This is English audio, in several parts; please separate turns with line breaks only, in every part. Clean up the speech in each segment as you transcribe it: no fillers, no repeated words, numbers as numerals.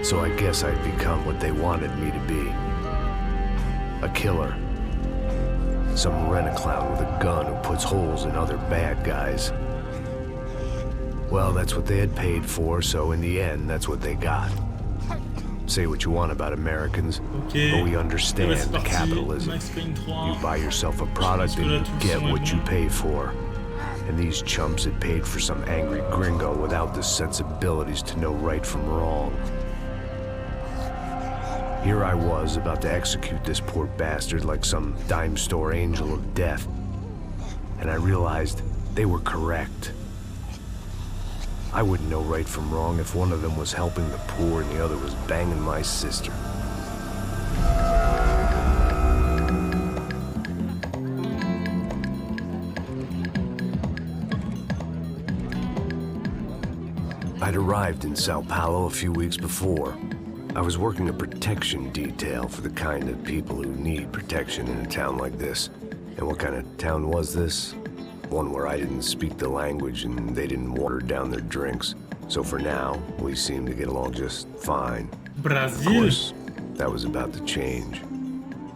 So I guess I'd become what they wanted me to be. A killer. Some rent-a-clown with a gun who puts holes in other bad guys. Well, that's what they had paid for, so in the end, that's what they got. Say what you want about Americans, but we understand capitalism. You buy yourself a product and you get what you pay for. And these chumps had paid for some angry gringo without the sensibilities to know right from wrong. Here I was, about to execute this poor bastard like some dime store angel of death. And I realized they were correct. I wouldn't know right from wrong if one of them was helping the poor and the other was banging my sister. I'd arrived in Sao Paulo a few weeks before. I was working a protection detail for the kind of people who need protection in a town like this. And what kind of town was this? One where I didn't speak the language and they didn't water down their drinks. So for now, we seemed to get along just fine.
Brazil.
Of course, that was about to change.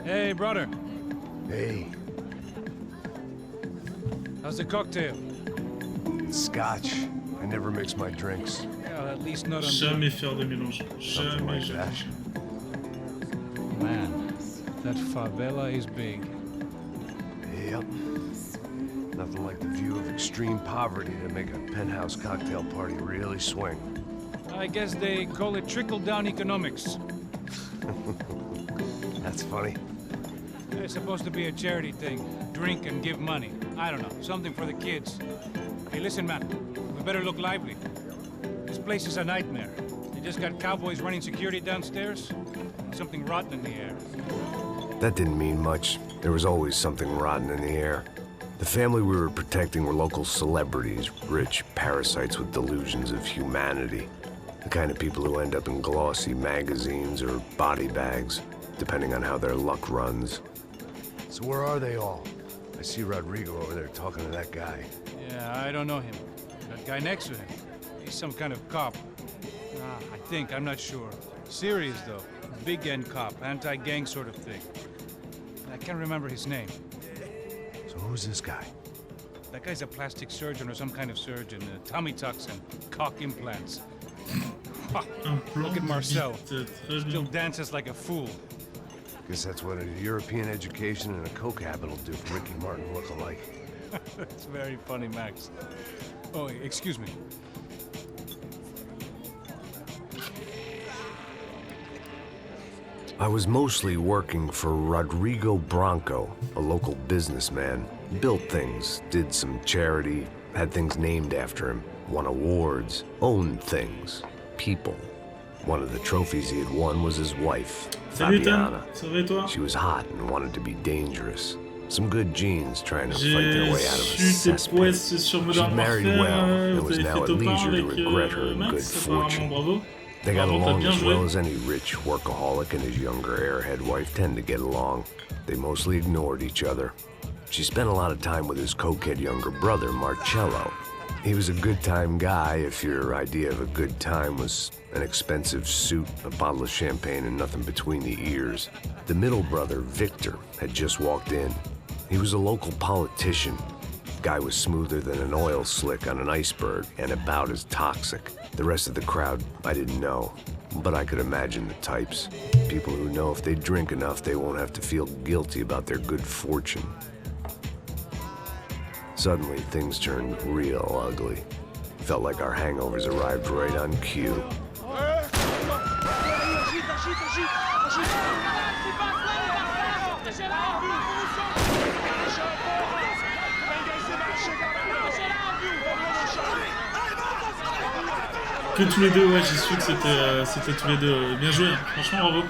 Hey, brother.
Hey,
How's the cocktail?
it's scotch. I never mix my drinks.
Yeah, at least not on
Jamais faire de mélange.
Something
Jamais,
like that.
jamais.
Man, that favela is big.
Yep. Nothing like the view of extreme poverty to make a penthouse cocktail party really swing.
I guess they call it trickle-down economics.
That's funny.
It's supposed to be a charity thing. Drink and give money. I don't know, something for the kids. Hey, listen, man. We better look lively. This place is a nightmare. They just got cowboys running security downstairs. And something rotten in the air.
That didn't mean much. There was always something rotten in the air. The family we were protecting were local celebrities, rich parasites with delusions of humanity. The kind of people who end up in glossy magazines or body bags, depending on how their luck runs. So where are they all? I see Rodrigo over there talking to that guy.
Yeah, I don't know him. That guy next to him. He's some kind of cop. I think, I'm not sure. Serious, though. Big-end cop, anti-gang sort of thing. I can't remember his name.
So who's this guy?
That guy's a plastic surgeon or some kind of surgeon. Tummy tucks and cock implants. Look at Marcel. Still dances like a fool.
Guess that's what a European education and a coke habit will do for Ricky Martin look-alike.
That's very funny, Max. Oh, excuse me.
I was mostly working for Rodrigo Branco, a local businessman. Built things, did some charity, had things named after him, won awards, owned things, people. One of the trophies he had won was his wife,
Salut Tom,
Fabiana.
ça va et toi?
She was hot and wanted to be dangerous. Some good genes trying to fight
J'ai
their way out of a
su tes
cesspit.
prouesses sur
She'd
Modern
married
Warfare,
well and
vous
was
avez
now
fait
at
top 1
leisure to
avec
regret her good
Max, apparemment,
fortune.
bravo.
They got
Bravo, t'as
along
bien
as
joué.
well as any rich workaholic and his younger airhead wife tend to get along. They mostly ignored each other. She spent a lot of time with his cokehead younger brother, Marcello. He was a good-time guy if your idea of a good time was an expensive suit, a bottle of champagne, and nothing between the ears. The middle brother, Victor, had just walked in. He was a local politician. Guy was smoother than an oil slick on an iceberg and about as toxic. The rest of the crowd, I didn't know, but I could imagine the types. People who know if they drink enough, they won't have to feel guilty about their good fortune. Suddenly, things turned real ugly. Felt like our hangovers arrived right on cue.
Que tous les deux, ouais, j'ai su que c'était tous les deux. Bien joué, hein. Franchement, bravo.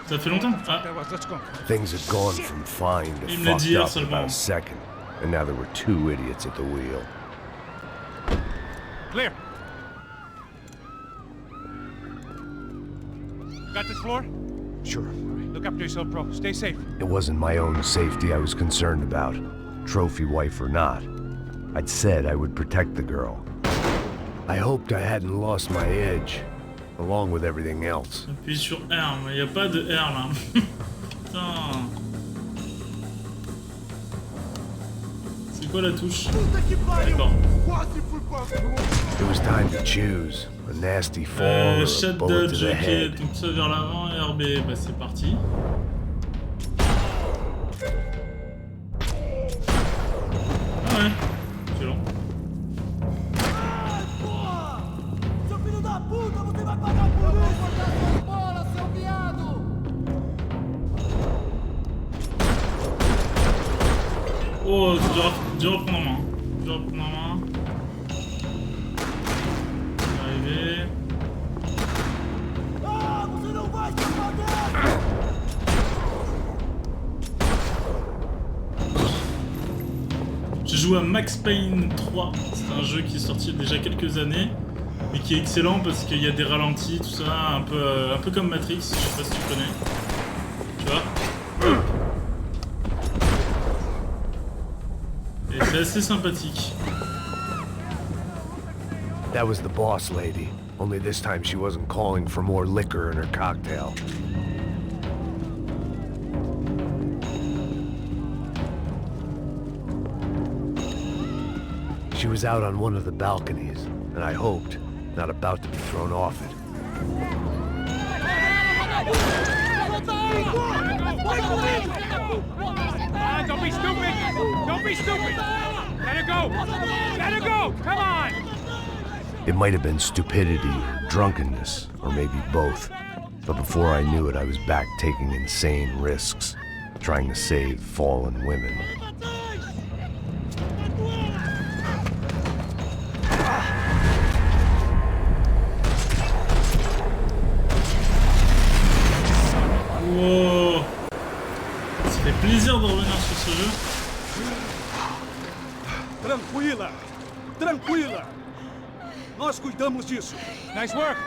Ça fait longtemps. Ah,
Things had gone from fine to
Il me l'a
fucked
dit hier
up in about a
seulement.
second, and now there were two idiots at the wheel.
Clear. Got this floor?
Sure.
Look after yourself, bro. Stay safe.
It wasn't my own safety I was concerned about, trophy wife or not. I'd said I would protect the girl. I hoped I hadn't lost my edge, along with everything else.
Appuie sur R, mais y a pas de R là. Putain. C'est quoi la touche? D'accord.
It was time to choose. A nasty fall or a
Shot
bullet to
dodge,
the
ok.
head.
Donc ça vers l'avant et RB, bah c'est parti. Ah ouais, c'est long. Oh, c'est dur à prendre en main. Dur à prendre en main. Arrivé. J'ai joué à Max Payne 3. C'est un jeu qui est sorti il y a déjà quelques années, mais qui est excellent parce qu'il y a des ralentis, tout ça, un peu comme Matrix. Je sais pas si tu connais. Tu vois? Et c'est assez sympathique.
That was the boss lady. Only this time she wasn't calling for more liquor in her cocktail. She was out on one of the balconies, and I hoped, not about to be thrown off it.
Don't be stupid! Don't be stupid! Let her go! Let her go! Come on!
It might have been stupidity or drunkenness, or maybe both. But before I knew it, I was back taking insane risks, trying to save fallen women.
Wow. Ça fait plaisir de revenir sur ce jeu.
Tranquila! Tranquila! Nós cuidamos disso.
Nice work!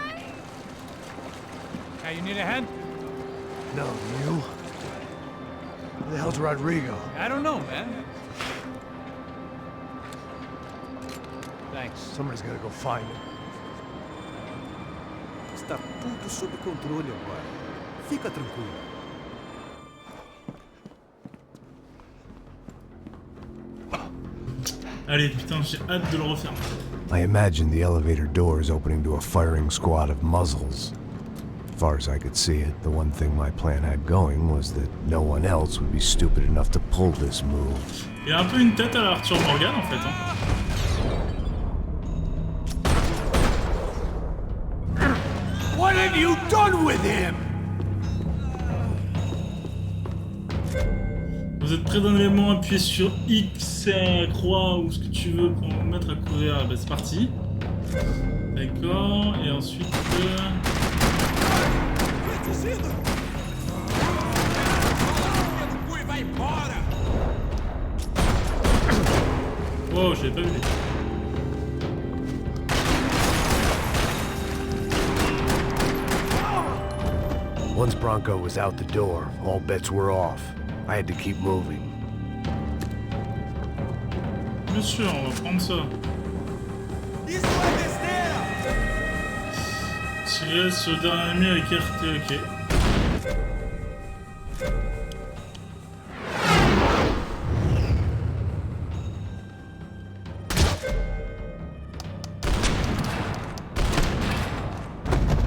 Hey, you need a hand?
No, you? Where the hell's Rodrigo?
I don't know, man. Thanks.
Somebody's gotta go find him.
Está tudo sob controle agora. Fica tranquilo.
Allez, putain, j'ai hâte de le refaire.
I imagined the elevator doors opening to a firing squad of muzzles. As far as I could see it, the one thing my plan had going was that no one else would be stupid enough to pull this move.
Il y a un peu une tête à la Arthur Morgan en fait. Hein.
What have you done with him?
Vous êtes près d'un élément, appuyez sur X, croix ou ce que tu veux pour vous mettre à couvert. Bah, c'est parti. D'accord, et ensuite. Oh, je l'ai pas vu.
Once Bronco was out the door, all bets were off. I had to keep moving.
Bien sûr, on va prendre ça. Tirer sur le dernier ennemi avec RT, ok.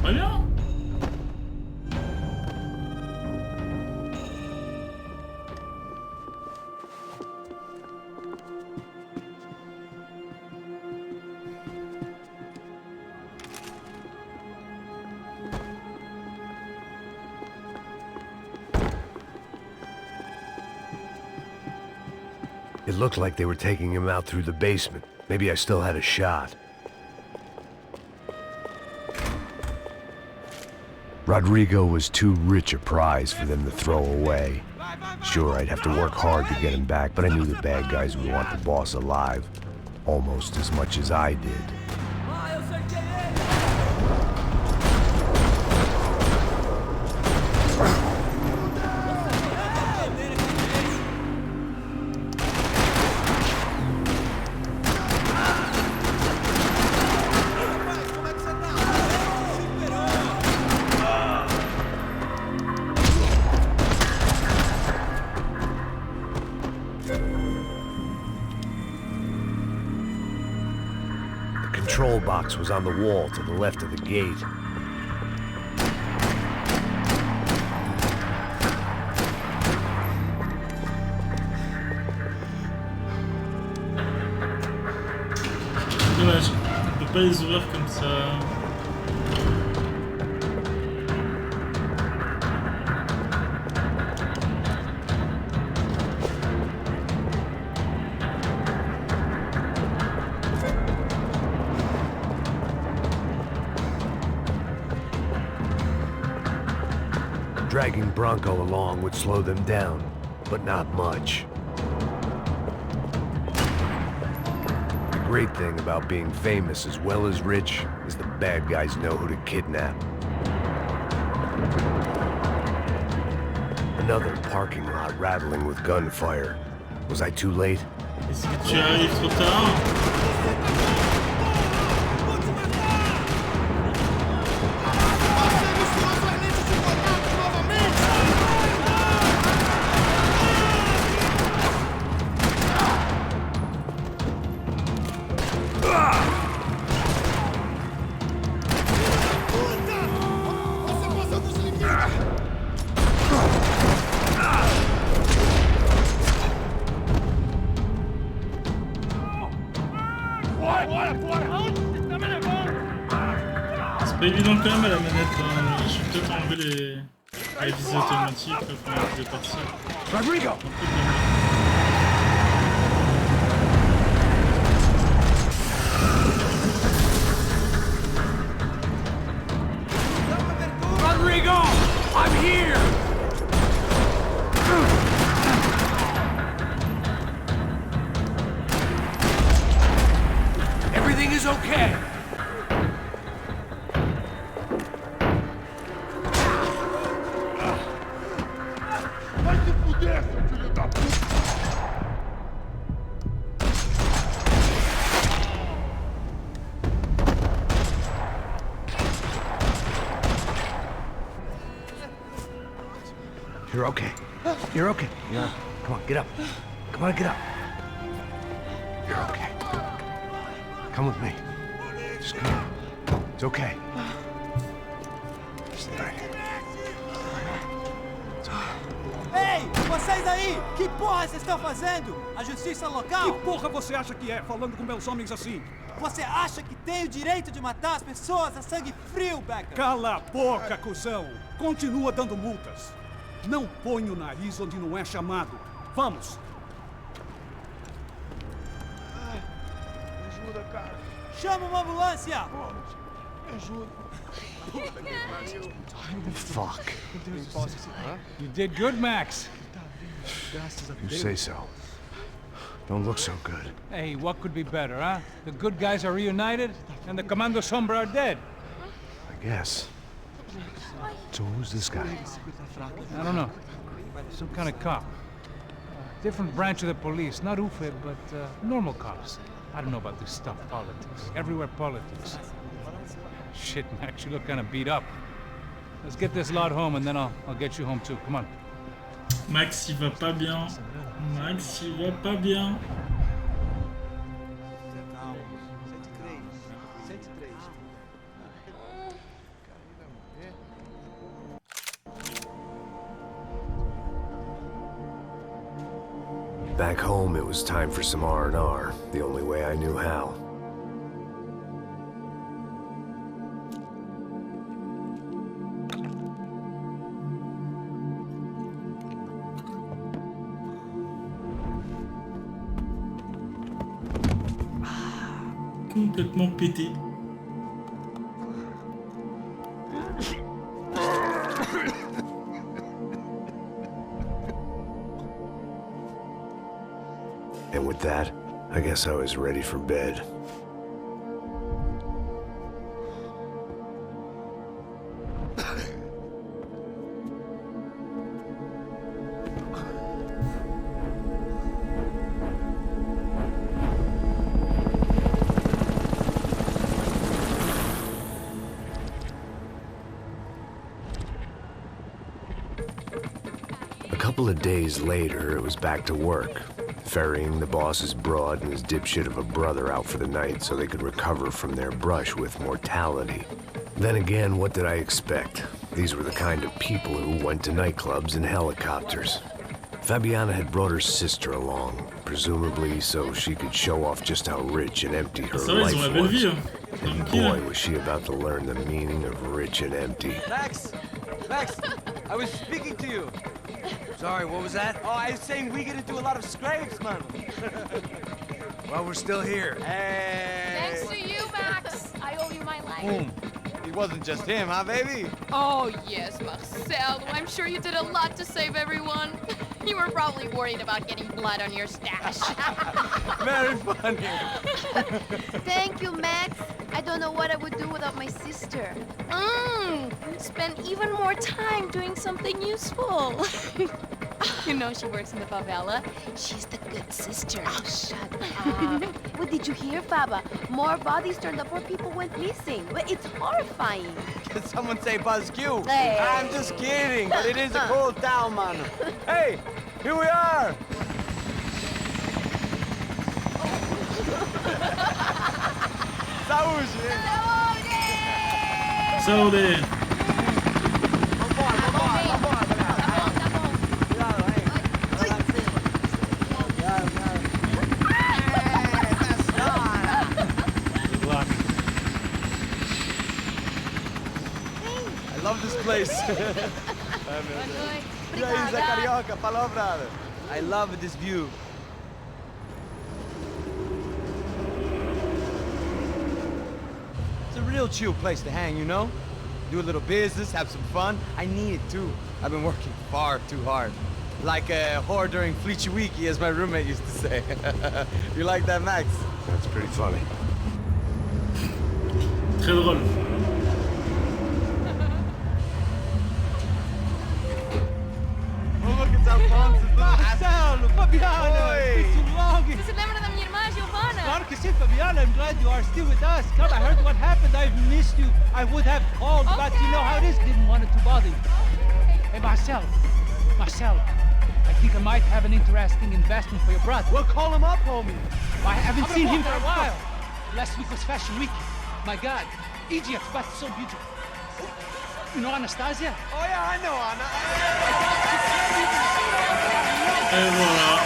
Très bien.
It looked like they were taking him out through the basement. Maybe I still had a shot. Rodrigo was too rich a prize for them to throw away. Sure, I'd have to work hard to get him back, but I knew the bad guys would want the boss alive. Almost as much as I did. control box was on the wall to the left of the gate.
Dommage, on peut pas les ouvrir comme ça.
Dragging Bronco along would slow them down, but not much. The great thing about being famous as well as rich is the bad guys know who to kidnap. Another parking lot rattling with gunfire. Was I too late?
Est-ce que tu arrives trop tard? C'est pas évident quand même à la manette, hein. Je vais peut-être enlever les visées automatiques, là, pour les visées partielles.
Rodrigo! Rodrigo! I'm here! Everything is okay. You're okay. You're okay. Yeah. Come on, get up. Come on, get up. You're okay. Come with me. Just come on. It's okay. Stay right here.
Ei, vocês aí! Que porra vocês estão fazendo? A justiça local?
Que porra você acha que é, falando com meus homens assim?
Você acha que tem o direito de matar as pessoas a sangue frio, Becker?
Cala a boca, cuzão! Continua dando multas. Não põe o nariz onde não é chamado. Vamos!
Ajuda, cara.
Chama uma ambulância!
Me ajuda.
Fuck.
You did good, Max.
You say so. Don't look so good.
Hey, what could be better, huh? The good guys are reunited, and the Commando Sombra are dead.
I guess. So who's this guy?
I don't know. Some kind of cop. Different branch of the police. Not UFE, but normal cops. I don't know about this stuff, politics. Everywhere politics. Shit, Max, you look kind of beat up. Let's get this lot home, and then I'll get you home too. Come on.
Max, il va pas bien. Max, il va pas bien.
Back home, it was time for some R&R, the only way I knew how.
Complètement pété.
And with that, I guess I was ready for bed. A couple of days later, it was back to work. ferrying the boss's broad and his dipshit of a brother out for the night so they could recover from their brush with mortality. Then again, what did I expect? These were the kind of people who went to nightclubs in helicopters. Fabiana had brought her sister along, presumably so she could show off just how rich and empty her
Ça va, ils ont la
life
belle
was.
vie, hein.
And boy, was she about to learn the meaning of rich and empty.
Max! Max! I was speaking to you.
Sorry, what was that?
Oh, I was saying we get to do a lot of scrapes, man.
Well, we're still here.
Hey!
Thanks to you, Max. I owe you my life.
Boom. It wasn't just him, huh, baby?
Oh, yes, Marcel. I'm sure you did a lot to save everyone. You were probably worried about getting blood on your stash.
Very funny.
Thank you, Max. I don't know what I would do without my sister.
Spend even more time doing something useful. You know she works in the favela. She's the good sister.
Oh, shut up. What did you hear, Faba? More bodies turned up where people went missing. But it's horrifying.
Did someone say Buzz Q?
Hey.
I'm just kidding, but it is a cool town, man. Hey, here we are. Saúde.
Saúde! Good luck.
I love this place. Isla Carioca, palavra. I love this view. It's a real chill place to hang, you know? Do a little business, have some fun. I need it too. I've been working far too hard. Like a whore during Fleechy Weeky, as my roommate used to say. You like that, Max?
That's pretty funny.
Très drôle.
Oh, look, it's Alfonso.
Marcelo, Fabiana, it's been too long.
Você se lembra da minha irmã, Giovanna?
Claro que sim, Fabiana. I'm glad you are still with us. Come, I heard what happened. I've missed you. I would have called, but you know how it is. Didn't want it to bother you. Hey, Marcel, I think I might have an interesting investment for your brother.
Well, call him up, homie.
I haven't seen him for a while. Last week was Fashion Week. My God, Egypt, but so beautiful. You know Anastasia?
Oh, yeah, I know, Anna.
Et voilà.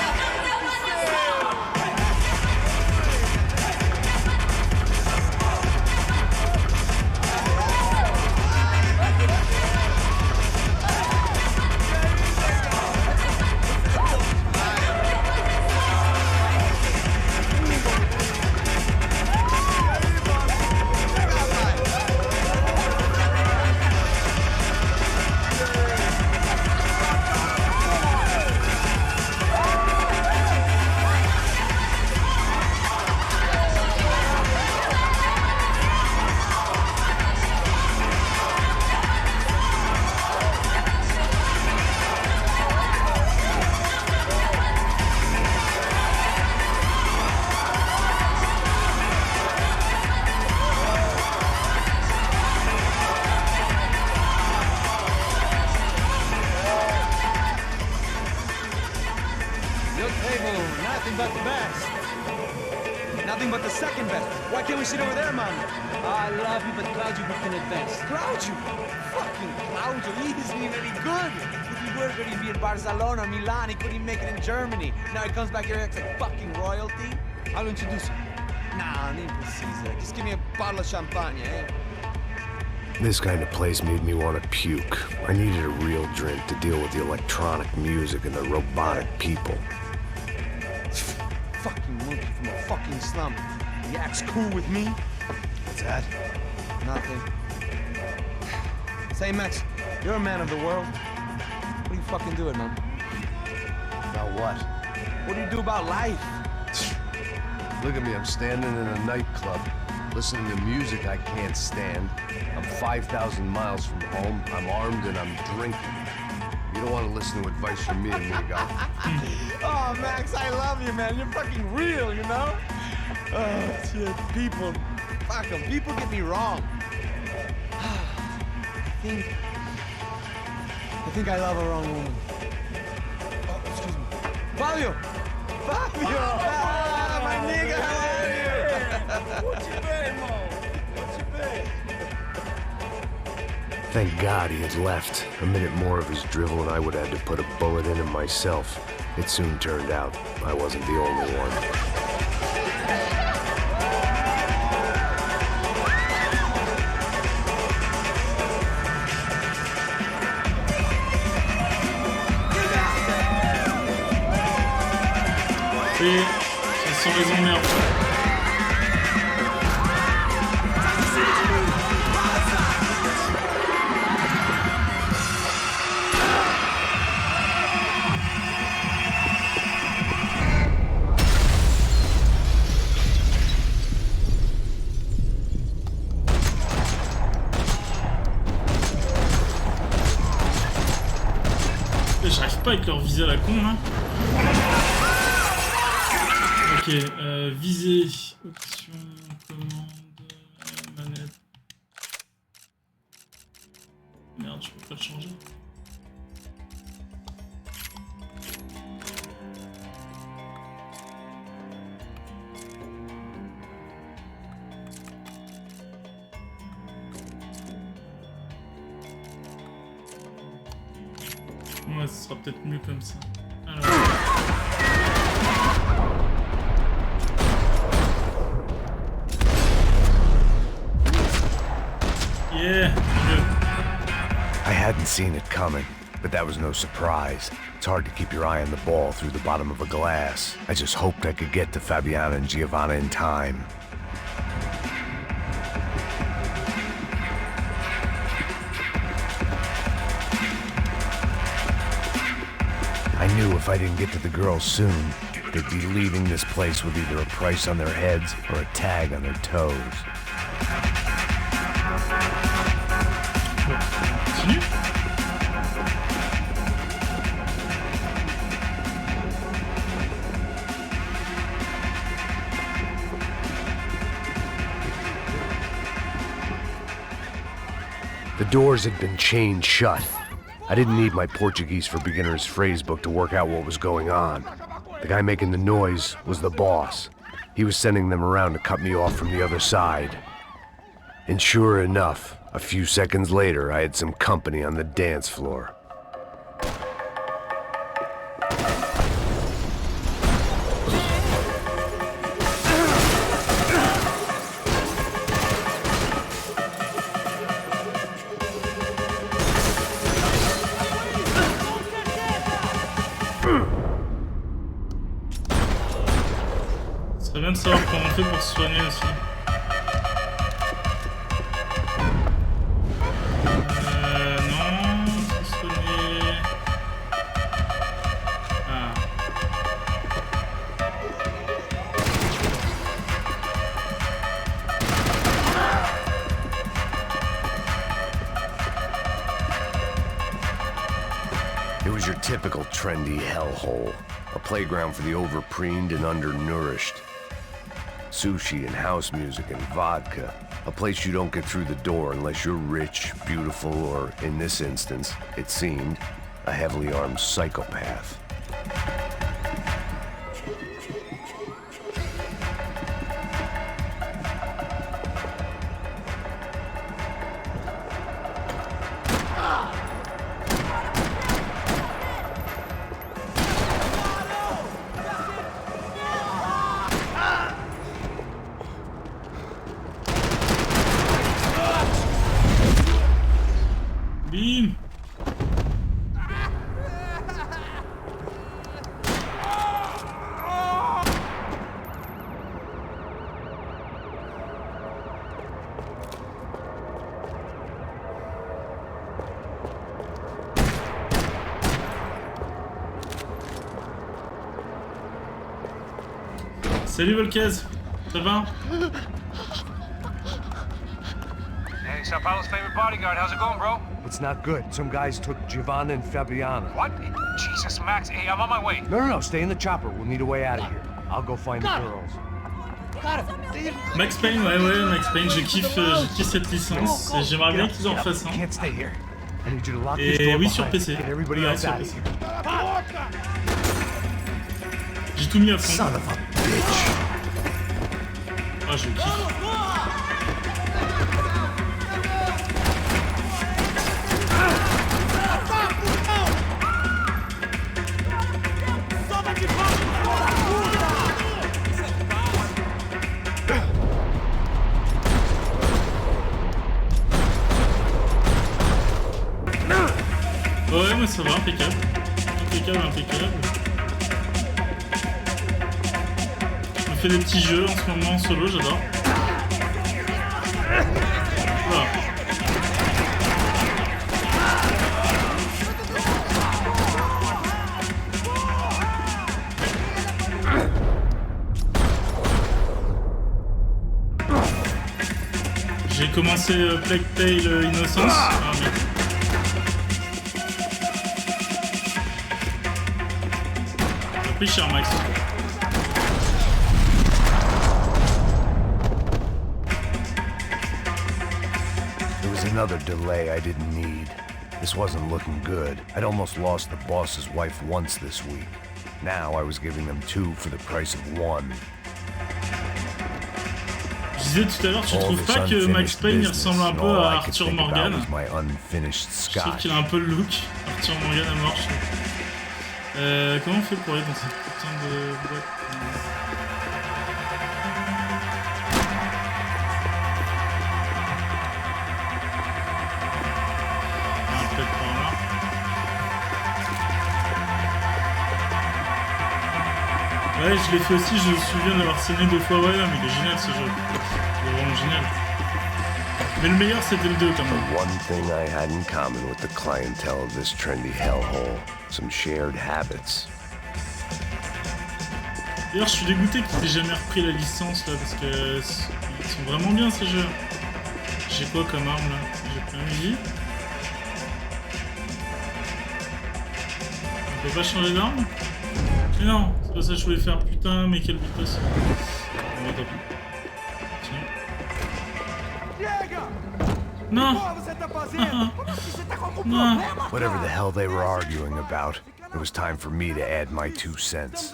Your table, nothing but the best.
Nothing but the second best. Why can't we sit over there, man?
I love you, but Claudio booked in advance.
Claudio. Fucking Claudio. He isn't even any good. If he were good, he'd be in Barcelona, Milan. He couldn't even make it in Germany. Now he comes back here and acts like fucking royalty.
I'll introduce you.
Nah, name precisa. Just give me a bottle of champagne, eh?
This kind of place made me want to puke. I needed a real drink to deal with the electronic music and the robotic people.
Fucking monkey from a fucking slum. He acts cool with me.
What's that?
Nothing. Say, Max, you're a man of the world. What are you fucking doing, man?
About what?
What do you do about life?
Look at me, I'm standing in a nightclub, listening to music I can't stand. I'm 5,000 miles from home, I'm armed and I'm drinking. You don't want to listen to advice from me, amigo.
Oh, Max, I love you, man. You're fucking real, you know? Oh, shit. People. Fuck them. People get me wrong. I think I love a wrong woman. Oh, excuse me. Fabio! Fabio! Ah, my nigga, how are you? What you been, Mo? What you been?
Thank God he had left. A minute more of his drivel and I would have had to put a bullet in him myself. It soon turned out I wasn't the only one.
Et ça sent les emmerdes. J'arrive pas avec leur visée à la con là. Ok, visée, option, commande, manette. Merde, je peux pas le changer. Ouais, ce sera peut-être mieux comme ça. Alors... Yeah, good.
I hadn't seen it coming, but that was no surprise. It's hard to keep your eye on the ball through the bottom of a glass. I just hoped I could get to Fabiana and Giovanna in time. I knew if I didn't get to the girls soon, they'd be leaving this place with either a price on their heads or a tag on their toes.
Continue.
The doors had been chained shut. I didn't need my Portuguese for Beginners phrase book to work out what was going on. The guy making the noise was the boss. He was sending them around to cut me off from the other side. And sure enough, a few seconds later, I had some company on the dance floor.
Ce serait bien de savoir comment on fait pour se soigner aussi. Non, se soigner. Ah.
It was your typical trendy hellhole. A playground for the overpreened and undernourished. Sushi and house music and vodka. A place you don't get through the door unless you're rich, beautiful, or, in this instance, it seemed, a heavily armed psychopath.
Bim. Salut Volquez, ça va?
Hey, Sao Paulo's favorite bodyguard. How's it going, bro?
It's not good. Some guys took Giovanna and Fabiana.
What? Jesus, Max. Hey, I'm on my way.
No, stay in the chopper. We'll need a way out of here. I'll go find the girls.
Max Payne, ouais, Max Payne, je kiffe cette licence et j'aimerais bien qu'ils en refassent un.
Can't stay here. I need you to lock
Et
this door
oui, sur
behind
PC.
you. Get everybody
Ouais,
else
sur
out of
PC.
here.
J'ai tout mis à fond.
Son of a bitch.
Ah, je kiffe. Ouais, mais ça va, impeccable. Impeccable. Je me fais des petits jeux en ce moment en solo, j'adore. Voilà. J'ai commencé Plague Tale Innocence. Ah, merde. J'ai pris cher Max.
There was another delay I didn't need. This wasn't looking good. I'd almost lost the boss's wife once this week. Now I was giving them 2 for the price of 1.
Je disais tout à l'heure, tu trouves pas que Max Payne il ressemble un peu à Arthur Morgan? Je trouve qu'il a un peu le look Arthur Morgan à mort. Comment on fait pour aller dans cette putain de boîte? Ah, peut-être par là. Ouais, je l'ai fait aussi, je me souviens d'avoir saigné 2 fois. Ouais, mais il est génial ce jeu. Il est vraiment génial. Mais le meilleur c'était le 2 quand même.
One thing I had in common with the clientele of this trendy hellhole, some shared habits.
D'ailleurs, je suis dégoûté qu'ils aient jamais repris la licence là, parce que ils sont vraiment bien ces jeux. J'ai quoi comme arme là? J'ai pris un fusil. On peut pas changer d'arme? Mais non, c'est pas ça que je voulais faire. Putain, mais quelle vitesse. Bon, bah, tant pis. Non. Non.
Whatever the hell they were arguing about, it was time for me to add my 2 cents.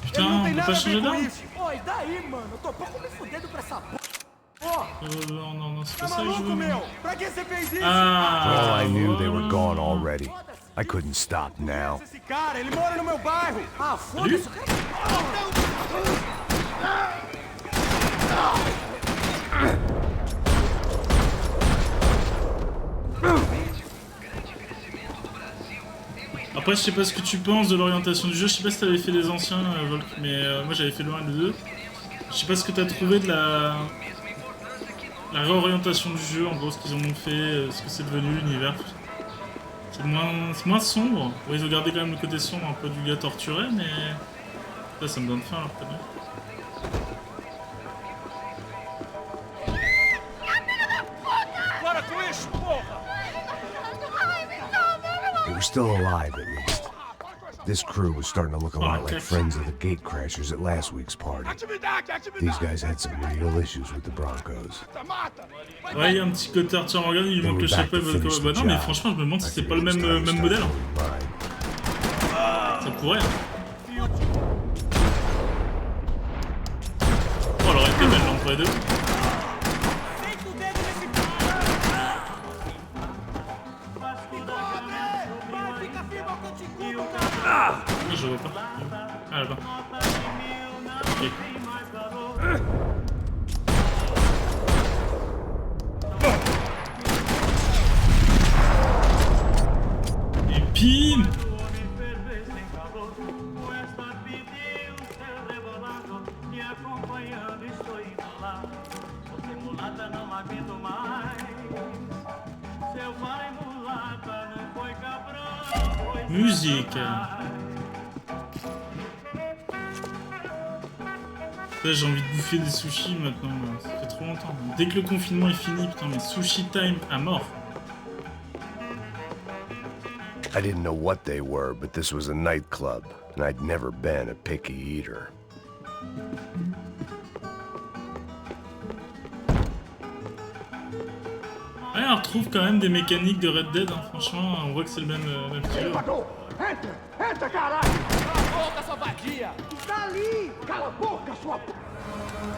Putain, on peut pas changer d'arme? Non, c'est pas ça que je veux.
For all
Ah,
I knew, they were gone already. I couldn't stop now.
salut. Après, je sais pas ce que tu penses de l'orientation du jeu. Je sais pas si t'avais fait les anciens, Volk, mais moi j'avais fait le 1 et le 2. Je sais pas ce que t'as trouvé de la réorientation du jeu, en gros, ce qu'ils en ont fait, ce que c'est devenu l'univers. C'est moins sombre. Ouais, ils ont gardé quand même le côté sombre un peu du gars torturé, mais là ça me donne faim alors peut-être bien.
They were still alive, at least. This crew was starting to look a lot like friends of the gatecrashers at last week's party. These guys had some real issues with the Broncos.
Ouais, il y a un petit côté Arthur Morgan, il lui manque le chapeau et Volko. Bah non, mais franchement, je me demande si c'est pas le même modèle. Ça pourrait. Hein. Oh, elle aurait été belle l'entre les deux. Ah, je vois pas. Ah, là-bas. Ok. Et pim! Musique. Là, j'ai envie de bouffer des sushis maintenant, ça fait trop longtemps. Dès que le confinement est fini, putain, mais sushi time à mort.
I didn't know what they were, but this was a nightclub, and I'd never been a picky eater.
Ouais, on retrouve quand même des mécaniques de Red Dead, hein. Franchement, on voit que c'est le même studio.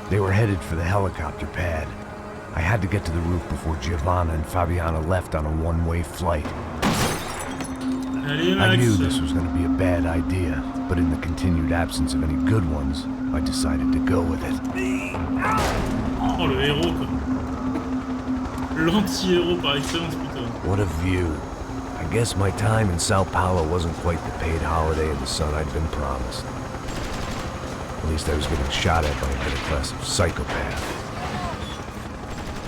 They were headed for the helicopter pad. I had to get to the roof before Giovanna and Fabiana left on a one-way flight.
Allez,
I
Max.
knew this was going to be a bad idea, but in the continued absence of any good ones, I decided to go with it.
Oh, le héros, quoi. L'anti-héros par excellence, plutôt.
What a view. I guess my time in Sao Paulo wasn't quite the paid holiday in the sun I'd been promised. At least I was getting shot at by a middle-class psychopath.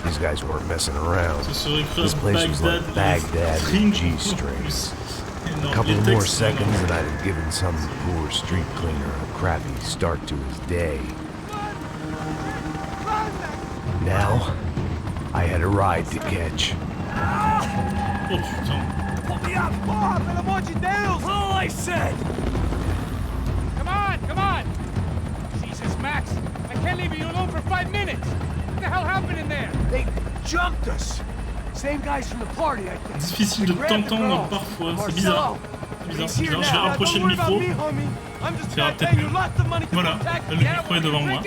These guys weren't messing around. This place was like Baghdad with G-strings. A couple of more seconds and I'd have given some poor street cleaner a crappy start to his day. Now, I had a ride to catch.
Oh putain.
All I said!
Come on, come on! Jesus, Max, I can't leave you alone for 5 minutes! What the hell happened in there?
They jumped us! Same guys from the party, I think.
Difficile de t'entendre parfois, c'est bizarre. C'est bizarre, c'est bizarre. Je vais rapprocher le micro. Ça ira peut-être mieux. Voilà, le micro est devant moi.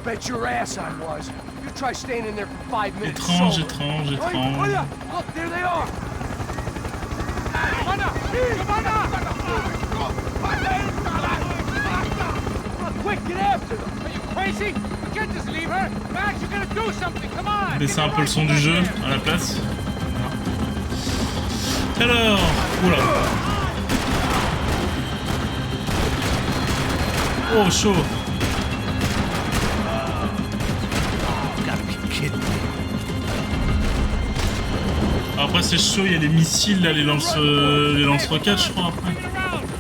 Bet your ass I was. You try staying in there for 5 minutes.
Étrange,
sober.
étrange,
Oh,
étrange.
yeah. Look, there they are. Quick, get after them.
Are you crazy? You can't just leave her! Max, you gotta do something, come on!
Baisser un peu le son du jeu à la place. Voilà. Alors, oula. Oh, chaud. Après c'est chaud, il y a les missiles là, les lance-roquettes je crois après.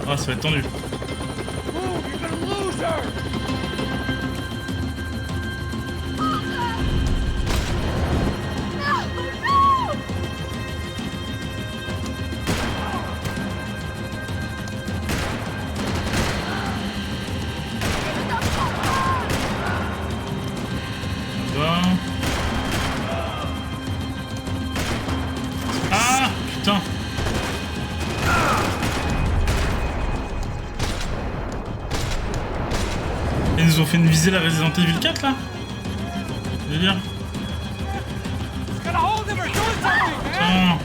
Ah ça va être tendu. Putain. Ils nous ont fait viser la Resident Evil 4 là. Je veux dire. Tiens.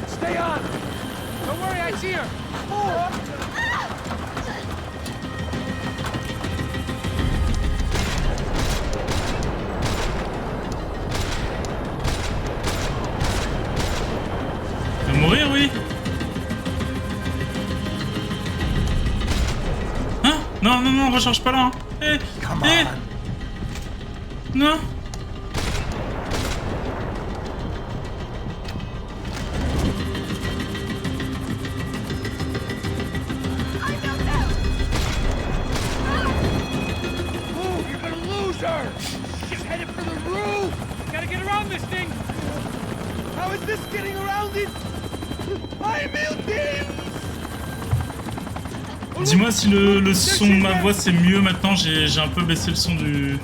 Stay on! Don't worry, I see her!
Mourir, oui. Hein? Non, non, non, recharge pas là. Hein. Non.
You're gonna lose her! She's headed for the roof! Gotta get around this thing! How is this getting around it?
Dis-moi si le son de ma voix c'est mieux maintenant, j'ai un peu baissé le son du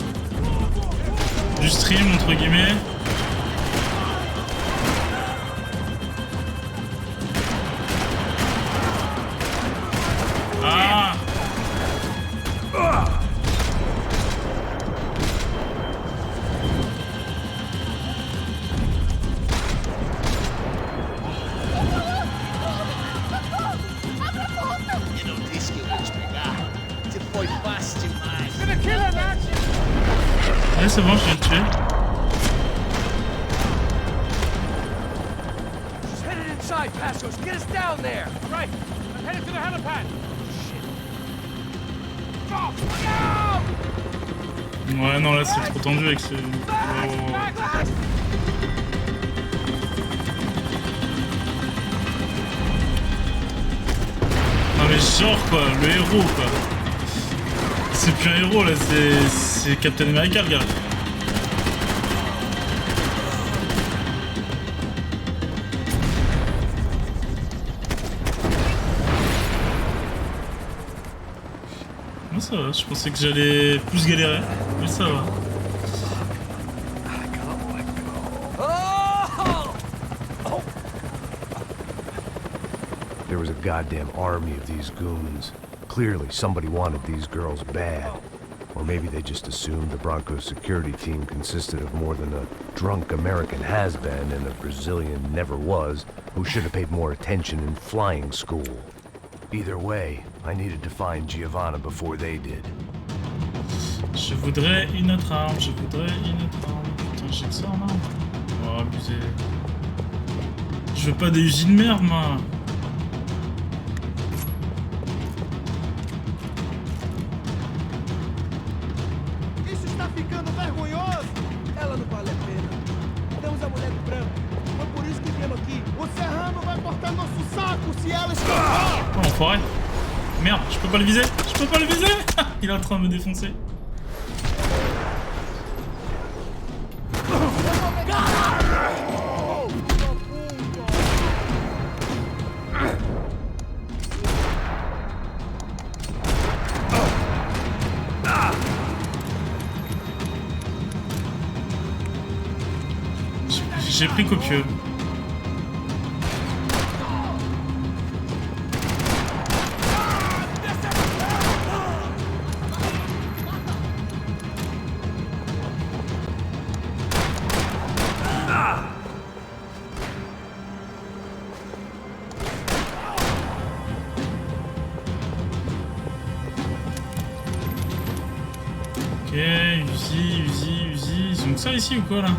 stream entre guillemets. Ah. Ouais, c'est bon, je vais le tuer. Ouais, non, là c'est trop tendu avec ce. Oh. Non, mais genre quoi, le héros quoi. C'est plus un héros là, c'est Captain America le gars. Moi ça va, je pensais que j'allais plus galérer, mais ça va.
There was a goddamn army of these goons. Clearly, somebody wanted these girls bad. Or maybe they just assumed the Broncos security team consisted of more than a drunk American has-been and a Brazilian never-was who should have paid more attention in flying school. Either way, I needed to find Giovanna before they did.
Je voudrais une autre arme, je voudrais une autre arme. Putain, j'ai que ça en arme. Oh, abusé. Je veux pas des usines merde, moi.
Isso está ficando vergonhoso! Ela não vale a pena. Temos a mulher do branco. Foi por isso que viemos aqui. O Serrano vai cortar nosso saco se ela escapar!
Oh, enfoiré. Merde, je peux pas le viser. Je peux pas le viser. Il est en train de me défoncer. J'ai pris copieux. Ok, Uzi. Ils ont que ça ici ou quoi là?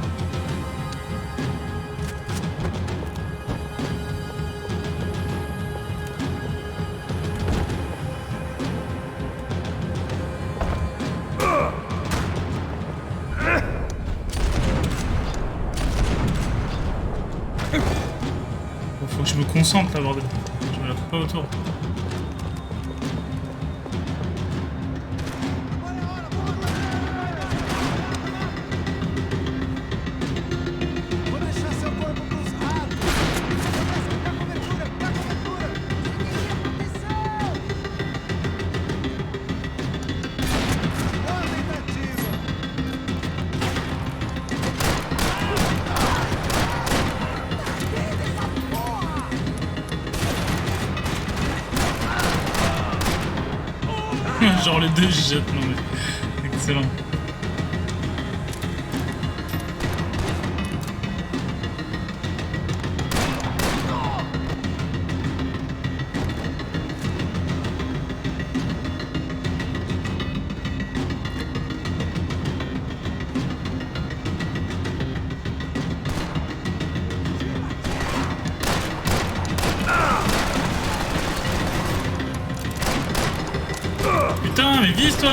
Faut que je me concentre là, bordel. Je me la fous pas autour. Genre les deux ils jettent, non mais excellent. Putain, mais vise toi!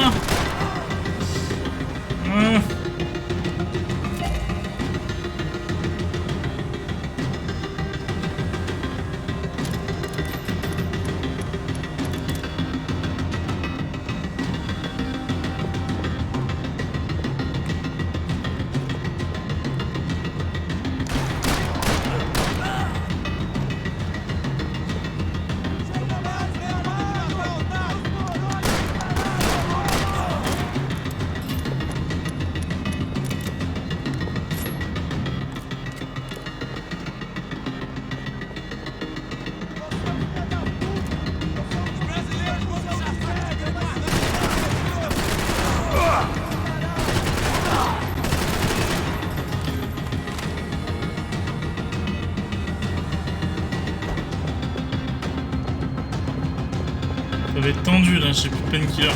Ça va être tendu là, j'ai plus de painkiller.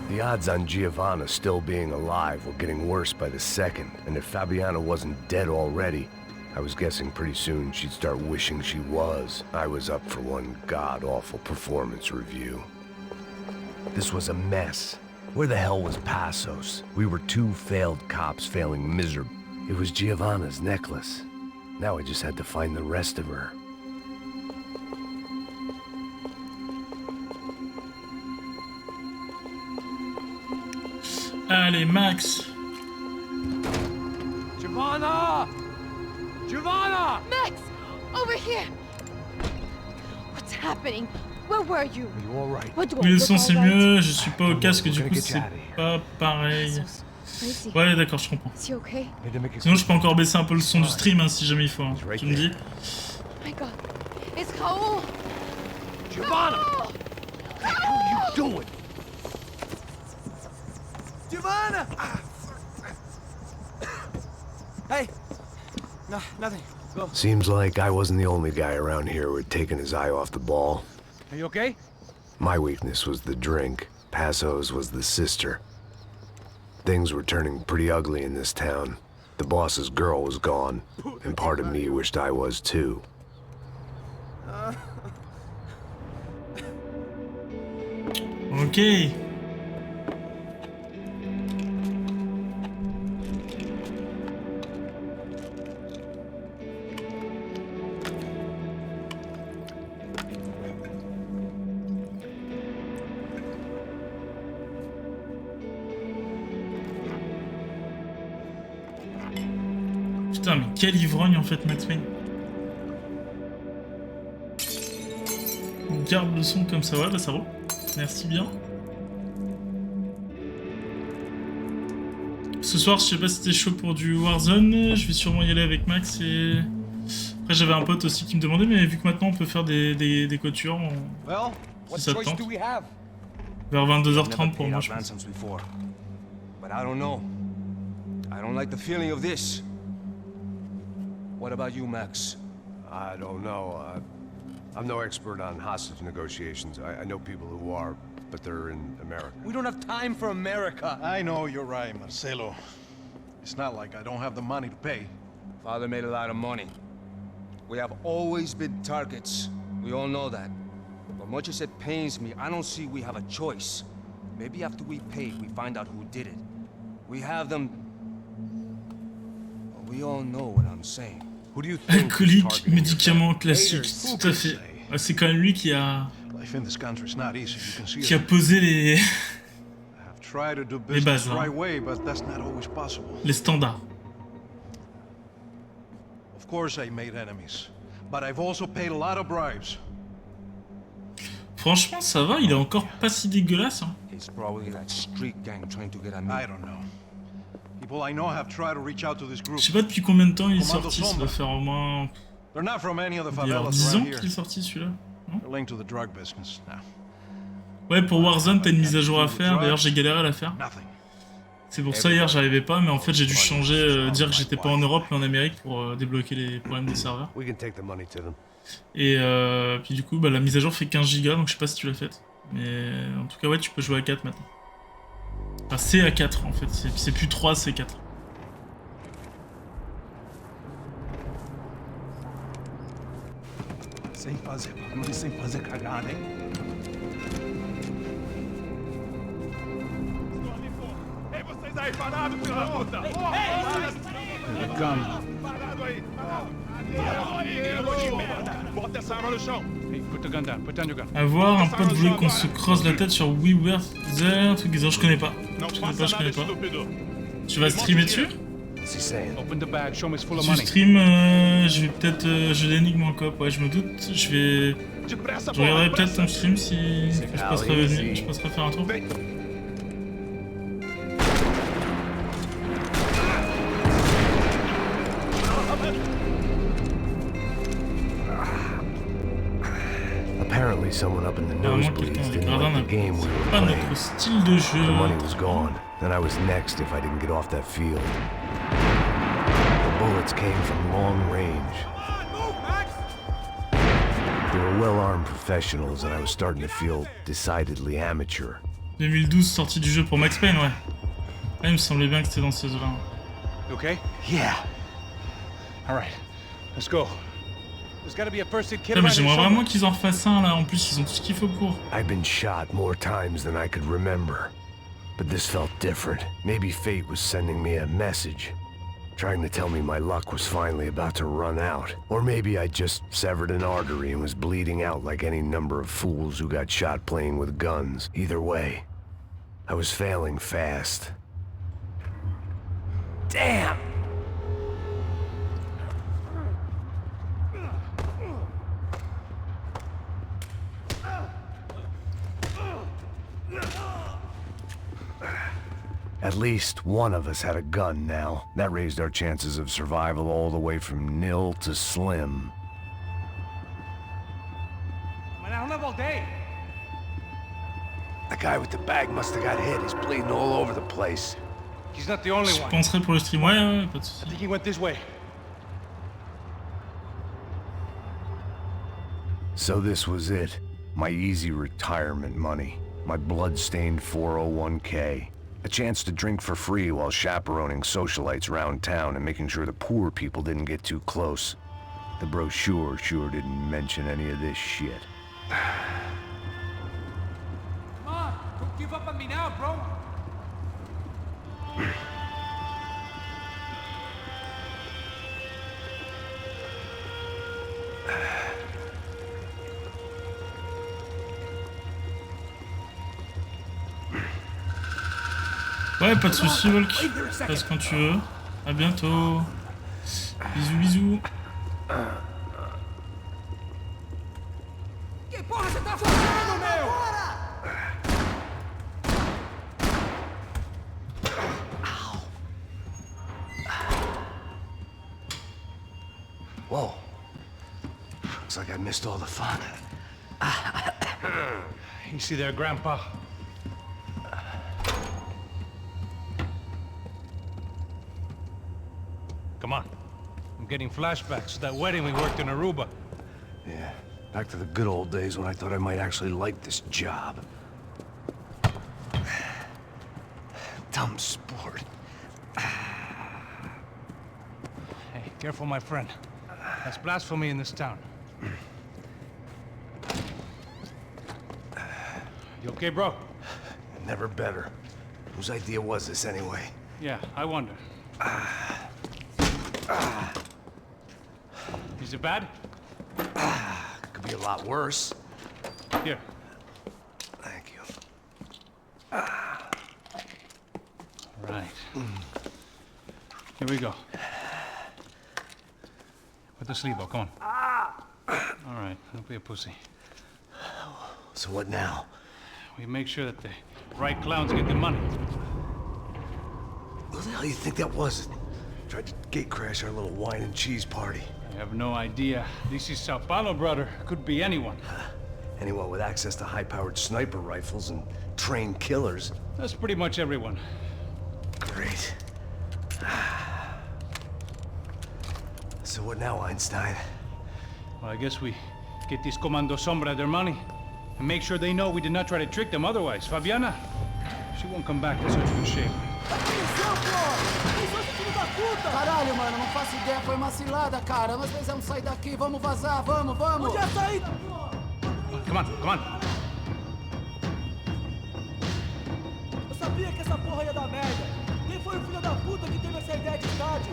The odds on Giovanna still being alive were getting worse by the second, and if Fabiana wasn't dead already, I was guessing pretty soon she'd start wishing she was. I was up for one god-awful performance review. This was a mess. Where the hell was Passos? We were two failed cops failing miserably. It was Giovanna's necklace. Now I just had to find the rest of her.
Allez, Max!
Giovanna! Giovanna!
Max! Over here! What's happening? Where were you?
Are you all right?
What do I
Oui, le
look
son c'est
all right?
mieux, je suis pas au casque, du coup c'est pas pareil.
Passos. Tracy,
Ouais, d'accord, je comprends.
is he okay?
Need to make a
Sinon, je peux encore baisser un peu le son du stream hein, si jamais il faut. Hein. Tu me dis.
Oh my God, it's Raoul.
Giovanna! What the hell are you doing?
Giovanna! Hey! No, nothing. Go.
Seems like I wasn't the only guy around here who had taken his eye off the ball.
Are you okay?
My weakness was the drink. Passo's was the sister. Things were turning pretty ugly in this town. The boss's girl was gone, and part of me wished I was too.
Ok. Putain, mais quel ivrogne en fait, Max Payne. On garde le son comme ça, ouais, bah ça roule. Merci bien. Ce soir, je sais pas si t'es chaud pour du Warzone, je vais sûrement y aller avec Max et... Après j'avais un pote aussi qui me demandait, mais vu que maintenant on peut faire des quatuors,
Well,
si ça te tente.
we have?
Vers 22h30 pour moi, je pense.
Ransoms before, but I don't know. I don't like the feeling of this. What about you, Max?
I don't know. I'm no expert on hostage negotiations. I know people who are, but they're in America.
We don't have time for America.
I know you're right, Marcelo. It's not like I don't have the money to pay.
Father made a lot of money. We have always been targets. We all know that. But much as it pains me, I don't see we have a choice. Maybe after we pay, we find out who did it. We have them... Well, we all know what I'm saying.
Who do you think is
Alcoolique,
targeting
médicament classique, tout à fait. Ouais, c'est quand même lui qui a
Life in this country is not easy, you can see it.
posé les,
I have tried to do business
bases,
the
hein.
right way, but that's not always possible.
les standards.
Of course I made enemies, but I've also paid a lot of bribes.
Franchement, ça va, il est encore pas si dégueulasse. Hein.
It's probably that street gang trying to get at me.
I don't know. People I know have tried to reach out to this group.
Je sais pas depuis combien de temps il est sorti, ça doit faire au moins...
They're not from any of the
Il y a
favelas
10 ans
around here.
qu'il est sorti celui-là.
They're linked to the drug business. Now,
Ouais, pour Warzone, t'as une mise à jour à faire, d'ailleurs j'ai galéré à la faire.
nothing.
C'est pour ça hier j'arrivais pas, mais en fait j'ai dû changer, dire que j'étais pas en Europe mais en Amérique pour débloquer les problèmes des serveurs.
We can take the money to them.
Et puis du coup, bah, la mise à jour fait 15 Go, donc je sais pas si tu l'as faite. Mais en tout cas, ouais, tu peux jouer à 4 maintenant. Enfin, c'est à 4 en fait, c'est plus 3, c'est 4.
Sem fazer cagada, hein?
Ei, vocês aí parados, filho da puta! Parado aí! Bota essa arma no chão!
Hey, put the gun down. Put down your gun.
Avoir un pote voulait qu'on se creuse la tête sur We Were There Together. Je connais pas. Je connais pas. Tu vas streamer dessus?
What's he saying?
Open the bag. Show me it's full of
Tu
money.
stream, je vais peut-être... je l'énigme en cop, ouais, je me doute. Je regarderai peut-être ton stream si je passerai faire un tour.
Apparently someone up in the
Apparemment
nosebleeds
quelqu'un avec
didn't
Gardin
like the game we were
pas
playing.
notre style de jeu.
The money was gone, and I was next if I didn't get off that field. The bullets came from long range. They were well-armed professionals, and I was starting to feel decidedly amateur.
2012, sortie du jeu pour Max Payne, ouais. Ah, il me semblait bien que c'était dans ces eaux-là.
You okay?
Yeah.
All right. Let's go. There's gotta be a first aid kit
Ouais, mais
around here
j'aimerais vraiment
somewhere.
qu'ils en refassent un là, en plus ils ont tout ce qu'il faut pour.
I've been shot more times than I could remember. But this felt different. Maybe fate was sending me a message. Trying to tell me my luck was finally about to run out. Or maybe I just severed an artery and was bleeding out like any number of fools who got shot playing with guns. Either way, I was failing fast. Damn! At least one of us had a gun now. That raised our chances of survival all the way from nil to slim.
Man, I don't have all day.
The guy with the bag must have got hit. He's bleeding all over the place.
He's not the only
Je
one.
penserais pour le stream, ouais, pas de
I
soucis.
think he went this way.
So this was it. My easy retirement money. My blood-stained 401k. A chance to drink for free while chaperoning socialites around town and making sure the poor people didn't get too close. The brochure sure didn't mention any of this shit.
Come on, don't give up on me now, bro.
Ouais, pas de soucis, Volk. Passe quand tu veux. À bientôt. Bisous, bisous.
Que porra você tá fazendo, meu?
Whoa. Looks like I missed all the fun.
Easy there, Grandpa. Come on. I'm getting flashbacks to that wedding we worked in Aruba.
Yeah, back to the good old days when I thought I might actually like this job. Dumb sport.
Hey, careful, my friend. That's blasphemy in this town. You okay, bro?
Never better. Whose idea was this anyway?
Yeah, I wonder. Is it bad?
Could be a lot worse.
Here.
Thank you.
Right. Here we go. Put the sleeve on, come on. All right, don't be a pussy.
So what now?
We make sure that the right clowns get the money.
Who the hell you think that was? Tried to gate crash our little wine and cheese party.
I have no idea. This is Sao Paulo, brother. Could be anyone.
Anyone with access to high-powered sniper rifles and trained killers.
That's pretty much everyone.
Great. So what now, Einstein?
Well, I guess we get these Comando Sombra their money and make sure they know we did not try to trick them otherwise. Fabiana, she won't come back in such good shape.
Caralho, mano, não faço ideia, foi uma cilada, cara. Nós precisamos sair daqui, vamos vazar, vamos! Onde é a saída?
Come on, come on.
Eu sabia que essa porra ia dar merda. Quem foi o filho da puta que teve essa ideia de tarde?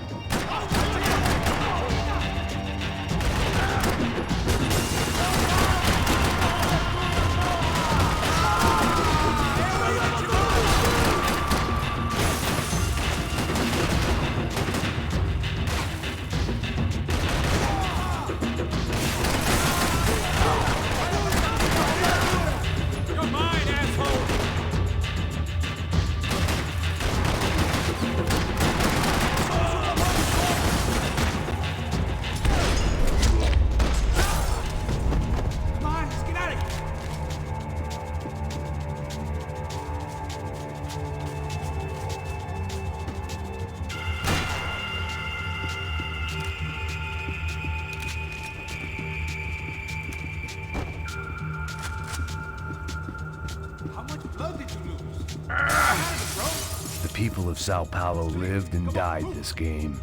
The people of Sao Paulo lived and died this game.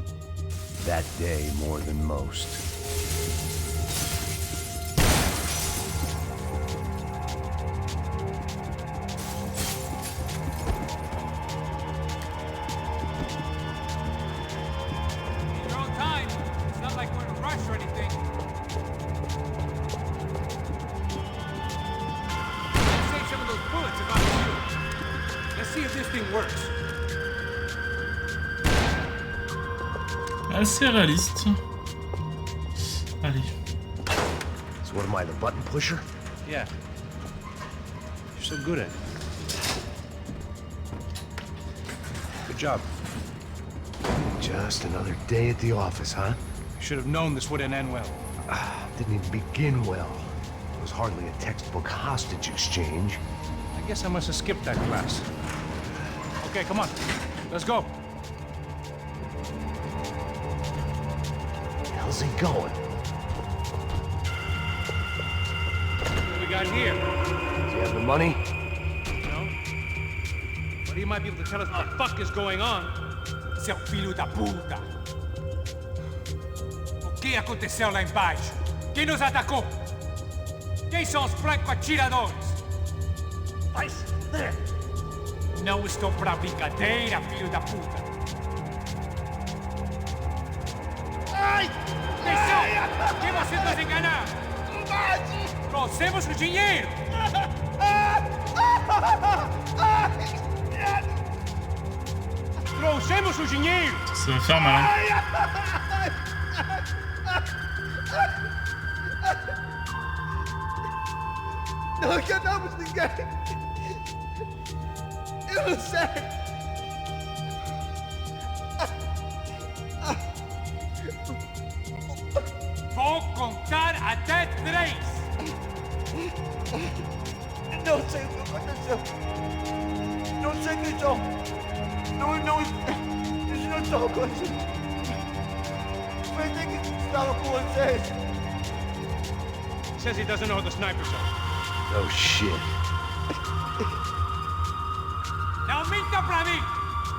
That day more than most.
Your own time. It's not like we're in a rush or anything. Let's save some of those bullets if I was you. Let's see if this thing works.
Assez réaliste. Allez.
So what am I, the button pusher?
Yeah. You're so good at it.
job?
Just another day at the office, huh?
Should have known this wouldn't end well.
Didn't even begin well. It was hardly a textbook hostage exchange.
I guess I must have skipped that class. Okay, come on. Let's go.
How's he going?
What do we got here?
Does he have the money?
No. But he might be able to tell us what the fuck is going on.
Seu filho da puta! O que aconteceu lá embaixo? Quem nos atacou? Quem são os franco-atiradores? Vai se fuder! Não estou pra brincadeira, filho da puta! Ai! Quem são? Quem você nos enganar? Trouxemos o dinheiro!
Trouxemos o dinheiro!
Ça va faire mal, hein.
Não enganamos ninguém! Eu não sei!
Vou contar até 3!
Não sei o que aconteceu! Não sei quem são! Isso não são coisas! Pensei que estava com vocês!
Says he doesn't know who the snipers are.
Oh, shit.
Não minta pra mim!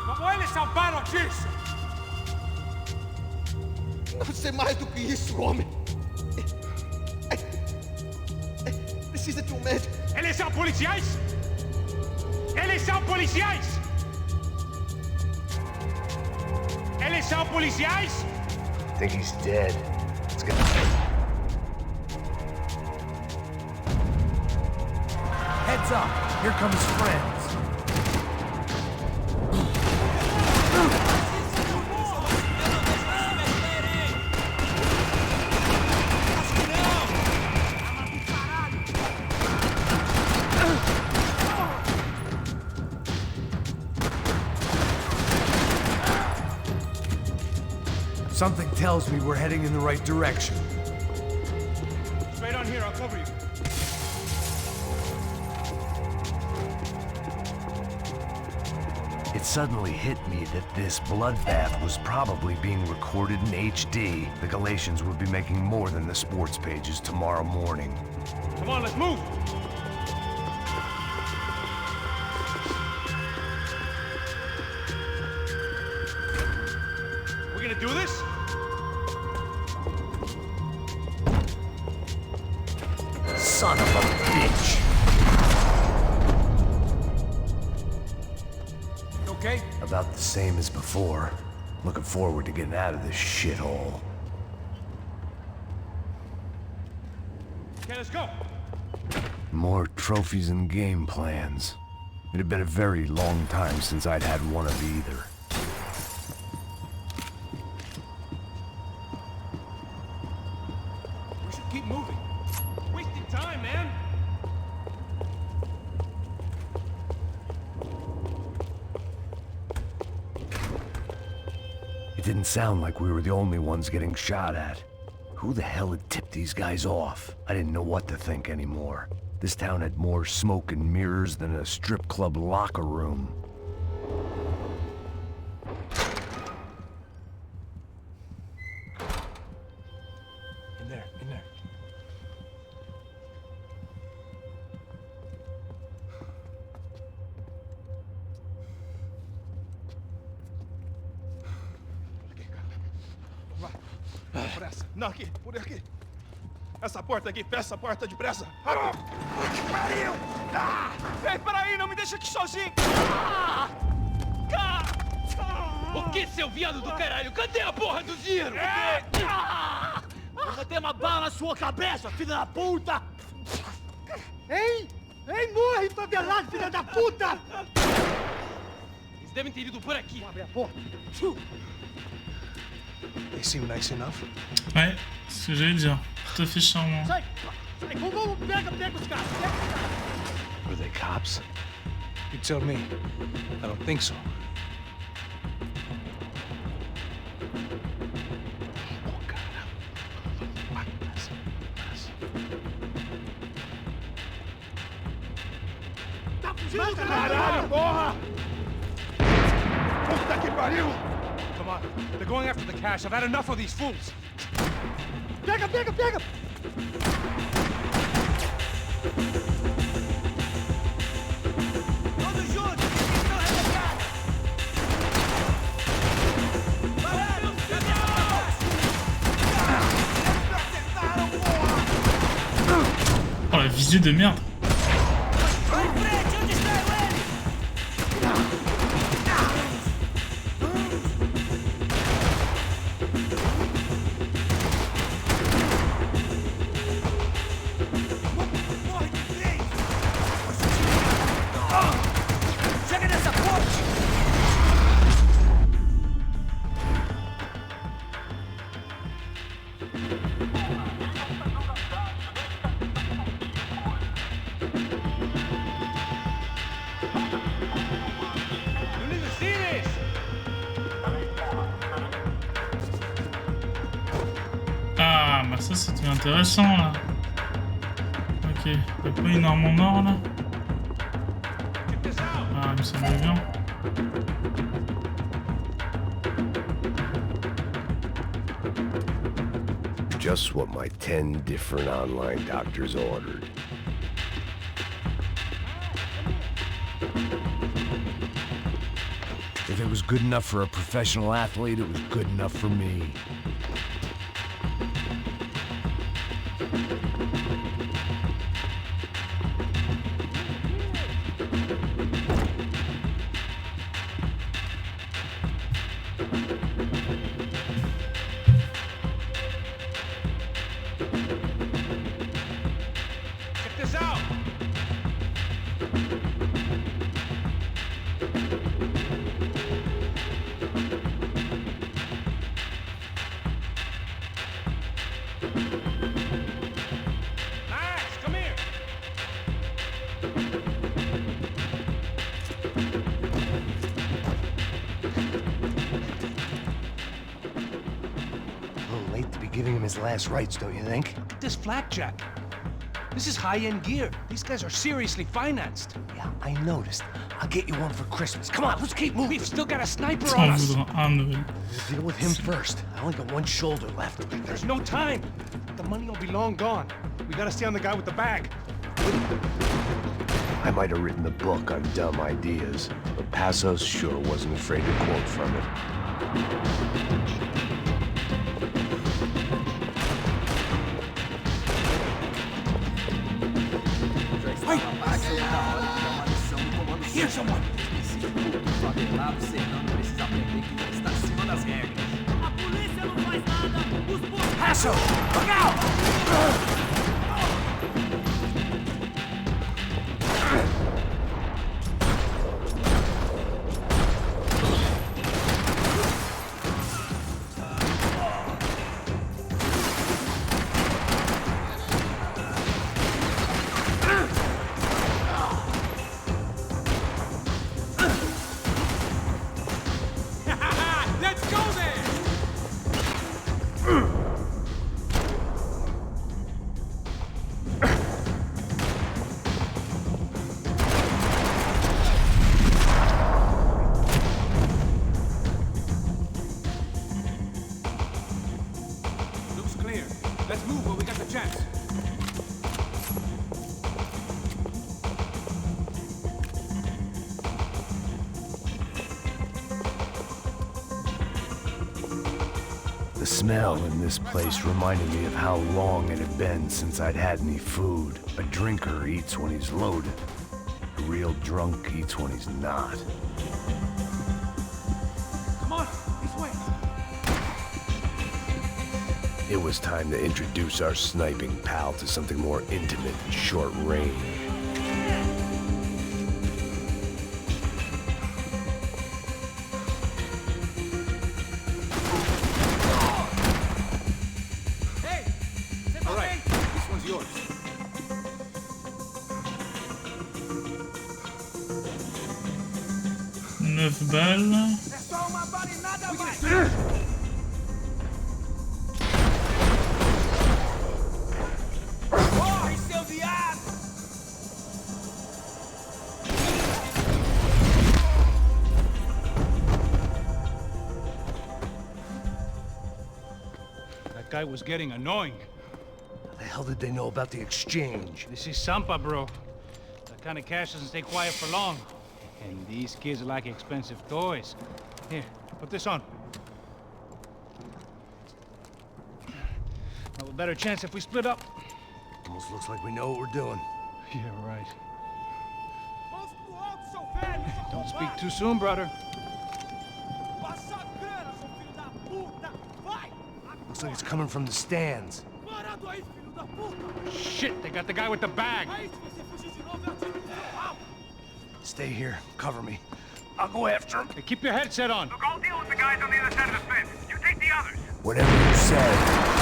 Como eles salvaram disso!
Não sei mais do que isso, homem! Precisa de um médico!
Eles são policiais? Eles são policiais? Eles são policiais?
I think he's dead. It's gonna...
Heads up! Here come his friends. Something tells me we're heading in the right direction.
Straight on here, I'll cover you.
It suddenly hit me that this bloodbath was probably being recorded in HD. The Galatians would be making more than the sports pages tomorrow morning.
Come on, let's move! We're gonna do this?
Son of a bitch!
Okay?
About the same as before. Looking forward to getting out of this shithole.
Okay, let's go!
More trophies and game plans. It had been a very long time since I'd had one of either.
We should keep moving. Wasting time, man!
It didn't sound like we were the only ones getting shot at. Who the hell had tipped these guys off? I didn't know what to think anymore. This town had more smoke and mirrors than a strip club locker room.
In there. Pressa. Não, aqui, por aqui. Essa porta aqui, fecha essa porta depressa. Rápido. Que pariu! Ei, peraí, não me deixa aqui sozinho.
O que, seu viado do caralho? Cadê a porra do dinheiro? Vou meter uma bala na sua cabeça, filha da puta!
Ei! Ei, morre, favelado, filha da puta!
Eles devem ter ido por aqui.
Abre a porta.
They seem nice enough.
Ouais, c'est ce que j'allais dire. Tout à fait charmant.
Sai! Sai! Vamos, pega os caras!
Were they cops?
You tell me. I don't think so.
Caralho, porra! Puta que pariu!
Come on, they're going after the cash. I've had enough of these fools.
Pega, pega, pega!
Todos juntos, estão rebecados!
Oh la visée de merde.
Vai em frente, onde está ele? Morre de vez! Chega nessa ponte! You need to see this!
Ah, bah ça c'était intéressant là. Ok, y'a pas une arme en or là? Ah, il me semblait bien.
Just what my 10 different online doctors ordered.
If it was good enough for a professional athlete, it was good enough for me.
Check this out! Max, come here!
A little late to be giving him his last rites, don't you think?
This flakjack. This is high-end gear. These guys are seriously financed.
Yeah, I noticed. I'll get you one for Christmas. Come on, let's keep moving.
We've still got a sniper
Ça
on
en
us.
voudra un Noël.
Deal with him first. I only got one shoulder left.
There's no time. The money will be long gone. We gotta stay on the guy with the bag.
I might have written the book on dumb ideas, but Passos sure wasn't afraid to quote from it.
Here's someone.
A polícia não faz nada! Os porcos...
Passo! Look out!
Let's go there! Looks clear. Let's move while we got the chance.
The smell in this place reminded me of how long it had been since I'd had any food. A drinker eats when he's loaded. A real drunk eats when he's not.
Come on, this way.
It was time to introduce our sniping pal to something more intimate and short range.
Hey! All right, this one's yours.
Neuf balles.
Corre, seu viado!
guy was getting annoying.
How the hell did they know about the exchange?
This is Sampa, bro. That kind of cash doesn't stay quiet for long. And these kids like expensive toys. Here, put this on. Have a better chance if we split up.
Almost looks like we know what we're doing.
Yeah, right. Don't speak too soon, brother.
Looks like it's coming from the stands.
Shit, they got the guy with the bag.
Stay here, cover me. I'll go after him.
Hey, keep your headset on.
Look, I'll deal with the guys on the other side of the fence. You take the others.
Whatever you say.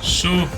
Chaud.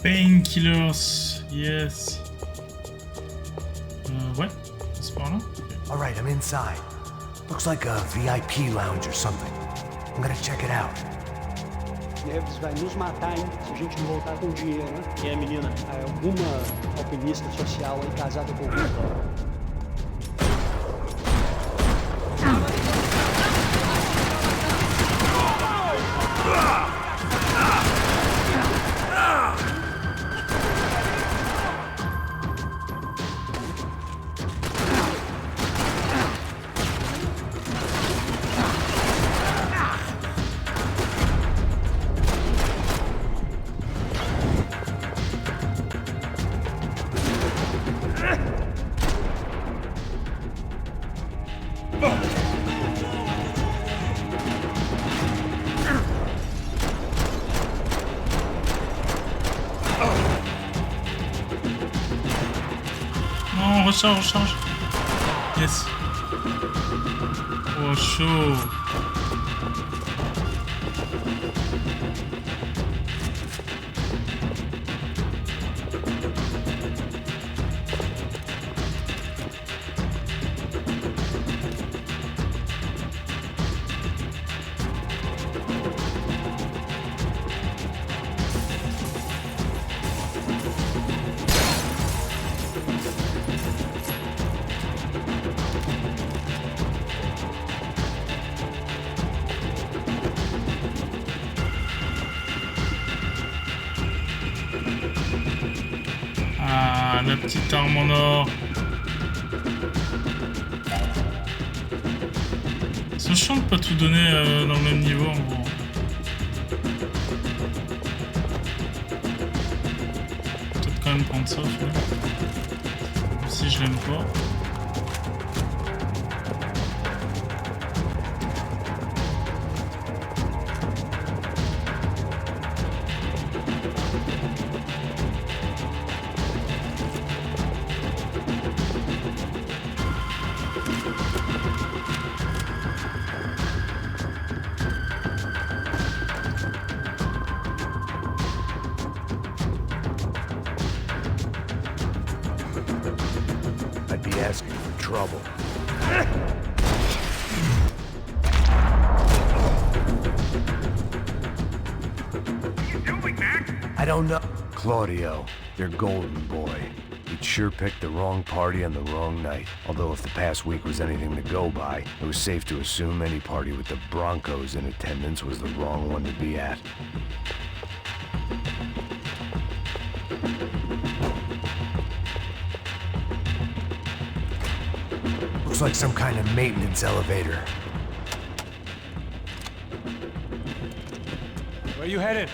Painkillers, yes. Ouais, c'est par là.
All right, I'm inside. Looks like a VIP lounge or something. I'm gonna check it out.
Neves vai nos matar, hein, se a gente não voltar com dinheiro, né?
Quem é a menina?
É alguma alpinista social aí casada com o Vitor.
Non, recharge, recharge. Yes. Oh, chaud. Ah, la petite arme en or. C'est chiant de pas tout donner dans le même niveau en gros. Peut-être quand même prendre ça, même si je l'aime pas.
I don't know. Claudio, your golden boy. He'd sure picked the wrong party on the wrong night. Although if the past week was anything to go by, it was safe to assume any party with the Broncos in attendance was the wrong one to be at. Looks like some kind of maintenance elevator.
Where are you headed?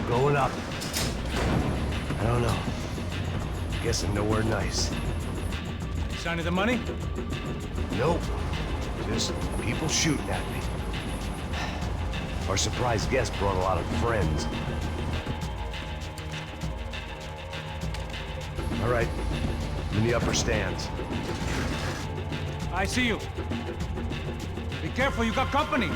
Going up. I don't know. Guessing nowhere nice.
Sign of the money?
Nope. Just people shooting at me. Our surprise guest brought a lot of friends. All right. I'm in the upper stands.
I see you. Be careful, you got company.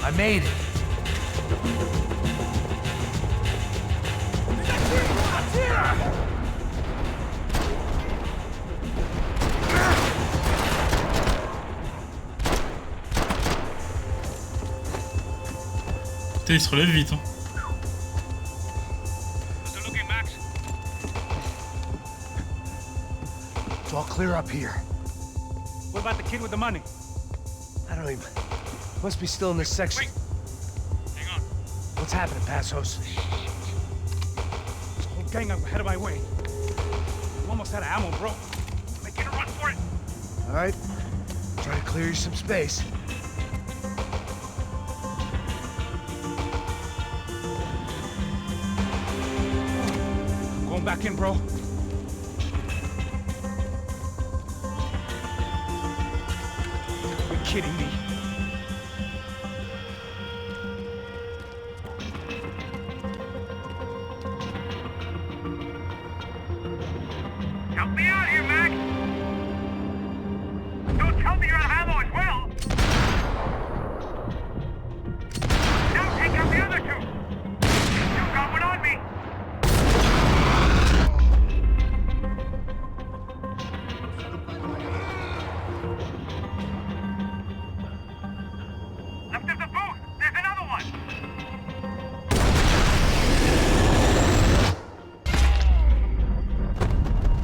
I made it.
Putain, il se relève vite, hein.
It's all clear up here.
What about the kid with the money?
I don't even... Must be still in this section.
Wait. Hang on.
What's happening, Passos?
This whole gang up ahead of my way. I'm almost out of ammo, bro.
Making a run for it.
All right. Try to clear you some space.
Going back in, bro. You're kidding me.
Help me out here, Mac! Don't tell me you're out of ammo as well! Now take out the other two! You got one on me! Left of the booth! There's another one!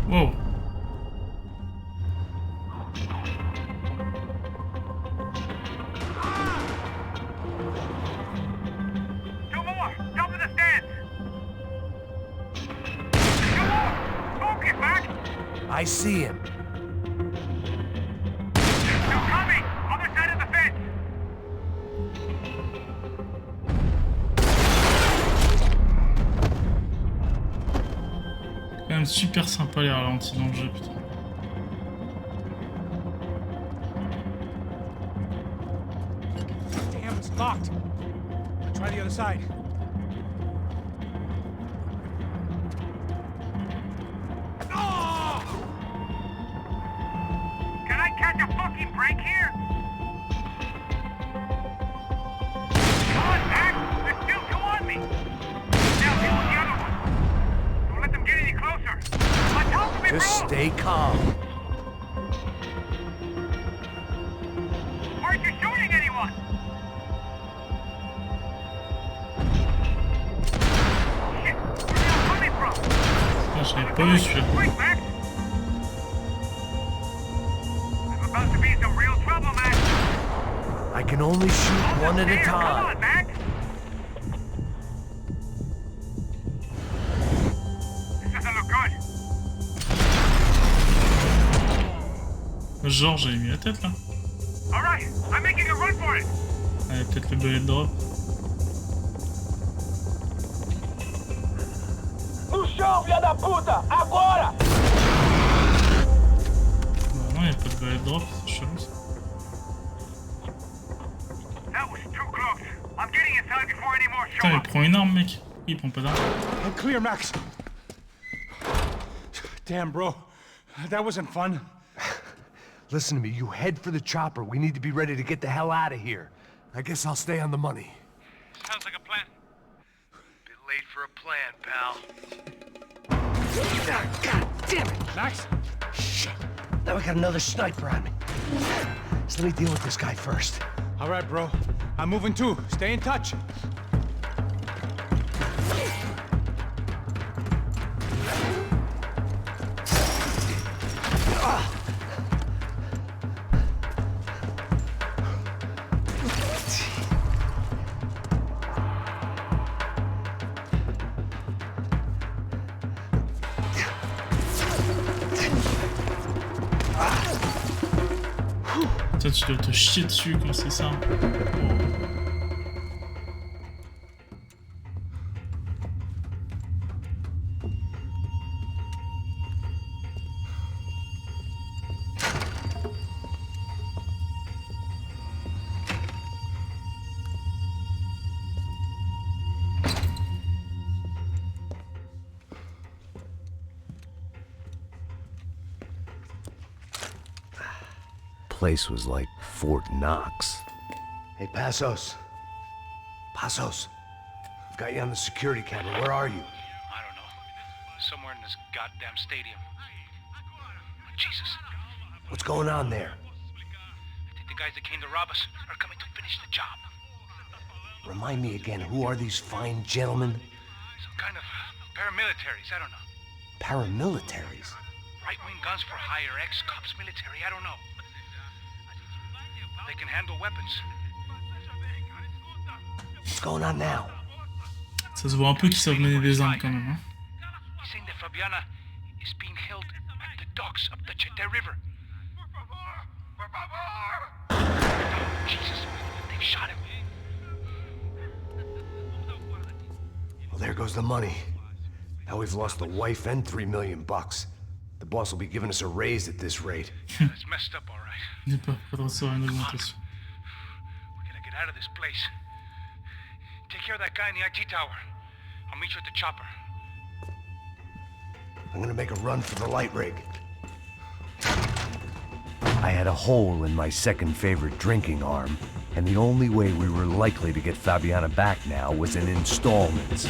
Wow.
Two more! Top of the stands! Two more! Focus, Mac!
I see him.
Two coming! Other side of the fence!
Quand même super sympa les ralentis dans le jeu, putain.
Damn, it's locked. Try the other side.
Can I catch a fucking break here? Come on, Mac! There's still two on me! Now deal with the other one. Don't let them get any closer. On top of me,
Just
bro!
stay calm.
Aren't you shooting anyone? Shit! Where are you coming from?
Ah, je l'avais pas vu celui-là.
Quick, Mac! I have a about to be in some real trouble, Max.
I can only shoot one at a
Come
time.
on, Max. This doesn't look good.
Genre, j'avais mis la tête là.
All right, I'm making a run for it.
Allez, peut-être le bullet drop.
No chão, filha da puta! Agora!
Bah non, y'a pas de bullet drop, c'est chelou ça.
That was too close. I'm getting inside before any more show
Putain, il
up.
prend une arme, mec. Il prend pas d'arme.
Clear, Max. Damn, bro. That wasn't fun.
Listen to me, you head for the chopper. We need to be ready to get the hell out of here. I guess I'll stay on the money.
Sounds like a plan.
Bit late for a plan, pal.
God damn it!
Max?
Shit. Now we got another sniper on me. So let me deal with this guy first.
All right, bro. I'm moving too. Stay in touch.
Toi, tu dois te chier dessus quand c'est ça.
Place was like Fort Knox.
Hey, Passos. Passos. I've got you on the security camera. Where are you?
I don't know. Somewhere in this goddamn stadium. Jesus.
What's going on there?
I think the guys that came to rob us are coming to finish the job.
Remind me again, who are these fine gentlemen?
Some kind of paramilitaries, I don't know.
Paramilitaries?
Right-wing guns for hire, ex-cops, military, I don't know. They can handle weapons.
What's going on now?
Ça se voit un peu qu'ils savent mener des armes quand même. Hein.
He's saying that Fabiana is being held at the docks of the Chete River. Oh, Jesus, they've shot him.
Well, there goes the money. Now we've lost the wife and $3 million. The boss will be giving us a raise at this rate.
Yeah, it's messed up, all right.
Il n'est pas de recevoir une augmentation.
We gotta get out of this place. Take care of that guy in the IT tower. I'll meet you at the chopper.
I'm gonna make a run for the light rig.
I had a hole in my second favorite drinking arm, and the only way we were likely to get Fabiana back now was in installments.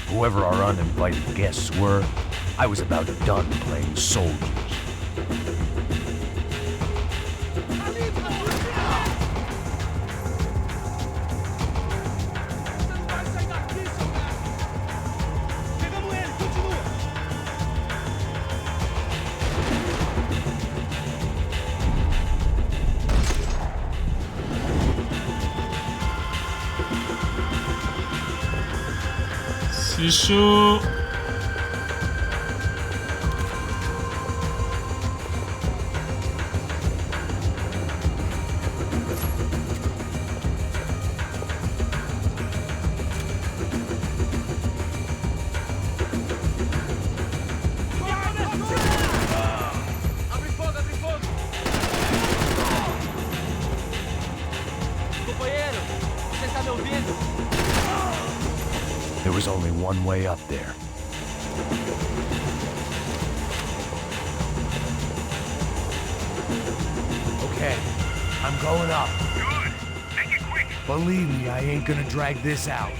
Whoever our uninvited guests were, I was about done playing soldiers.
C'est chaud.
There was only one way up there.
Okay, I'm going up.
Good. Make it quick.
Believe me, I ain't gonna drag this out.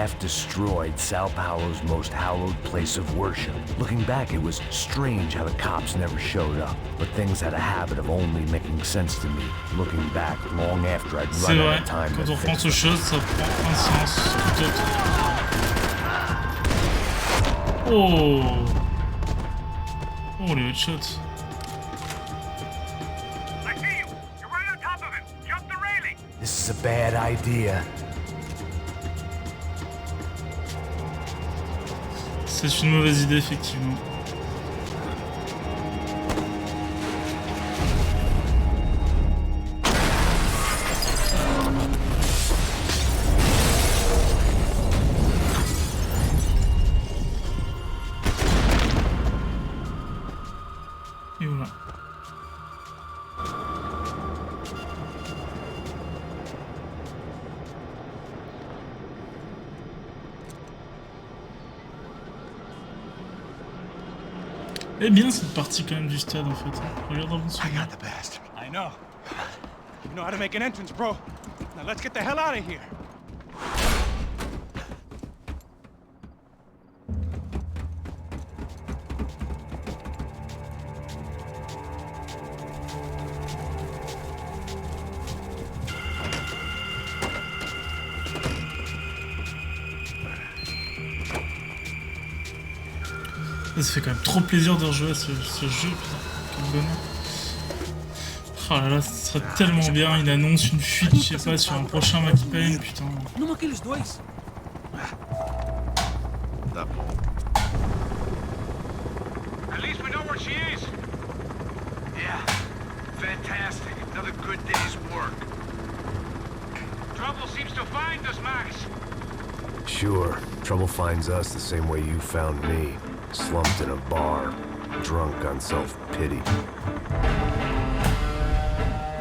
draft destroyed Sao Paulo's most hallowed place of worship. Looking back, it was strange how the cops never showed up. But things had a habit of only making sense to me, looking back long after I'd run out of time to fix them.
Quand on repense aux choses, ça prend un sens tout autre. Oh! Oh, les headshots.
I see you. You're right on top of him. Jump the railing.
This is a bad idea.
C'est une mauvaise idée, effectivement. Et voilà. Eh bien cette partie quand même du stade en fait. Regarde avant ce
I got the bastard. I know. You know how to make an entrance, bro. Now let's get the hell out of here.
Ça fait quand même trop plaisir de rejouer à ce jeu, putain, quel bonheur. Oh là là, ce serait tellement bien, il annonce une fuite, je sais pas, sur un prochain Max Payne, putain.
At least we know where she is.
Yeah, fantastic. Another good day's work.
Trouble seems to find us, Max.
Sure, trouble finds us the same way you found me. Slumped in a bar, drunk on self-pity.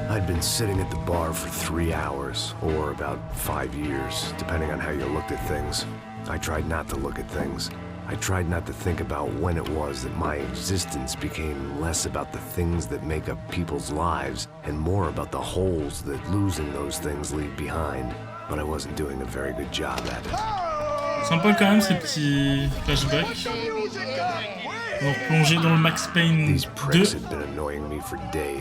I'd been sitting at the bar for 3 hours, or about 5 years, depending on how you looked at things. I tried not to look at things. I tried not to think about when it was that my existence became less about the things that make up people's lives, and more about the holes that losing those things leave behind. But I wasn't doing a very good job at it.
Sympa quand même ces petits flashbacks. On va replonger dans le Max Payne 2.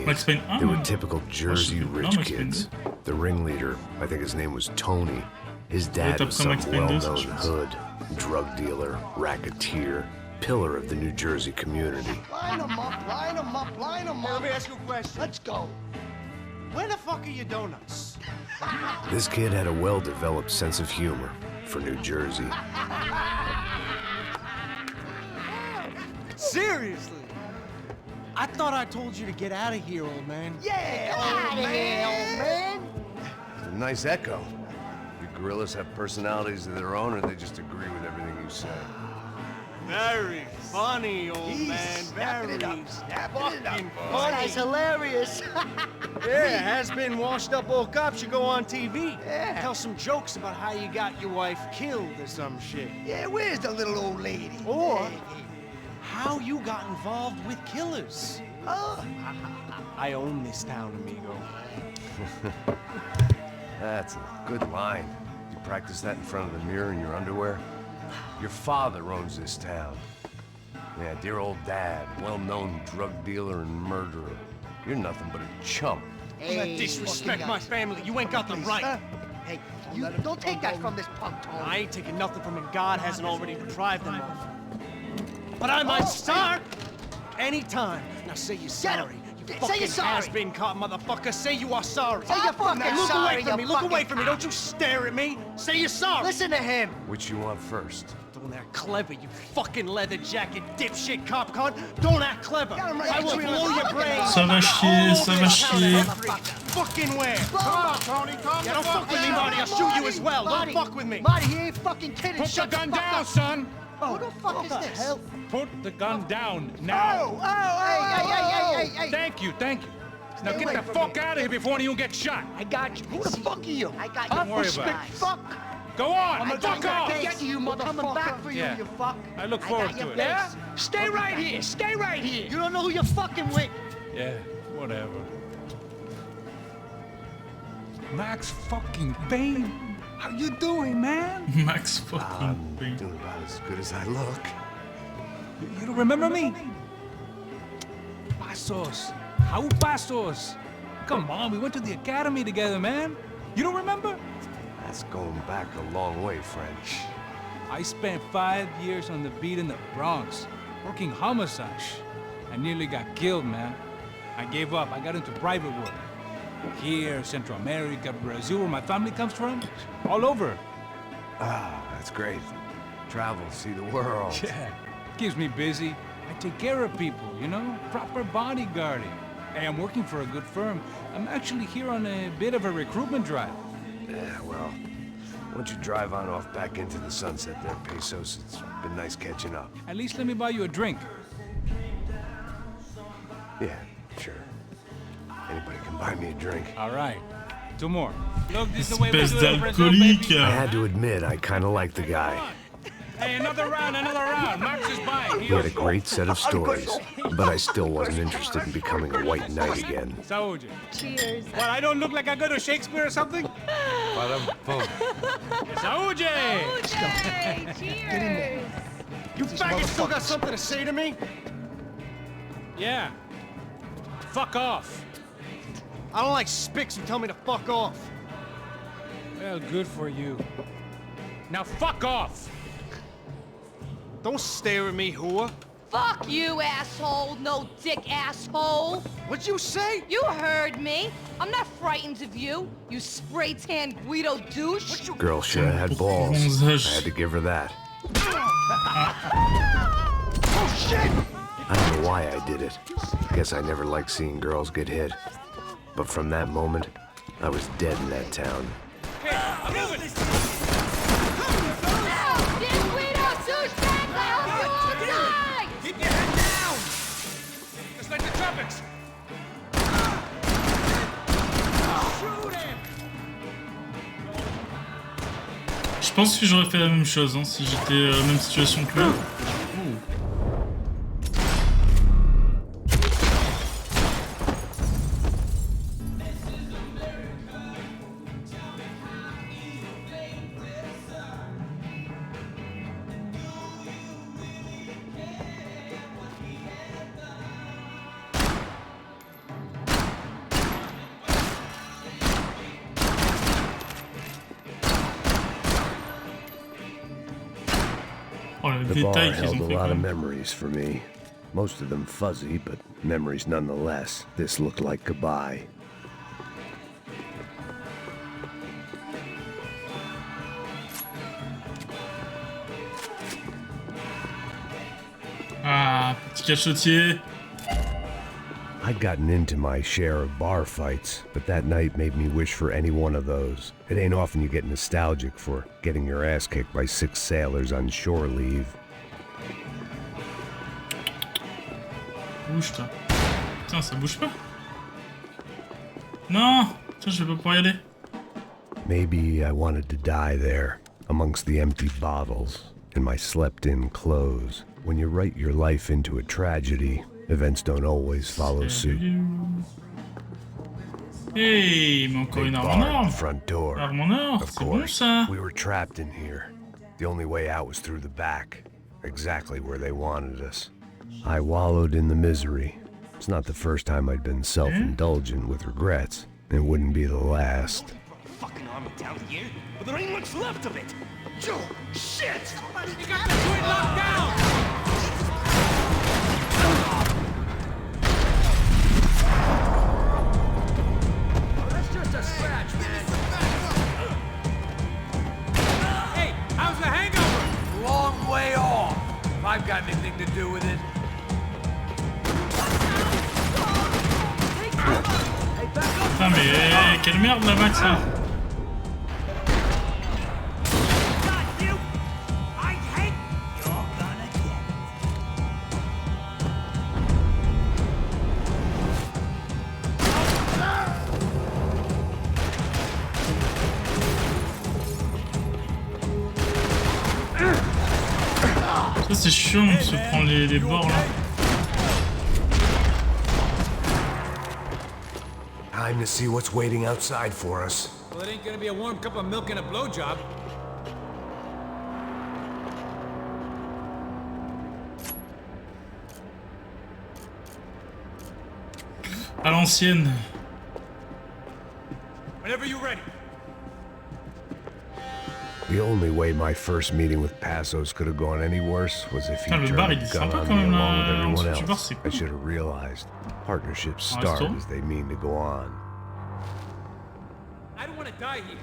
Max Payne 1.
They were typical Jersey rich kids. The ringleader, I think his name was Tony. His dad was some well-known hood, drug dealer, racketeer, pillar of the New Jersey community.
Line them up, line them up, line them up.
Let me ask you a question.
Let's go.
Where the fuck are your donuts?
This kid had a well-developed sense of humor for New Jersey.
Seriously? I thought I told you to get out of here, old man.
Yeah, old man.
It's a nice echo. You gorillas have personalities of their own, or they just agree with everything you say?
Very funny, old man. Very fucking funny.
That's hilarious.
Yeah, has-been washed-up old cop should go on TV. Yeah. Tell some jokes about how you got your wife killed or some shit.
Yeah, where's the little old lady?
Or how you got involved with killers.
Oh.
I own this town, amigo.
That's a good line. You practice that in front of the mirror in your underwear? Your father owns this town. Yeah, dear old dad, well-known drug dealer and murderer. You're nothing but a chump.
Hey, disrespect my family. You ain't got the right.
Hey, you don't take that from this punk, Tony.
I ain't taking nothing from him God hasn't already deprived them of. But I might start anytime. Now say you're sorry. You fucking has-been caught, motherfucker. Say you are sorry.
Say you're fucking
look
sorry,
away from me.
you
Look away
fucking
from me. Don't you stare at me. Say you're sorry.
Listen to him.
Which you want first?
Don't act clever, you fucking leather jacket dipshit cop cunt. Don't act clever. I will blow your brains.
Ça va chier, ça va chier.
Fucking where? Come on, Tony. Yeah, don't fuck with me, Marty. I'll shoot you as well. Don't fuck with me.
Marty, he ain't fucking kidding.
Put the gun down, son.
Who the fuck is this? Hell?
Put the gun down now.
Hey.
Thank you. Now get the fuck out of here before one of you gets shot.
I got you. Who the fuck are you? I got you.
Don't worry about it.
Fuck.
Go on,
Fuck off.
Get you, motherfucker.
Coming back for you,
Yeah.
you fuck.
I look forward to it.
Yeah?
Stay right here. Stay right here.
You don't know who you're fucking with.
Yeah, whatever. Max fucking Payne.
How you doing, man?
Max fucking Payne.
Doing about as good as I look.
You don't remember me? Pasos. How Pasos? Come on, we went to the academy together, man. You don't remember?
That's going back a long way, French.
I spent 5 years on the beat in the Bronx, working homicide. I nearly got killed, man. I gave up. I got into private work. Here, Central America, Brazil, where my family comes from. All over.
Ah, that's great. Travel, see the world.
Yeah, keeps me busy. I take care of people, you know? Proper bodyguarding. Hey, I'm working for a good firm. I'm actually here on a bit of a recruitment drive.
Yeah, well, why don't you drive on off back into the sunset there, Pesos? It's been nice catching up.
At least let me buy you a drink.
Yeah, sure. Anybody can buy me a drink.
All right. 2 more. Look, this is the way we
Espèce
do it in Brazil, baby.
d'alcoolique.
I had to admit, I kind of liked the guy.
Hey, another round, another round. Max is buying.
He had a great set of stories, but I still wasn't interested in becoming a white knight again.
Saúde.
Cheers.
What, I don't look like I go to Shakespeare or something? Saúde!
Hey, cheers.
You faggots still got something to say to me?
Yeah. Fuck off.
I don't like spics who tell me to fuck off.
Well, good for you. Now fuck off!
Don't stare at me, whore.
Fuck you, asshole. No dick, asshole.
What'd you say?
You heard me. I'm not frightened of you, you spray-tan Guido douche.
Girl should have had balls. I had to give her that.
Oh, shit!
I don't know why I did it. Guess I never liked seeing girls get hit. But from that moment, I was dead in that town.
Hey, I'm moving!
This Guido douchebag, I hope you all die!
Keep your head down! Just like the tropics! Shoot him!
Je pense que j'aurais fait la même chose hein, si j'étais dans la même situation que lui. Oh, le
The bar
détail qu'ils
held
ont
a
fait
lot
quand
of
même.
memories for me. Most of them fuzzy, but memories nonetheless. This looked like goodbye.
Ah, petit cachotier.
I'd gotten into my share of bar fights, but that night made me wish for any one of those. It ain't often you get nostalgic for getting your ass kicked by 6 sailors on shore leave.
Bouge toi. Putain, ça bouge pas. Non. Tiens, je vais pas pouvoir y aller.
Maybe I wanted to die there, amongst the empty bottles, in my slept-in clothes. When you write your life into a tragedy, events don't always follow suit.
Hey, mais encore
Big
une arme
bar
en
at
or.
the front door.
Arme en or,
Of
c'est bon
course,
ça.
we were trapped in here. The only way out was through the back, exactly where they wanted us. I wallowed in the misery. It's not the first time I'd been self-indulgent with regrets. It wouldn't be the last.
Fucking army down here, but there ain't much left of it. Joe, shit!
You got the twin locked down!
That's just a scratch, man.
Hey, how's the hangover?
Long way off. If I've got anything to do with it.
Putain, mais quelle merde la Max là. Ça c'est chiant de se prendre les bords là.
Time to see what's waiting outside for us.
Well, it ain't gonna be a warm cup of milk and a blowjob.
À l'ancienne.
Whenever you're ready.
The only way my first meeting with Passos could have gone any worse was if he
Putain, le
turned
bar,
a
il est
gun
sympa
on
quand
me
même,
along with
en
everyone
dessous du bar,
else.
c'est
I
cool.
should have realized. Partnerships
Un
start
restaurant?
as they mean to go on.
I don't want to die here.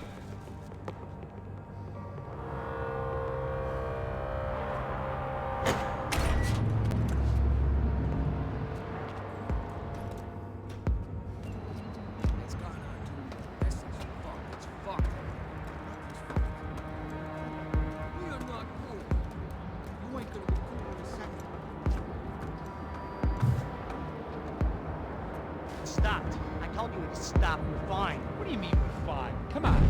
Stopped. I told you to stop. We're fine.
What do you mean we're fine? Come on.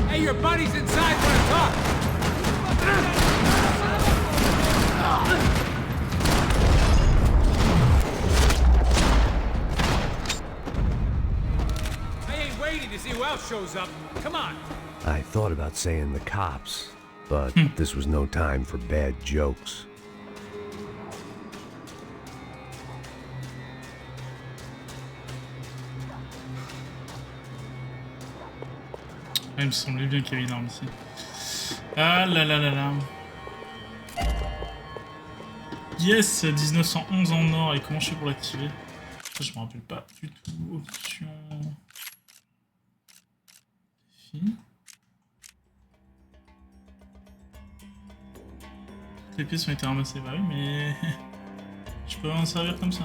Hey, your buddies inside want to talk. I ain't waiting to see who else shows up. Come on.
I thought about saying the cops, but this was no time for bad jokes.
Ah, il me semblait bien qu'il y avait une arme ici. Ah là là là là. Yes, 1911 en or. Et comment je fais pour l'activer? Ça, je me rappelle pas du tout. Option. Défi. Toutes les pièces ont été ramassées, bah oui, mais je peux m'en servir comme ça.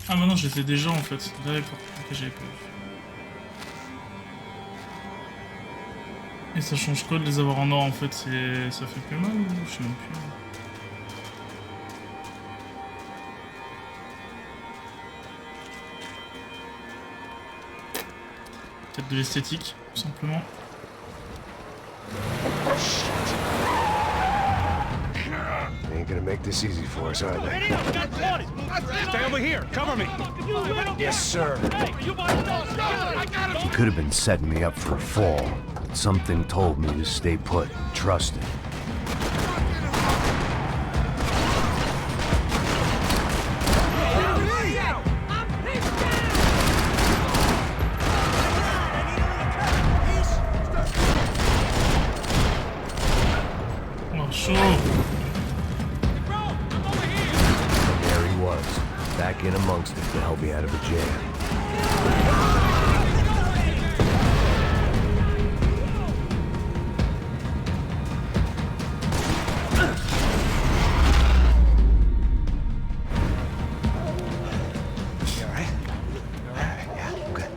Ah bah non, je les ai déjà en fait. D'accord, ok, j'avais pas vu. Et ça change quoi de les avoir en or en fait? Ça fait plus mal ou je sais même plus. Peut-être de l'esthétique, tout simplement.
They ain't gonna make this easy for us, are they?
Stay over here. Cover me.
Yes, sir. He could have been setting me up for a fall, but something told me to stay put and trust him.
Oh, chaud.
And there he was, back in amongst it to help me out of a jam.
You all right? You all right? Yeah, I'm good.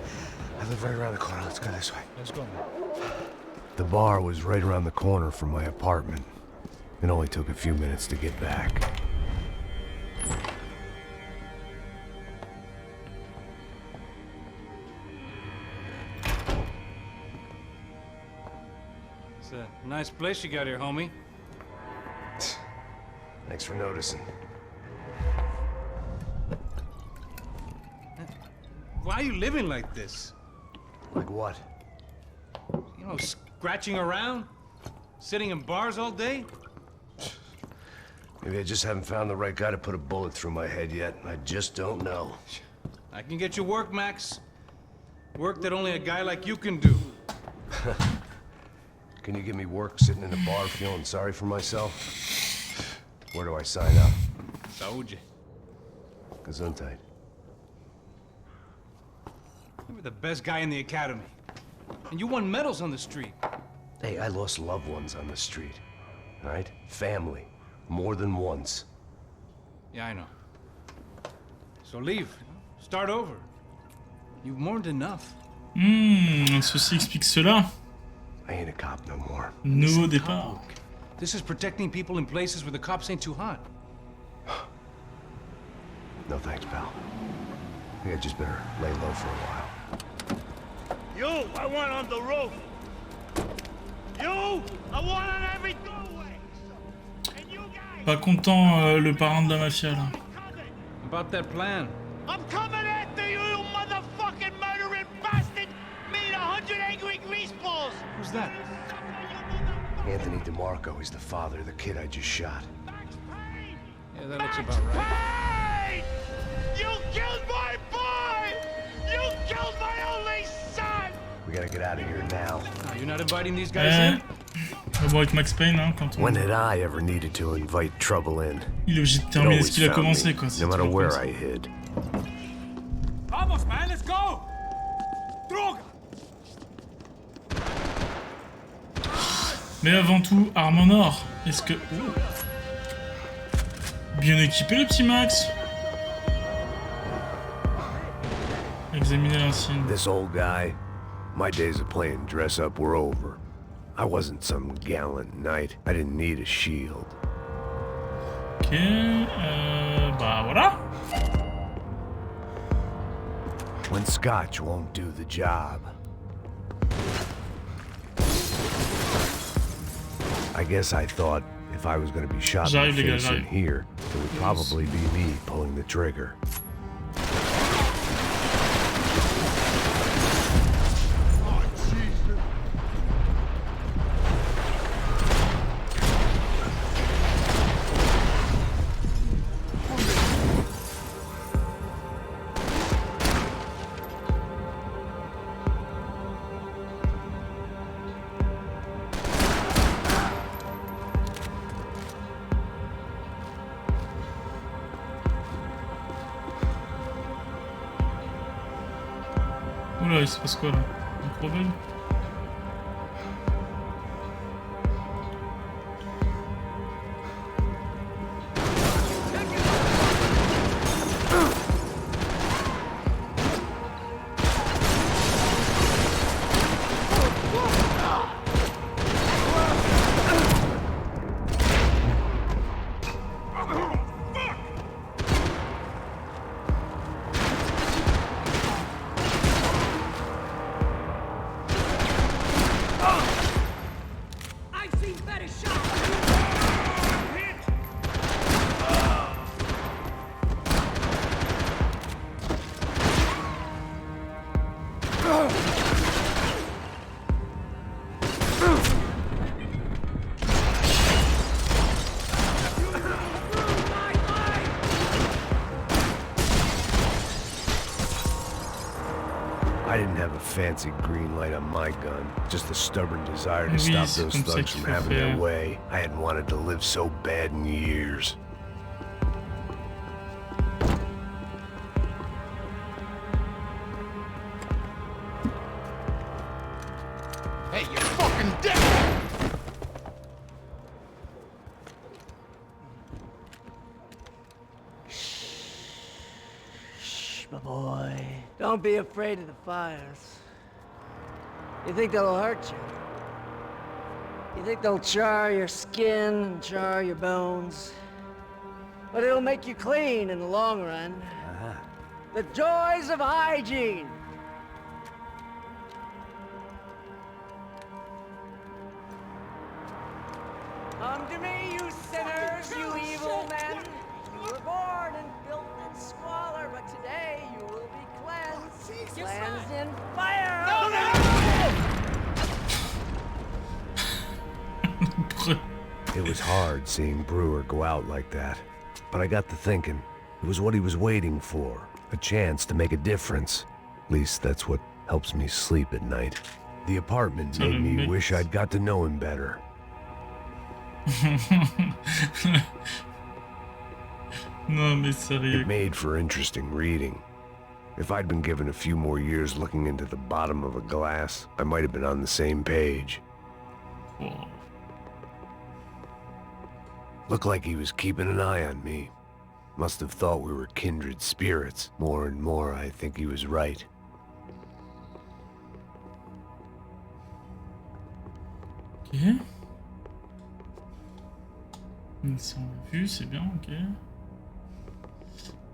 I live right around the corner. Let's go this way.
Let's go, man.
The bar was right around the corner from my apartment. It only took a few minutes to get back.
It's a nice place you got here, homie.
Thanks for noticing.
Why are you living like this?
Like what?
You know, scratching around? Sitting in bars all day?
Maybe I just haven't found the right guy to put a bullet through my head yet. I just don't know.
I can get you work, Max. Work that only a guy like you can do.
Can you give me work sitting in a bar feeling sorry for myself? Where do I sign up?
Saúde.
Gesundheit.
You were the best guy in the academy. And you won medals on the street.
Hey, I lost loved ones on the street. All right? Family. More than once.
Yeah, I know. So leave. Start over. You've mourned enough.
Ceci explique cela.
I ain't a cop no more.
Nouveau départ.
This is protecting people in places where the cops ain't too hot.
No thanks, pal.
I think I just better lay low for a while.
You, I want on the roof. You, I want on every doorway. And you guys.
Pas content le parrain de la mafia là.
About that plan.
I'm coming after you, you motherfucking murdering bastard! Me and 100 angry greaseballs!
Who's that?
Anthony DeMarco, he's the father of the kid I just shot.
Yeah, that looks about right.
Payne! You killed my boy! You killed my only son!
We gotta get out of here now.
Oh, you're not inviting these guys in?
Bon, avec Max Payne, hein, quand on...
When had I ever needed to invite trouble in?
Il est obligé de
It
terminer
always
ce qu'il a
found
commencé,
me,
quoi.
no matter where I hid.
Vamos, man, let's go! Droga!
Mais avant tout, arme en or. Est-ce que... Oh. Bien équipé le petit Max. Examiner l'insigne.
This old guy, my days of playing dress up were over. I wasn't some gallant knight. I didn't need a shield.
Ok, bah voilà.
When scotch won't do the job. I guess I thought if I was going to be shot in the face in here, it would probably be me pulling the trigger.
Oula, il se passe quoi là? Un problème?
I didn't have a fancy green light on my gun, just the stubborn desire to stop those thugs from having their way. I hadn't wanted to live so bad in years.
Hey, you're fucking dead!
Shh, my boy. Don't be afraid of the fires. You think they'll hurt you? You think they'll char your skin and char your bones? But it'll make you clean in the long run. The joys of hygiene! Come to me, you sinners, you evil men! You were born in filth and squalor, but today you will be cleansed. Cleansed in fire!
It was hard seeing Brewer go out like that, but I got to thinking, it was what he was waiting for, a chance to make a difference. At least that's what helps me sleep at night. The apartment made me wish I'd got to know him better.
Non, mais sérieux.
It made for interesting reading. If I'd been given a few more years looking into the bottom of a glass, I might have been on the same page.
Oh.
Looked like he was keeping an eye on me. Must have thought we were kindred spirits. More and more, I think he was right.
Ok. Ça on l'a vu, c'est bien, ok.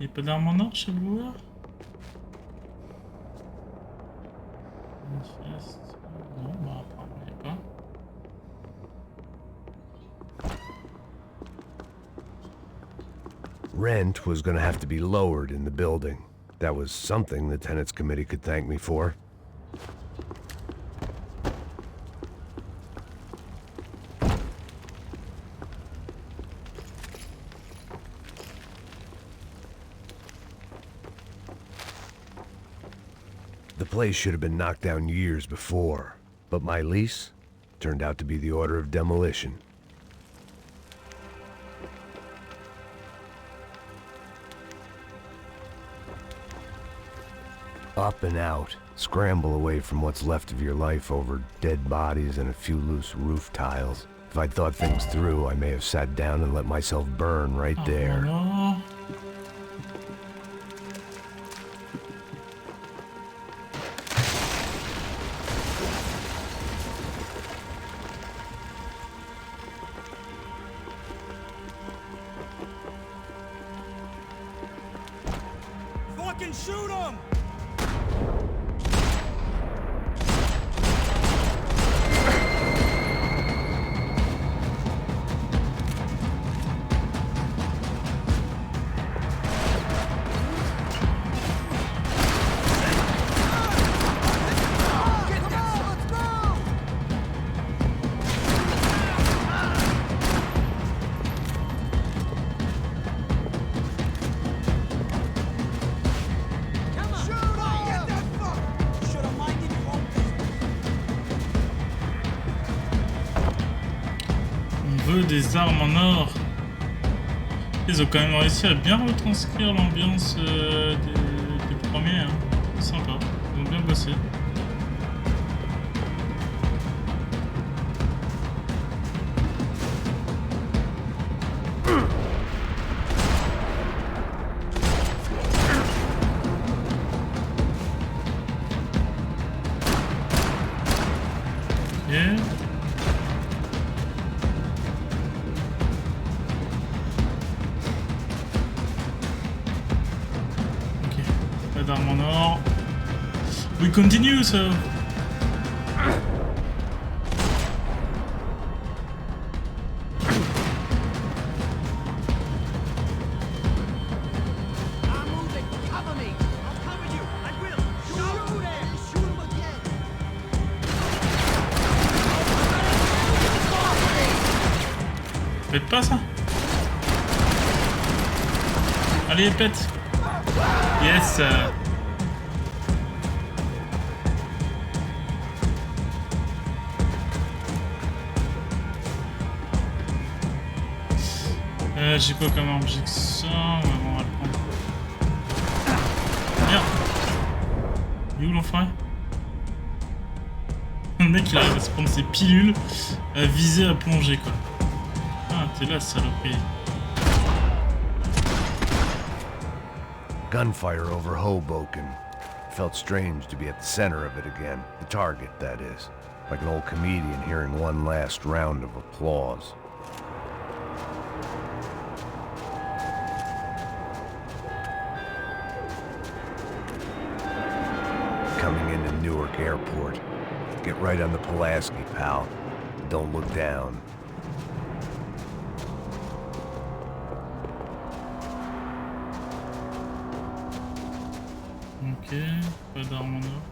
Y'a pas d'arme en or chez Brewer?
Rent was gonna have to be lowered in the building. That was something the tenants committee could thank me for. The place should have been knocked down years before, but my lease turned out to be the order of demolition. Up and out, scramble away from what's left of your life over dead bodies and a few loose roof tiles. If I'd thought things through, I may have sat down and let myself burn right there.
No.
Fucking shoot him!
Des armes en or. Ils ont quand même réussi à bien retranscrire l'ambiance des premiers. Hein. Sympa, ils ont bien bossé. Yeah. D'armes en or. We continue, so. Faites pas ça. Allez, pète. Yes. J'ai quoi comme objet que ça? Ouais, bon, on va le prendre. Merde. Il est où l'enfoiré? Le mec il arrive à se prendre ses pilules, à viser, à plonger quoi. Ah, t'es là, saloperie.
Gunfire over Hoboken. Felt strange to be at the center of it again. The target, that is. Like an old comedian hearing one last round of applause. Coming into Newark Airport. Get right on the Pulaski, pal. Don't look down.
Ok, pas d'armes en or.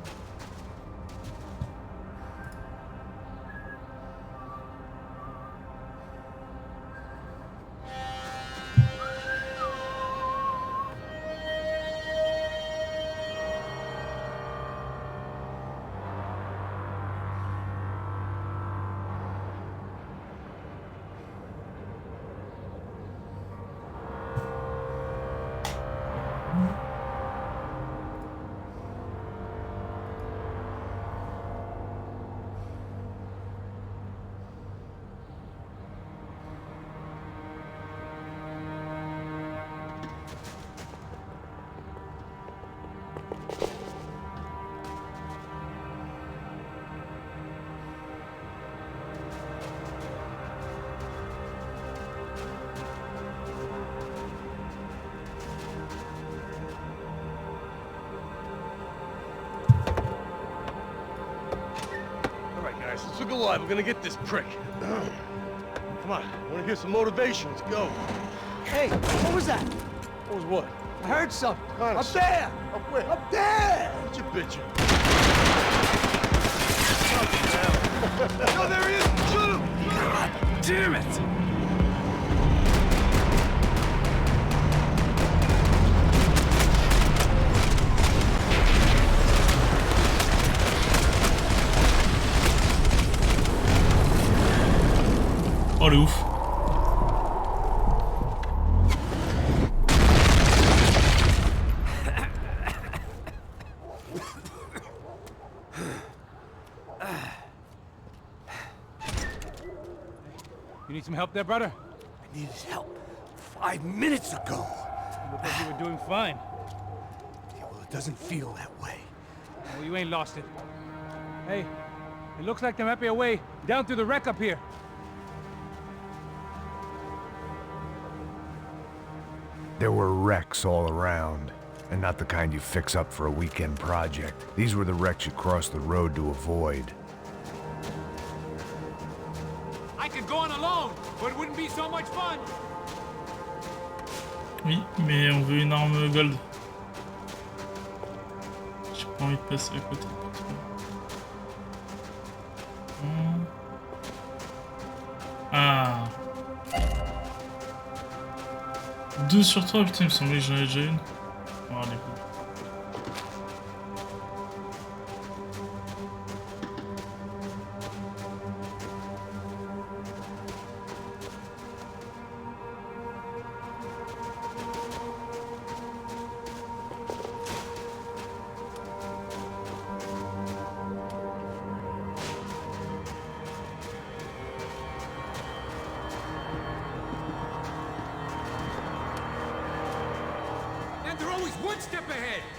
Let's look alive. We're gonna get this prick. Come on, I wanna hear some motivation. Let's go.
Hey, what was that?
What was what?
I heard something.
Kind
Up there!
Up where?
Up there!
What you bitching? No, there he is! Shoot him!
God damn it!
Oh le ouf.
You need some help there, brother?
I needed help 5 minutes ago.
You look like you were doing fine.
Yeah, well, it doesn't feel that way.
Well, you ain't lost it. Hey, it looks like there might be a way down through the wreck up here.
There were wrecks all around, and not the kind you fix up for a weekend project. These were the wrecks you cross the road to avoid.
I could go on alone, but it wouldn't be so much fun.
Oui, mais on veut une arme gold. J'ai pas envie de passer à côté. Ah. 2 sur 3, putain, il me semblait que j'en avais déjà une. Oh, les coups.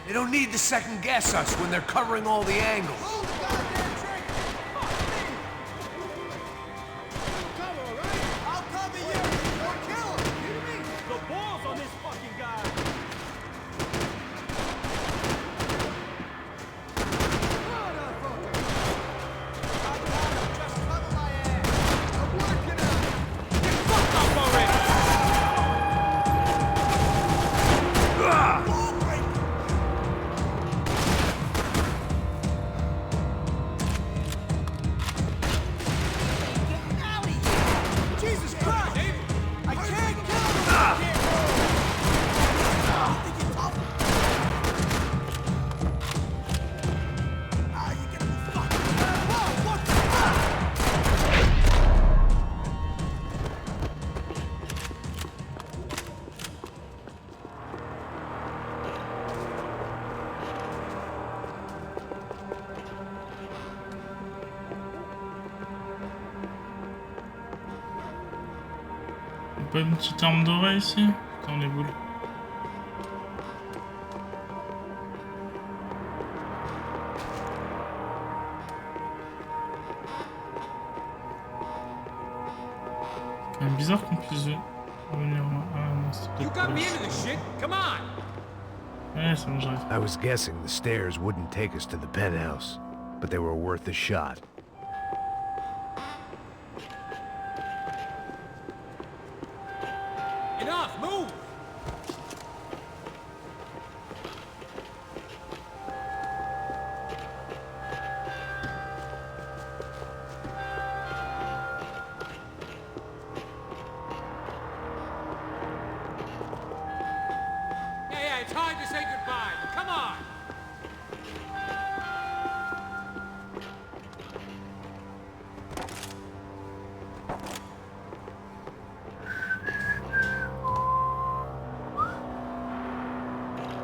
They don't need to second guess us when they're covering all the angles. Pas une petite arme dorée ici? Putain, les boules. C'est quand même bizarre qu'on puisse venir. Ah non, c'est peut-être pas là. Ouais, c'est bon, j'arrive.
I was guessing the stairs wouldn't take us to the penthouse, but they were worth a shot.
Enough, move! Yeah, it's hard to say goodbye. Come on!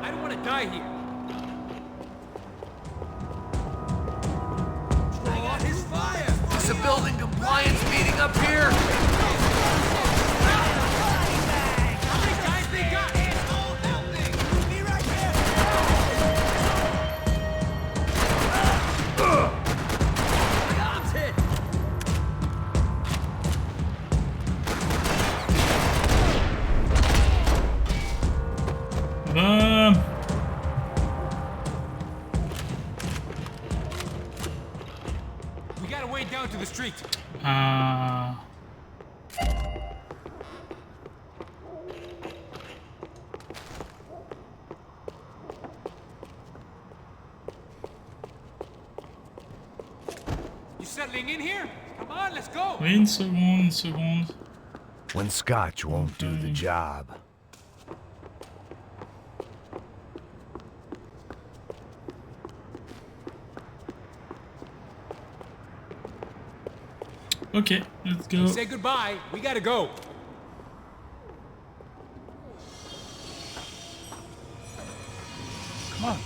I don't want to die here.
Is the building compliance meeting up here?
How many guys they got? We gotta wade down to the street. whistling in here? Come on, let's go.
Oui, une seconde.
One scotch won't do the job.
Ok, let's go.
Say goodbye. We gotta go. Come on.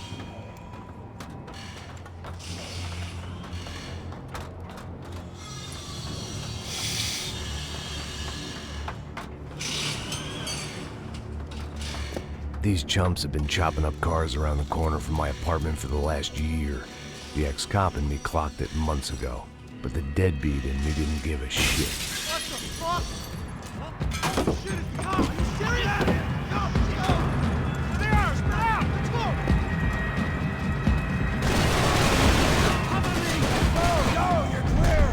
These chumps have been chopping up cars around the corner from my apartment for the last year. The ex-cop in me clocked it months ago, but the deadbeat in me didn't give a shit.
What the fuck? Oh, shit, it's Tom. Are you serious? Go! They are! Spread out! Let's go! Cover me! Go! You're clear!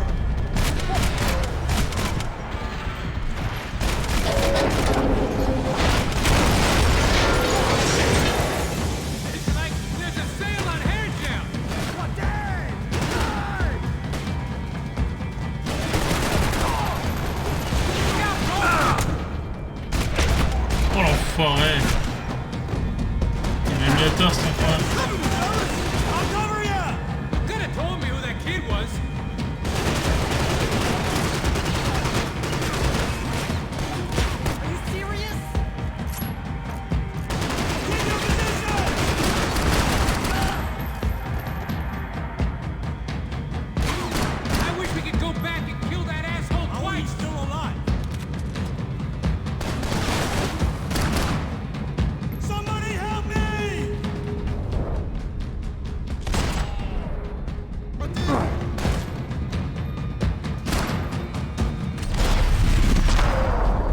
It's like there's a sale on hair gel.
What day?
Oh l'enfoiré. Il m'a mis à tort cet enfoiré.
I'll cover ya!
Could have told me who that kid was.
Are you serious?
I wish we could go back and kill that asshole twice.
He's still alive. Somebody help me!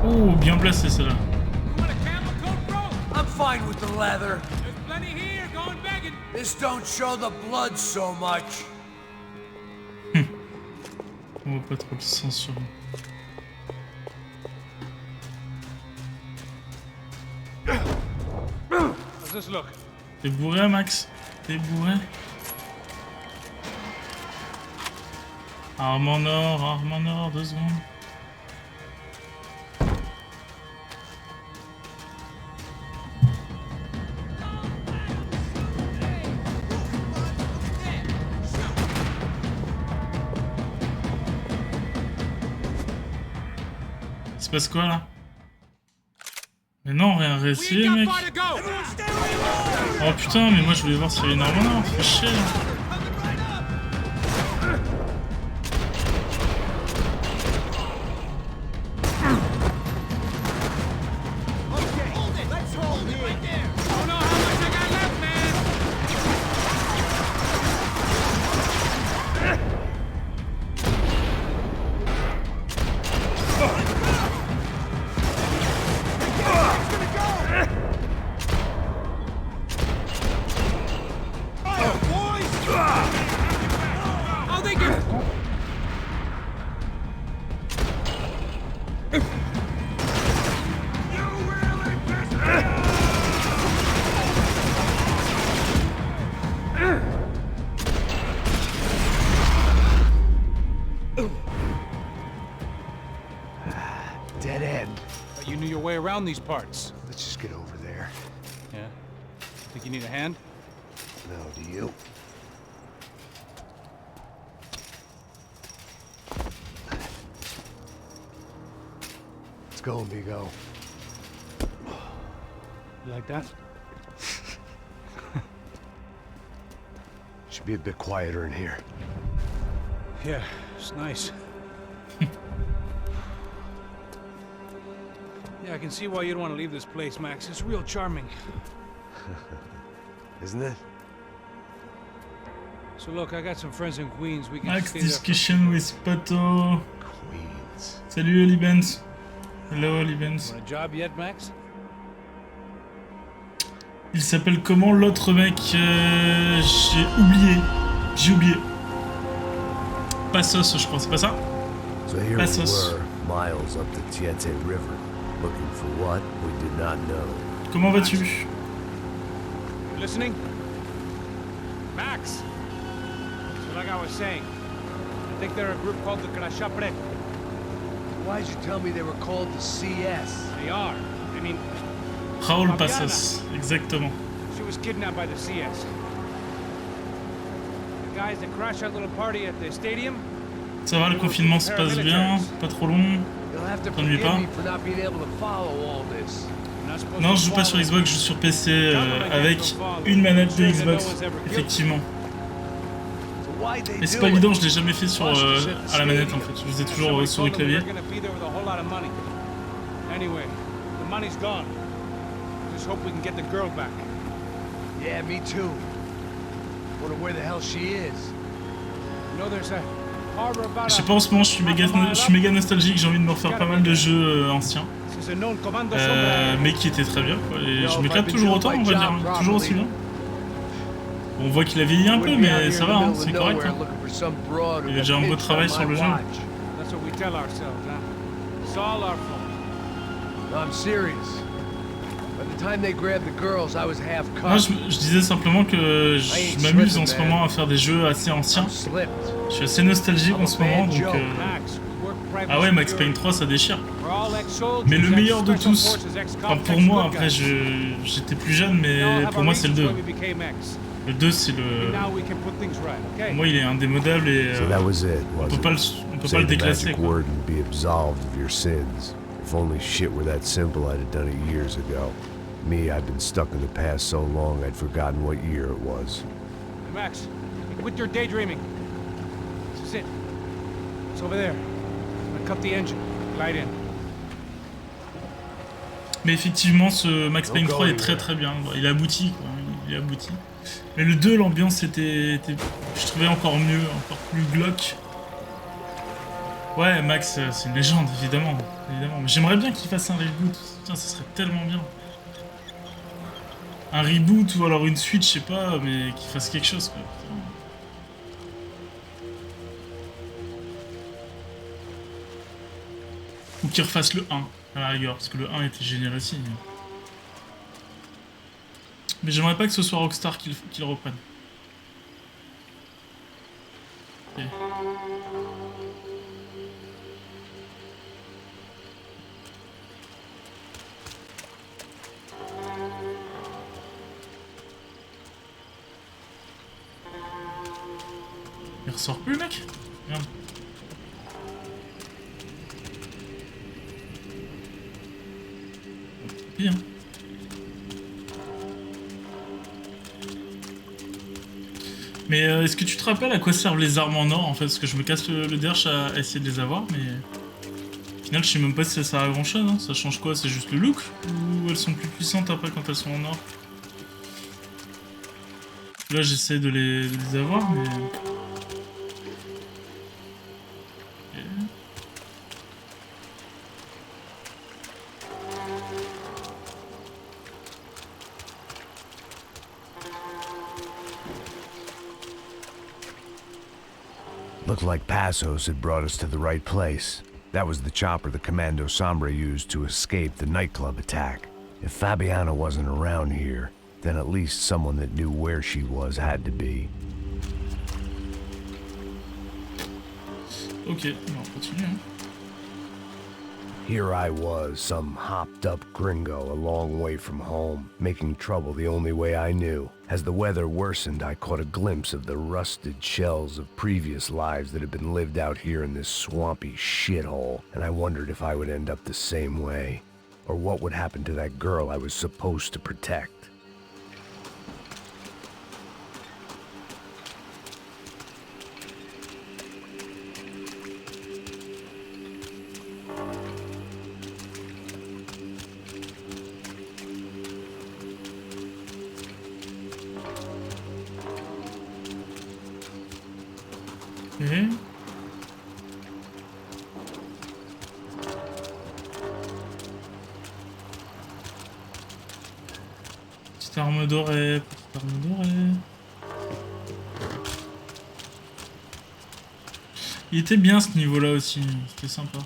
Oh, bien placé celle-là.
You want a camel coat, bro?
I'm fine with the leather.
There's plenty here. Going begging.
This don't show the blood so much.
On voit pas trop le sang sur lui.
How's this look?
T'es bourré, Max? T'es bourré? Arme en or, 2 secondes. Il se passe quoi là? Mais non, rien réussi, mec. Oh putain, mais moi je voulais voir s'il y avait une arme en or, fais chier là.
Dead end.
But you knew your way around these parts.
Let's just get over there.
Yeah. Think you need a hand?
No, do you? Let's go, amigo.
You like that?
Should be a bit quieter in here.
Yeah, it's nice. Yeah, I can see why you'd want to leave this place, Max. It's real charming.
Isn't it?
So look, I got some friends in Queens. We can
Max
stay there for-
discussion with Pato.
Queens.
Salut Olibens. Hello Olibens.
Want a job yet, Max?
Il s'appelle comment l'autre mec? J'ai oublié. Passos, je crois, c'est pas ça?
So here
Passos.
we were, miles up the Tietze River, looking for what we did not know.
Comment vas-tu?
You listening? Max! So like I was saying, think they're a group called the Crachapre.
Why'd you tell me they were called the CS?
They are. I mean,
Raoul Passas, exactement.
she was kidnapped by the CS. The guys that crashed that little party at the stadium.
Ça va, le confinement se passe bien, pas trop long, t'ennuies pas. Non, je joue pas sur Xbox, je joue sur PC avec une manette de Xbox, effectivement. Mais c'est pas évident, je l'ai jamais fait sur à la manette en fait, je faisais toujours sur le clavier.
Anyway, the money's gone. Just hope we can get the girl back.
Yeah, me too. Wonder where the hell she is.
You know, there's a harbor about
Je sais pas, en ce moment je suis méga nostalgique, j'ai envie de me refaire pas mal de jeux anciens. Mais qui étaient très bien quoi. Et je m'éclate toujours autant, on va dire, toujours aussi bien. On voit qu'il a vieilli un peu, mais ça va, hein, c'est correct. Hein. Il y a déjà un beau travail sur le jeu. Moi, je disais simplement que je m'amuse en ce moment à faire des jeux assez anciens. Je suis assez nostalgique en ce moment, donc... Ah ouais, Max Payne 3, ça déchire. Mais le meilleur de tous, enfin pour moi, après j'étais plus jeune, mais pour moi c'est le 2. Le 2 c'est le... Pour moi il est indémodable et on peut pas le déclasser quoi.
If only shit were that simple, I'd have done it years ago. Me, I've been stuck in the past so long, I'd forgotten what year it was.
Hey Max, quit your daydreaming. This is it. It's over there. I'm gonna cut the engine. Glide in.
Mais effectivement, ce Max Payne 3 est très très bien. Il est abouti, quoi. Il est abouti. Mais le 2, l'ambiance était... Je trouvais encore mieux, encore plus glauque. Ouais, Max, c'est une légende, évidemment. Mais j'aimerais bien qu'il fasse un reboot. Putain, ça serait tellement bien. Un reboot ou alors une suite, je sais pas, mais qu'il fasse quelque chose, quoi. Ou qu'il refasse le 1, à la rigueur, parce que le 1 était génial aussi. Mais j'aimerais pas que ce soit Rockstar qui le reprenne. Okay. Il ressort plus, mec? Merde. Bien. Mais est-ce que tu te rappelles à quoi servent les armes en or en fait? Parce que je me casse le derche à essayer de les avoir, mais au final je sais même pas si ça sert à grand chose, hein. Ça change quoi? C'est juste le look? Ou elles sont plus puissantes après quand elles sont en or? Là j'essaie de les avoir, mais...
Looked like Passos had brought us to the right place. That was the chopper the Commando Sombre used to escape the nightclub attack. If Fabiana wasn't around here, then at least someone that knew where she was had to be.
Ok, on continue. Hein.
Here I was, some hopped-up gringo a long way from home, making trouble the only way I knew. As the weather worsened, I caught a glimpse of the rusted shells of previous lives that had been lived out here in this swampy shithole, and I wondered if I would end up the same way, or what would happen to that girl I was supposed to protect.
Petite arme dorée, petite arme dorée. Il était bien ce niveau-là aussi, c'était sympa.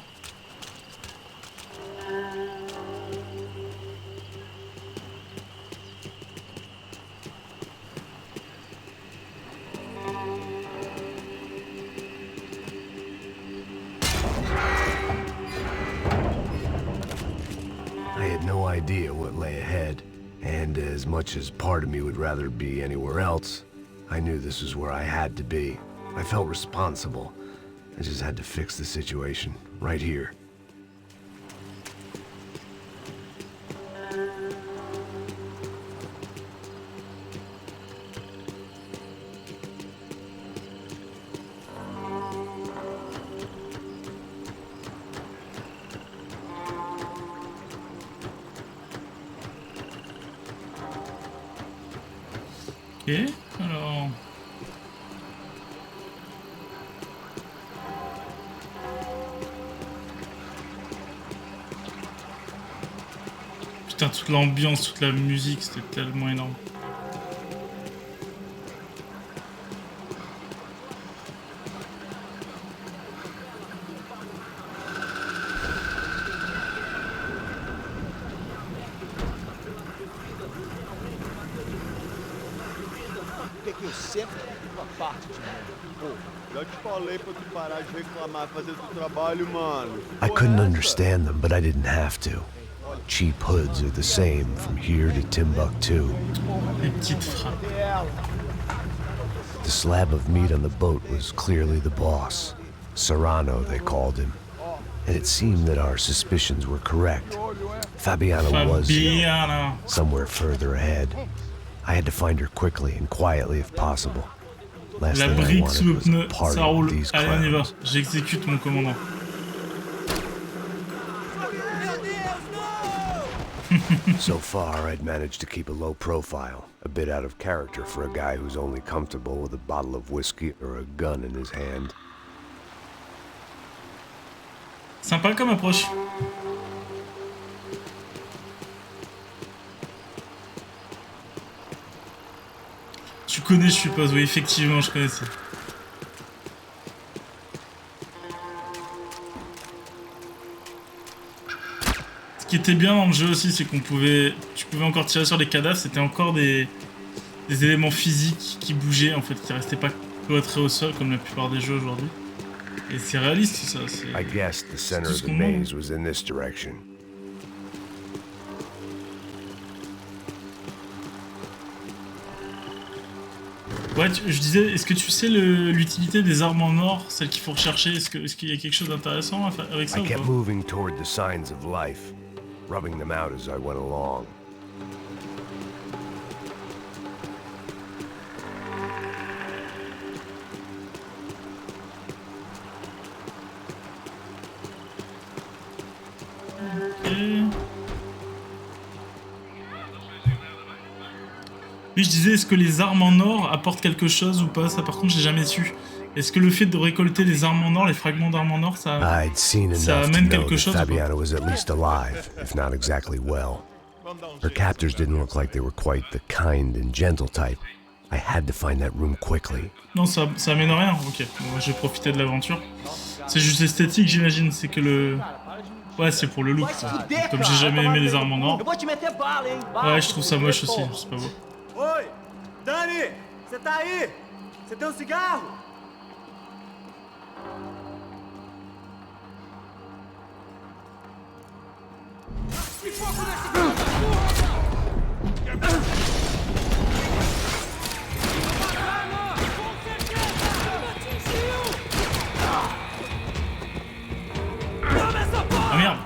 idea what lay ahead, and as much as part of me would rather be anywhere else, I knew this was where I had to be. I felt responsible. I just had to fix the situation, right here.
Ok, alors... Putain, toute l'ambiance, toute la musique, c'était tellement énorme.
Eu sempre uma parte de mim. Pô, já te falei pra tu parar de reclamar, fazer teu trabalho, mano.
I couldn't understand them, but I didn't have to. Cheap hoods are the same from here to Timbuktu. The slab of meat on the boat was clearly the boss. Serrano, they called him. And it seemed that our suspicions were correct. Fabiana was somewhere further ahead. I had to find her quickly and quietly if possible. Last
La
thing I
brique sous le
wanted was
pneu,
a party
ça
with
roule.
these
Allez, on y va.
clowns.
J'exécute mon commandant.
So far, I'd managed to keep a low profile, a bit out of character for a guy who's only comfortable with a bottle of whiskey or a gun in his hand.
Sympa comme approche. Tu connais, je suppose, oui, effectivement, je connais ça. Ce qui était bien dans le jeu aussi, c'est qu'on pouvait... Tu pouvais encore tirer sur les cadavres, c'était encore des éléments physiques qui bougeaient, en fait, qui restaient pas cloîtrés au sol, comme la plupart des jeux aujourd'hui. Et c'est réaliste, ça.
I guessed the center of the maze was in this direction.
Ouais, je disais, est-ce que tu sais l'utilité des armes en or, celles qu'il faut rechercher? Est-ce qu'il y a quelque chose d'intéressant avec ça
I
ou
kept
pas?
moving toward the signs of life, rubbing them out as I went along.
Oui, je disais, est-ce que les armes en or apportent quelque chose ou pas? Ça, par contre, j'ai jamais su. Est-ce que le fait de récolter les armes en or, les fragments d'armes en or, ça amène quelque chose ou pas?
Fabiana was at least alive, if not exactly well. Her captors didn't look like they were quite the kind and gentle type. I had to find that room quickly.
Non, ça amène rien. Ok, bon, je vais profiter de l'aventure. C'est juste esthétique, j'imagine. C'est que le... Ouais, c'est pour le look, ça. Comme j'ai jamais aimé les armes en or. Ouais, je trouve ça moche aussi, c'est pas beau.
Oi, Dani, você tá aí? Você tem um cigarro? Que fogo nesse
Ah merde.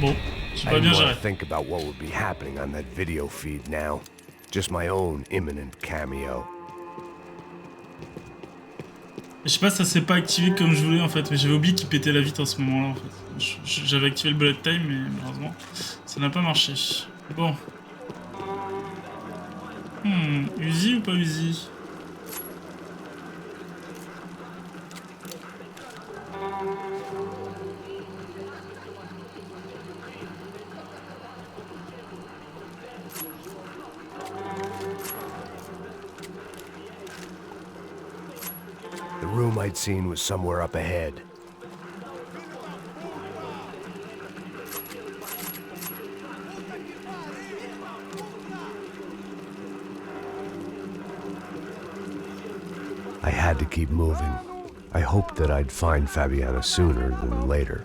Bon, j'ai pas bien géré.
Think about what would be happening on that video feed now. Just my own imminent cameo.
Je sais pas, ça s'est pas activé comme je voulais en fait, mais j'avais oublié qu'il pétait la vitre en ce moment-là en fait. J'avais activé le bullet time, mais malheureusement, ça n'a pas marché. Bon. Uzi ou pas Uzi?
The room I'd seen was somewhere up ahead. I had to keep moving. I hoped that I'd find Fabiana sooner than later.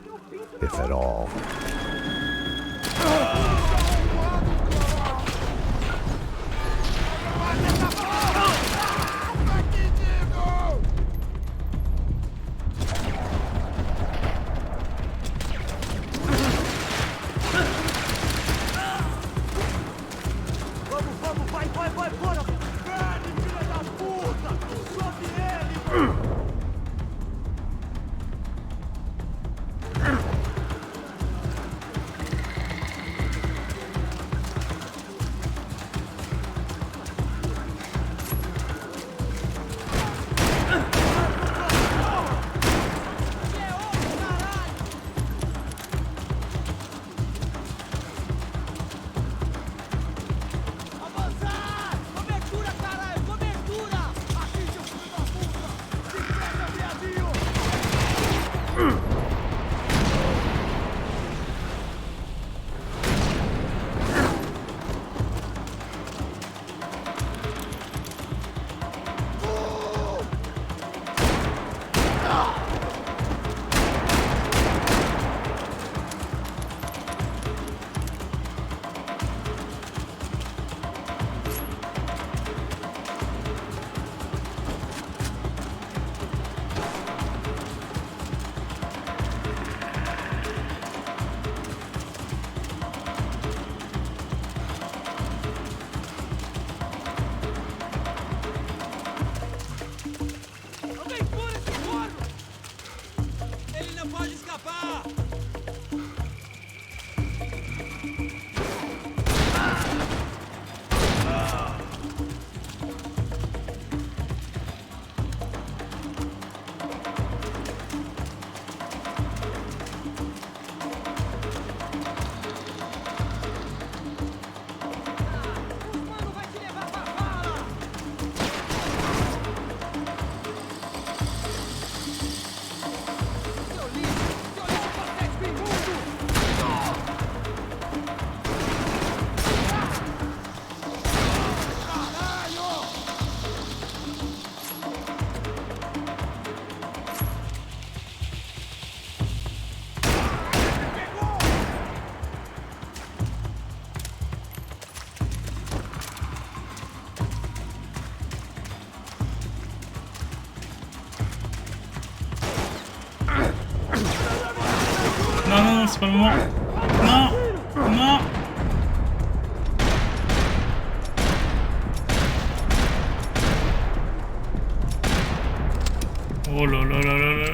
if at all.
Vai, bora! Perde, filha da puta! Sobe ele, mano!
Non, c'est pas le moment. Non, non. Oh là là là là là.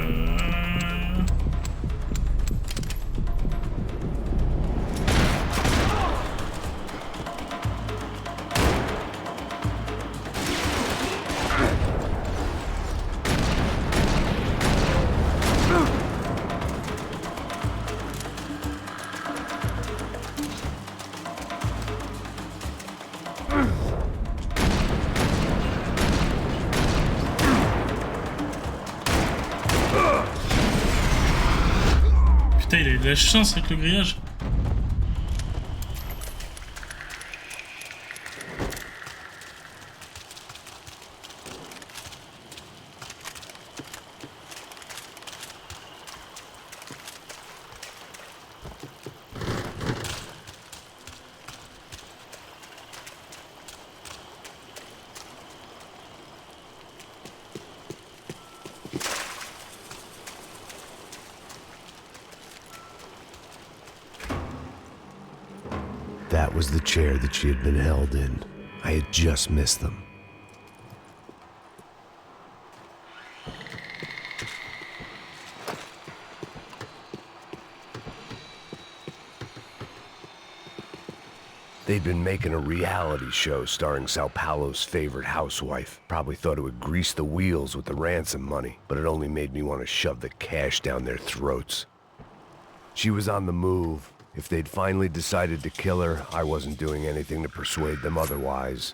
Putain, il a eu de la chance avec le grillage.
That was the chair that she had been held in. I had just missed them. They'd been making a reality show starring Sao Paulo's favorite housewife. Probably thought it would grease the wheels with the ransom money, but it only made me want to shove the cash down their throats. She was on the move. If they'd finally decided to kill her, I wasn't doing anything to persuade them otherwise.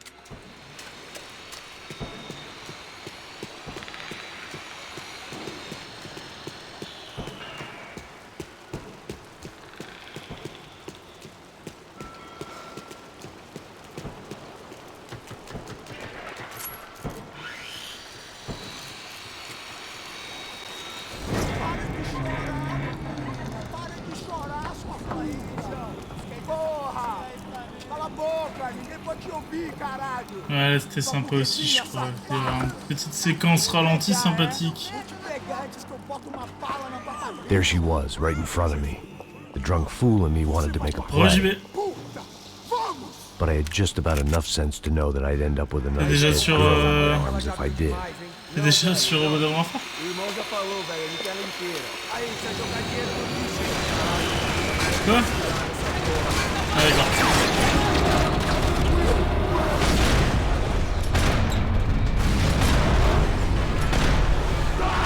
Ouais, c'était sympa aussi, je crois. Il y avait une petite séquence ralentie sympathique.
There she was, right in front of me. The drunk fool in me wanted to make a play. But I had just about enough sense to know that I'd end up with another dead girl in my arms if I did.
T'es déjà sur Modern Warfare? Quoi? Ah d'accord.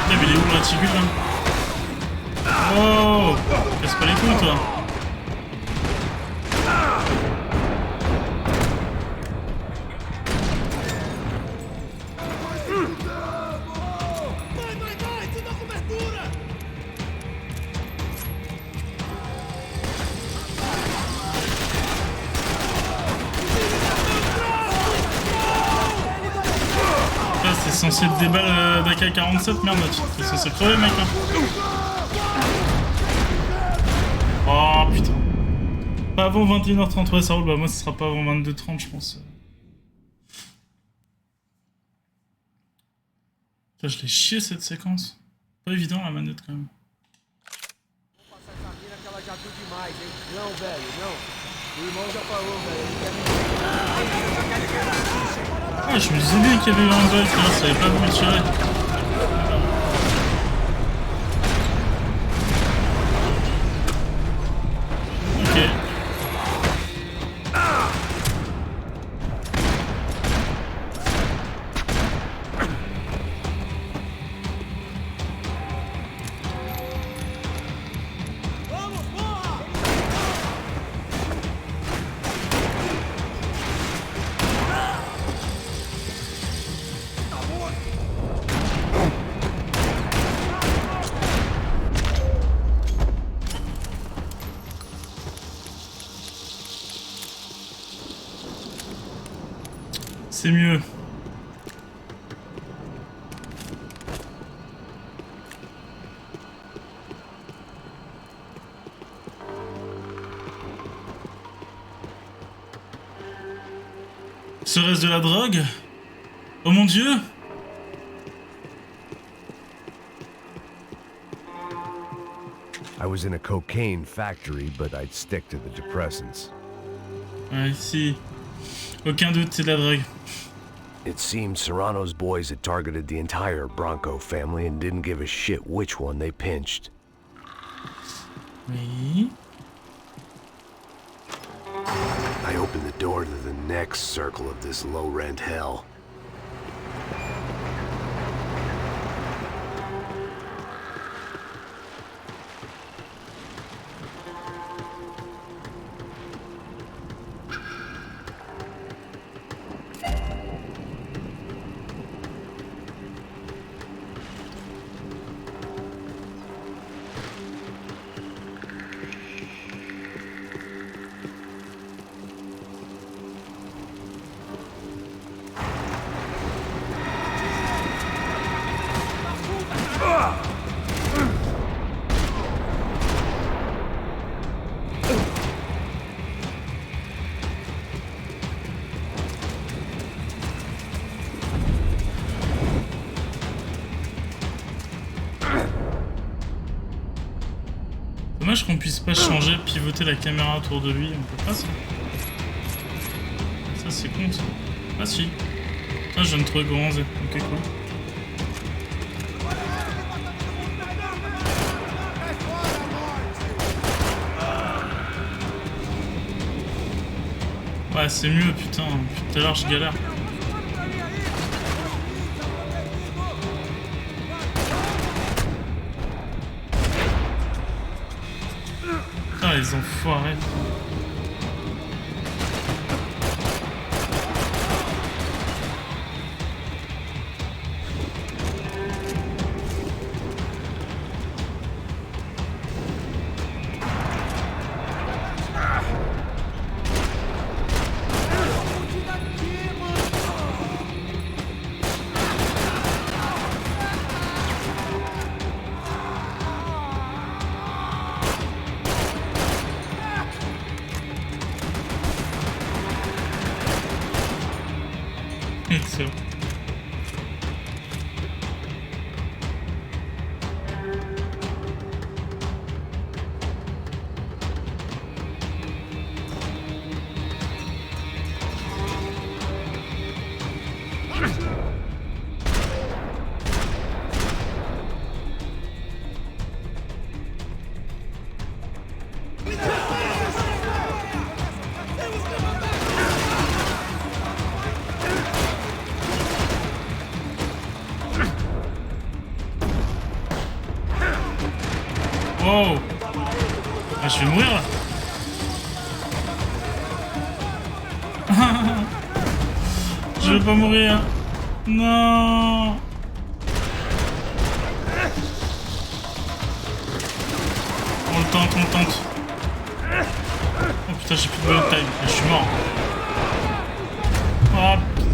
Mais il est où le réticule là? Oh! Casse pas les couilles toi! C'est censé être des balles d'AK-47, merde, c'est censé crever mec là. Oh putain. Pas avant 21h30, ouais ça roule, bah moi ce sera pas avant 22h30 je pense. Putain, je l'ai chié cette séquence. Pas évident la manette quand même. Ah, je me disais bien qu'il y avait eu un bug, là, ça savait pas où le tirer. Ok. C'est mieux. Serait-ce de la drogue? Oh mon Dieu!
I was in a cocaine factory, but I'd stick to the depressants.
Ouais, si. Aucun doute, c'est de la drogue.
It seemed Serrano's boys had targeted the entire Bronco family and didn't give a shit which one they pinched.
Oui.
I opened the door to the next circle of this low-rent hell.
Dommage qu'on puisse pas changer, pivoter la caméra autour de lui, on peut pas ça. Ça c'est con ça. Ah si. Ah je viens de trouver comment c'est. Ok cool. Ouais c'est mieux putain, tout à l'heure je galère. Putain les enfoirés. Wow. Ah, je vais mourir là. Je veux pas mourir. Non. On le tente, on le tente. Oh putain, j'ai plus de bullet time. Je suis mort. Oh putain.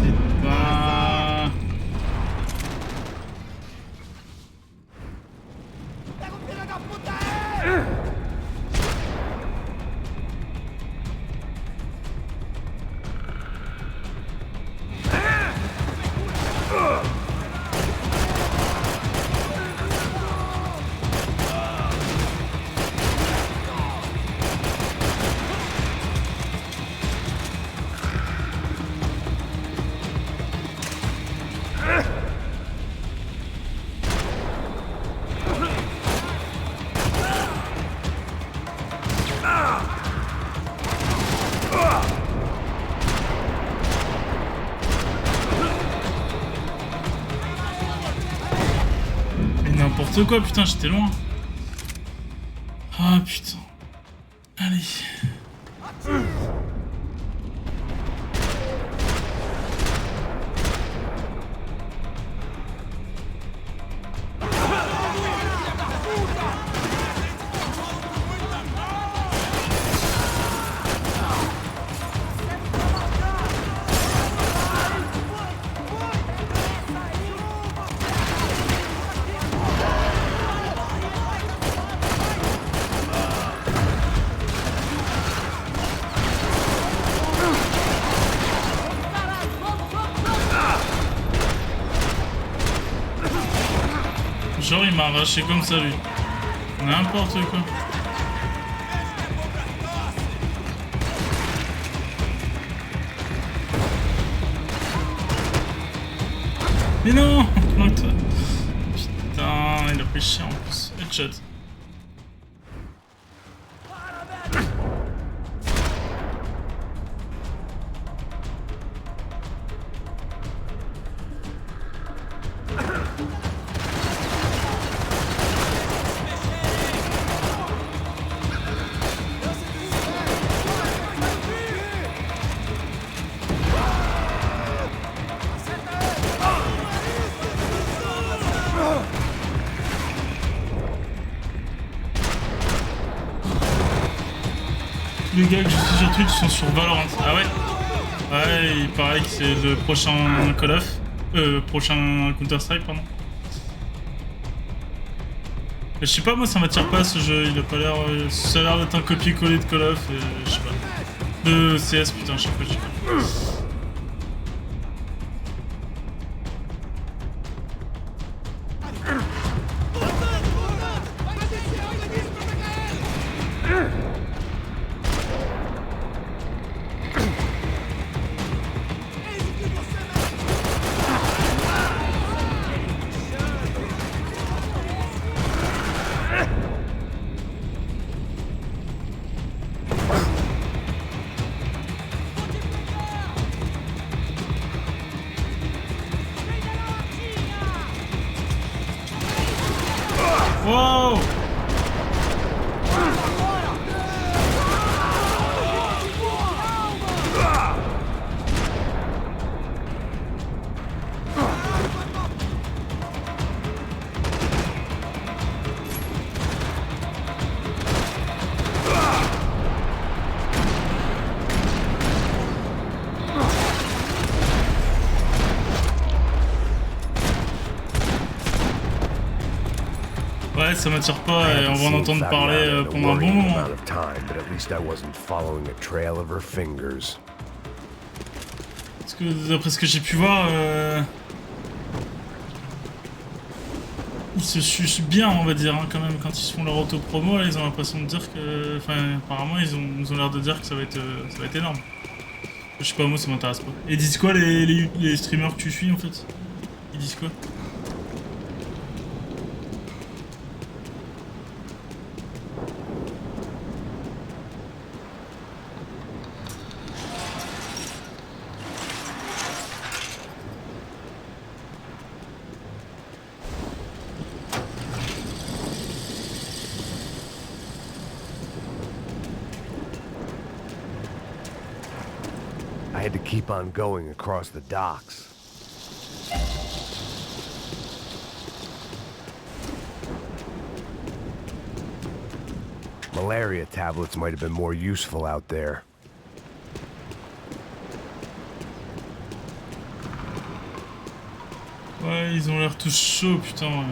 N'importe quoi, putain, j'étais loin. Ah putain. Allez. Genre il m'a arraché comme ça lui. N'importe quoi. Mais non, planque-toi. Putain, il a pris cher en plus. Headshot. Les gars que je suis sur Twitch sont sur Valorant. Ah ouais? Ouais, il paraît que c'est le prochain Call of. Prochain Counter-Strike, pardon. Je sais pas, moi ça m'attire pas ce jeu, il a pas l'air. Ça a l'air d'être un copier-coller de Call of, et je sais pas. De CS, putain, je sais pas, je sais pas. Wow! Ouais, ça m'attire pas et on va en entendre parler pendant un bon moment. Parce que d'après ce que j'ai pu voir, ils se sucent bien, on va dire, hein, quand même, quand ils se font leur auto-promo, ils ont l'impression de dire que... Enfin, apparemment, ils ont l'air de dire que ça va être énorme. Je sais pas, moi, ça m'intéresse pas. Et ils disent quoi, les streamers que tu suis, en fait? Ils disent quoi?
had to keep on going across the docks. Malaria tablets might have been more useful out there.
Ouais, ils ont l'air tous chauds, putain. Ouais.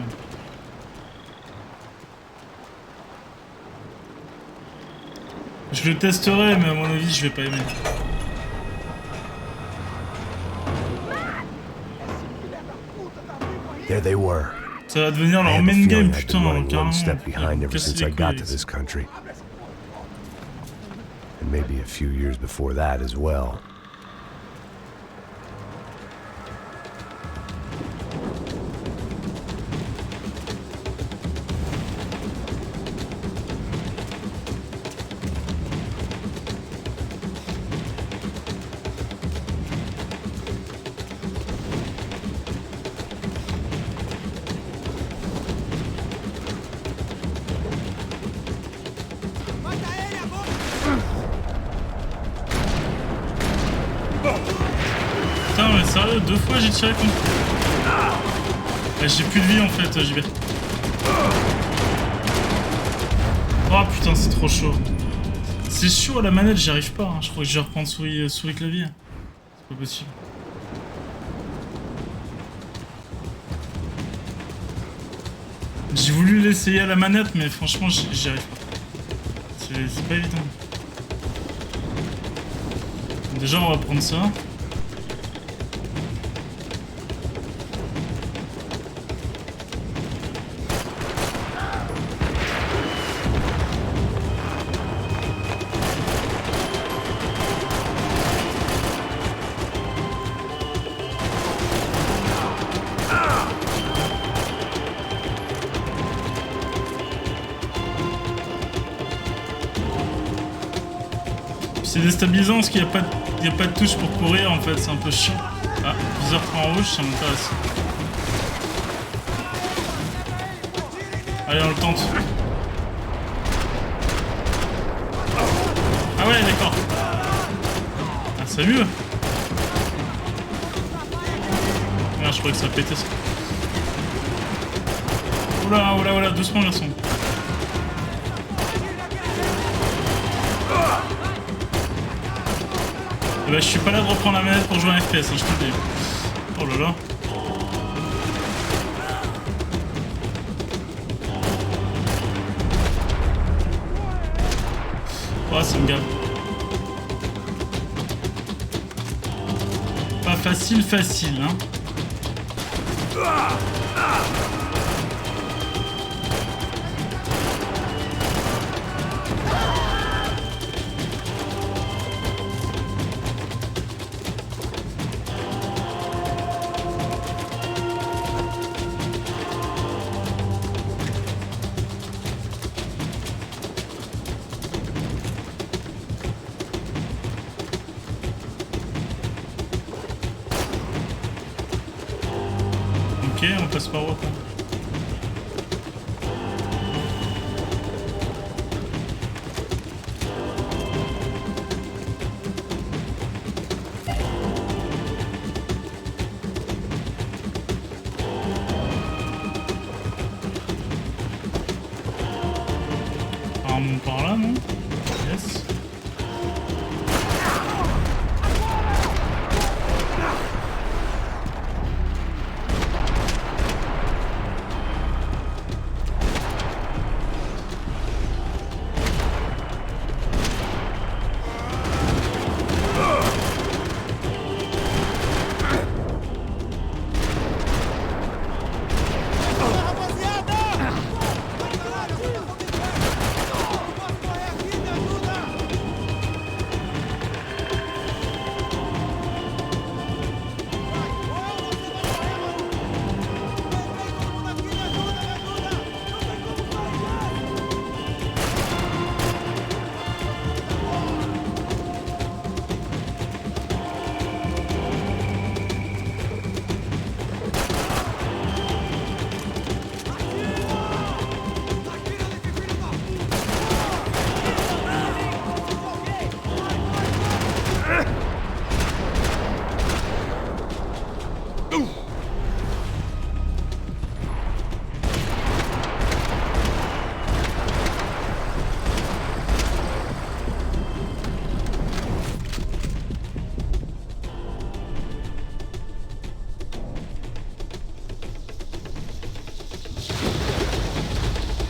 Je le testerai, mais à mon avis, je vais pas aimer.
There they were.
Ça va devenir leur main game, putain,
one step behind ever since I got to this country. And maybe a few years before that as well.
Putain, mais sérieux, 2 fois j'ai tiré contre. J'ai plus de vie en fait, j'y vais. Oh putain, c'est trop chaud. C'est chaud à la manette, j'y arrive pas. Hein. Je crois que je vais reprendre souris clavier. C'est pas possible. J'ai voulu l'essayer à la manette, mais franchement, j'y arrive pas. C'est pas évident. Déjà, on va prendre ça. C'est déstabilisant parce qu'il n'y a pas de touche pour courir en fait, c'est un peu chiant. Ah, viseur en rouge, ça m'intéresse. Allez, on le tente. Ah ouais, d'accord. Ah, c'est mieux. Merde, je croyais que ça pétait ça. Oula, oula, oula, doucement garçon. Eh ben, je suis pas là de reprendre la manette pour jouer un FPS, hein, je te le dis. Oh là là. Oh, ça me gave. Pas facile, hein. Ok, on passe par où après? On monte par là, non? Yes.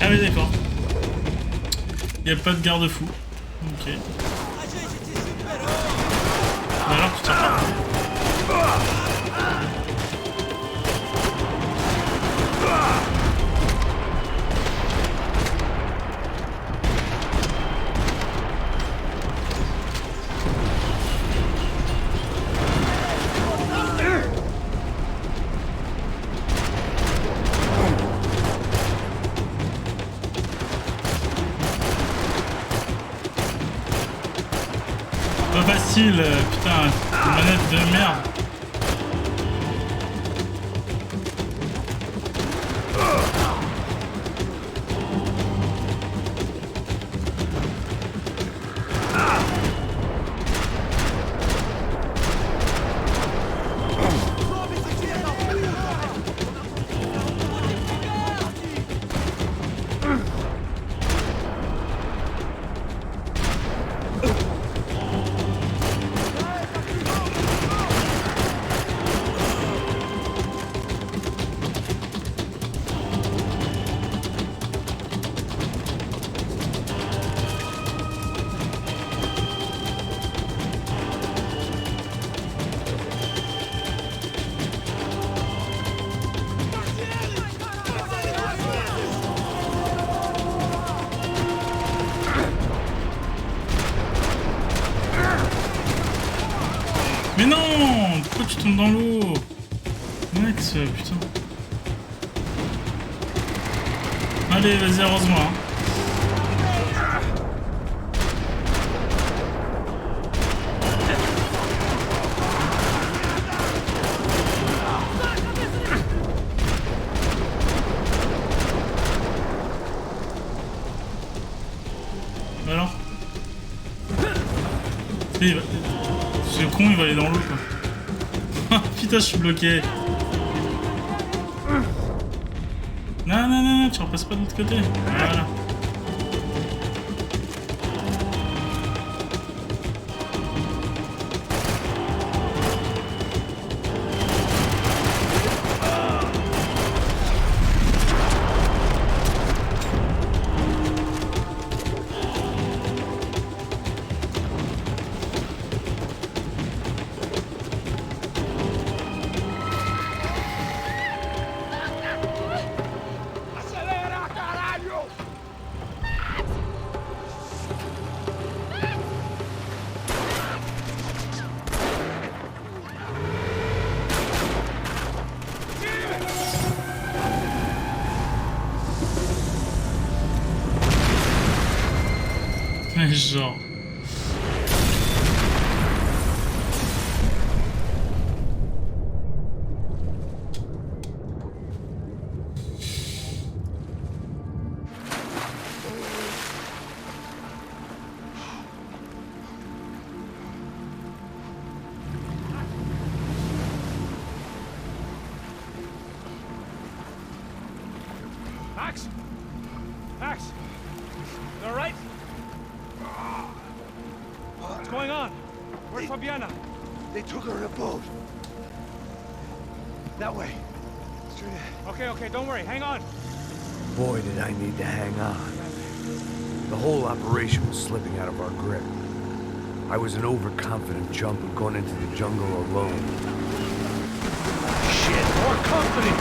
Ah oui, d'accord. Il n'y a pas de garde-fou. Ok. Alors, tu tiens pas. Pas facile, putain, une manette de merde. Mais non! Pourquoi tu tombes dans l'eau? Max, putain. Allez, vas-y, arrose-moi. Hein. Bah alors? Ce con il va aller dans l'eau quoi. Putain je suis bloqué. Non non non, tu repasses pas de l'autre côté. Voilà. Genre.
Max? Max? You all right? What's going on? Where's Fabiana?
They took her in a boat. That way. Straight ahead.
Okay, okay, don't worry. Hang on.
Boy, did I need to hang on. The whole operation was slipping out of our grip. I was an overconfident chump who'd gone into the jungle alone.
Shit, more company!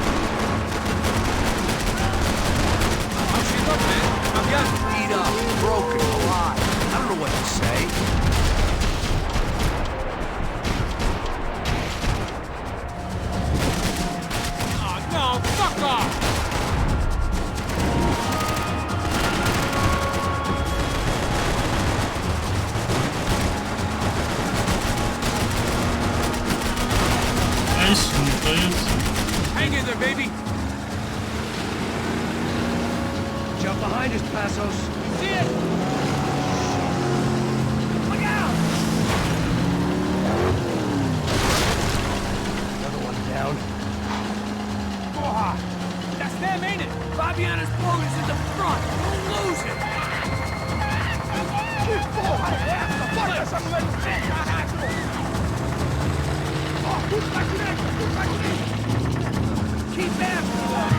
How's she look, man? Fabiana?
Beat up, broken, alive. I don't know what to say.
No, fuck off!
Nice,
hang in there, baby!
Jump behind us, Passos.
See it? Look out!
Another one down.
Oh, that's them, ain't it? Fabiana's boat is in the front. Don't lose it.
Keep after them.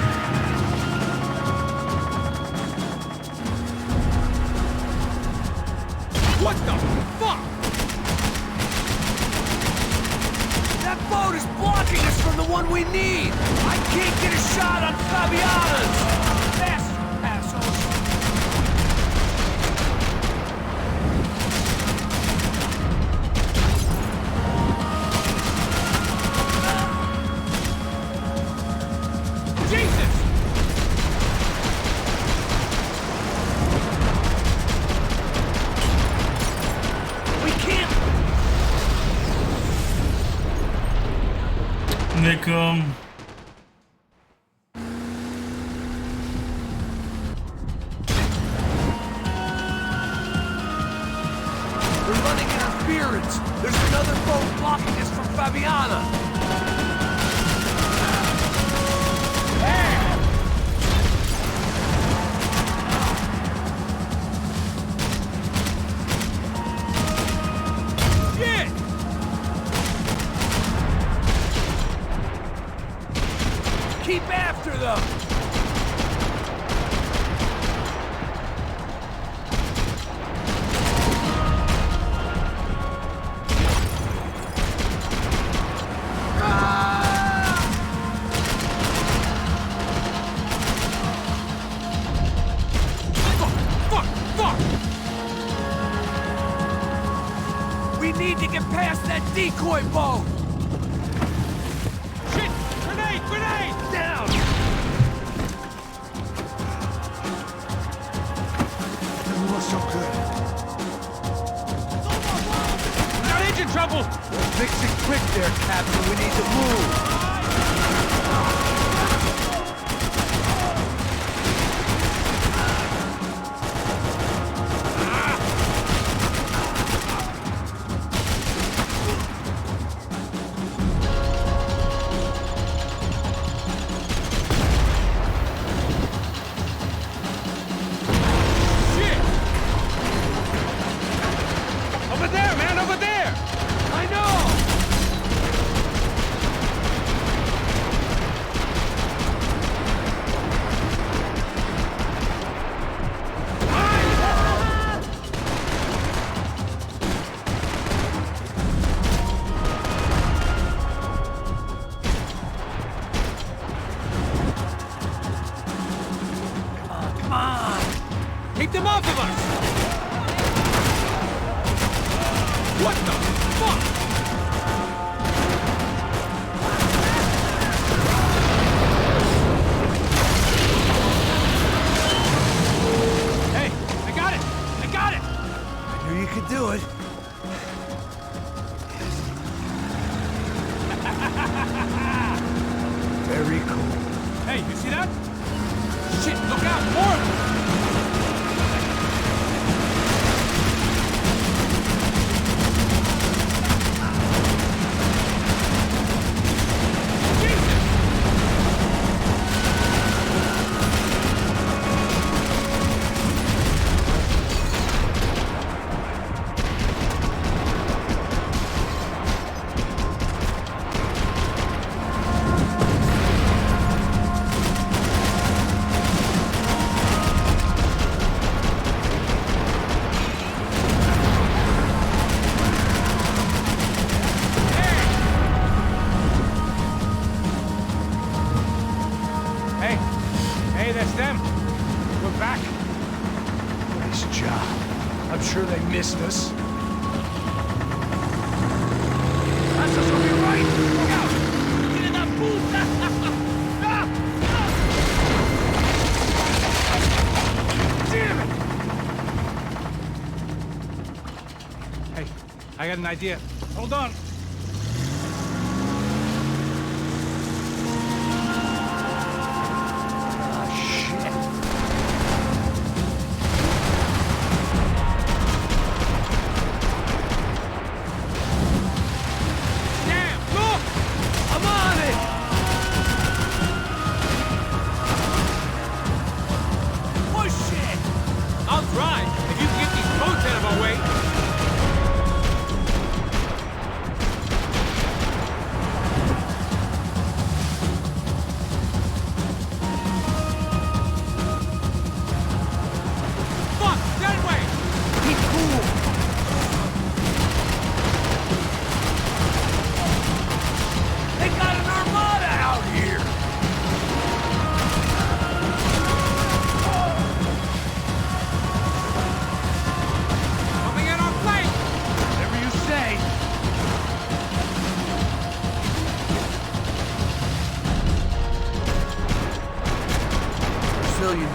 va.
We're running interference. There's another boat blocking us from Fabiana.
Shit!
Keep after them. We need to get past that decoy boat!
Shit! Grenade! Grenade!
Down! Doesn't look so good.
We got engine trouble!
Fix it quick there, Captain. We need to move.
Over there, man! Over there!
I know! Come on!
Keep them off of us! What the fuck? Hey, I got it! I got it!
I knew you could do it. Very cool.
Hey, you see that? Shit, look out! More of them! Hey, that's them. We're back.
Nice job. I'm sure they missed us. That's us on your right! Look out! Get in that puta! Damn it!
Hey, I got an idea. Hold on.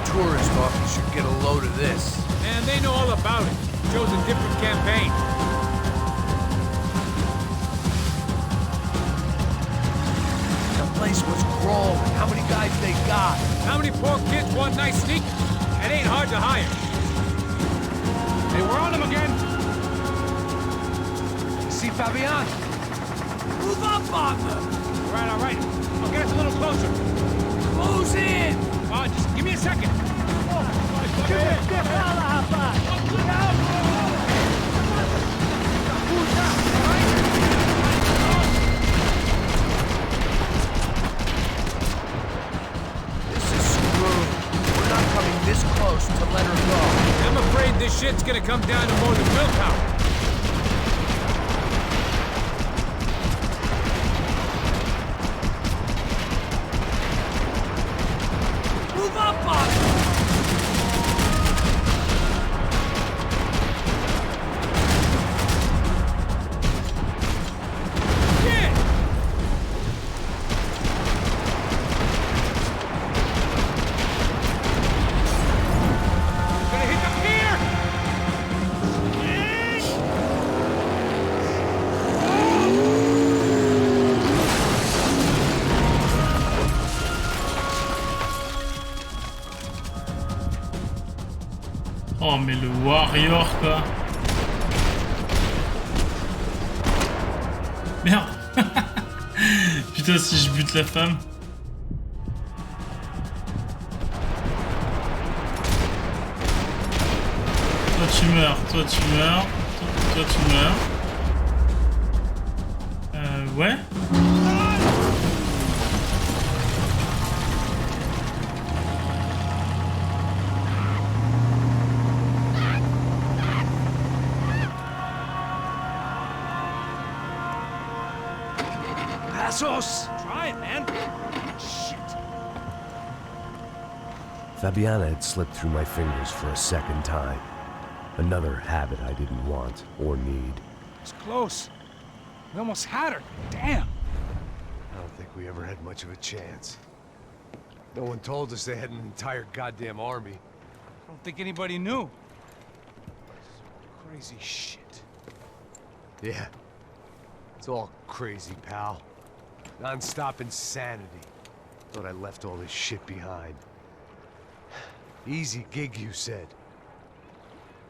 Tourist office should get a load of this.
Man, they know all about it. Chose a different campaign.
The place was crawling. How many guys they got?
How many poor kids want nice sneak? It ain't hard to hire. Hey, we're on them again.
See Fabian? Move up on them!
All right. I'll get us a little closer.
Close in!
Just give me a second.
This is screwed. We're not coming this close to let her go.
I'm afraid this shit's gonna come down to more than willpower.
Move up on it!
Shit! Gonna hit the pier!
Oh mais le warrior quoi. Merde. Putain si je bute la femme. Toi tu meurs, toi tu meurs, toi tu meurs. Ouais.
Passos!
Try it, man. Shit.
Fabiana had slipped through my fingers for a second time. Another habit I didn't want or need.
It's close. We almost had her. Damn.
I don't think we ever had much of a chance. No one told us they had an entire goddamn army.
I don't think anybody knew. Crazy shit.
Yeah. It's all crazy, pal. Non-stop insanity. Thought I left all this shit behind. Easy gig, you said.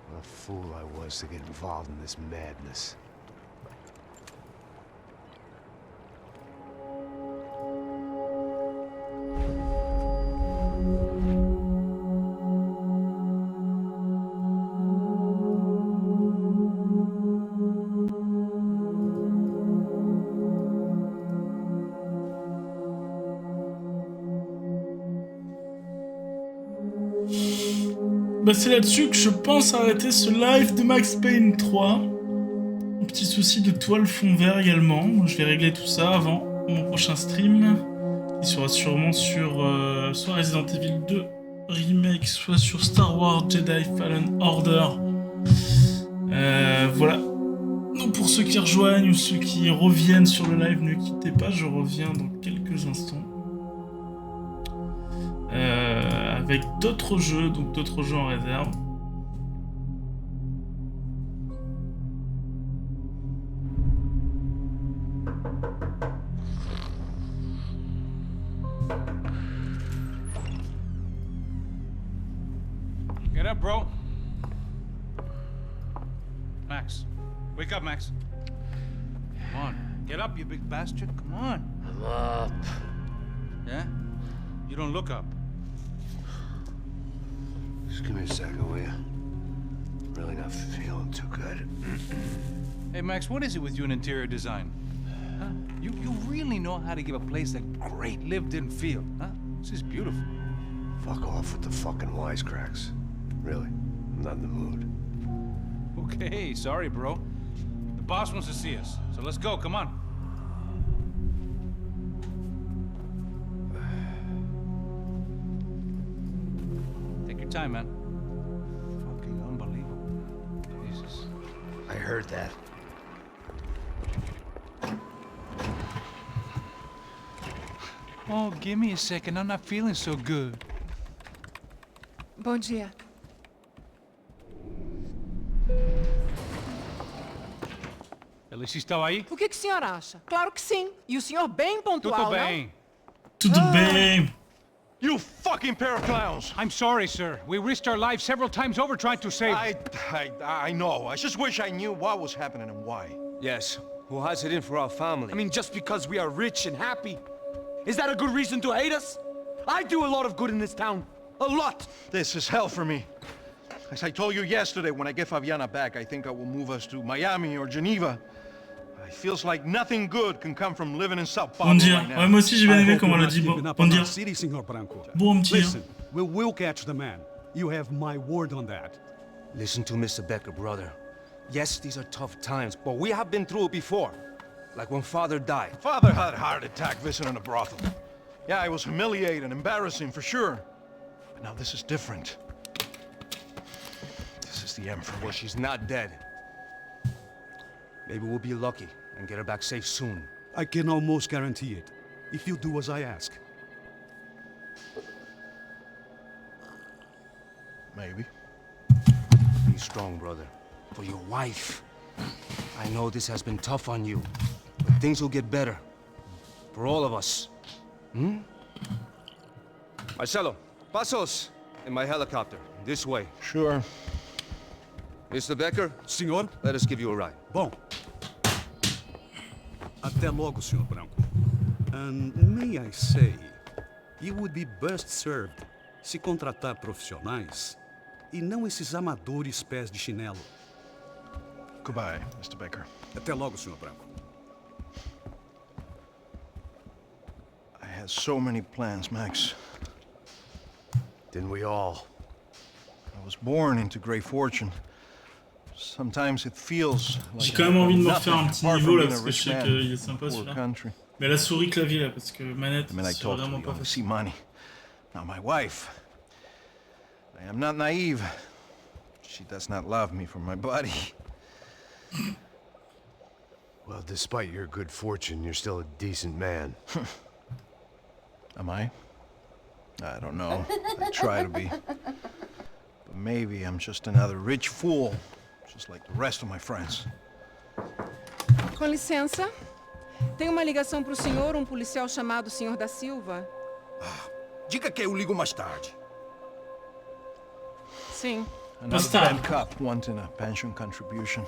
What a fool I was to get involved in this madness.
Bah c'est là-dessus que je pense arrêter ce live de Max Payne 3. Un petit souci de toile fond vert également. Je vais régler tout ça avant mon prochain stream. Il sera sûrement sur soit Resident Evil 2 Remake, soit sur Star Wars Jedi Fallen Order. Voilà. Donc pour ceux qui rejoignent ou ceux qui reviennent sur le live, ne quittez pas, je reviens dans quelques instants. Avec d'autres jeux, donc d'autres jeux en réserve.
Get up, bro. Max. Wake up, Max. Come on. Get up, you big bastard. Come on.
I'm up.
Yeah? You don't look up.
Just give me a second, will you? Really not feeling too good.
Hey, Max, what is it with you and interior design? Huh? You really know how to give a place a great lived-in feel, huh? This is beautiful.
Fuck off with the fucking wisecracks. Really, I'm not in the mood.
Okay, sorry, bro. The boss wants to see us, so let's go, come on. Take your time, man. Fucking unbelievable. Jesus.
I heard that.
Oh, give me a second. I'm not feeling so good.
Bom dia.
Ela estava aí?
O que o senhor acha? Claro que sim. E o senhor bem pontual,
Tudo bem.
Tudo bem.
You fucking pair of clowns!
I'm sorry, sir. We risked our lives several times over trying to save...
I know. I just wish I knew what was happening and why.
Yes. Who has it in for our family? I mean, just because we are rich and happy, is that a good reason to hate us? I do a lot of good in this town. A lot!
This is hell for me. As I told you yesterday, when I get Fabiana back, I think I will move us to Miami or Geneva. It feels like nothing good can come from living in Sao Paulo
Bon dia.
right now.
Ouais, moi aussi j'ai bien aimé comment elle a dit bon dia.
City, Senor Branco.
Bom dia.
Listen, we will catch the man. You have my word on that.
Listen to Mr. Becker, brother. Yes, these are tough times, but we have been through it before. Like when Father died.
Father had a heart attack visiting a brothel. Yeah, it was humiliating, embarrassing, for sure. But now this is different. This is the end for me.
Well, she's not dead. Maybe we'll be lucky and get her back safe soon.
I can almost guarantee it, if you do as I ask.
Maybe.
Be strong, brother. For your wife. I know this has been tough on you, but things will get better. For all of us. Hmm? Marcelo, pasos in my helicopter. This way.
Sure.
Mr. Becker?
Senhor?
Let us give you a ride.
Bom. Até logo, Senhor Branco. And may I say, you would be best served se contratar profissionais e não esses amadores pés de chinelo.
Goodbye, Mr. Becker.
Até logo, Senhor Branco.
I had so many plans, Max.
Didn't we all?
I was born into great fortune. Sometimes it feels like
J'ai quand même envie de me refaire un petit niveau là parce que je sais qu'il est sympa celui-là. Mais la souris clavier là parce que manette c'est vraiment pas facile.
See money. Now my wife. I am not naive. She does not love me for my body.
Well, despite your good fortune, you're still a decent man.
Am I? I don't know. I try to be. But maybe I'm just another rich fool. Just like the rest of my friends.
Com licença. Tem uma ligação pro senhor, policial chamado Senhor da Silva.
Diga que eu ligo mais tarde.
Sim.
Another bad cop wanting a pension contribution.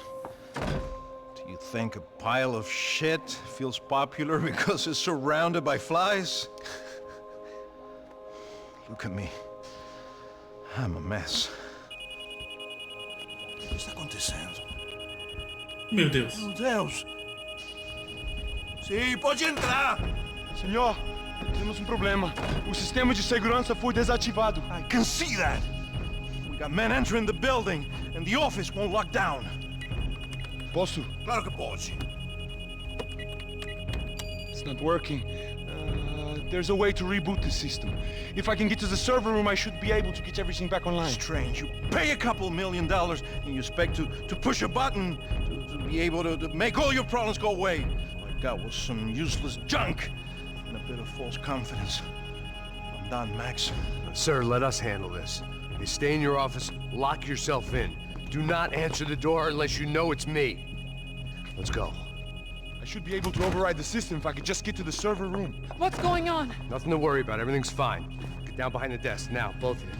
Do you think a pile of shit feels popular because it's surrounded by flies? Look at me. I'm a mess.
O que está acontecendo?
Meu Deus.
Meu Deus. Sim, pode entrar.
Senhor, temos problema. O sistema de segurança foi desativado. I can see that. We got men entering the building and the office won't lock down.
Posso? Claro que pode.
It's not working. There's a way to reboot the system. If I can get to the server room, I should be able to get everything back online. Strange. You pay a couple $1 million and you expect to push a button to be able to make all your problems go away. All I got was some useless junk and a bit of false confidence. I'm done, Max.
Sir, let us handle this. You stay in your office, lock yourself in. Do not answer the door unless you know it's me. Let's go.
I should be able to override the system if I could just get to the server room.
What's going on?
Nothing to worry about. Everything's fine. Get down behind the desk. Now, both of you.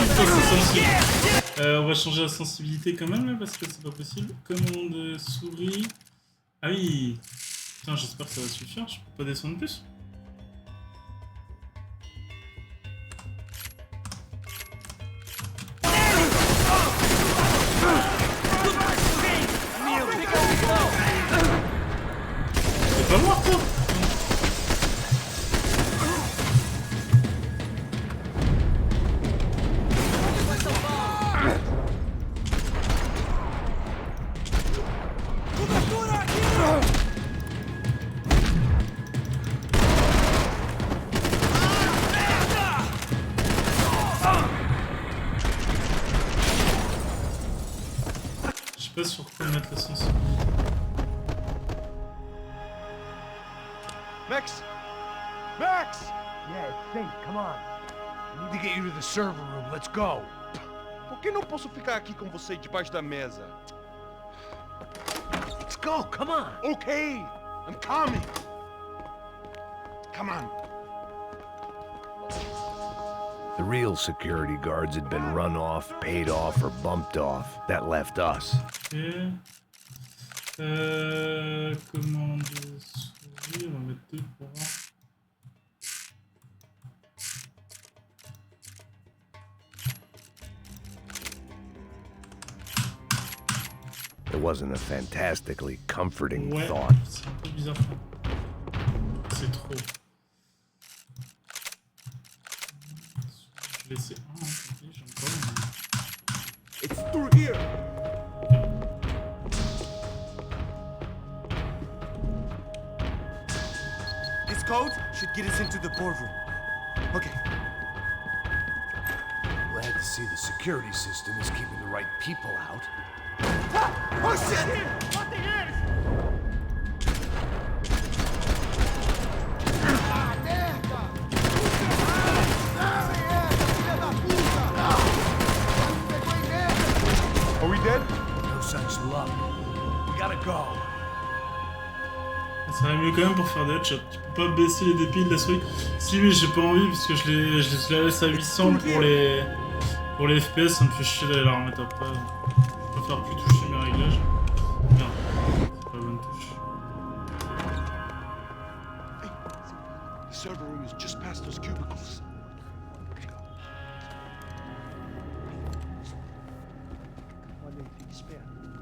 Putain, c'est sensible. On va changer la sensibilité quand même là parce que c'est pas possible. Commande souris. Ah oui. Putain, j'espère que ça va suffire. Je peux pas descendre plus. C'est pas mort toi. Je sais pas sur quoi mettre la sensibilité.
Max! Max!
Yeah, it's safe. Come on. I need to get you to the server room. Let's go.
Por que não posso ficar aqui com você debaixo da mesa?
go, come on.
Okay, I'm coming. Come on.
The real security guards had been run off, paid off, or bumped off. That left us.
Ok. Commande souris, on va mettre 2 pour 1.
It wasn't a fantastically comforting
Ouais,
thought.
c'est un peu bizarre. C'est trop. Je vais laisser un, j'ai encore.
It's through here.
This code should get us into the boardroom. Okay.
Glad to see the security system is keeping the right people out.
Oh shit! What the hell? Ah, merda!
Are we dead?
No such luck. We gotta go.
Ça va mieux quand même pour faire des headshots. Tu peux pas baisser les DPI de la souris. Si, mais j'ai pas envie parce que je la laisse à 800 pour les FPS, ça me fait chier d'aller la remettre après. Je préfère plus toucher mes réglages. Merde, c'est pas la bonne touche.
Hey, the server room is just past those cubicles.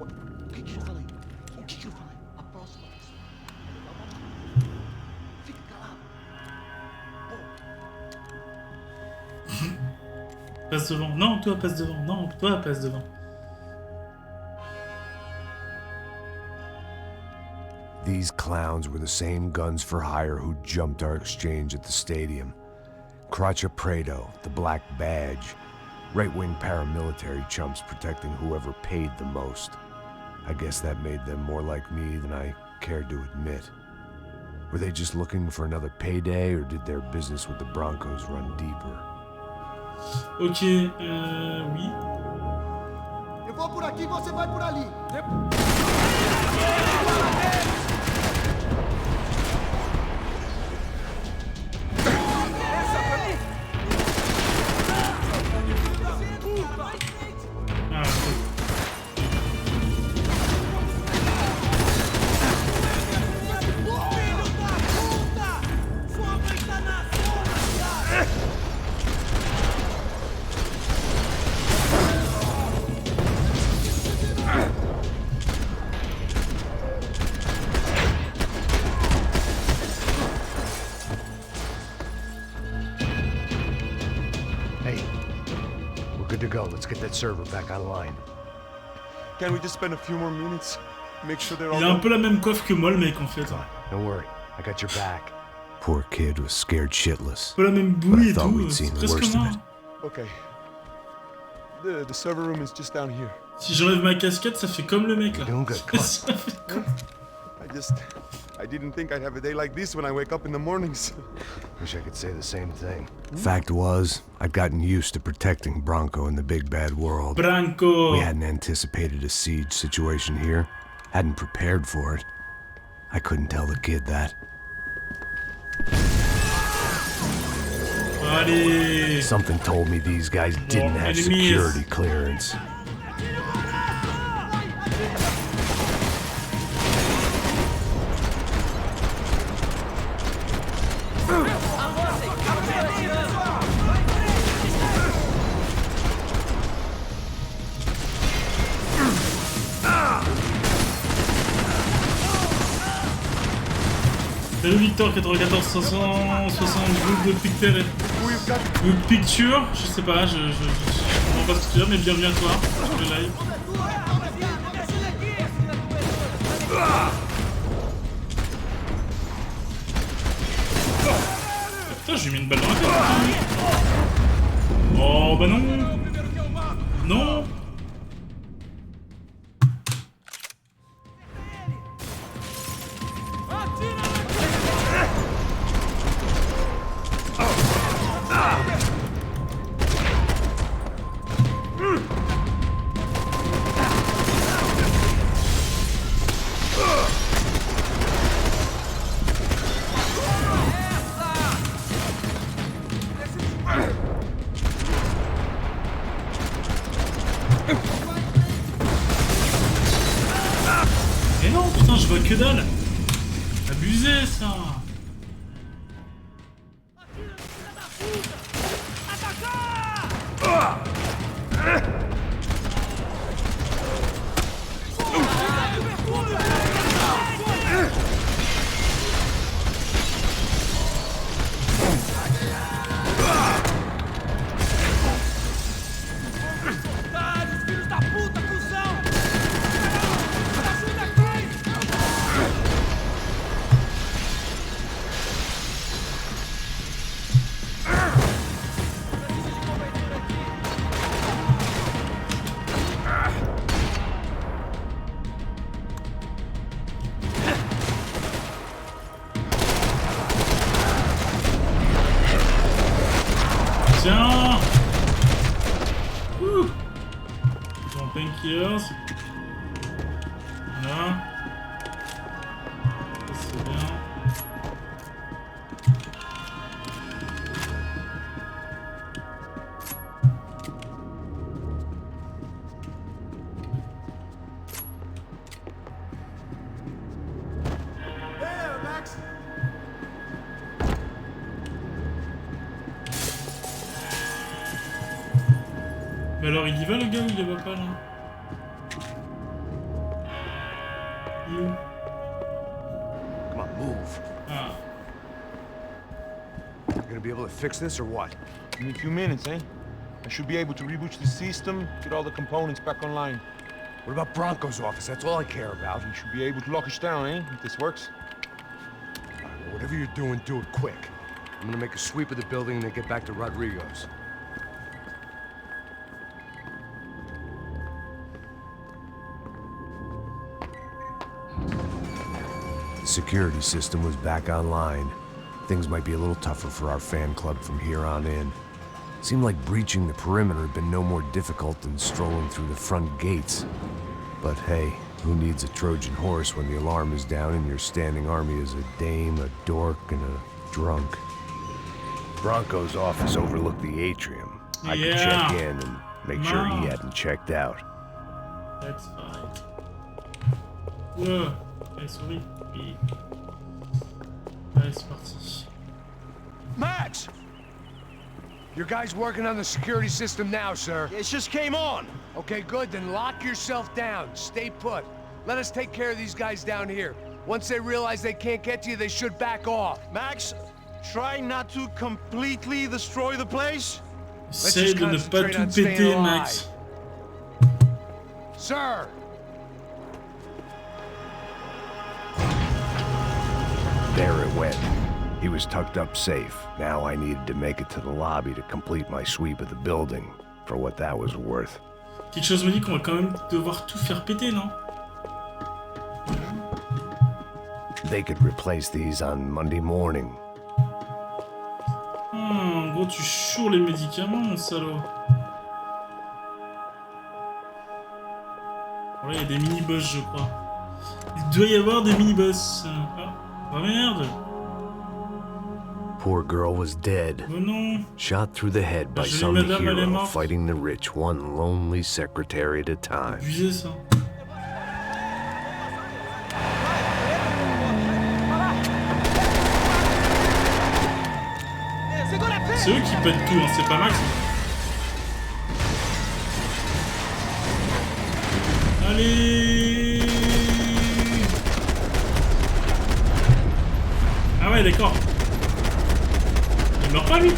O que eu falei? O que eu falei? A próxima vez. Fica calado.
Passe devant. Non, toi passe devant. Non, toi passe devant.
These clowns were the same guns for hire who jumped our exchange at the stadium. Crotcha Prado, the Black Badge. Right-wing paramilitary chumps protecting whoever paid the most. I guess that made them more like me than I cared to admit. Were they just looking for another payday, or did their business with the Broncos run deeper?
Ok, oui.
Eu vou por aqui, você vai por ali.
Good to go. Let's get that server back online.
Can we just spend a few more minutes? Make sure they're all
Il a un peu la même coiffe que moi, le mec, en fait.
Don't worry, I got your back.
Poor kid was scared shitless.
Un peu la même
But
bouille
I
et
thought
tout.
we'd
C'est
seen the
presque
worst of
moi.
it.
Okay. The server room is just down here.
Si j'enlève ma casquette, ça fait comme le mec là.
Ça fait comme... I didn't think I'd have a day like this when I wake up in the mornings.
Wish I could say the same thing.
Fact was, I'd gotten used to protecting Bronco in the big bad world.
Branco!
We hadn't anticipated a siege situation here. Hadn't prepared for it. I couldn't tell the kid that.
Allez!
Something told me these guys didn't have security clearance.
Salut Victor 94 560 groupe de picture, je sais pas, je comprends pas ce que tu veux dire, mais bienvenue à toi sur le live. Putain, j'ai mis une balle dans la tête. Oh bah non. Non. que dalle. Abusé ça. Tiens. Bon, painkillers. Voilà. Ça c'est bien.
There, Max.
Mais alors il y va le gars ou il y va pas là? Il est où?
Come on, move.
Ah.
You gonna be able to fix this or what?
In a few minutes, eh? I should be able to reboot the system, get all the components back online.
What about Bronco's office? That's all I care about.
You should be able to lock us down, eh? If this works.
Well, whatever you're doing, do it quick. I'm gonna make a sweep of the building and then get back to Rodrigo's.
The security system was back online. Things might be a little tougher for our fan club from here on in. Seemed like breaching the perimeter had been no more difficult than strolling through the front gates. But hey, who needs a Trojan horse when the alarm is down and your standing army is a dame, a dork, and a drunk? Bronco's office overlooked the atrium. I could check in and make sure he hadn't checked out.
That's fine. Ouais, souris. Et... Allez, c'est parti.
Max! Your guys working on the security system now, sir.
It just came on.
Okay, good. Then lock yourself down. Stay put. Let us take care of these guys down here. Once they realize they can't get to you, they should back off.
Max, try not to completely destroy the place.
Essaye de ne pas tout péter, Max.
Sir!
There it went. He was tucked up safe. Now I needed to make it to the lobby to complete my sweep of the building, for what that was worth.
Quelque chose me dit qu'on va quand même devoir tout faire péter, non?
They could replace these on Monday morning.
En gros, tu choures les médicaments, mon salaud. Voilà, il y a des mini-boss, je crois. Il doit y avoir des mini-boss. Ah, merde.
Poor girl was dead.
Oh non.
Shot through the head by some hero fighting the rich, one lonely secretary at a time.
Abusé, ça. C'est eux qui pètent tout, hein, c'est pas Max. Allez. Ah ouais, d'accord. Il meurt pas, lui.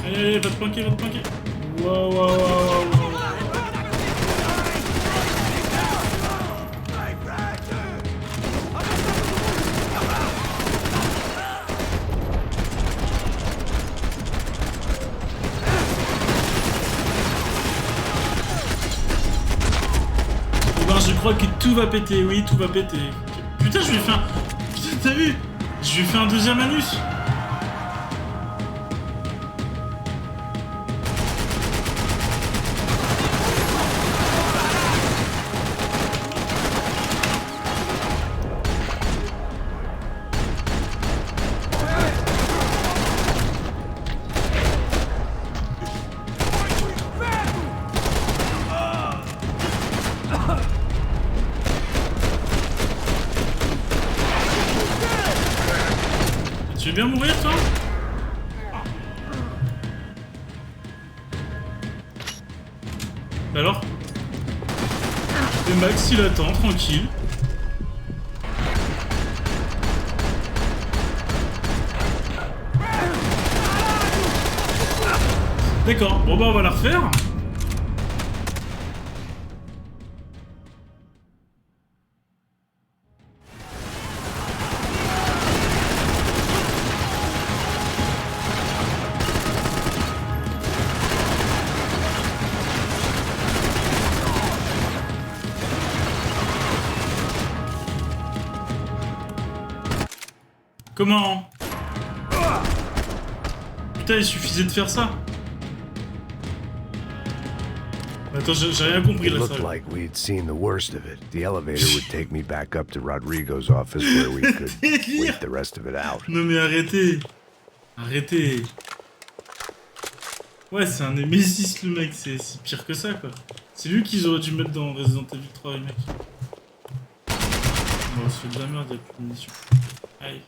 Allez, allez, va te planquer, va te planquer. Waouh, waouh, waouh, waouh. Je crois que tout va péter, oui, tout va péter. Putain, je lui ai fait un... Putain, t'as vu? Je lui ai fait un deuxième anus. veux bien mourir, toi? Alors? Et Max, il attend, tranquille. D'accord, bon bah on va la refaire. Comment? Putain, il suffisait de faire ça. Attends, j'ai rien compris
It
là.
looked like we'd seen the worst of it. The elevator would take me back up to Rodrigo's office where we could wait the rest of it out.
Non mais arrêtez. Arrêtez. Ouais, c'est un Nemesis le mec, c'est pire que ça quoi. C'est lui qu'ils auraient dû mettre dans Resident Evil 3 les mecs. Bon, on se fait de la merde, il y a plus de munitions. Allez.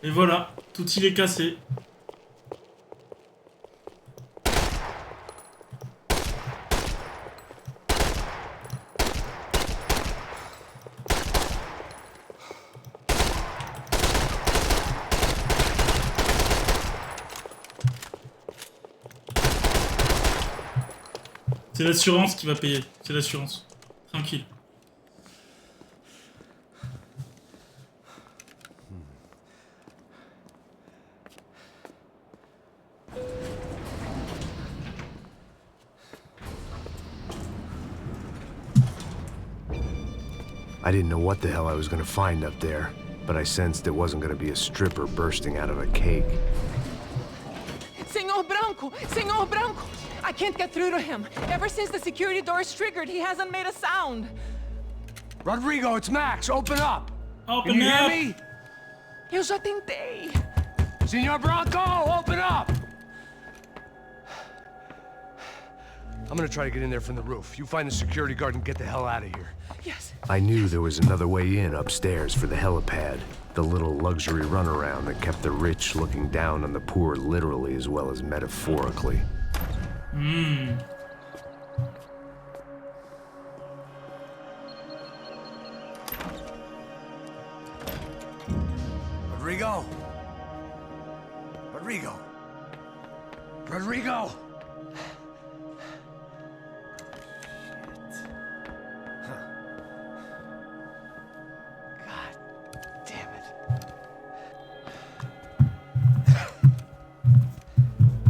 Et voilà, tout il est cassé. C'est l'assurance qui va payer, c'est l'assurance. Tranquille.
I didn't know what the hell I was gonna find up there, but I sensed it wasn't gonna be a stripper bursting out of a cake.
Senor Branco! Senor Branco! I can't get through to him. Ever since the security door is triggered, he hasn't made a sound.
Rodrigo, it's Max. Open up.
Open
Can you
up.
hear me?
Eu já tentei.
Senor Branco, open up. I'm gonna try to get in there from the roof. You find the security guard and get the hell out of here.
Yes.
I knew there was another way in upstairs for the helipad, the little luxury runaround that kept the rich looking down on the poor literally as well as metaphorically.
Rodrigo. Rodrigo. Rodrigo.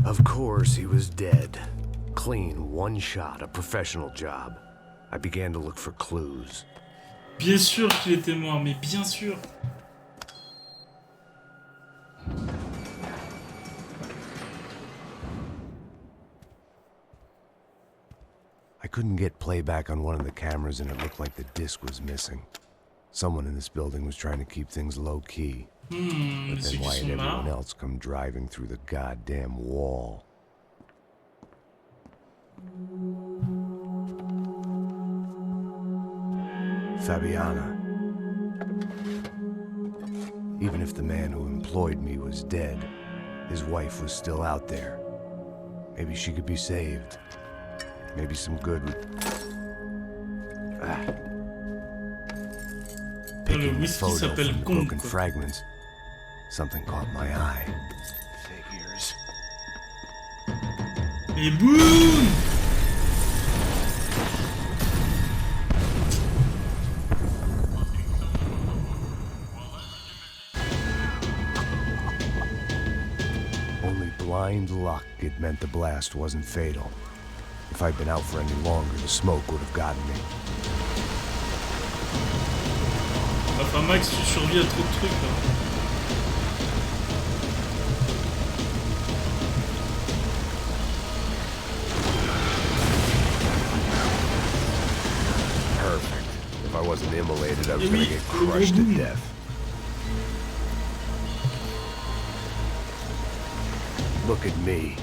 Of course, he was dead. Clean, one shot, a professional job. I began to look for clues.
Bien sûr qu'il était mort, mais bien sûr.
I couldn't get playback on one of the cameras and it looked like the disc was missing. Someone in this building was trying to keep things low-key. But then why had everyone else come driving through the goddamn wall? Fabiana. Even if the man who employed me was dead, his wife was still out there. Maybe she could be saved. Maybe some good would... Picking the photo from the broken fragments. Something caught my eye. Figures.
Et boum!
Only blind luck it meant the blast wasn't fatal. If I'd been out for any longer, the smoke would have gotten me.
Enfin Max, tu survis à trop de trucs là.
Perfect. If I wasn't immolated, I was gonna get crushed to death. Look at me.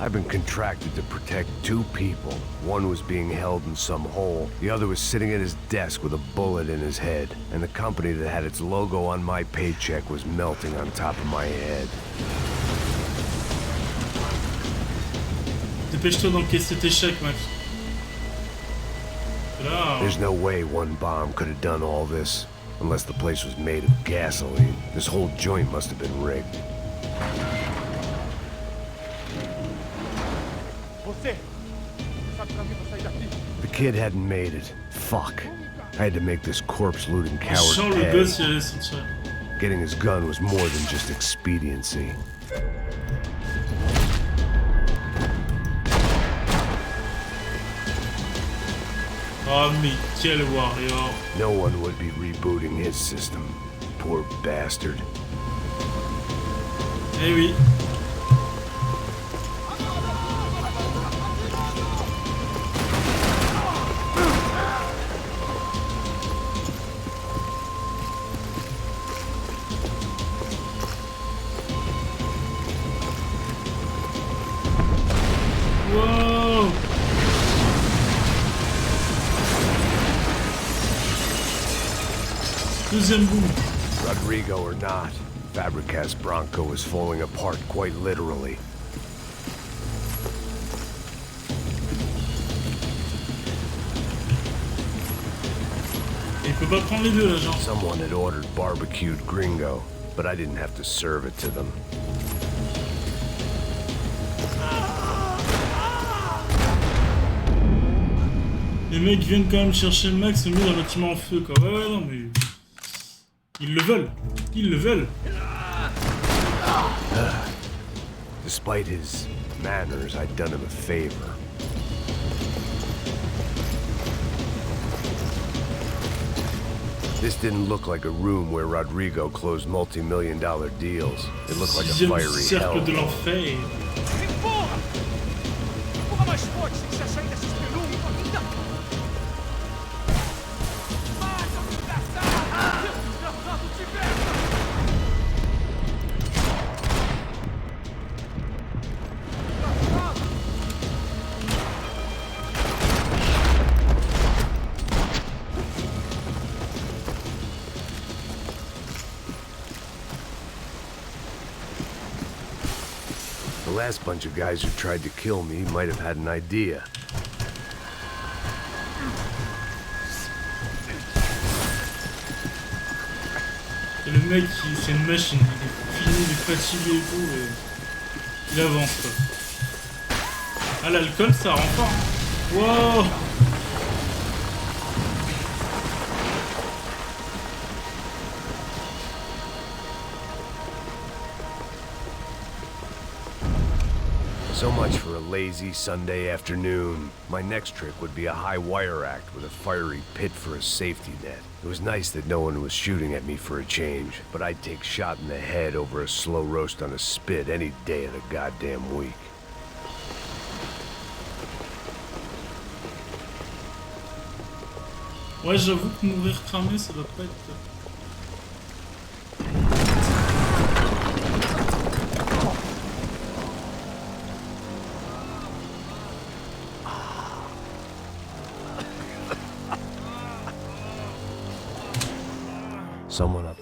I've been contracted to protect two people. One was being held in some hole. The other was sitting at his desk with a bullet in his head. And the company that had its logo on my paycheck was melting on top of my head.
Dépêche-toi d'encaisser tes chèques, Max. Là,
There's no way one bomb could have done all this. Unless the place was made of gasoline. This whole joint must have been rigged. The kid hadn't made it. Fuck. I had to make this corpse-looting coward
Jean, le
pay.
gosse, il allait sortir.
Getting his gun was more than just expediency.
Oh, mais quel warrior.
No one would be rebooting his system. Poor bastard.
Eh oui. Wow. Deuxième bout.
Rodrigo or not, Fabricas Bronco was falling apart quite literally.
Il peut pas prendre les deux, là, genre.
Someone had ordered barbecued gringo, but I didn't have to serve it to them.
Les mecs viennent quand même chercher le Max, le met dans le bâtiment en feu, quoi. Ouais, non, mais... Ils le veulent. Ils le veulent.
Despite his manners, I'd done him a favor. This didn't look like a room where Rodrigo closed multi-million-dollar deals. It looked like a fiery hell.
Cercle de l'enfer.
The last bunch of guys who tried to kill me might have had an idea.
Et le mec, c'est une machine. Il est fini, il est fatigué et tout. Et... il avance, quoi. Ah, l'alcool, ça rend fort. Wow.
So much for a lazy Sunday afternoon. My next trick would be a high wire act with a fiery pit for a safety net. It was nice that no one was shooting at me for a change, but I'd take shot in the head over a slow roast on a spit any day of the goddamn week.
Ouais, j'avoue que mourir cramé, ça doit pas être...
Someone up.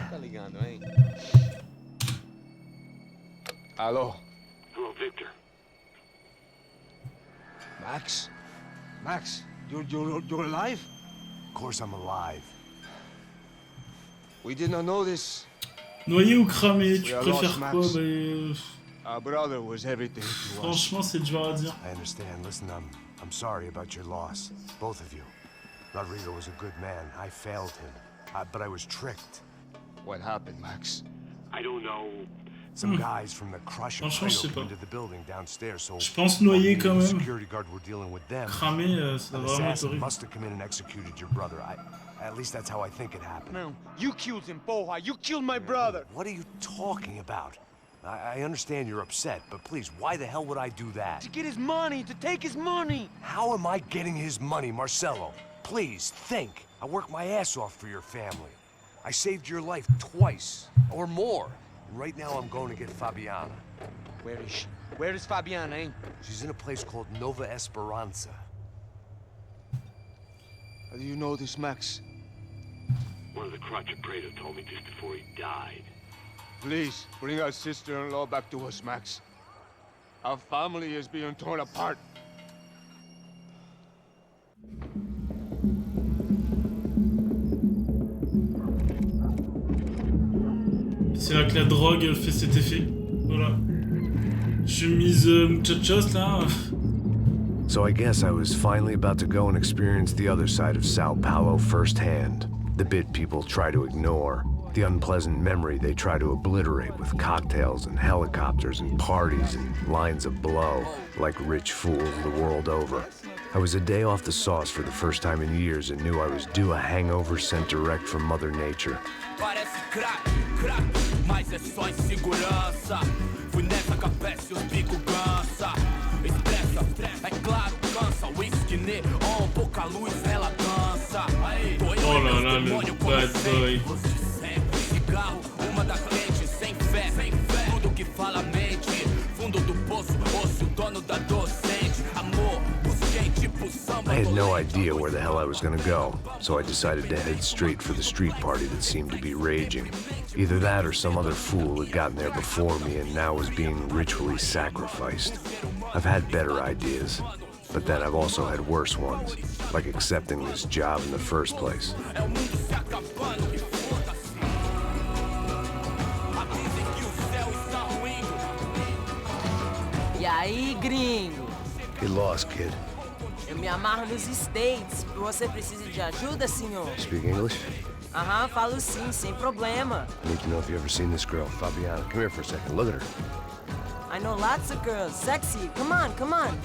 Tá ligando, hein? Alô?
Hello, Victor.
Max? Max, you're alive?
Of course I'm alive.
We did not know this.
Noyé ou cramé, tu préfères quoi?
Our brother was everything to us.
Franchement, c'est dur à dire.
I understand. Listen, I'm sorry about your loss. Both of you. Rodrigo was a good man. I failed him. But I was tricked.
What happened, Max?
I don't know.
Some guys from the crusher
Franchement, je sais pas.
into the building downstairs, so
Je pense noyé quand même.
security guard were dealing with them.
Cramé, ça
An
doit vraiment être
assassin
horrible.
must have come in and executed your brother. At least that's how I think it happened.
No, you killed him, Poha. You killed my brother.
What are you talking about? I understand you're upset, but please, why the hell would I do that?
To get his money, to take his money.
How am I getting his money, Marcelo? Please, think. I work my ass off for your family. I saved your life twice, or more. Right now I'm going to get Fabiana.
Where is she? Where is Fabiana, eh?
She's in a place called Nova Esperanza.
How do you know this, Max?
One of the Crotchet Prater told me just before he died.
Please, bring our sister-in-law back to us, Max. Our family is being torn apart.
C'est là que la drogue fait cet effet. Voilà. Chemise muchachos là.
So I guess I was finally about to go and experience the other side of Sao Paulo firsthand. The bit people try to ignore. The unpleasant memory they try to obliterate with cocktails and helicopters and parties and lines of blow, like rich fools the world over. I was a day off the sauce for the first time in years and knew I was due a hangover sent direct from Mother Nature.
Parece crack, crack, mas é só insegurança. Fui nessa capeste, os bico cansa. Estressa, é claro, cansa. Whisky neon, pouca luz, ela dança.
Oh là là, le bad boy.
Cigarro, uma das lentes, sem fé, tudo que fala a mente. Fundo do poço, osso, dono da docente. Amor, busquei tipo samba.
I had no idea where the hell I was gonna go, so I decided to head straight for the street party that seemed to be raging. Either that or some other fool had gotten there before me and now was being ritually sacrificed. I've had better ideas, but then I've also had worse ones, like accepting this job in the first place.
E aí, gringo?
Get lost, kid.
Eu me amarro nos States. Você precisa de ajuda, senhor?
Speak English?
Aham, falo sim, sem problema.
I need to know if you've ever seen this girl, Fabiana. Come here for a second. Look at her.
I know lots of girls. Sexy. Come on, come on.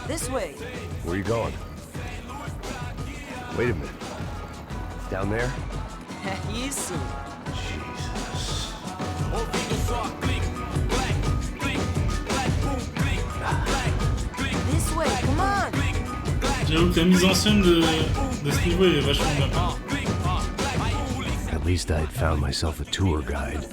This way.
Where are you going? Wait a minute. Down there?
Isso.
Jesus.
This way, come on.
J'avoue que la mise en scène de ce niveau est vachement bien.
At least I had found myself a tour guide.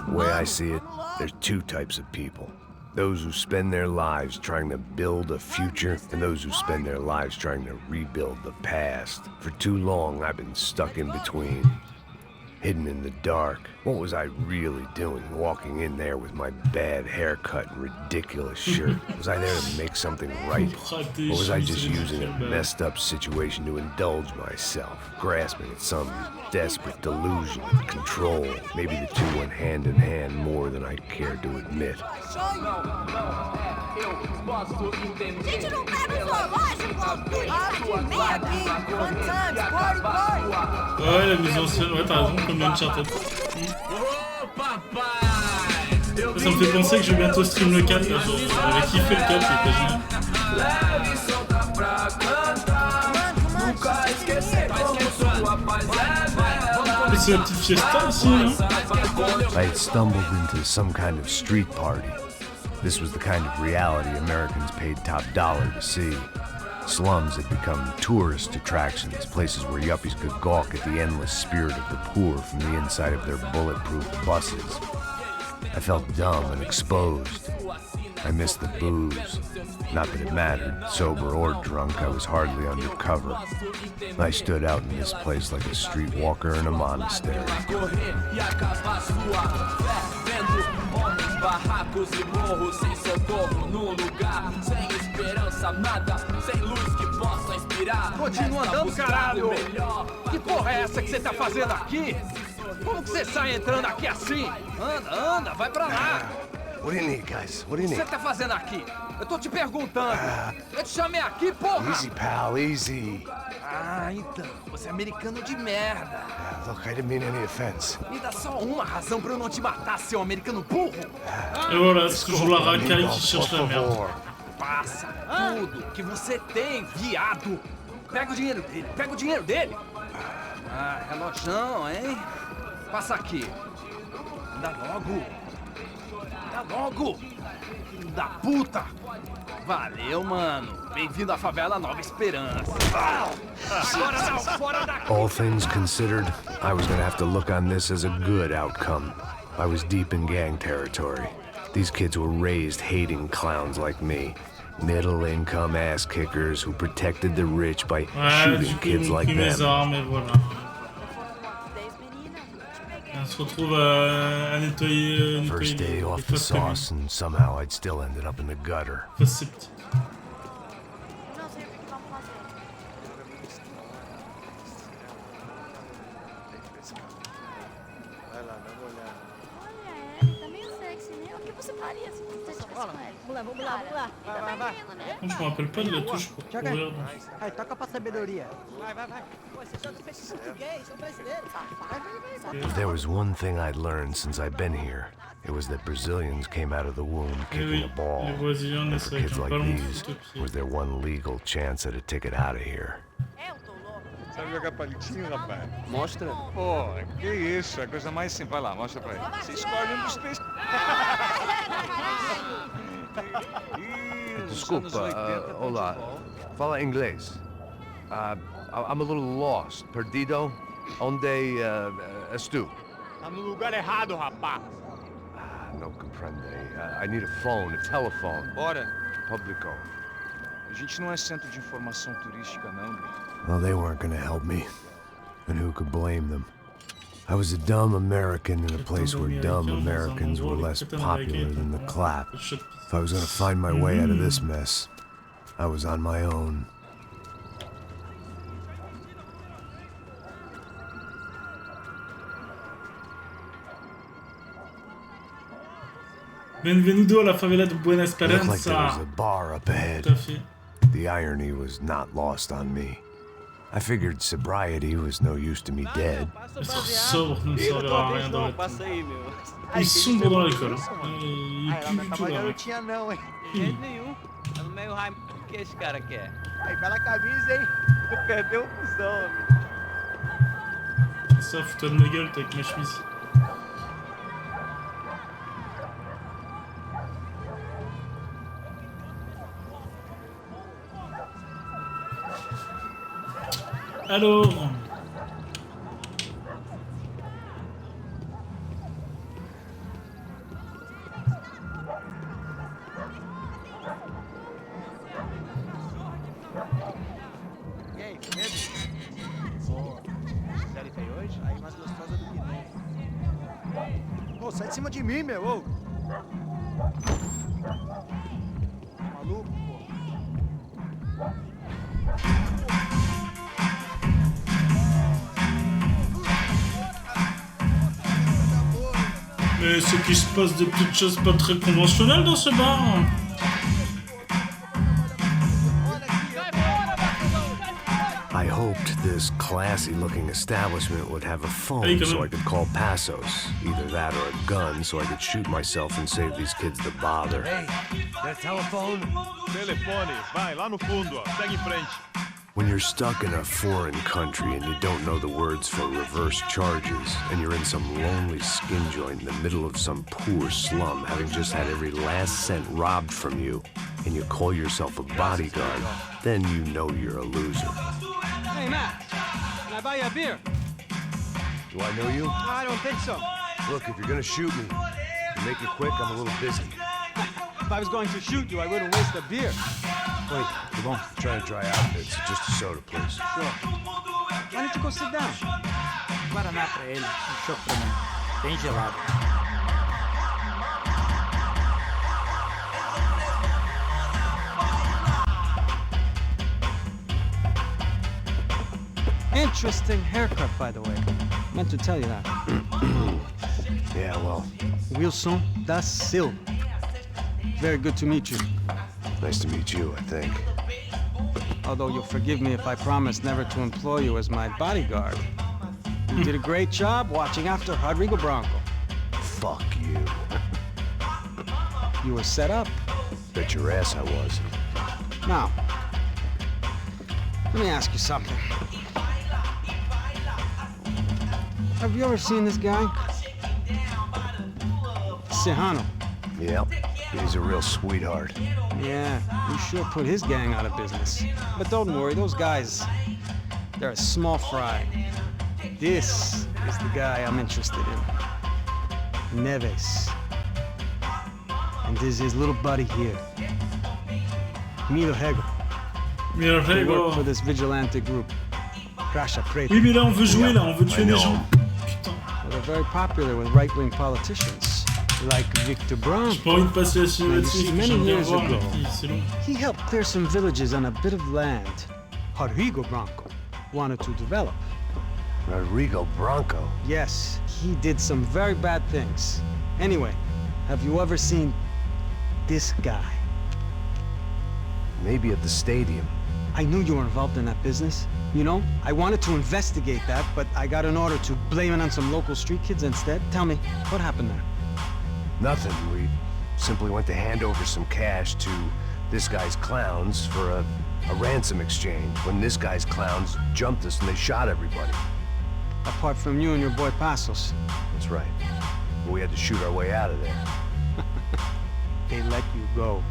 The way I see it, there's two types of people. Those who spend their lives trying to build a future, and those who spend their lives trying to rebuild the past. For too long, I've been stuck in between. Hidden in the dark. What was I really doing walking in there with my bad haircut and ridiculous shirt? Was I there to make something right? Or was I just using a messed up situation to indulge myself, grasping at some desperate delusion of control? Maybe the two went hand in hand more than I cared to admit.
Gente, não pega o zoológico! De merda! Fun times, party, party!
Ouais, la mise en scène, ouais, t'as raison, comme Uncharted. Ça me fait penser que je vais bientôt stream le 4, là, j'avais kiffé le 4, il était génial. Mais c'est la petite fiesta ici, hein?
I had stumbled into some kind of street party. This was the kind of reality Americans paid top dollar to see. Slums had become tourist attractions, places where yuppies could gawk at the endless spirit of the poor from the inside of their bulletproof buses. I felt dumb and exposed. I missed the booze. Not that it mattered, sober or drunk, I was hardly undercover. I stood out in this place like a streetwalker in a monastery.
Barracos e morros sem socorro num lugar sem esperança, nada, sem luz que possa inspirar.
Continua andando, caralho! Que porra é essa que você tá fazendo aqui? Como que você sai entrando aqui assim? Anda, anda, vai pra lá!
What do you need, guys? What do you
O que
need?
você tá fazendo aqui? Eu tô te perguntando. Eu te chamei aqui, porra!
Easy, pal, easy.
Ah, então, você é americano de merda.
Look, I didn't mean any offense.
Me dá só uma razão pra eu não te matar, seu americano burro.
Et voilà, c'est toujours la racaille qui cherche la merde.
Passa tudo que você tem, viado. Pega o dinheiro dele, pega o dinheiro dele. Ah, relojão, hein? Passa aqui. Dá logo! Dá logo! Filho da puta! Valeu, mano. Bem-vindo à favela Nova Esperança. Agora não, fora daqui!
All things considered, I was gonna have to look on this as a good outcome. I was deep in gang territory. These kids were raised hating clowns like me. Middle-income ass-kickers who protected the rich by shooting kids like them.
On se retrouve à nettoyer
First day off the sauce, and somehow I'd still ended up in the gutter.
Je me rappelle pas de la touche pour courir.
Aí, toca pra sabedoria. Vai. Pô, você só fez português, sou brasileiro.
If there was one thing I'd learned since I've been here, it was that Brazilians came out of the womb kicking a ball. And for kids like these, was their one legal chance at a ticket out of here.
Sabe jogar palitinho, rapaz?
Mostra.
Pô, que isso, é a coisa mais simples. Vai lá, mostra pra ele. Você escolhe um dos três.
Desculpa, olá. Fala inglês. I'm a little lost. Perdido? Onde estou?
Tá no lugar errado, rapaz.
Não compreende. I need a phone, a telephone.
Bora.
Publico.
A gente não é centro de informação turística, não, Brito.
Well, they weren't gonna help me. And who could blame them? I was a dumb American in a place where dumb Americans were less popular than the clap. If I was gonna find my way out of this mess, I was on my own.
Benvenuto alla favela de Buena
It looked like there was
Esperanza.
a bar up ahead. The irony was not lost on me. I figured sobriety was no use to me dead.
Sobre não servira a rien dans la Ils sombrent dans l'alcool. Ils puent du tout dans
garotinha não, hein? De jeito nenhum. Tá no meio raio. O que esse cara quer? Aí, bela camisa, hein? Perdeu o fusão, amigo.
Ça, fous-toi de ma gueule, t'es avec ma chemise. Alors,
E aí, beleza? Boa. Série tem hoje? Aí, mais gostosa do que nem. Ô, sai de cima de mim, meu, ô! Maluco, pô.
mais c'est qu'il se passe des petites choses pas très conventionnelles dans ce bar.
I hoped this classy-looking establishment would have a phone so I could call Passos. Either that or a gun so I could shoot myself and save these kids the bother.
Hey, that telephone?
Telefone, vai, lá no fundo, ó. Segue em frente.
When you're stuck in a foreign country and you don't know the words for reverse charges, and you're in some lonely skin joint in the middle of some poor slum, having just had every last cent robbed from you, and you call yourself a bodyguard, then you know you're a loser.
Hey, Matt. Can I buy you a beer?
Do I know you?
I don't think so.
Look, if you're gonna shoot me, to make it quick, I'm a little busy.
If I was going to shoot you, I wouldn't waste a beer.
Wait, come on. I'm trying to dry out. It's just a soda, please.
Sure. Why don't you go sit down?
Guaraná pra ele, chopp pra mim. Bem gelado.
Interesting haircut, by the way. Meant to tell you that.
Yeah, well.
Wilson da Silva. Very good to meet you.
Nice to meet you, I think.
Although you'll forgive me if I promise never to employ you as my bodyguard. You did a great job watching after Rodrigo Branco.
Fuck you.
You were set up.
Bet your ass I was.
Now, let me ask you something. Have you ever seen this guy? Serrano.
Yep, he's a real sweetheart.
Yeah, he sure put his gang out of business. But don't worry, those guys, they're a small fry. This is the guy I'm interested in. Neves. And this is his little buddy here. Milo Hego.
Milo
They work
Hego.
for this vigilante group. Crasha Preta.
Oui, mais là, on veut jouer, là. On veut tuer des gens. Putain.
Well, they're very popular with right-wing politicians. Like Victor Branco.
J'ai pas envie de passer la cinématique.
Many
J'aime bien
years
voir,
ago,
mais c'est long.
he helped clear some villages on a bit of land Rodrigo Branco wanted to develop.
Rodrigo Branco?
Yes, he did some very bad things. Anyway, have you ever seen this guy?
Maybe at the stadium.
I knew you were involved in that business. You know, I wanted to investigate that, but I got an order to blame it on some local street kids instead. Tell me, what happened there?
Nothing. We simply went to hand over some cash to this guy's clowns for a ransom exchange when this guy's clowns jumped us and they shot everybody.
Apart from you and your boy Passos.
That's right. But we had to shoot our way out of there.
They let you go.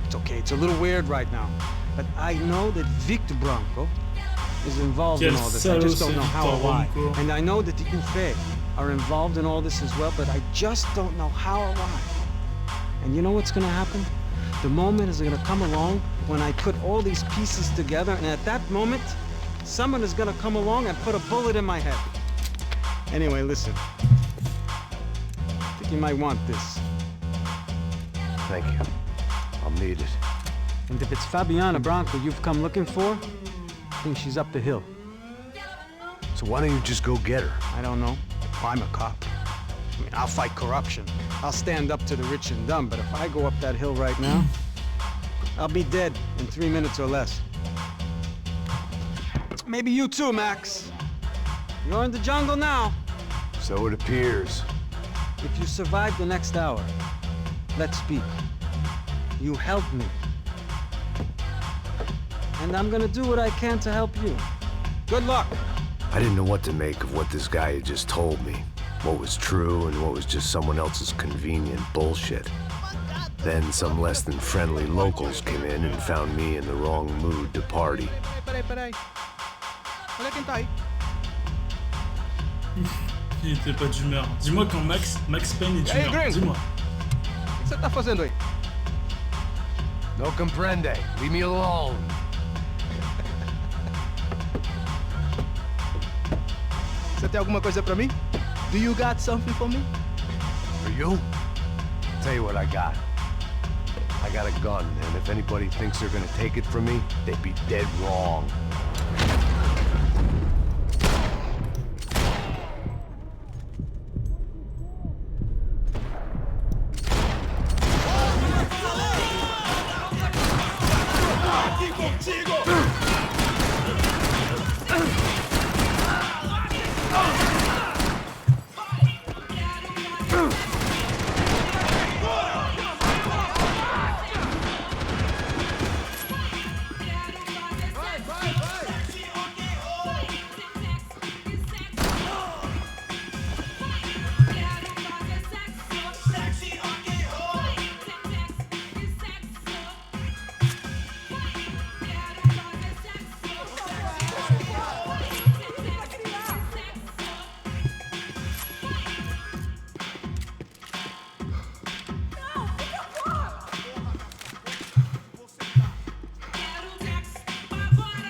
It's okay, it's a little weird right now. But I know that Victor Branco is involved in all this. I just don't know how or why. And I know that the Ufe are involved in all this as well, but I just don't know how or why. And you know what's gonna happen? The moment is gonna come along when I put all these pieces together, and at that moment, someone is gonna come along and put a bullet in my head. Anyway, listen. I think you might want this.
Thank you. I'll need it.
And if it's Fabiana Branco you've come looking for, I think she's up the hill.
So why don't you just go get her?
I don't know. I'm a cop. I mean, I'll fight corruption. I'll stand up to the rich and dumb, but if I go up that hill right now, I'll be dead in 3 minutes or less. Maybe you too, Max. You're in the jungle now.
So it appears.
If you survive the next hour, let's speak. You help me. And I'm gonna do what I can to help you. Good luck.
I didn't know what to make of what this guy had just told me. What was true and what was just someone else's convenient bullshit. Then some less than friendly locals came in and found me in the wrong mood to party.
Peraí. Olha quem tá aí.
Il était pas d'humeur. Dis-moi quand Max Payne est
Hey,
d'humeur.
gringo.
Dis-moi.
O que você tá fazendo aí?
No comprende. Leave me alone.
Você tem alguma coisa pra mim? Do you got something for me?
For you? Tell you what I got. I got a gun, and if anybody thinks they're gonna take it from me, they'd be dead wrong.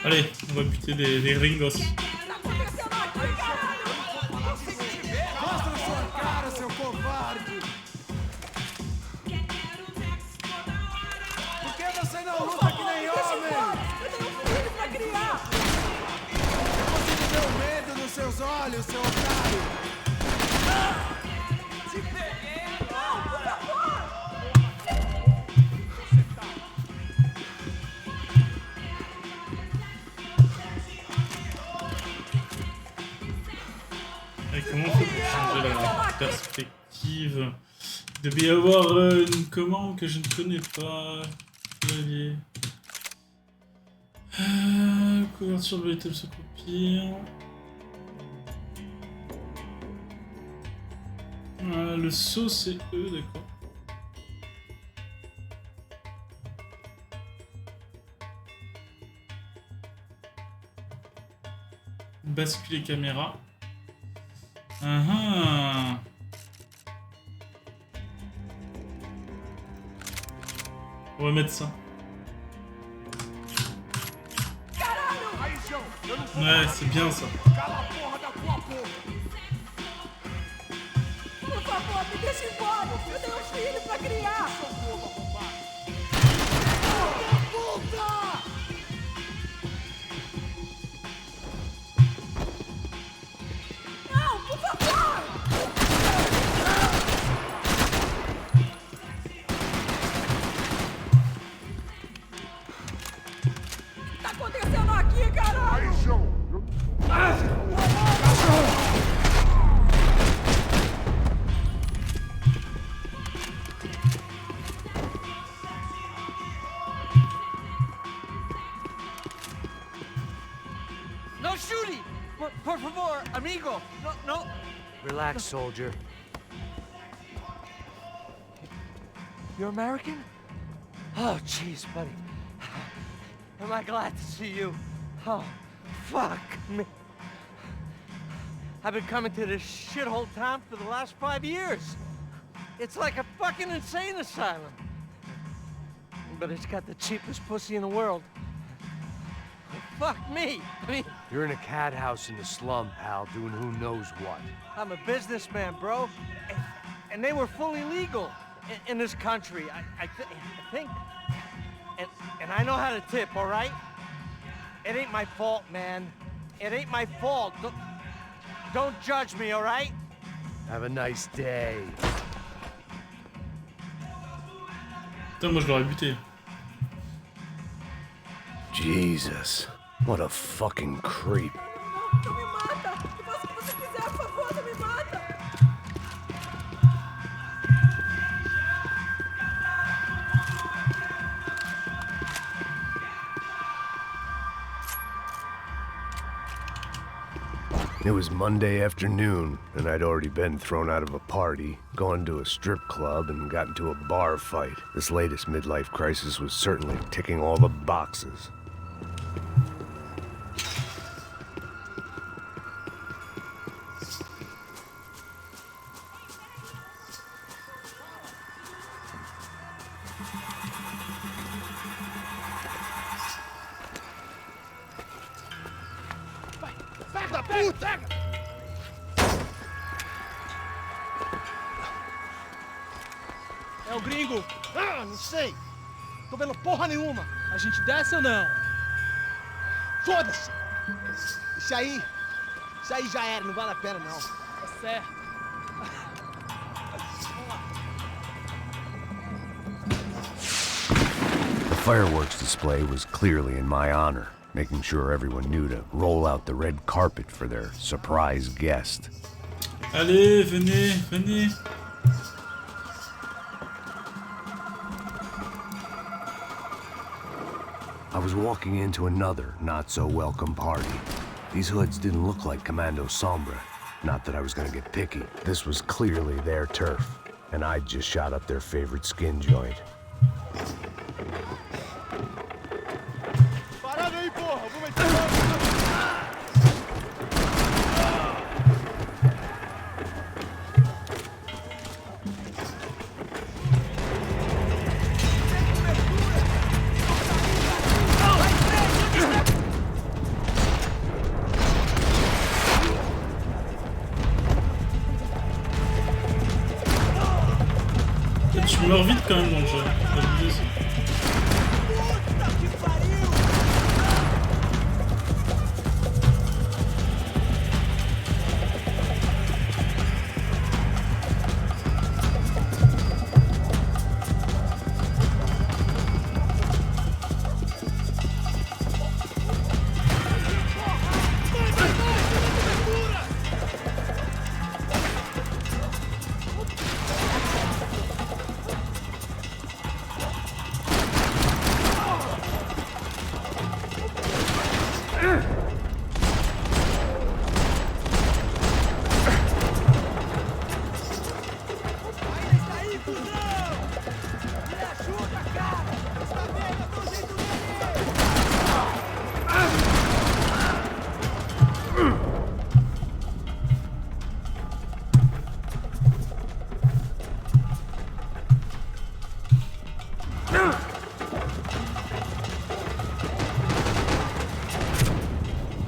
Allez, on va buter des ringos.
Mostra sua cara, seu covarde! Por que você não luta que nem homem? Eu tenho um filho pra criar! Você deu medo nos seus olhos, seu otário! Te peguei! Não, por favor!
Comment on fait pour changer la perspective? Il devait y avoir une commande que je ne connais pas. Clavier. Couverture de l'item se copie. Le saut c'est E, d'accord. Basculer caméra. On va mettre ça. Ouais, c'est bien ça.
Por favor, me deixa embora! Eu tenho um filho pra criar! Puta! Não, por favor! O que tá acontecendo aqui, caralho?
No shooting! Por favor, amigo! No.
Relax, soldier.
You're American? Oh, jeez, buddy. Am I glad to see you? Oh, fuck me. I've been coming to this shithole town for the last 5 years. It's like a fucking insane asylum. But it's got the cheapest pussy in the world. Fuck me! I mean...
You're in a cat house in the slum, pal, doing who knows what.
I'm a businessman, bro. And they were fully legal in this country, I think. And I know how to tip, all right? It ain't my fault, man. It ain't my fault. Don't judge me, all right?
Have a nice day.
Putain, moi je l'aurais buté.
Jesus, what a fucking creep.
Não me mata! Faça o que você quiser, por favor, não me mata!
It was Monday afternoon, and I'd already been thrown out of a party, gone to a strip club, and got into a bar fight. This latest midlife crisis was certainly ticking all the boxes.
Da puta!
É o gringo.
Ah, não sei. Tô vendo porra nenhuma.
A gente desce ou não?
Foda-se! Isso aí já era, não vale a pena não.
Tá certo.
The fireworks display was clearly in my honor, making sure everyone knew to roll out the red carpet for their surprise guest.
Allez, venez.
I was walking into another not-so-welcome party. These hoods didn't look like Commando Sombra. Not that I was gonna get picky. This was clearly their turf, and I'd just shot up their favorite skin joint.
Parada aí, porra!
Tu meurs vite quand même dans le jeu.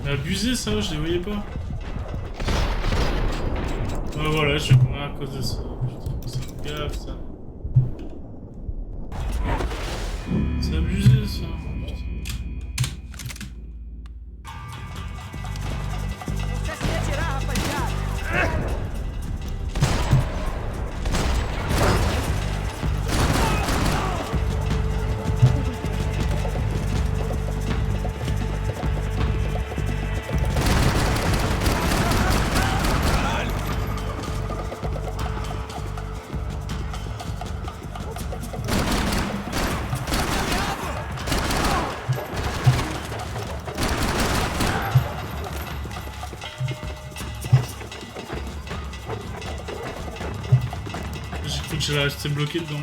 Abusé ça, je les voyais pas. Ah voilà, je vais mourir à cause de ça. Putain, ça me gaffe ça. C'est abusé ça. J'ai cru que j'allais rester bloqué dedans.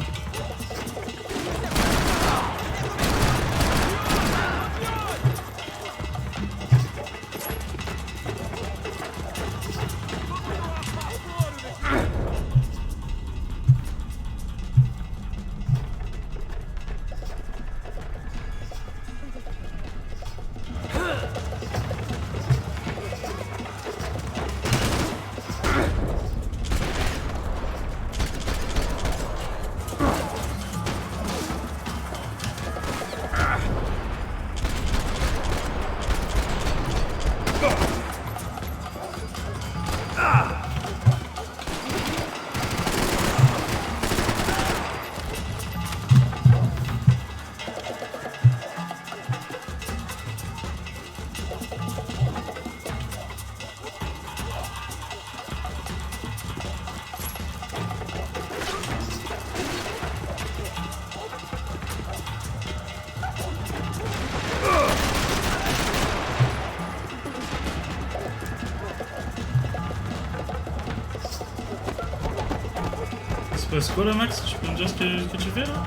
C'est quoi là, Max? Tu peux me dire ce que tu fais là?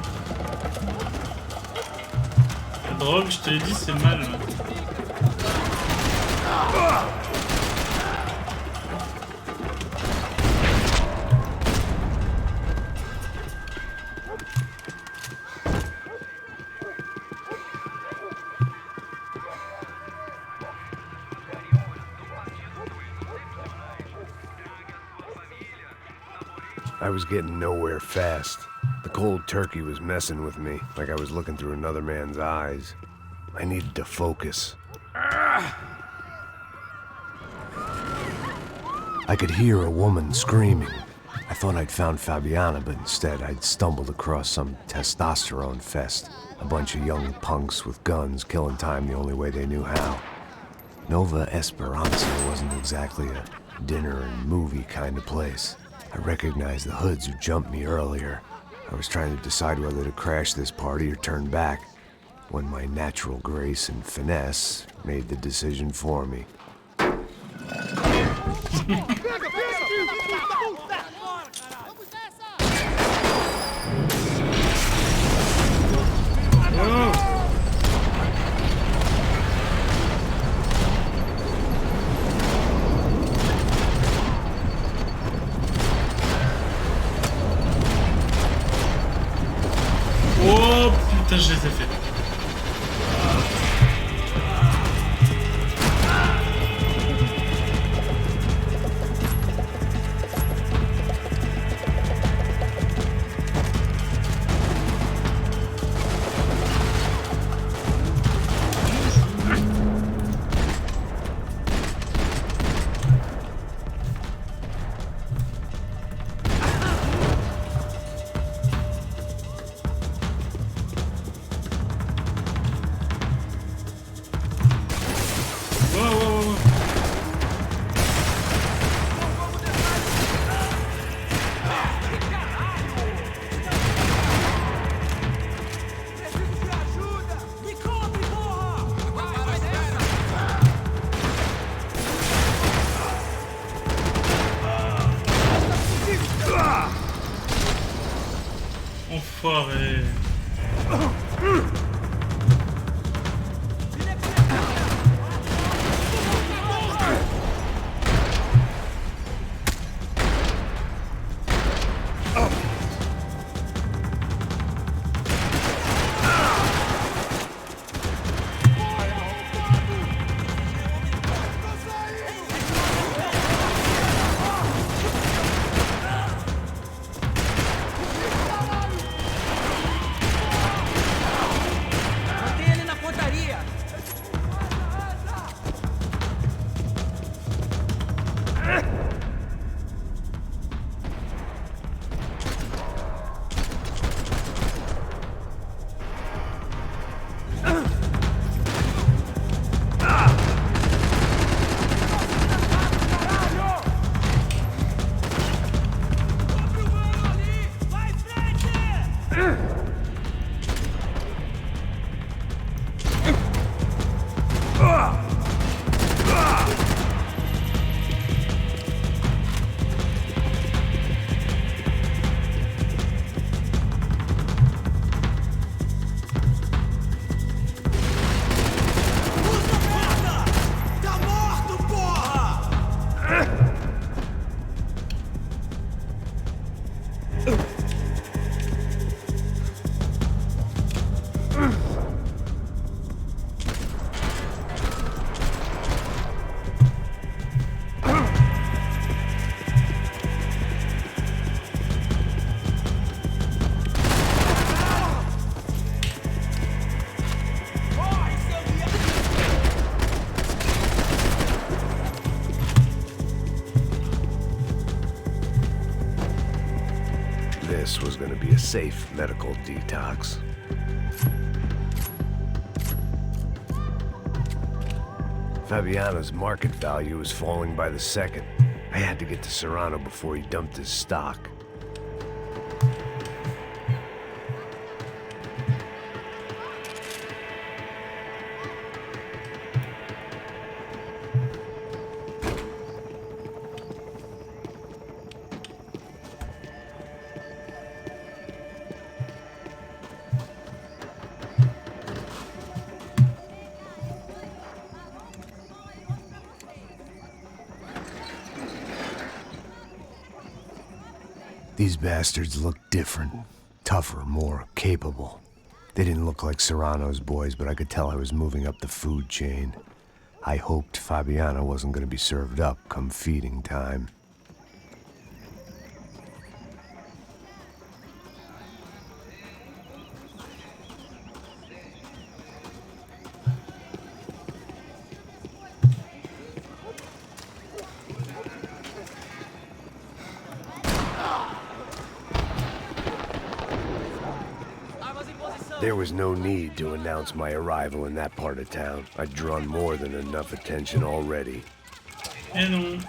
La drogue, je te l'ai dit, c'est mal.
I was getting nowhere fast. The cold turkey was messing with me, like I was looking through another man's eyes. I needed to focus. I could hear a woman screaming. I thought I'd found Fabiana, but instead I'd stumbled across some testosterone fest. A bunch of young punks with guns killing time the only way they knew how. Nova Esperanza wasn't exactly a dinner and movie kind of place. I recognized the hoods who jumped me earlier. I was trying to decide whether to crash this party or turn back, when my natural grace and finesse made the decision for me.
Oh putain, je les ai fait.
safe medical detox. Fabiano's market value was falling by the second. I had to get to Serrano before he dumped his stock. These bastards looked different, tougher, more capable. They didn't look like Serrano's boys, but I could tell I was moving up the food chain. I hoped Fabiano wasn't going to be served up come feeding time. There was no need to announce my arrival in that part of town. I'd drawn more than enough attention already.
Eh non.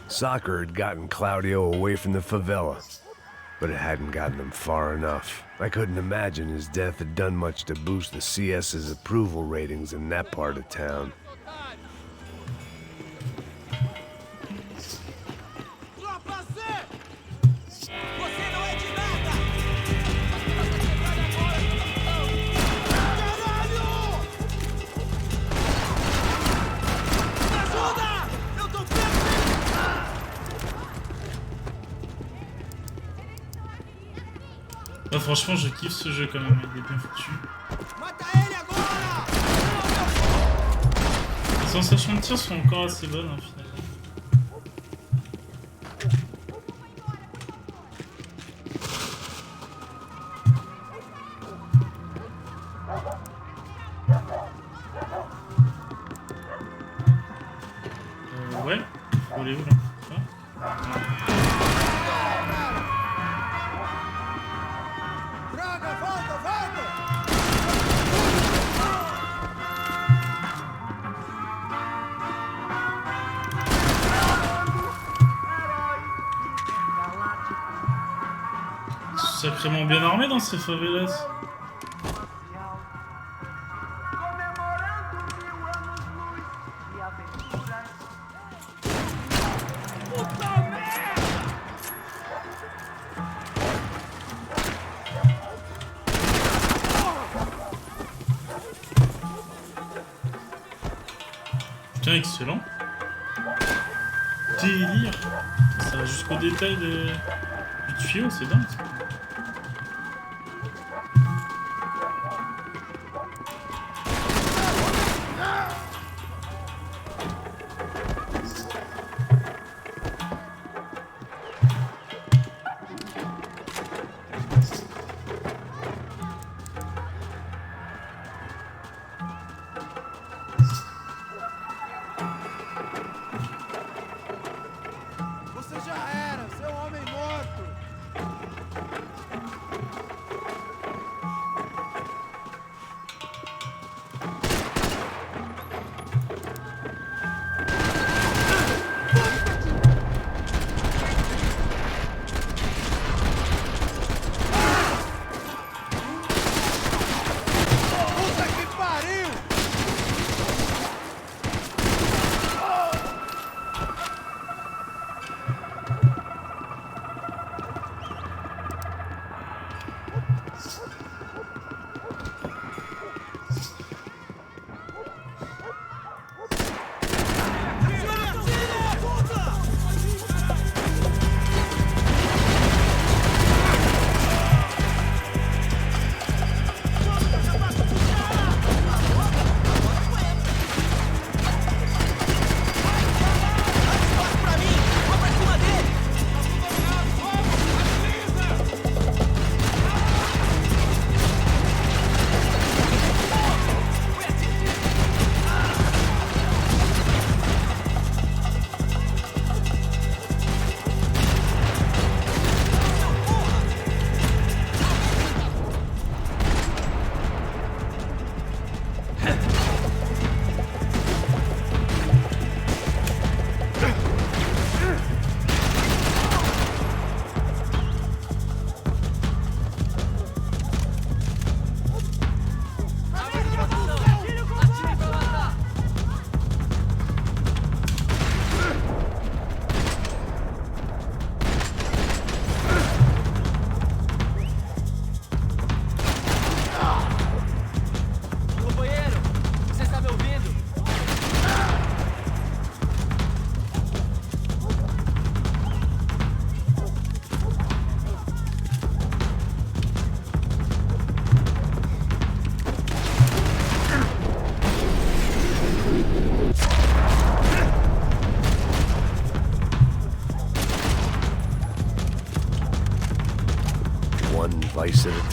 Soccer had gotten Claudio away from the favela, but it hadn't gotten him far enough. I couldn't imagine his death had done much to boost the CS's approval ratings in that part of town.
Bah, franchement, je kiffe ce jeu quand même, il est bien foutu. Les sensations de tir sont encore assez bonnes, hein, finalement. Ouais, faut aller où là? Sacrément bien armé dans ces favelas. Putain, excellent. Délire. Ça va jusqu'au détail du tuyau, c'est dingue.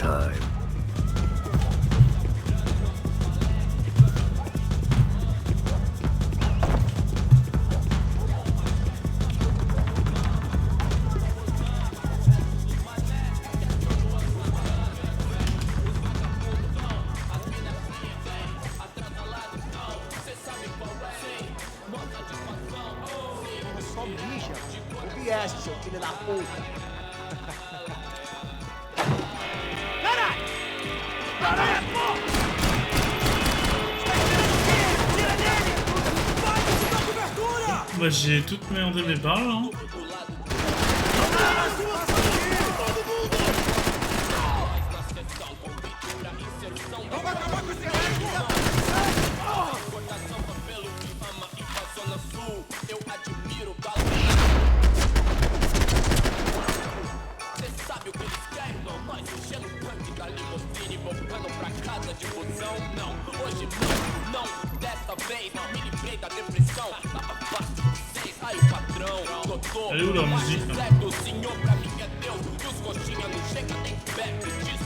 time.
Só mija. O que é, seu filho da puta? Caralho! Caralho, porra! Tira nele! Vai, você dá cobertura!
Bah, j'ai toutes merdé mes balles, hein. Elle est où la musique là?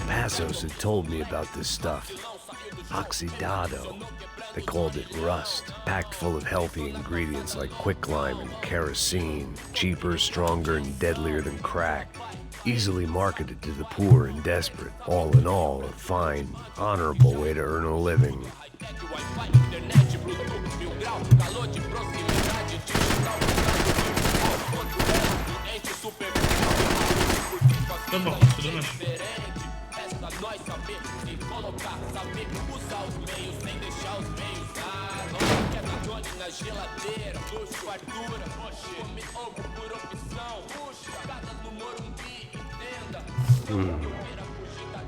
Passos had told me about this stuff. Oxidado. They called it rust, packed full of healthy ingredients like quicklime and kerosene, cheaper, stronger, and deadlier than crack. Easily marketed to the poor and desperate. All in all, a fine, honorable way to earn a living.
Tá bom, tudo bem.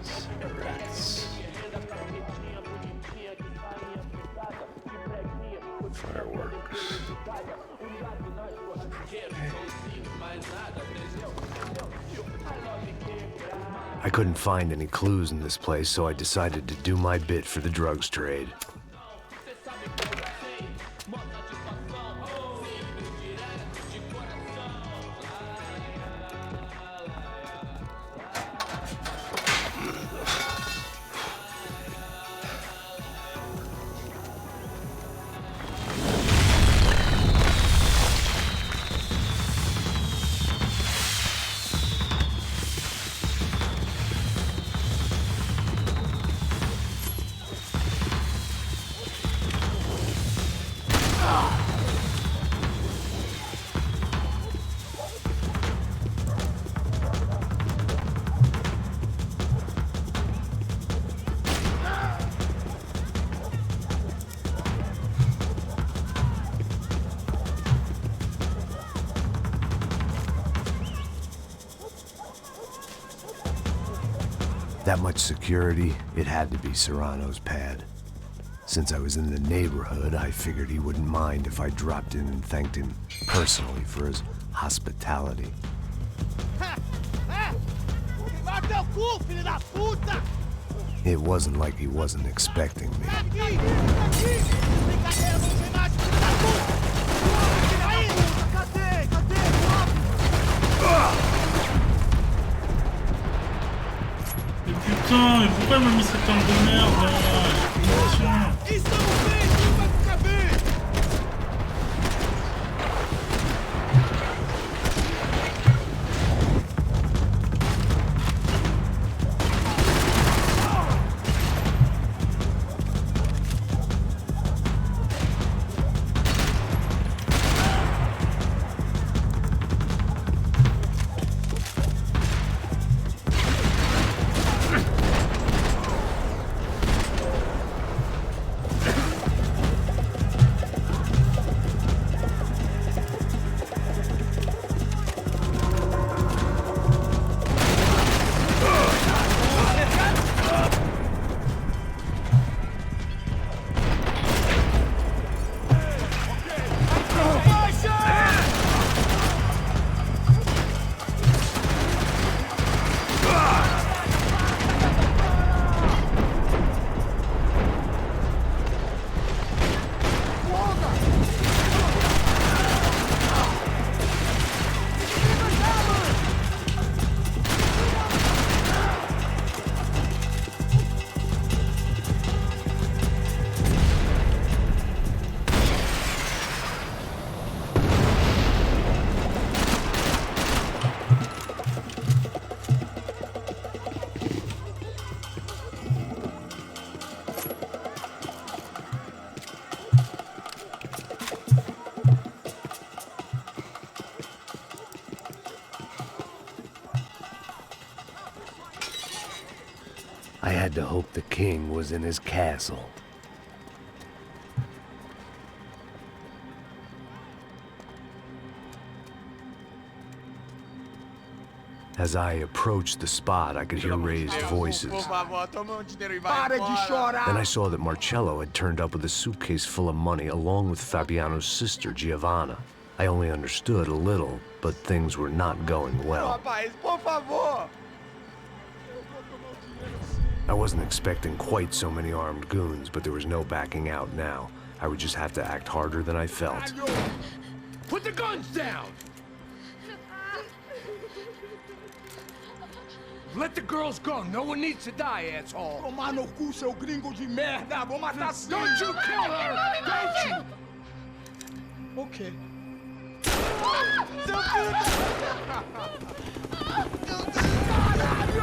Cigarettes. Fireworks. I couldn't find any clues in this place, so I decided to do my bit for the drugs trade. That much security, it had to be Serrano's pad. Since I was in the neighborhood, I figured he wouldn't mind if I dropped in and thanked him personally for his hospitality. It wasn't like he wasn't expecting me.
Putain, mais pourquoi elle m'a mis cette tente de merde là?
had to hope the king was in his castle. As I approached the spot, I could hear raised voices. Then I saw that Marcello had turned up with a suitcase full of money along with Fabiano's sister, Giovanna. I only understood a little, but things were not going well. I wasn't expecting quite so many armed goons, but there was no backing out now. I would just have to act harder than I felt.
Put the guns down! Let the girls go. No one needs to die, asshole. Tomar no cu, seu gringo de merda. Vou matar sim. Don't you kill her! Don't you? Okay. Seu filho Caralho!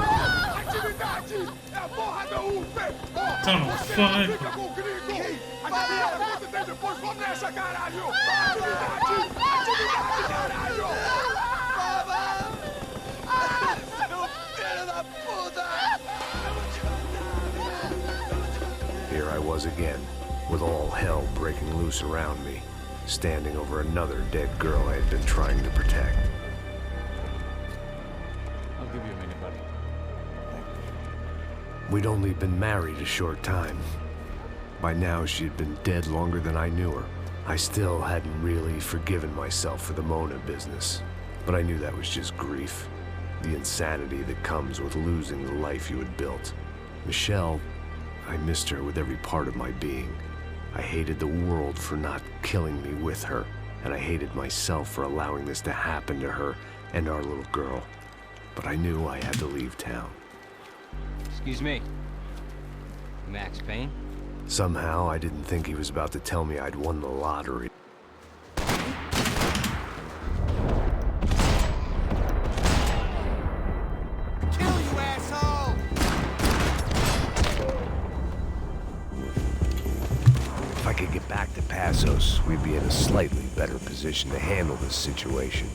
Atividade! É a porra da UFE! Você fica com o gringo! A galera conta tem depois. Vamos nessa, caralho! Atividade! Atividade, caralho!
Here I was again, with all hell breaking loose around me, standing over another dead girl I had been trying to protect.
I'll give you a minute, buddy.
We'd only been married a short time. By now, she had been dead longer than I knew her. I still hadn't really forgiven myself for the Mona business, but I knew that was just grief. The insanity that comes with losing the life you had built. Michelle, I missed her with every part of my being. I hated the world for not killing me with her, and I hated myself for allowing this to happen to her and our little girl. But I knew I had to leave town.
Excuse me. Max Payne?
Somehow, I didn't think he was about to tell me I'd won the lottery. If I could get back to Passos, we'd be in a slightly better position to handle this situation.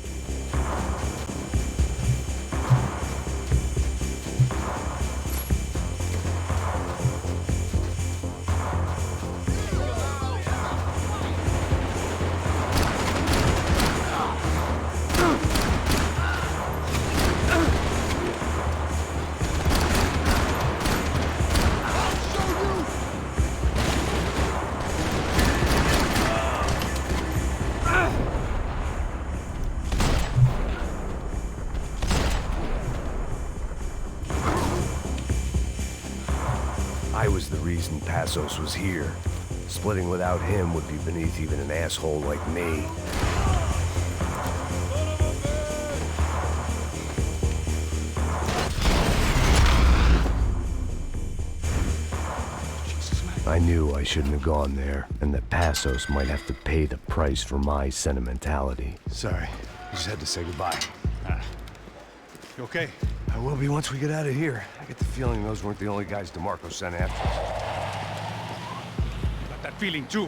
I was the reason Passos was here. Splitting without him would be beneath even an asshole like me. I knew I shouldn't have gone there, and that Passos might have to pay the price for my sentimentality.
Sorry, I just had to say goodbye.
You okay?
I will be once we get out of here. I get the feeling those weren't the only guys DeMarco sent after us.
Got that feeling too.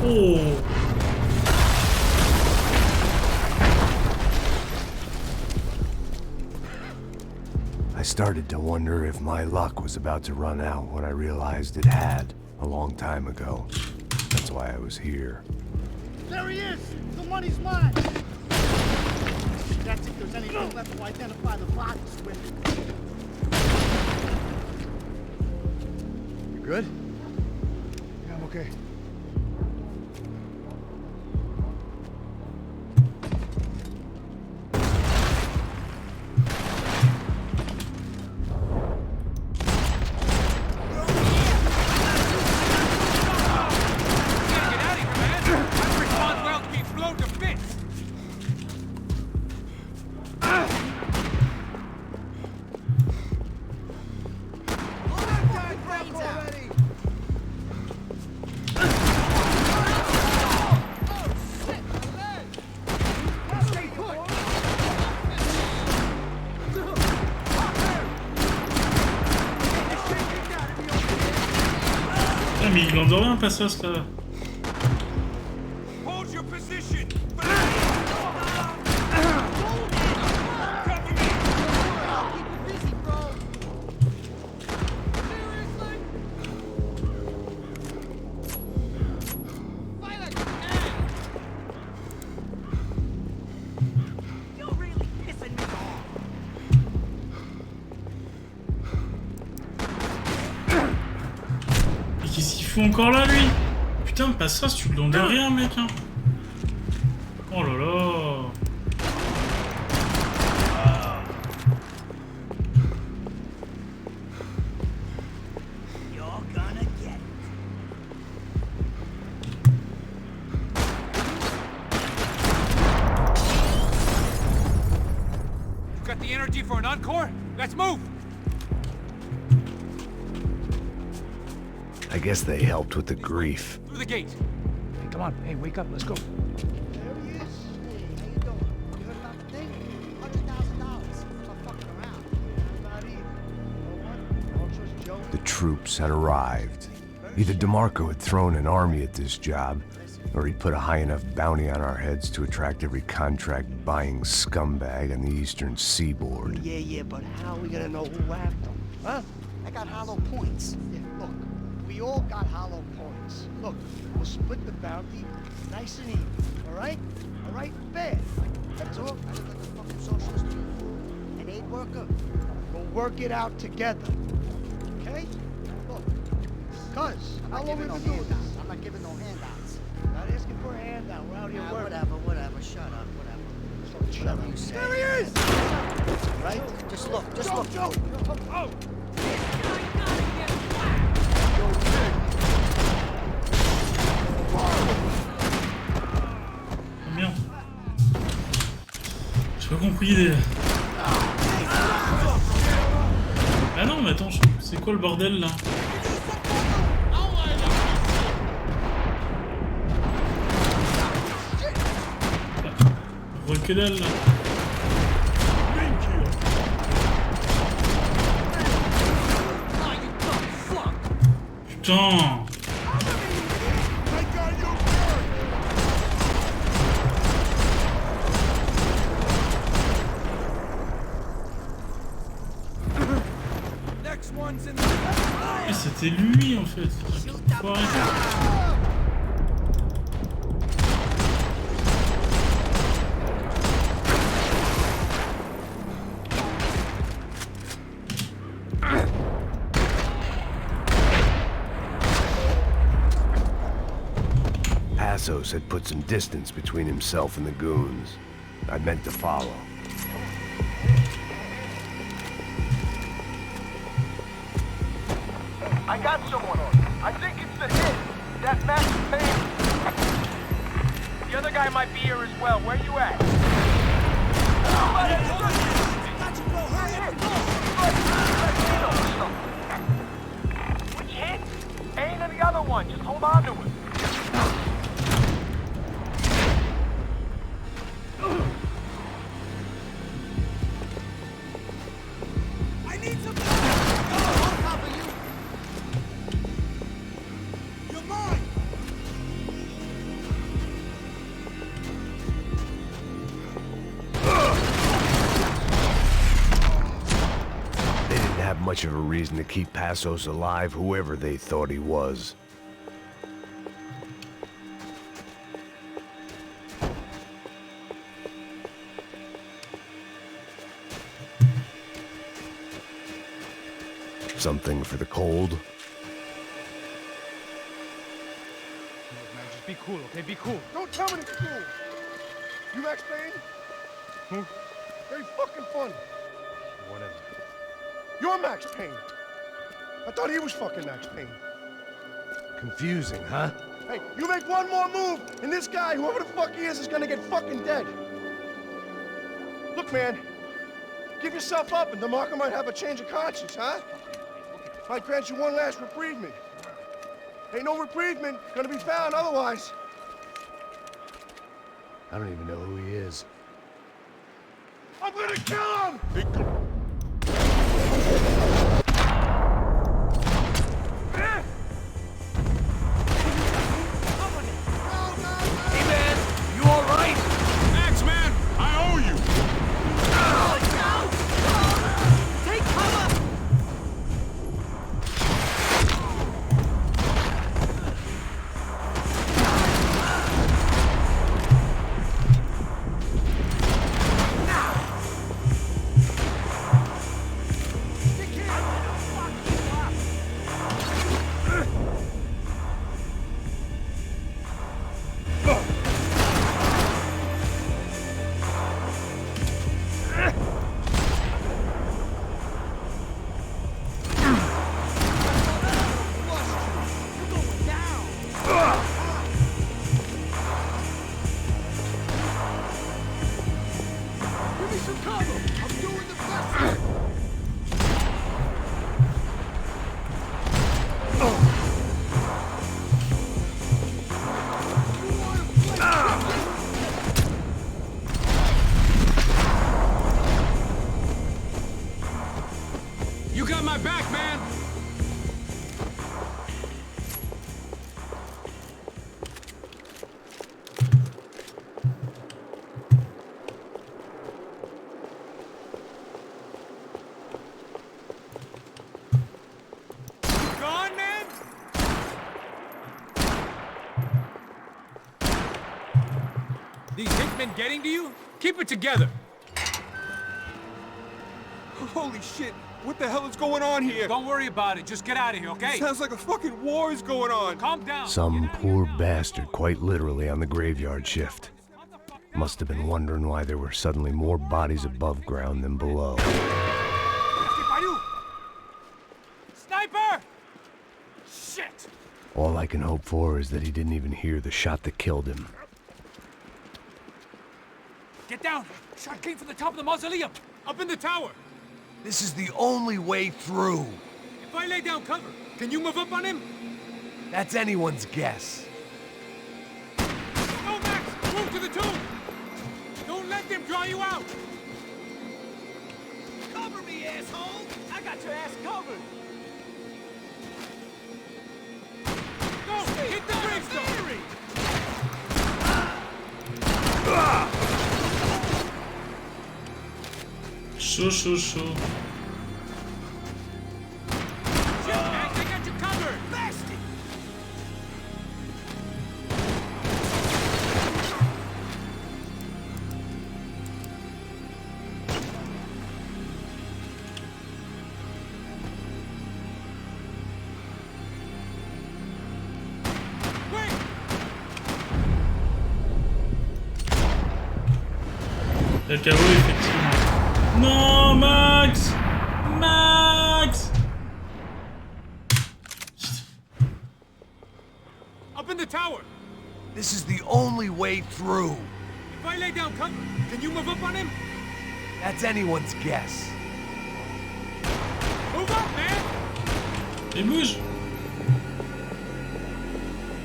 Oh.
I started to wonder if my luck was about to run out when I realized it had, a long time ago. That's why I was here.
There he is! The money's mine! That's if there's anything left to identify the bodies with.
You good? Yeah, I'm okay.
Mais il glande rien, Passos, là.
Hold your position. Cover
fout encore là, lui? Putain, passe ça, tu le donnes de rien, mec, hein. Oh là là.
Got the energy for an encore? Let's move!
I guess they helped with the grief.
Through the gate.
Hey, come on. Hey, wake up. Let's go. There he is. Hey, how you doing? You heard about the thing? $100,000. I'm fucking around. I'm not either. You know what? I don't trust Joe.
The troops had arrived. Either DeMarco had thrown an army at this job, or he'd put a high enough bounty on our heads to attract every contract-buying scumbag on the eastern seaboard.
Yeah, but how are we gonna know who whacked them? Huh? I got hollow points. Yeah, look, we all got hollow points. Look, we'll split the bounty nice and even, all right? All right? Fair. That's all. I look like a fucking socialist. An aid worker. We'll work it out together. Okay? Look, cuz, how long we been doing this? I'm not giving no handouts. Not asking for a handout. We're out here working. Whatever. Shut up. Whatever you say. There he is! Right? Just look. Joe! Oh!
Oh merde. J'ai pas compris. Ah non, mais attends, c'est quoi le bordel là? On voit que dalle là. Putain. Et c'était lui en fait. Faut arrêter.
Passos had put some distance between himself and the goons. I meant to follow.
I got someone. I think it's the hit. That MAX PAYNE. The other guy might be here as well. Where you at? Which hit? Payne and the other one. Just hold on to it.
I need some. You're mine.
They didn't have much of a reason to keep Passos alive, whoever they thought he was. Something for the cold?
Just be cool, okay? Be cool.
Don't tell me to be cool. You Max Payne?
Who?
Very fucking funny.
Whatever.
You're Max Payne. I thought he was fucking Max Payne.
Confusing, huh?
Hey, you make one more move, and this guy, whoever the fuck he is gonna get fucking dead. Look, man, give yourself up, and DeMarco might have a change of conscience, huh? Might grant you one last reprievement. Ain't no reprievement gonna be found otherwise.
I don't even know who he is.
I'm gonna kill him!
Hey, man, you all right?
Max, man, I owe you.
Take cover!
got my back, man.
Gone, man?
These hitmen getting to you? Keep it together.
Holy shit! What the hell is going on here?
Don't worry about it. Just get out of here, okay?
Sounds like a fucking war is going on.
Calm down.
Some poor bastard quite literally on the graveyard shift. Must have been wondering why there were suddenly more bodies above ground than below.
Sniper! Shit!
All I can hope for is that he didn't even hear the shot that killed him.
Get down! Shot came from the top of the mausoleum! Up in the tower!
This is the only way through.
If I lay down cover, can you move up on him?
That's anyone's guess.
Go, Max! Move to the tomb! Don't let them draw you out!
Cover me, asshole! I got your ass covered!
Go! Hit the gravestone!
Chaud, chaud, chaud.
Shit, Max, I got you covered!
Bastard!
Le caveau, effectivement. Non, Max! Max!
Up in the tower!
This is the only way through.
If I lay down cover, can you move up on him?
That's anyone's guess.
Move up, man!
Et bouge!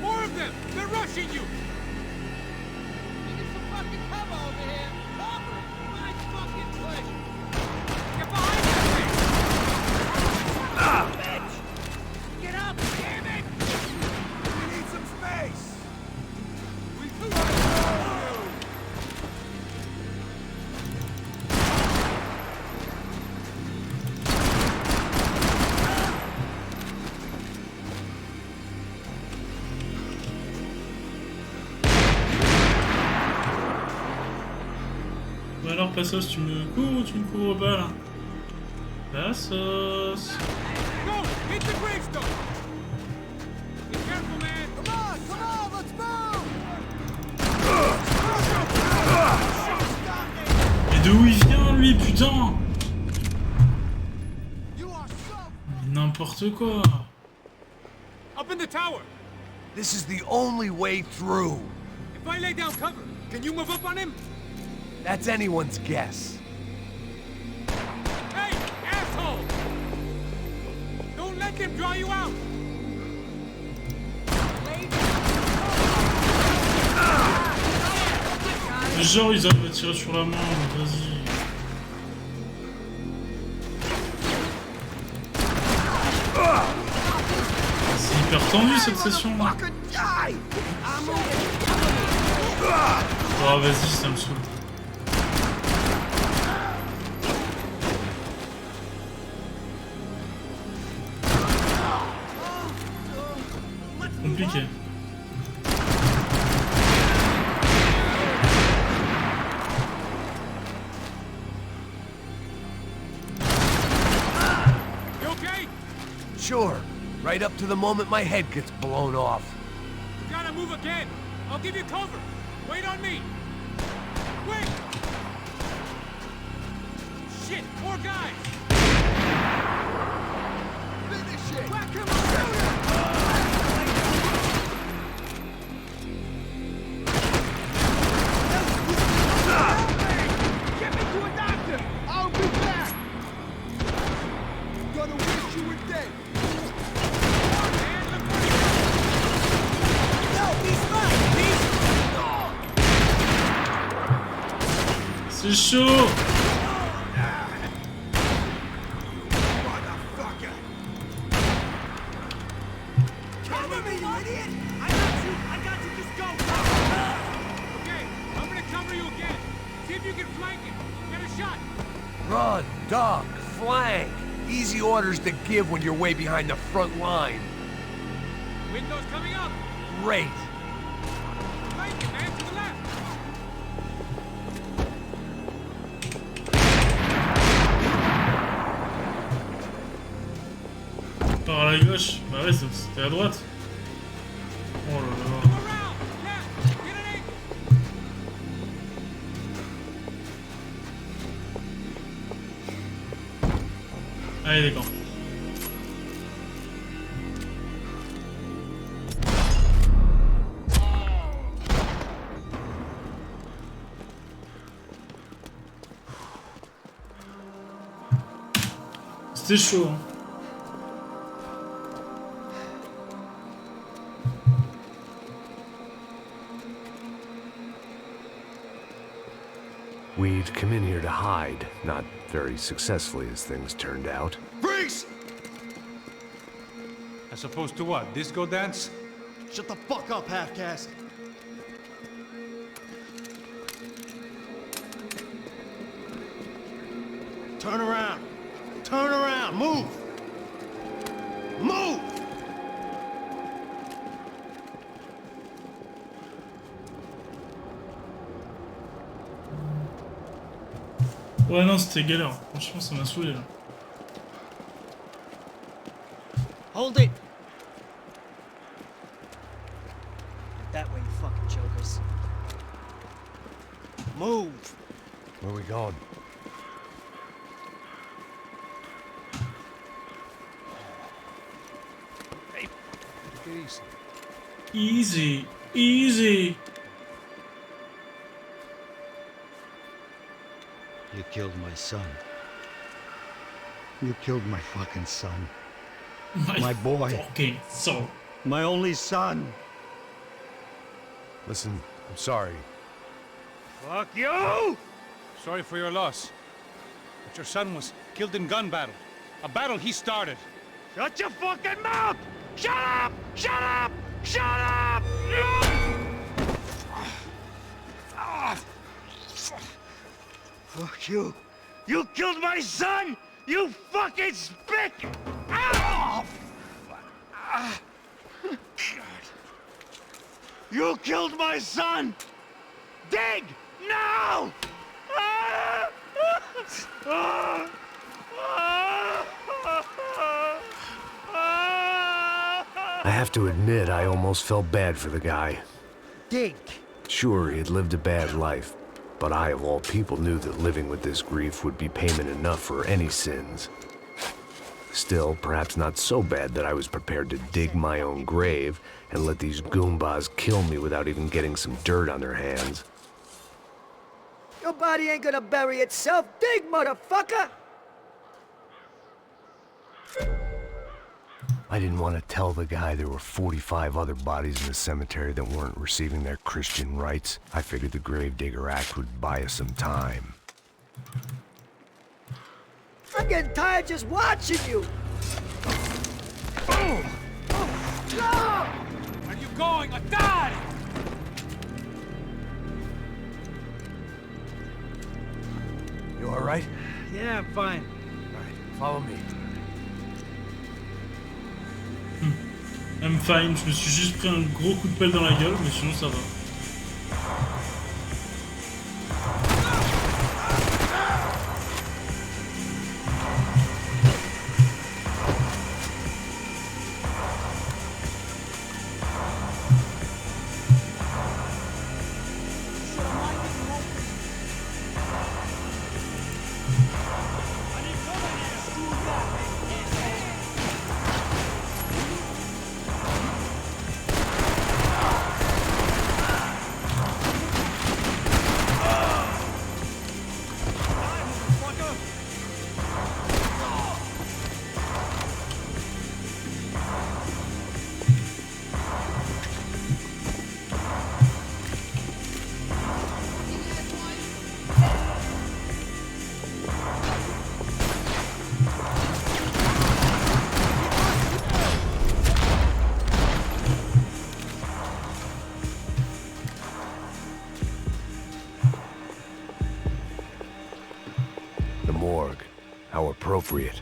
More of them! They're rushing you!
Get up, damn it! We need some space!
Bah alors, Passos, tu me couvres ou tu me couvres pas là? Passos!
Go! Hit the gravestone! Be careful, man!
Come on, let's move!
Mais de où il vient lui, putain? N'importe quoi!
Up in the tower!
This is the only way through.
If I lay down cover, can you move up on him?
That's anyone's guess.
Hey, asshole! Don't let them draw you out!
Mais genre, ils arrivent à tirer sur la main, vas-y. C'est hyper tendu cette session. Oh, vas-y, ça me saoule. Compliqué.
You okay?
Sure. Right up to the moment my head gets blown off.
You gotta move again. I'll give you cover. Wait on me. Wait! Shit, more guys!
Finish it!
Whack him up!
Get me to a doctor! I'll be back! Gonna wish you were dead! No, he's fine! He's...
C'est chaud!
idiot! I got you! I got you! Just go!
Okay, I'm gonna cover you again. See if you can flank him. Get a shot.
Run, duck, flank. Easy orders to give when you're way behind the front line.
Window's coming up.
Great.
Flank him, man, to the left.
Par la gauche? Bah ouais, c'était à droite. Oh là là. Allez, d'accord. C'était chaud, hein.
We'd come in here to hide, not very successfully as things turned out.
Freeze!
As opposed to what? Disco dance?
Shut the fuck up, half-caste. Turn around. Turn around. Move. Move!
Ouais, non, c'était galère. Franchement, ça m'a saoulé là.
Hold it! That way, you fucking jokers. Move!
Where we going?
Hey, take it easy.
Easy. Easy.
You killed my son. You killed my fucking son. My boy.
Fucking son.
My only son.
Listen, I'm sorry.
Fuck you! Sorry for your loss. But your son was killed in gun battle. A battle he started.
Shut your fucking mouth! Shut up! Shut up! Shut up! Fuck you! You killed my son! You fucking spick! Ow! You killed my son! Dig! Now!
I have to admit, I almost felt bad for the guy.
Dig!
Sure, he had lived a bad life, but I, of all people, knew that living with this grief would be payment enough for any sins. Still, perhaps not so bad that I was prepared to dig my own grave and let these goombas kill me without even getting some dirt on their hands.
Your body ain't gonna bury itself. Dig, motherfucker!
I didn't want to tell the guy there were 45 other bodies in the cemetery that weren't receiving their Christian rites. I figured the Gravedigger Act would buy us some time.
I'm getting tired just watching you!
Boom! No! Where are you going? I died!
You all right?
Yeah, I'm fine.
All right, follow me.
I'm fine, je me suis juste pris un gros coup de pelle dans la gueule, mais sinon ça va.
appropriate.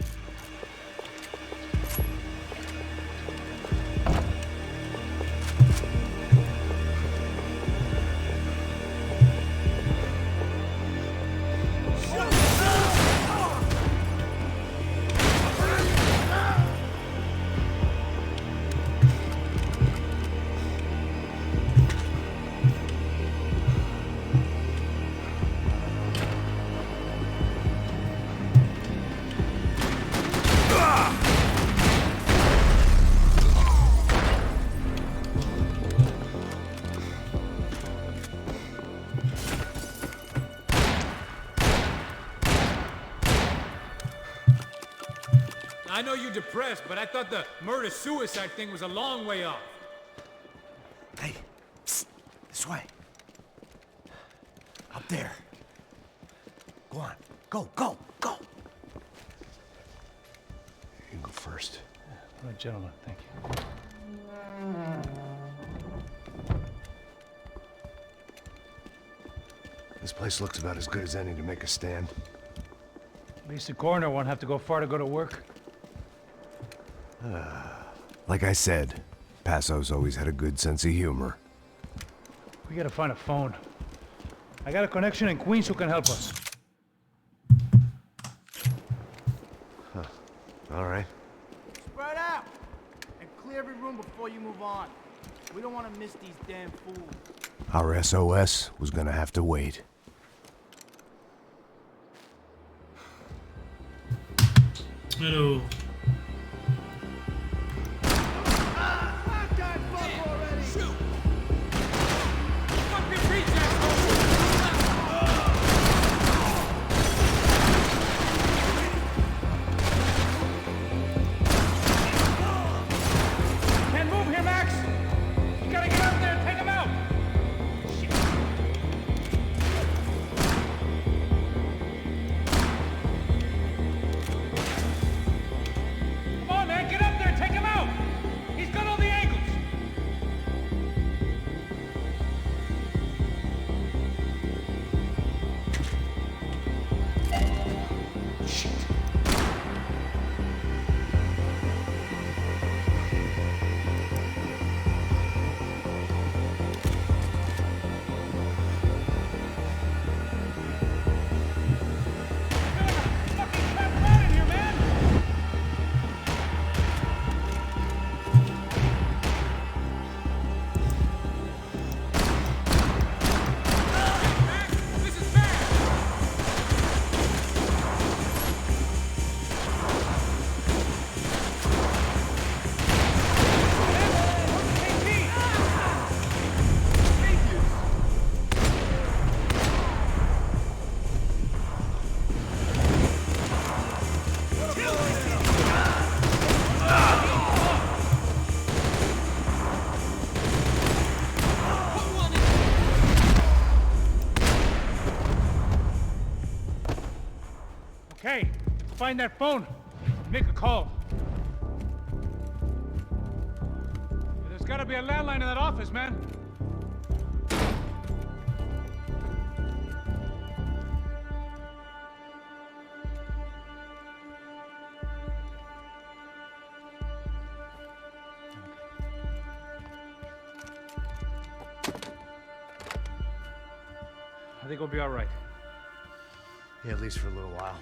I know you're depressed, but I thought the murder-suicide thing was a long way off.
Hey, psst, this way. Up there. Go on. Go, go, go. You can go first.
All right, gentlemen, thank you.
This place looks about as good as any to make a stand.
At least the coroner won't have to go far to go to work.
Like I said, Passo's always had a good sense of humor.
We gotta find a phone. I got a connection in Queens who can help us.
Huh. All right.
Spread out! And clear every room before you move on. We don't want to miss these damn fools.
Our SOS was gonna have to wait.
Hello.
Can't move here, Max! You gotta get out there and take him out! Come on, man, get up there and take him out! He's got all the angles! Okay, find that phone. Make a call. There's gotta be a landline in that office, man. I think we'll be all right.
Yeah, at least for a little while.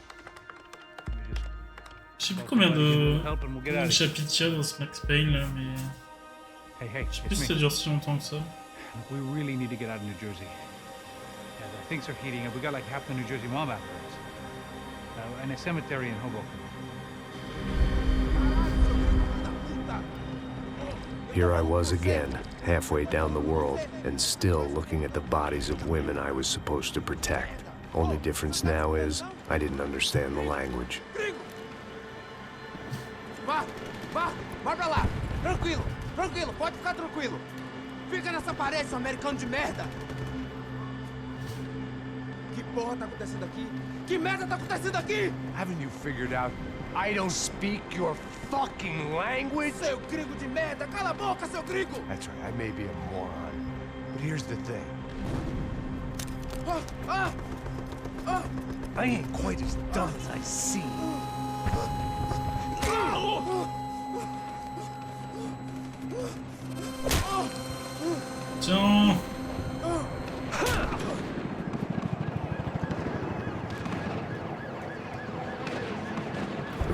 Je sais plus combien de chapitres il y a dans ce Max Payne là, mais je sais plus si ça dure si longtemps que ça.
We really need to get out of New Jersey. Yeah, the things are heating up. We got like half the New Jersey mob after us. And a cemetery in Hoboken.
Here I was again, halfway down the world, and still looking at the bodies of women I was supposed to protect. Only difference now is, I didn't understand the language.
Vai pra lá! Tranquilo, tranquilo, pode ficar tranquilo! Fica nessa parede, seu americano de merda! Que porra tá acontecendo aqui? Que merda tá acontecendo aqui?
Haven't you figured out I don't speak your fucking language?
Seu gringo de merda! Cala a boca, seu gringo!
That's right, I may be a moron, but here's the thing. I ain't quite as dumb as I seem.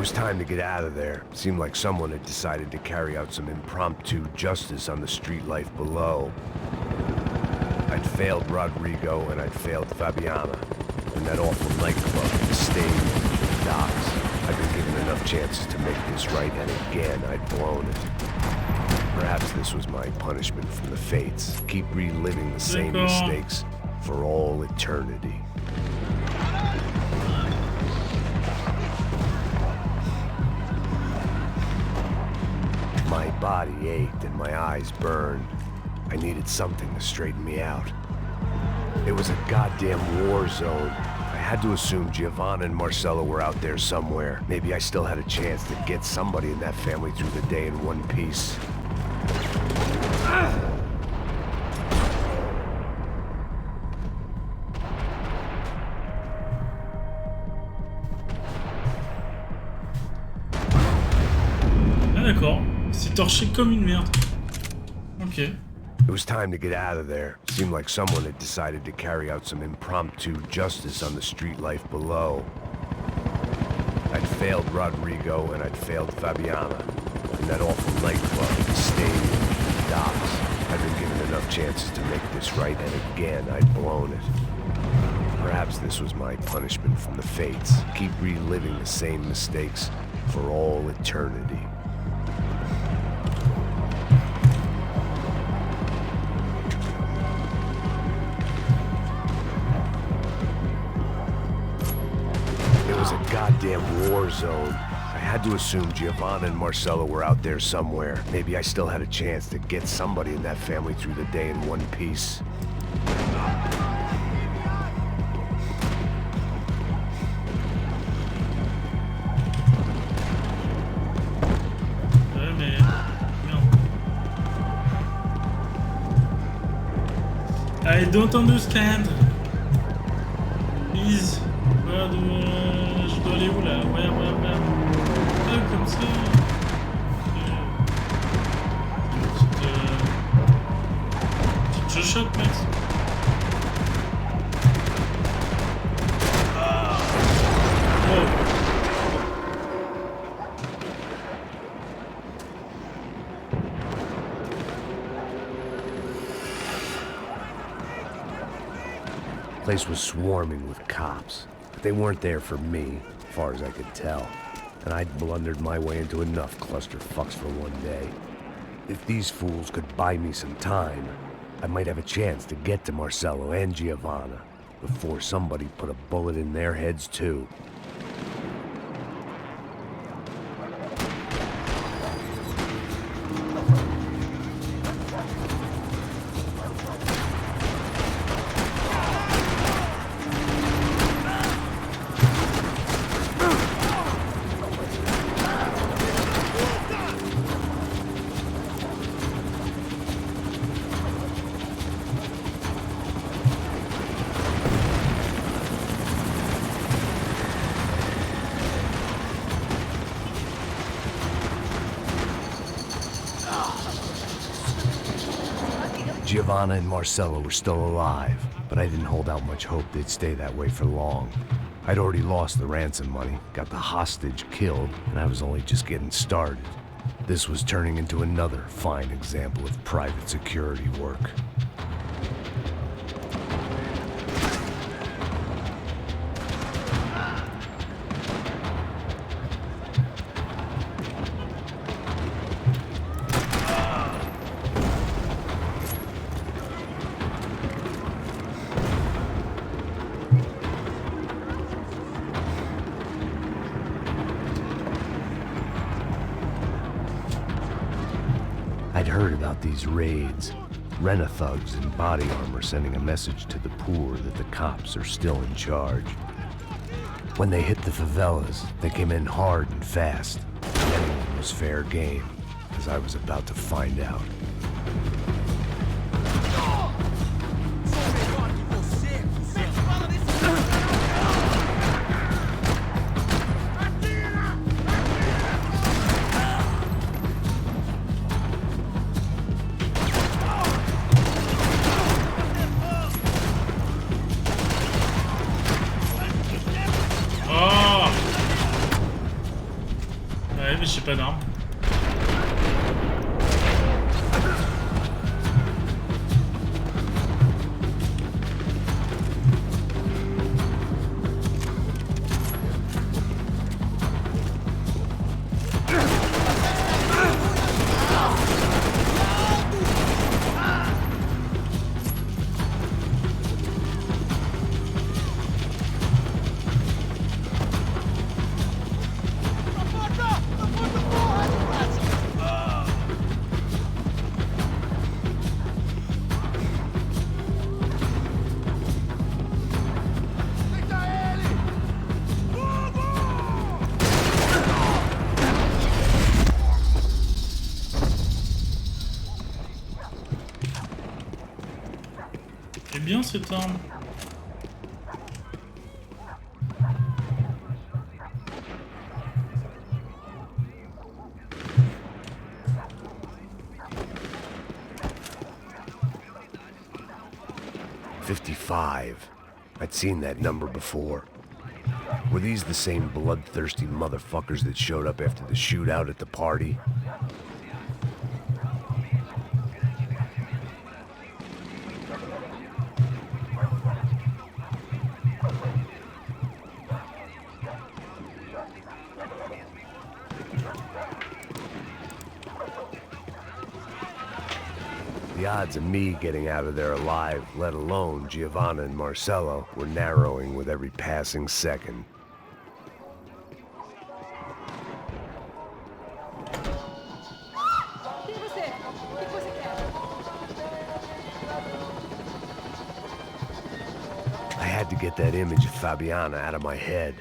was time to get out of there. Seemed like someone had decided to carry out some impromptu justice on the street life below. I'd failed Rodrigo and I'd failed Fabiana. In that awful nightclub, the stage, the docks. I'd been given enough chances to make this right, and again, I'd blown it. Perhaps this was my punishment from the fates. Keep reliving the same mistakes for all eternity. My body ached and my eyes burned. I needed something to straighten me out. It was a goddamn war zone. I had to assume Giovanna and Marcello were out there somewhere. Maybe I still had a chance to get somebody in that family through the day in one piece.
Ah d'accord, c'est torché comme une merde. Ok.
It was time to get out of there. Seemed like someone had decided to carry out some impromptu justice on the street life below. I'd failed Rodrigo and I'd failed Fabiana. In that awful nightclub, the stadium, the docks. I'd been given enough chances to make this right, and again, I'd blown it. Perhaps this was my punishment from the fates. Keep reliving the same mistakes for all eternity. Goddamn war zone. I had to assume Giovanna and Marcello were out there somewhere. Maybe I still had a chance to get somebody in that family through the day in one piece.
I don't understand. Please. Je dois aller où là? Ouais. Comme ça. Petite chuchote, Max.
The place was swarming with cops. They weren't there for me, as far as I could tell, and I'd blundered my way into enough clusterfucks for one day. If these fools could buy me some time, I might have a chance to get to Marcello and Giovanna before somebody put a bullet in their heads too. Giovanna and Marcello were still alive, but I didn't hold out much hope they'd stay that way for long. I'd already lost the ransom money, got the hostage killed, and I was only just getting started. This was turning into another fine example of private security work. I'd heard about these raids. Rent-a-thugs in body armor sending a message to the poor that the cops are still in charge. When they hit the favelas, they came in hard and fast. And anyone was fair game, as I was about to find out.
Ouais, mais j'ai pas d'arme. C'est bien cette arme.
$55. I'd seen that number before. Were these the same bloodthirsty motherfuckers that showed up after the shootout at the party? The odds of me getting out of there alive, let alone Giovanna and Marcello, were narrowing with every passing second. I had to get that image of Fabiana out of my head.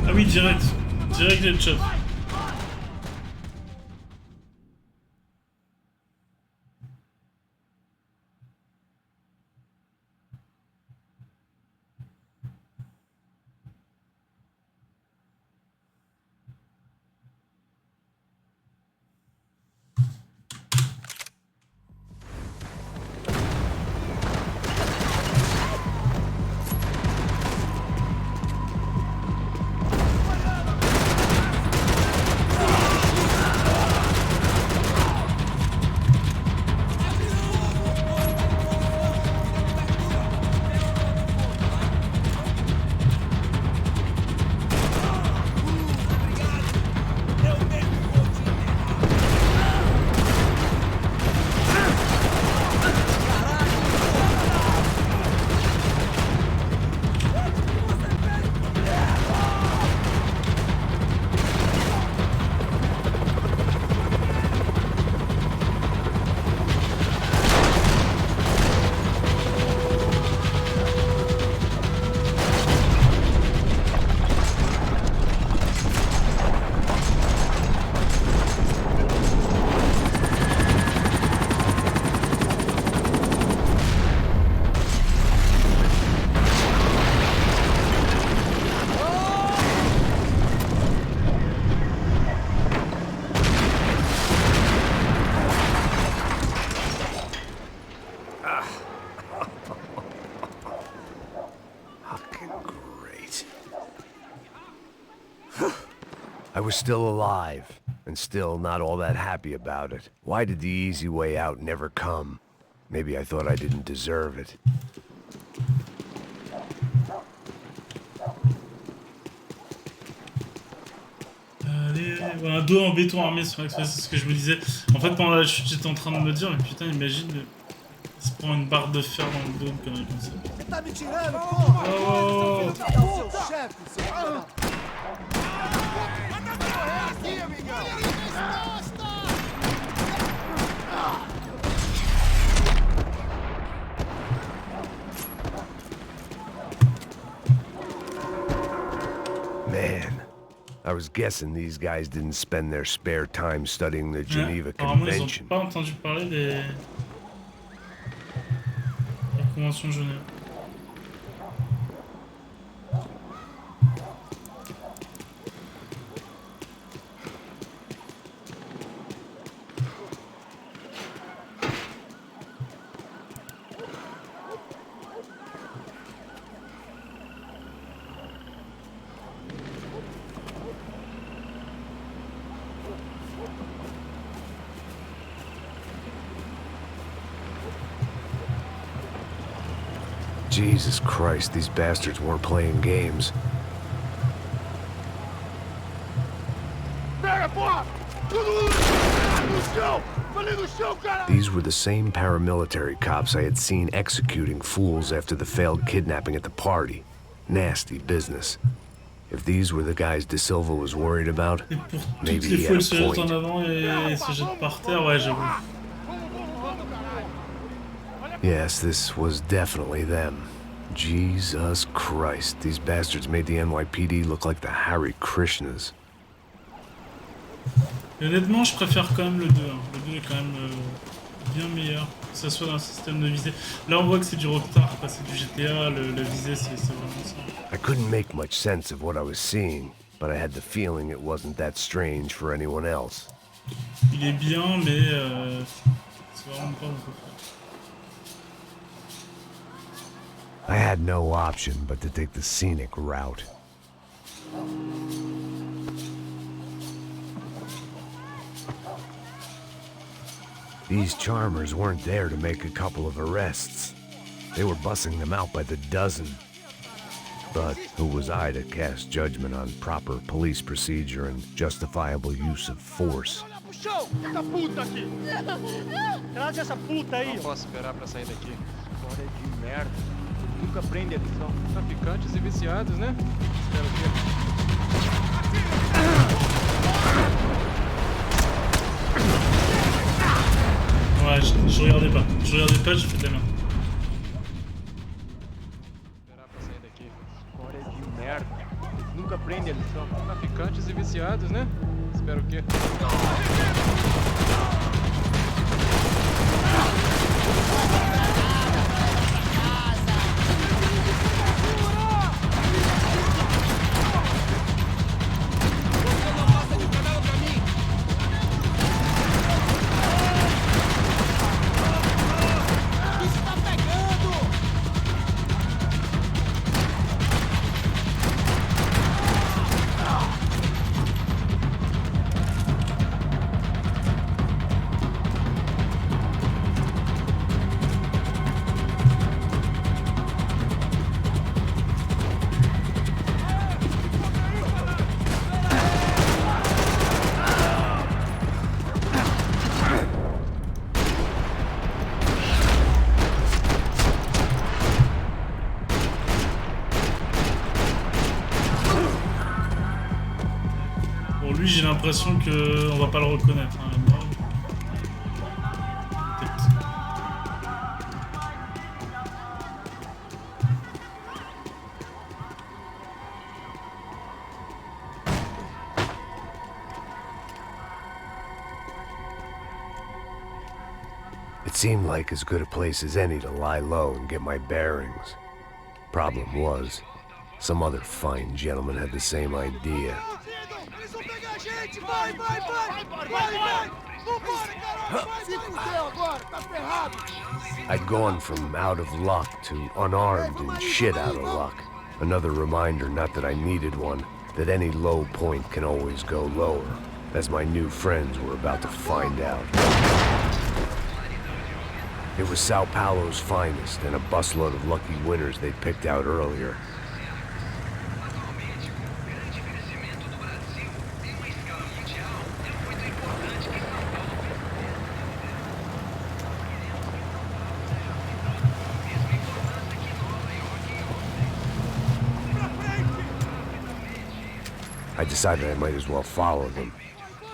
Ah oui, direct headshot. I was still alive, and still not all that happy about it. Why did the easy way out never come? Maybe I thought I didn't deserve it. Allez, un dos en béton armé sur Max Payne, c'est ce que je me disais. En fait, pendant la chute, j'étais en train de me dire, mais putain, imagine, il se prend une barre de fer dans le dos, une connerie comme ça. Oh.
Man, I was guessing these guys didn't spend their spare time studying the Geneva Convention.
Ils ont pas entendu parler des... la Convention de Genève.
Jesus Christ, these bastards weren't playing games. These were the same paramilitary cops I had seen executing fools after the failed kidnapping at the party. Nasty business. If these were the guys De Silva was worried about, maybe he had a point. Yes, this was definitely them. Jesus Christ, these bastards made the NYPD look like the Hare Krishnas.
Et honnêtement, je préfère quand même le 2. Hein. Le 2 est quand même bien meilleur, que ce soit dans le système de visée. Là, on voit que c'est du Rockstar, c'est du GTA, la visée, c'est vraiment ça.
I couldn't make much sense of what I was seeing, but I had the feeling it wasn't that strange for anyone else.
Il est bien, mais c'est vraiment pas beaucoup.
I had no option but to take the scenic route. These charmers weren't there to make a couple of arrests. They were bussing them out by the dozen. But who was I to cast judgment on proper police procedure and justifiable use of force?
Traz essa puta aí. Não posso esperar pra sair daqui. História de merda. Nunca aprende a lição. Traficantes e viciados, né? Espero que...
Ouais, je regardais pas. Je regardais pas, j'ai fait de la merde.
Esperar pra sair daqui. História de merda. Nunca aprende a lição. Traficantes e viciados, né? Espero o quê?
J'ai l'impression qu'on va pas le reconnaître. Hein,
It seemed like as good a place as any to lie low and get my bearings. Problem was, some other fine gentleman had the same idea.
Vai, vai, vai! Vai, vai! Vambora, caralho! Se fudeu agora, tá ferrado!
I'd gone from out of luck to unarmed and shit out of luck. Another reminder, not that I needed one, that any low point can always go lower, as my new friends were about to find out. It was Sao Paulo's finest and a busload of lucky winners they'd picked out earlier. I decided I might as well follow them.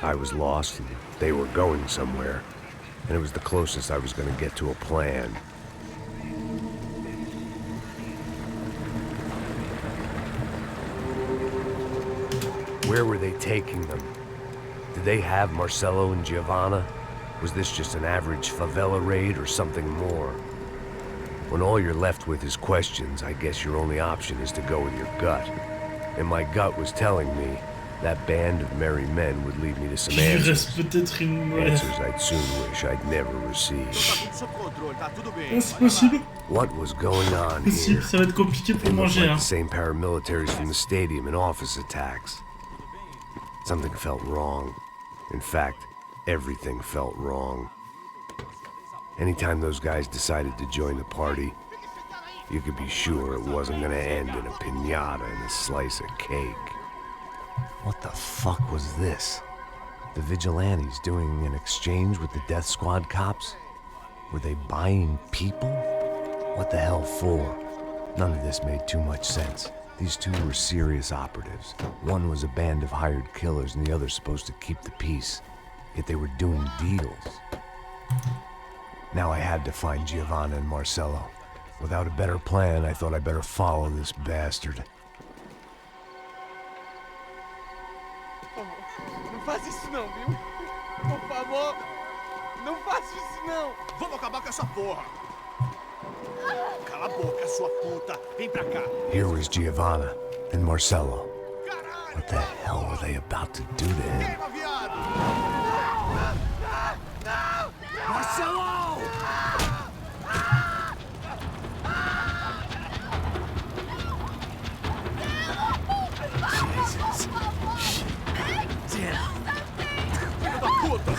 I was lost and they were going somewhere, and it was the closest I was going to get to a plan. Where were they taking them? Did they have Marcelo and Giovanna? Was this just an average favela raid or something more? When all you're left with is questions, I guess your only option is to go with your gut. And my gut was telling me that band of merry men would lead me to some answers. Answers I'd soon wish I'd never received. What was going on here?
Ça va être compliqué pour
It looked
manger,
like
hein.
the same paramilitaries from the stadium and office attacks. Something felt wrong. In fact, everything felt wrong. Anytime those guys decided to join the party, You could be sure it wasn't gonna end in a piñata and a slice of cake. What the fuck was this? The vigilantes doing an exchange with the death squad cops? Were they buying people? What the hell for? None of this made too much sense. These two were serious operatives. One was a band of hired killers and the other supposed to keep the peace. Yet they were doing deals. Now I had to find Giovanna and Marcello. Without a better plan, I thought I'd better follow this bastard.
Não faz isso não, viu? Por favor, não faça isso não.
Vamos acabar com essa porra. Cala a boca, sua puta. Vem pra cá.
Here was Giovanna and Marcello. What the hell were they about to do to him?
Marcello!
Jesus.
Filho da puta!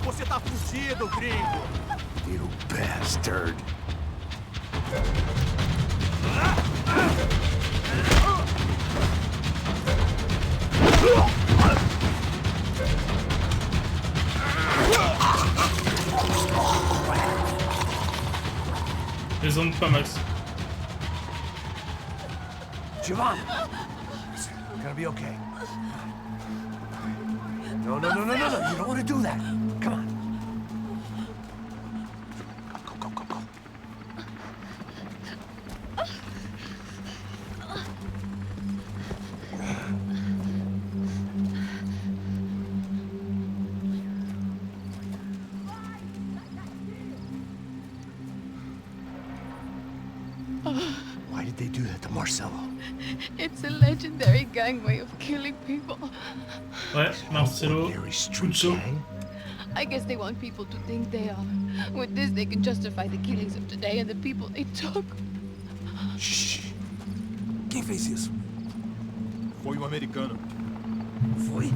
Você tá fudido, gringo!
You bastard.
Les ondes pas max.
Giovanna! It's gonna be okay. No. You don't want to do that. Come on. Go. Why did they do that to Marcello?
It's a legendary gang way of killing people.
Ouais, Marcello, coup de chaud.
I guess they want people to think they are. With this, they can justify the killings of today and the people they took.
Shh. Quem fez isso? Foi americano. Foi?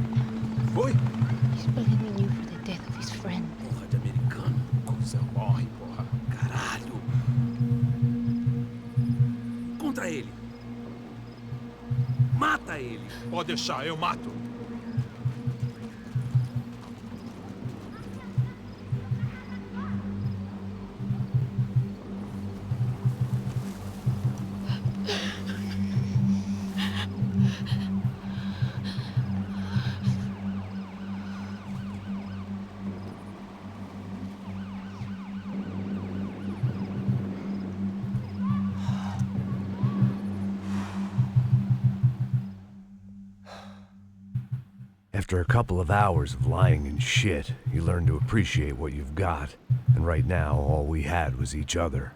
He's blaming you for the death of his friend.
Porra de americano. Coisa morre, porra. Caralho. Contra ele. Mata ele. Pode deixar, eu mato.
After a couple of hours of lying and shit, you learn to appreciate what you've got. And right now, all we had was each other.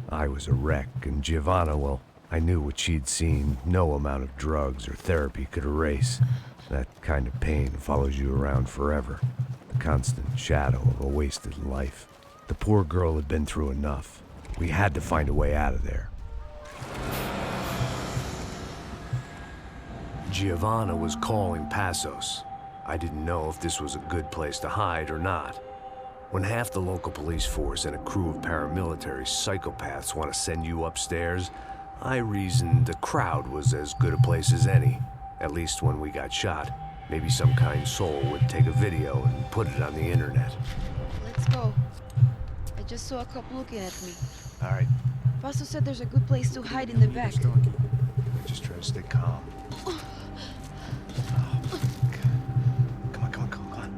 I was a wreck, and Giovanna, well, I knew what she'd seen no amount of drugs or therapy could erase. That kind of pain follows you around forever. The constant shadow of a wasted life. The poor girl had been through enough. We had to find a way out of there. Giovanna was calling Passos. I didn't know if this was a good place to hide or not. When half the local police force and a crew of paramilitary psychopaths want to send you upstairs, I reasoned the crowd was as good a place as any. At least when we got shot. Maybe some kind soul would take a video and put it on the internet.
Let's go. I just saw a cop looking at me.
All right.
Pasto said there's a good place to hide in the back.
Just try to stay calm. Come on.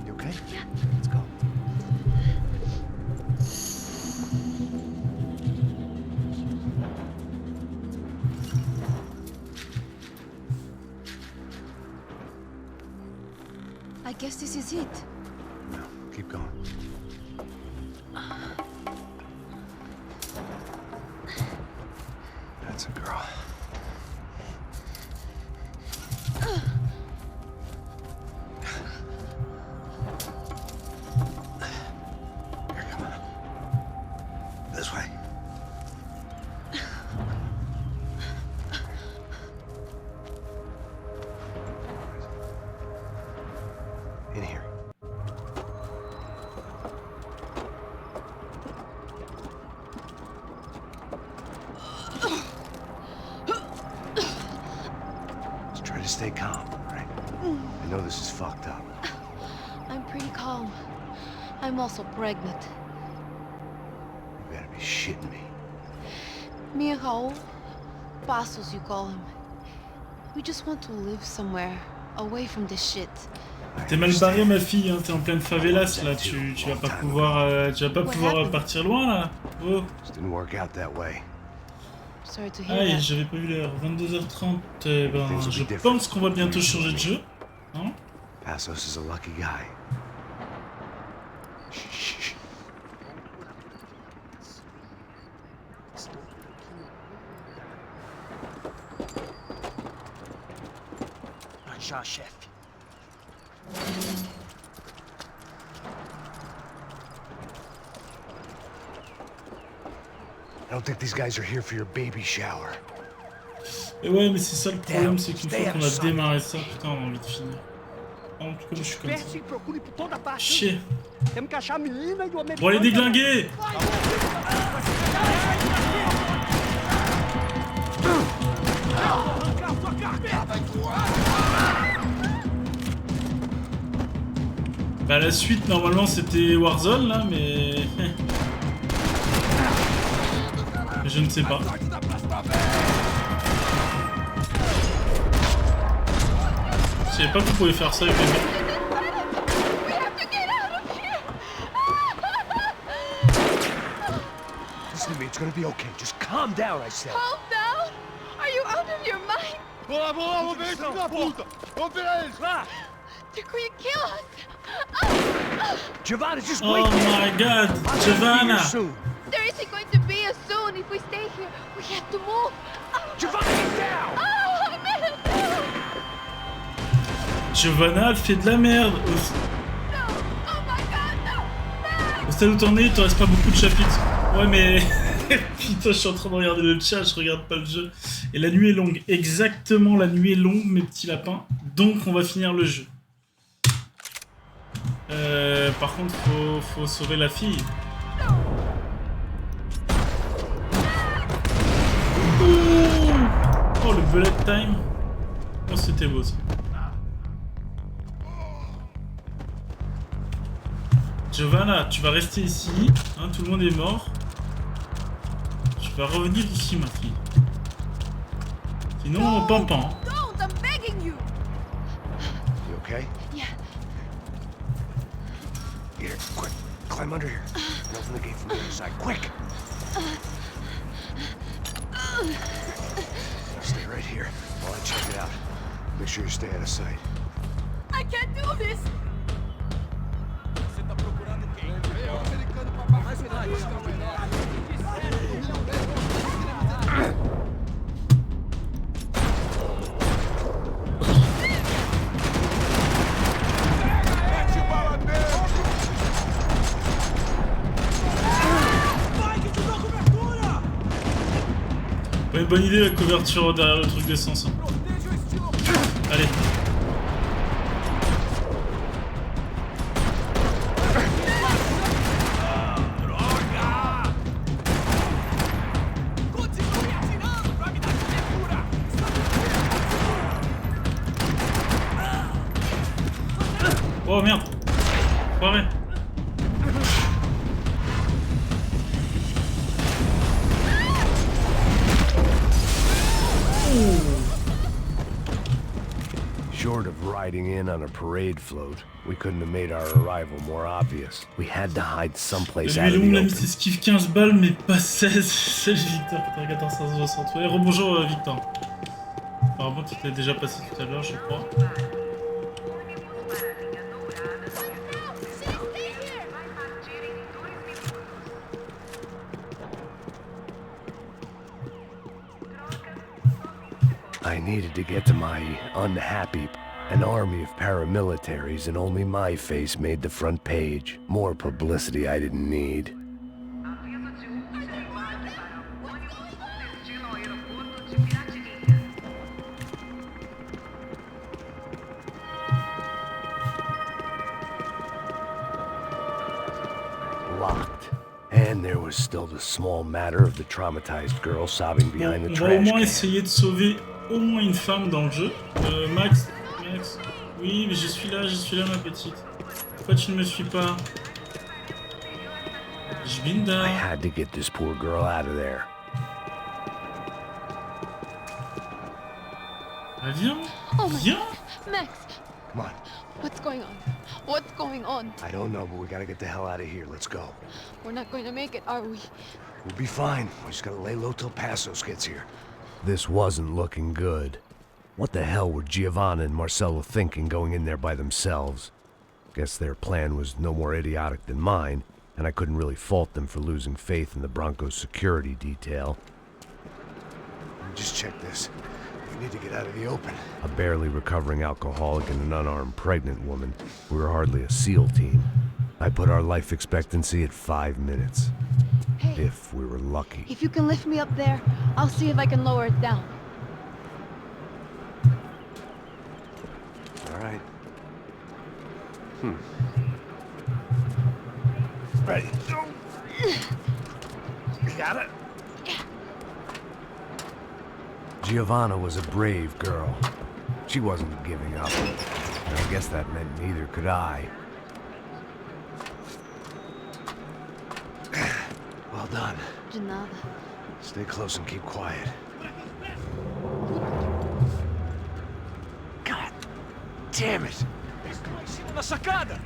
You okay?
Yeah.
Let's go.
I guess this is it.
No, keep going. That's a girl. Here, come on. This way. In here. stay calm, right? I know this is fucked up.
I'm pretty calm. I'm also pregnant.
You gotta be shitting me.
Me and Raul, Passos you call him. We just want to live somewhere, away from this shit.
T'es mal barré ma fille, hein. T'es en pleine favelas là, tu vas pas pouvoir partir loin là. Oh. Aïe, j'avais pas vu l'heure, 22h30, ben je pense qu'on va bientôt changer de jeu. Non?
Passos is a lucky guy.
Chef.
I don't think these guys are here for your baby shower.
Et ouais, mais c'est ça le problème, c'est qu'une fois qu'on a démarré ça, putain, on a envie de finir. En tout cas, je suis comme ça. Chier. Bon, allez déglinguer! Bah la suite normalement c'était Warzone là mais... je ne sais pas. Je savais pas que vous pouvez faire ça avec les mecs.
Listen to me, it's gonna be okay. Just calm down, I said.
Calm down? Are you out of your mind? They're going to kill us!
Giovanna, just
wait! Oh my god, Giovanna!
There isn't going to be a soon if we stay here. We have to move.
Giovanna, get down!
Oh, man!
Giovanna, elle fait de la merde! Au stade où t'en es, il te reste pas beaucoup de chapitres. Ouais, mais... Putain, je suis en train de regarder le chat, je regarde pas le jeu. Et la nuit est longue. Exactement, la nuit est longue, mes petits lapins. Donc, on va finir le jeu. Par contre, faut sauver la fille. Oh, le bullet time. Oh, c'était beau ça. Giovanna, tu vas rester ici. Hein, tout le monde est mort. Tu vas revenir ici, ma fille. Sinon, on pampan.
Don't, I'm begging you.
You okay?
Yeah.
Here, quick. Climb under here. And open the gate from the other side. Quick! Stay right here while I check it out. Make sure you stay out of sight.
I can't do this.
Pas une bonne idée la couverture derrière le truc d'essence. Allez. Oh merde. Foiré.
Short of riding in on a parade float, we couldn't have made our arrival more obvious. We had to hide someplace out of the open.
S'esquive 15 balles mais pas 16. Salut Victor, 94 560. Ouais, rebonjour Victor. Apparemment tu t'es déjà passé tout à l'heure je crois.
I needed to get to my unhappy, an army of paramilitaries, and only my face made the front page. More publicity I didn't need. Locked. And there was still the small matter of the traumatized girl sobbing behind the trash can.
On va au moins essayer de sauver au moins une femme dans le jeu. Max, oui, mais je suis là, ma petite. Pourquoi tu ne me suis pas? Je bin da.
I had to get this poor girl out of there.
Ah, viens,
Oh
viens.
Max,
Come on.
what's going on? What's going on?
I don't know, but we gotta get the hell out of here. Let's go.
We're not going to make it, are we?
We'll be fine. We just gotta lay low till Passos gets here.
This wasn't looking good. What the hell were Giovanna and Marcello thinking going in there by themselves? Guess their plan was no more idiotic than mine, and I couldn't really fault them for losing faith in the Broncos security detail.
Just check this. We need to get out of the open.
A barely recovering alcoholic and an unarmed pregnant woman. We were hardly a SEAL team. I put our life expectancy at 5 minutes.
Hey,
if we were lucky.
if you can lift me up there, I'll see if I can lower it down.
All right. Ready. You got it?
Giovanna was a brave girl. She wasn't giving up. And I guess that meant neither could I.
Well done.
De nada.
Stay close and keep quiet. God damn it!
Na sacada!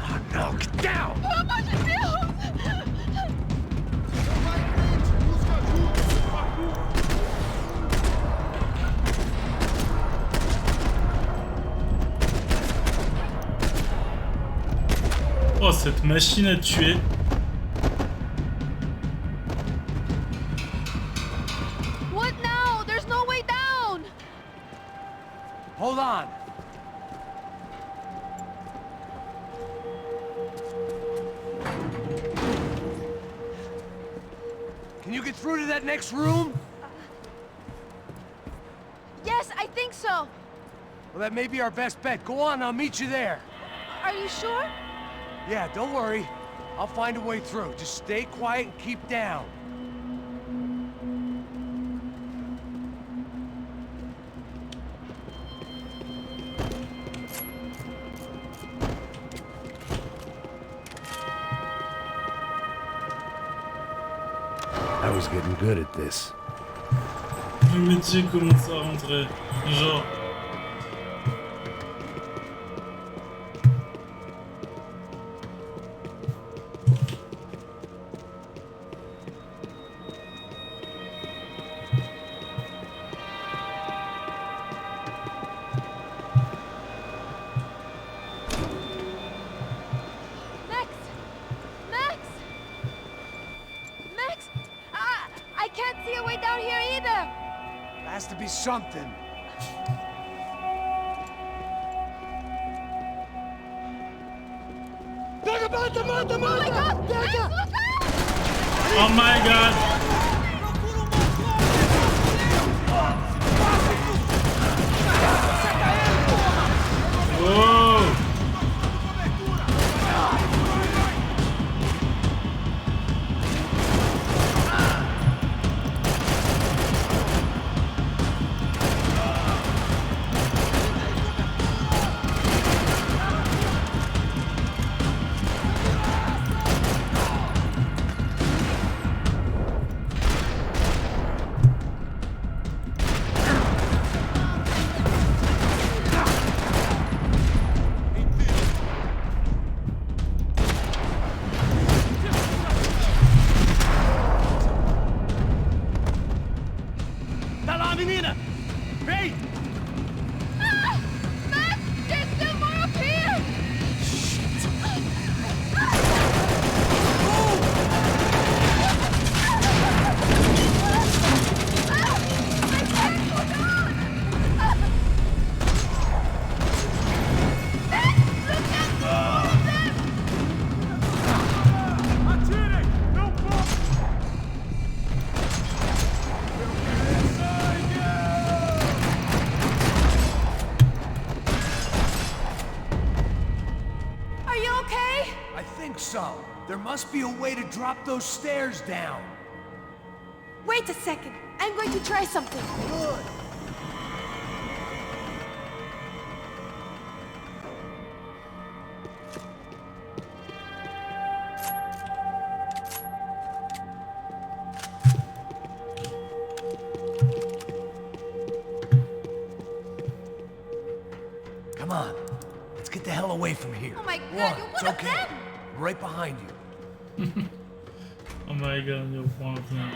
Oh no, get down!
Pelo amor de Deus!
Oh, cette machine à tuer.
What now? There's no way down!
Hold on. Can you get through to that next room?
Yes, I think so.
Well, that may be our best bet. Go on, I'll meet you there.
Are you sure?
Yeah, don't worry. I'll find a way through. Just stay quiet and keep down.
I was getting good at this.
Le métier commence à rentrer. Genre.
Max! Max! Max! I can't see a way down here either!
There has to be something.
Oh my god! Max, look out!
Oh my god! Whoa!
I think so. There must be a way to drop those stairs down.
Wait a second. I'm going to try something.
Good. Come on. Let's get the hell away from here.
Oh my God,
One,
you're
it's
one of
okay.
them!
Right behind you.
Oh my God, you're one of them.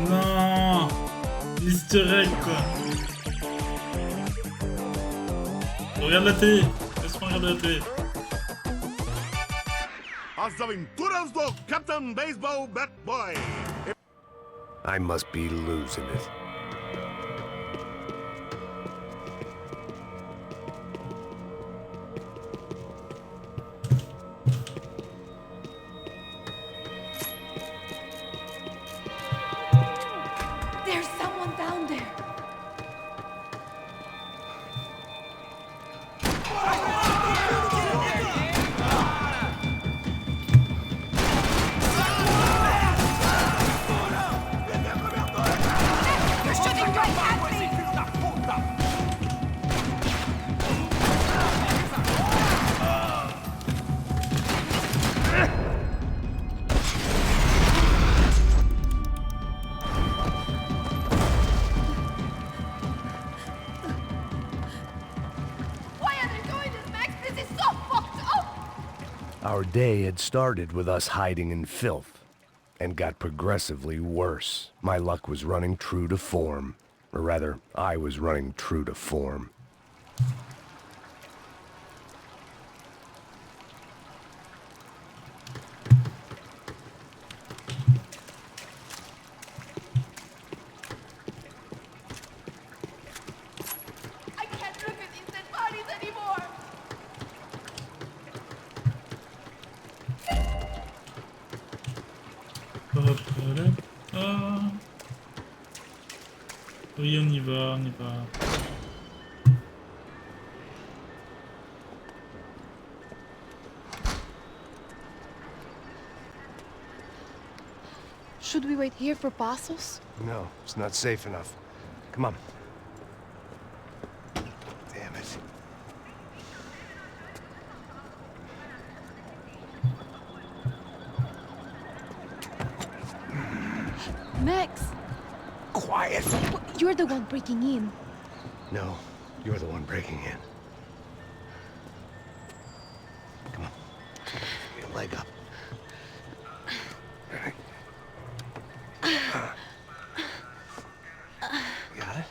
Non, l'easter egg quoi. Regarde la télé. Laisse-moi regarder la télé.
As aventuras do Captain Baseball Bat Boy.
I must be losing it.
There's someone down there. You're shooting right at me! Why are they doing this, Max? This is so fucked up!
Our day had started with us hiding in filth, and got progressively worse. My luck was running true to form. Or rather, I was running true to form.
I can't look at these dead bodies anymore!
Oui, on y va, on y va.
Should we wait here for Passos?
No, it's not safe enough. Come on. Damn it.
Max!
Quiet!
You're the one breaking in.
No, you're the one breaking in. Come on. Get your leg up. Ready? Got it?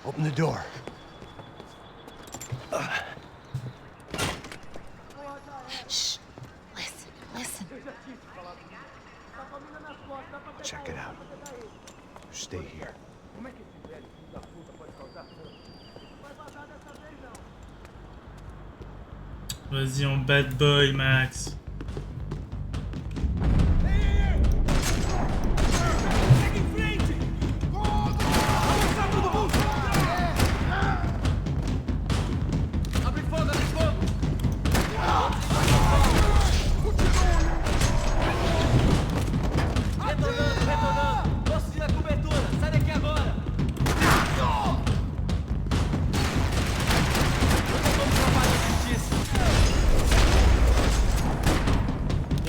Open the door.
Shh. Listen, listen.
Check it out. Stay here.
Vas-y, en bad boy, Max.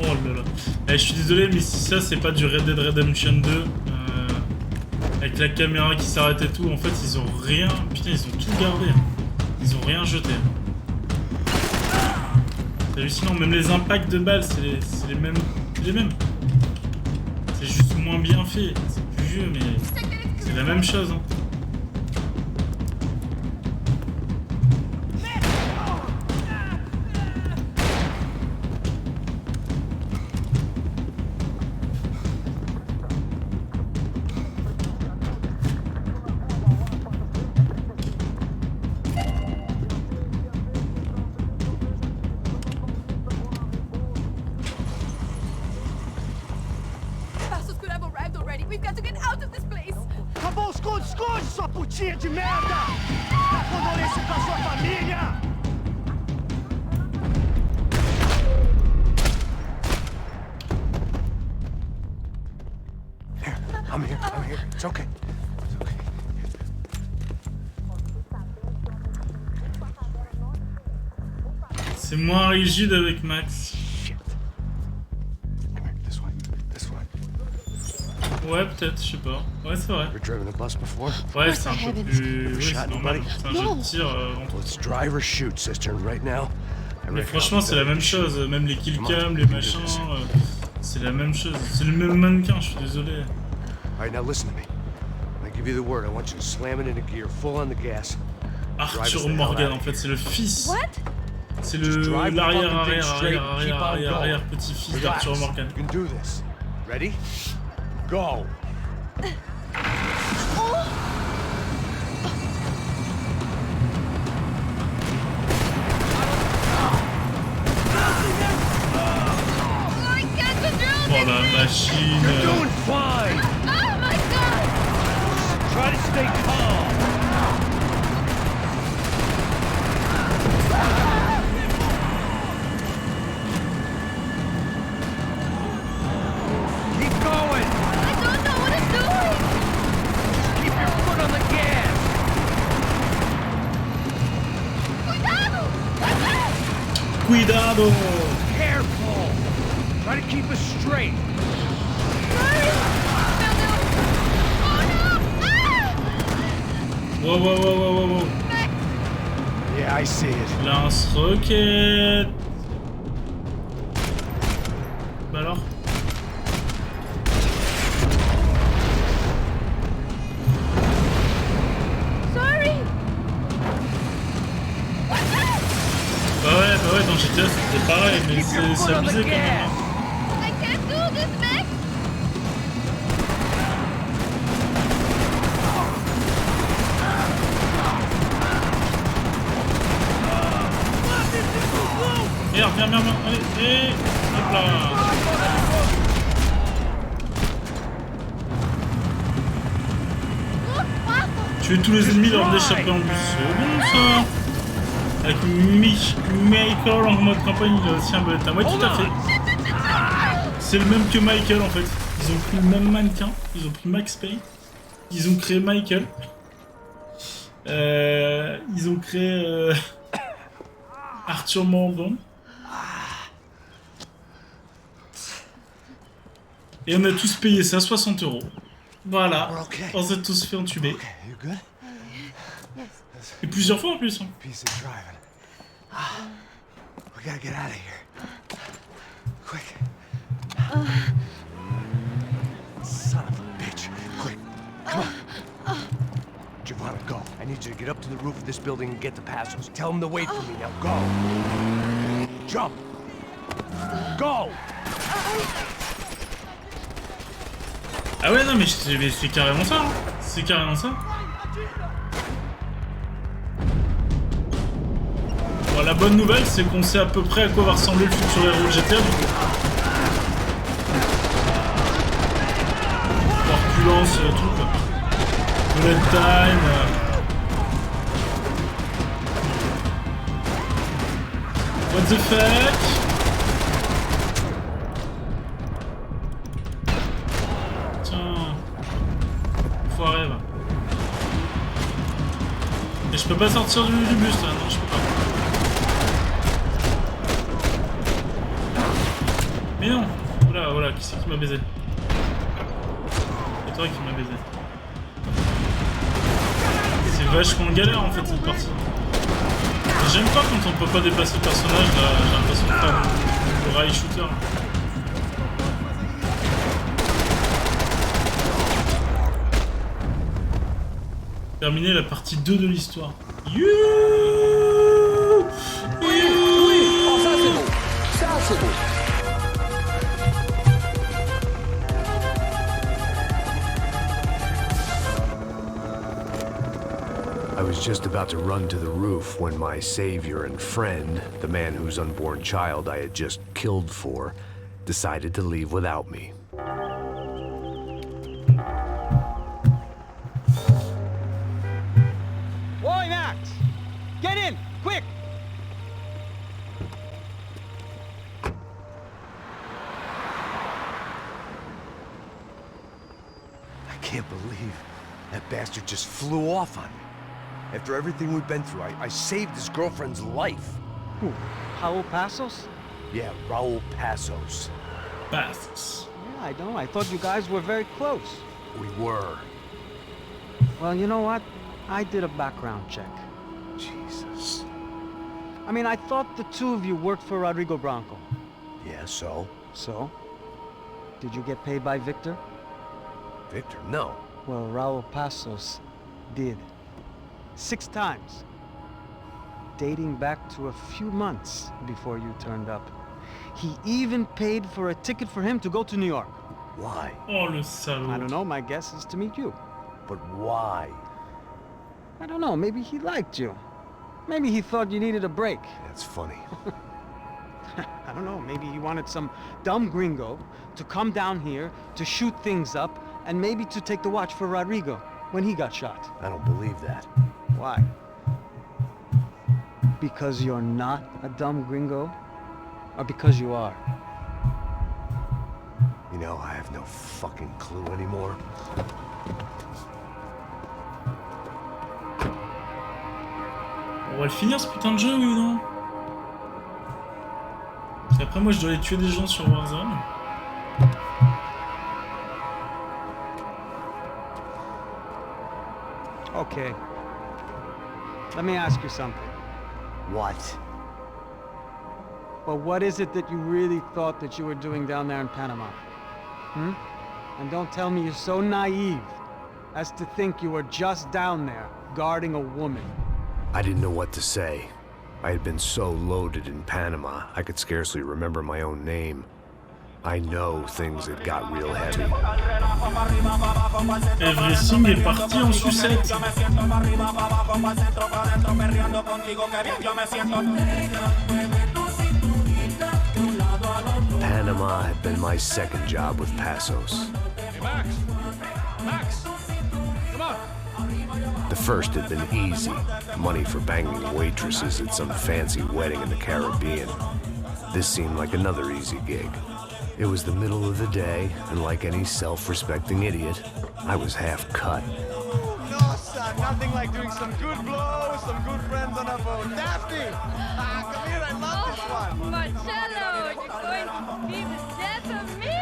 Oh là là. Je suis désolé, mais si ça c'est pas du Red Dead Redemption 2, avec la caméra qui s'arrête et tout, en fait ils ont rien. Putain, ils ont tout gardé. Ils ont rien jeté. C'est hallucinant, même les impacts de balles, c'est les mêmes. C'est juste moins bien fait. C'est plus vieux, mais c'est la même chose. Hein.
We've got to get out of this place.
Acabou os esconde, sua putinha de merda! Dá condolência pra sua família!
Here, I'm here. It's okay.
C'est moins rigide avec Max. Ouais, peut-être, je sais pas. Ouais, c'est vrai. Ouais, c'est un peu plus... Oui, c'est normal. C'est un jeu de tir. Mais franchement, c'est la même chose. Même les killcams, les machins, c'est la même chose. C'est le même mannequin, je suis désolé. Arthur Morgan, en fait, c'est le fils. C'est l'arrière petit-fils d'Arthur Morgan.
Ready? Go!
Oh la machine!
You're doing fine!
Oh my god!
Try to stay calm! Keep going!
I don't know what I'm doing!
Just keep your foot on the gas!
Cuidado!
Cuidado!
Careful! Try to keep us straight!
Wow, wow, wow, wow, wow, wow.
Yeah, I see it.
Lance-roquette. Bah alors?
Sorry!
Bah ouais, dans GTA c'était pareil, mais c'est abusé quand même.
I can't do this, Max!
Viens, allez, et hop là. Tuer tous les ennemis lors d'échapper en bus, c'est bon ça. Avec Michael en mode campagne, il a aussi un bullet time. Ouais, tout à fait. C'est le même que Michael en fait. Ils ont pris le même mannequin, ils ont pris Max Payne, ils ont créé Michael. Ils ont créé Arthur Morgan. Et on a tous payé ça, 60 €. Voilà, on s'est tous fait entuber. Et plusieurs fois en plus. Hein.
We gotta get out of here. Quick. Son of a bitch. Quick. Come on. Giovanna, go. I need you to get up to the roof of this building and get the passos. Tell them to wait for me. Now go. Jump. Go.
Ah ouais, non, mais c'est carrément ça. Hein. C'est carrément ça. Bon, la bonne nouvelle, c'est qu'on sait à peu près à quoi va ressembler le futur héros de GTA, du coup. Corpulence, tout, quoi. Bullet time. What the fuck? Foiré, va. Et je peux pas sortir du bus là, non, je peux pas. Mais non. Voilà, qui c'est qui m'a baisé? C'est toi qui m'a baisé. C'est vachement galère en fait cette partie. J'aime pas quand on peut pas dépasser le personnage, là, j'ai l'impression de faire le rail shooter. Terminer la partie 2 de l'histoire.
Oui, oh, ça c'est beau. Ça c'est beau.
I was just about to run to the roof when my savior and friend, the man whose unborn child I had just killed for, decided to leave without me.
Get in, quick!
I can't believe that bastard just flew off on me. After everything we've been through, I saved his girlfriend's life.
Who? Raul Passos?
Yeah, Raul Passos.
Passos.
Yeah, I know. I thought you guys were very close.
We were.
Well, you know what? I did a background check.
Jesus.
I mean, I thought the two of you worked for Rodrigo Branco.
Yeah, so?
So? Did you get paid by Victor?
Victor? No.
Well, Raul Passos did. 6 times. Dating back to a few months before you turned up. He even paid for a ticket for him to go to New York.
Why?
Oh, le salaud.
I don't know, my guess is to meet you.
But why?
I don't know, maybe he liked you. Maybe he thought you needed a break.
That's funny.
I don't know, maybe he wanted some dumb gringo to come down here to shoot things up and maybe to take the watch for Rodrigo when he got shot.
I don't believe that.
Why? Because you're not a dumb gringo? Or because you are?
You know, I have no fucking clue anymore.
On va le finir ce putain de jeu, oui ou non? Parce qu'après moi je dois aller tuer des gens sur Warzone.
Okay. Let me ask you something.
What?
Well, what is it that you really thought that you were doing down there in Panama? Hmm? And don't tell me you're so naive as to think you were just down there guarding a woman.
I didn't know what to say. I had been so loaded in Panama, I could scarcely remember my own name. I know things had got real heavy.
Everything est parti en sucette.
Panama had been my second job with Passos.
Hey, Max! Max! Come on!
The first had been easy. Money for banging waitresses at some fancy wedding in the Caribbean. This seemed like another easy gig. It was the middle of the day, and like any self-respecting idiot, I was half cut.
No, son, nothing like doing some good blows, some good friends on a boat. Daphne! Come here, I love this one.
Marcello, you're going to be the death of me?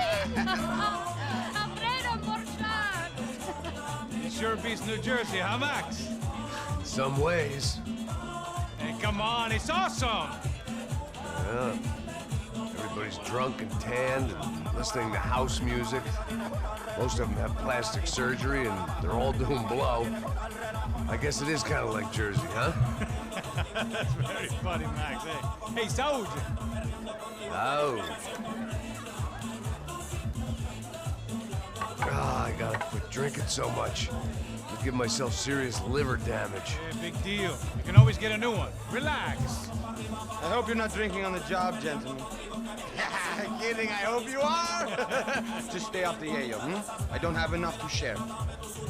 Alfredo Borchardt.
It sure beats New Jersey, huh, Max?
Some ways.
Hey, come on, it's awesome!
Yeah. Everybody's drunk and tanned and listening to house music. Most of them have plastic surgery and they're all doing blow. I guess it is kind of like Jersey, huh?
That's very funny, Max. Hey, Saúde!
Oh. I gotta quit drinking so much. I'll give myself serious liver damage.
Yeah, big deal. You can always get a new one. Relax.
I hope you're not drinking on the job, gentlemen. Kidding, I hope you are. Just stay off the yayo, I don't have enough to share.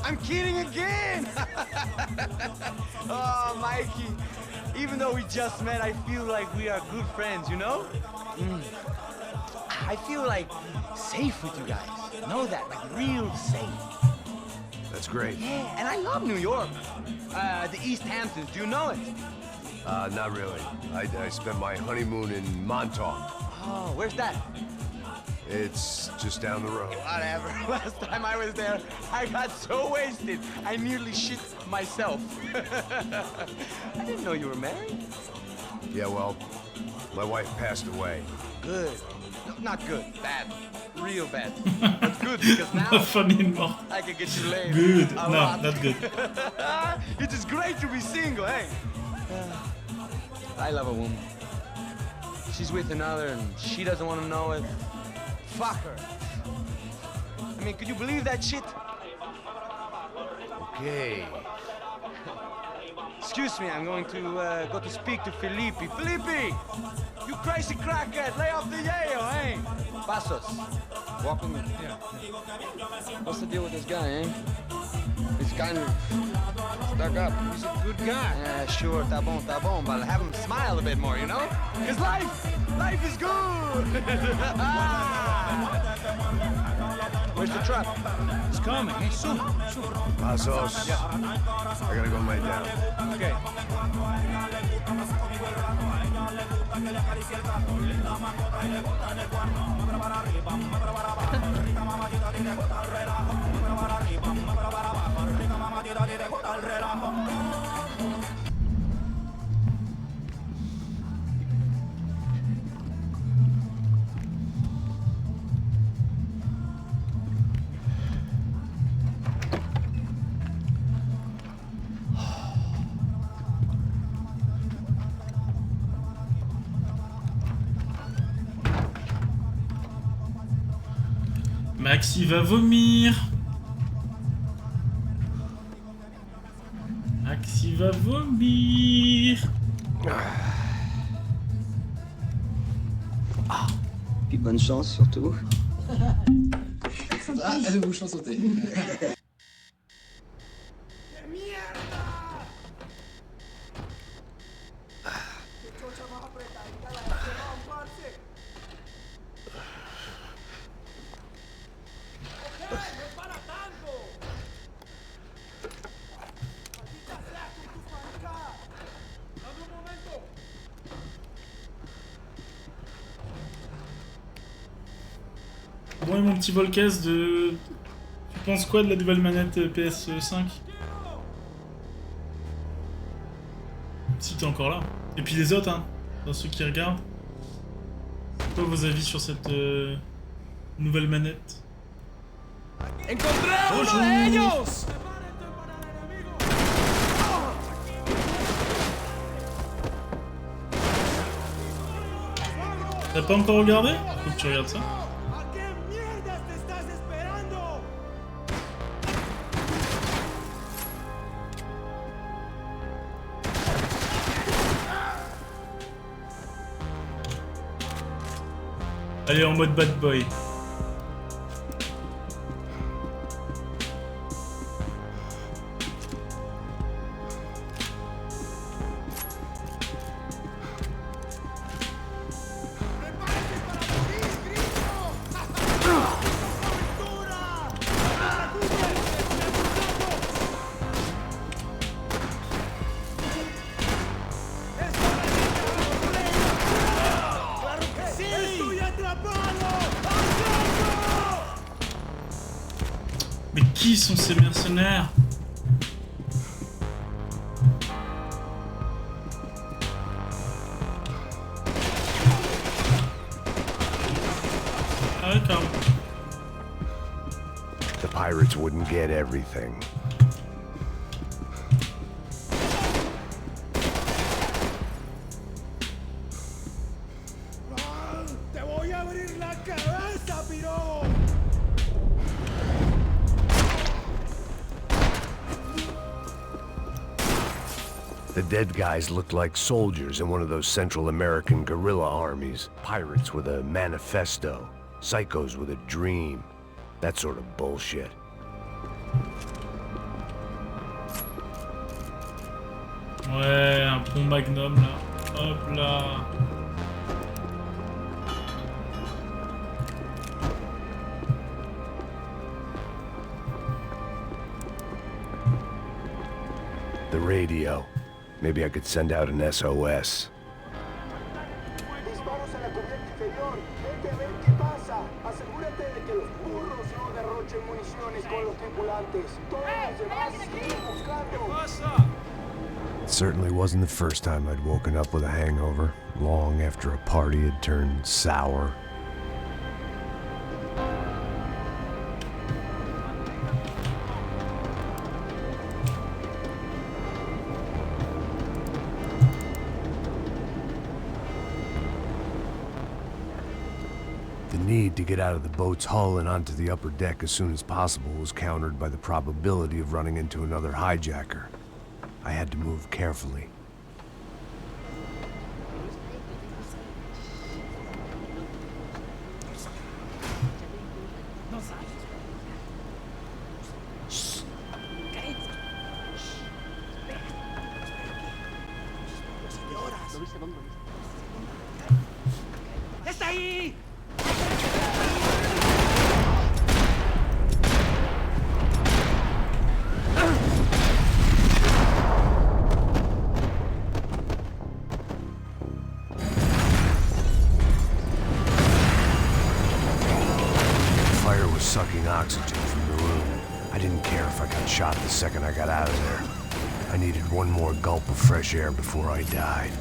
I'm kidding again! Oh, Mikey, even though we just met, I feel like we are good friends, you know? I feel like safe with you guys. Know that, like real safe.
That's great.
Yeah, and I love New York. The East Hamptons, do you know it?
Not really. I spent my honeymoon in Montauk.
Oh, where's that?
It's just down the road.
Whatever. Last time I was there, I got so wasted, I nearly shit myself. I didn't know you were married.
Yeah, well, my wife passed away.
Good. No, not good. Bad. Real bad. But good because now I can get you laid.
Good.
A
No,
lot.
not good.
It is great to be single, hey? I love a woman. She's with another and she doesn't want to know it. Fuck her. I mean, could you believe that shit?
Okay.
Excuse me, I'm going to go to speak to Felipe. Felipe! You crazy crackhead, lay off the yayo, hey? Passos, walk with me. Yeah. What's the deal with this guy, eh? He's kind of stuck up.
He's a good guy.
Yeah, sure, tá bom, but have him smile a bit more, you know? Because life is good! Where's the truck?
It's coming, hey, soon.
Pasos.
Yeah.
I gotta go lay down.
Okay.
Maxi va vomir. Maxi va vomir.
Puis bonne chance surtout.
Ah, le bouchon sauté.
Bon, et mon petit Volcas de... Tu penses quoi de la nouvelle manette PS5? Si t'es encore là. Et puis les autres, hein, dans ceux qui regardent. C'est quoi vos avis sur cette nouvelle manette? Bonjour. T'as pas encore regardé? Faut que tu regardes ça. Allez, en mode bad boy. Mais qui sont ces mercenaires? Ah d'accord.
The pirates wouldn't get everything.
¡Te voy a abrir la cabeza, piro!
The dead guys looked like soldiers in one of those Central American guerrilla armies. Pirates with a manifesto. Psychos with a dream. That sort of bullshit.
Ouais, un pont magnum là. Hop là.
The radio. Maybe I could send out an SOS.
Disparos en la cubierta inferior. Vete a ver qué pasa. Asegúrate de que los burros no derrochen municiones con los tripulantes. Todos los demás siguen buscando.
It certainly wasn't the first time I'd woken up with a hangover, long after a party had turned sour. The need to get out of the boat's hull and onto the upper deck as soon as possible was countered by the probability of running into another hijacker. I had to move carefully.
¡Está ahí!
Fire was sucking oxygen from the room. I didn't care if I got shot the second I got out of there. I needed one more gulp of fresh air before I died.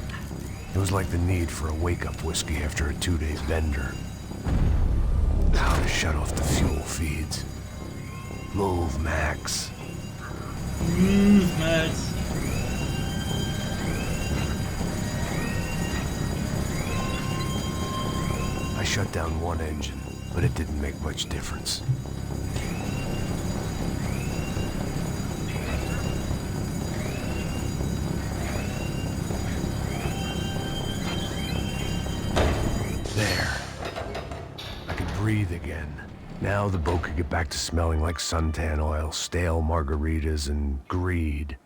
It was like the need for a wake-up whiskey after a 2-day bender. How to shut off the fuel feeds. Move, Max.
Move, Max.
I shut down one engine, but it didn't make much difference. There. I could breathe again. Now the boat could get back to smelling like suntan oil, stale margaritas, and greed.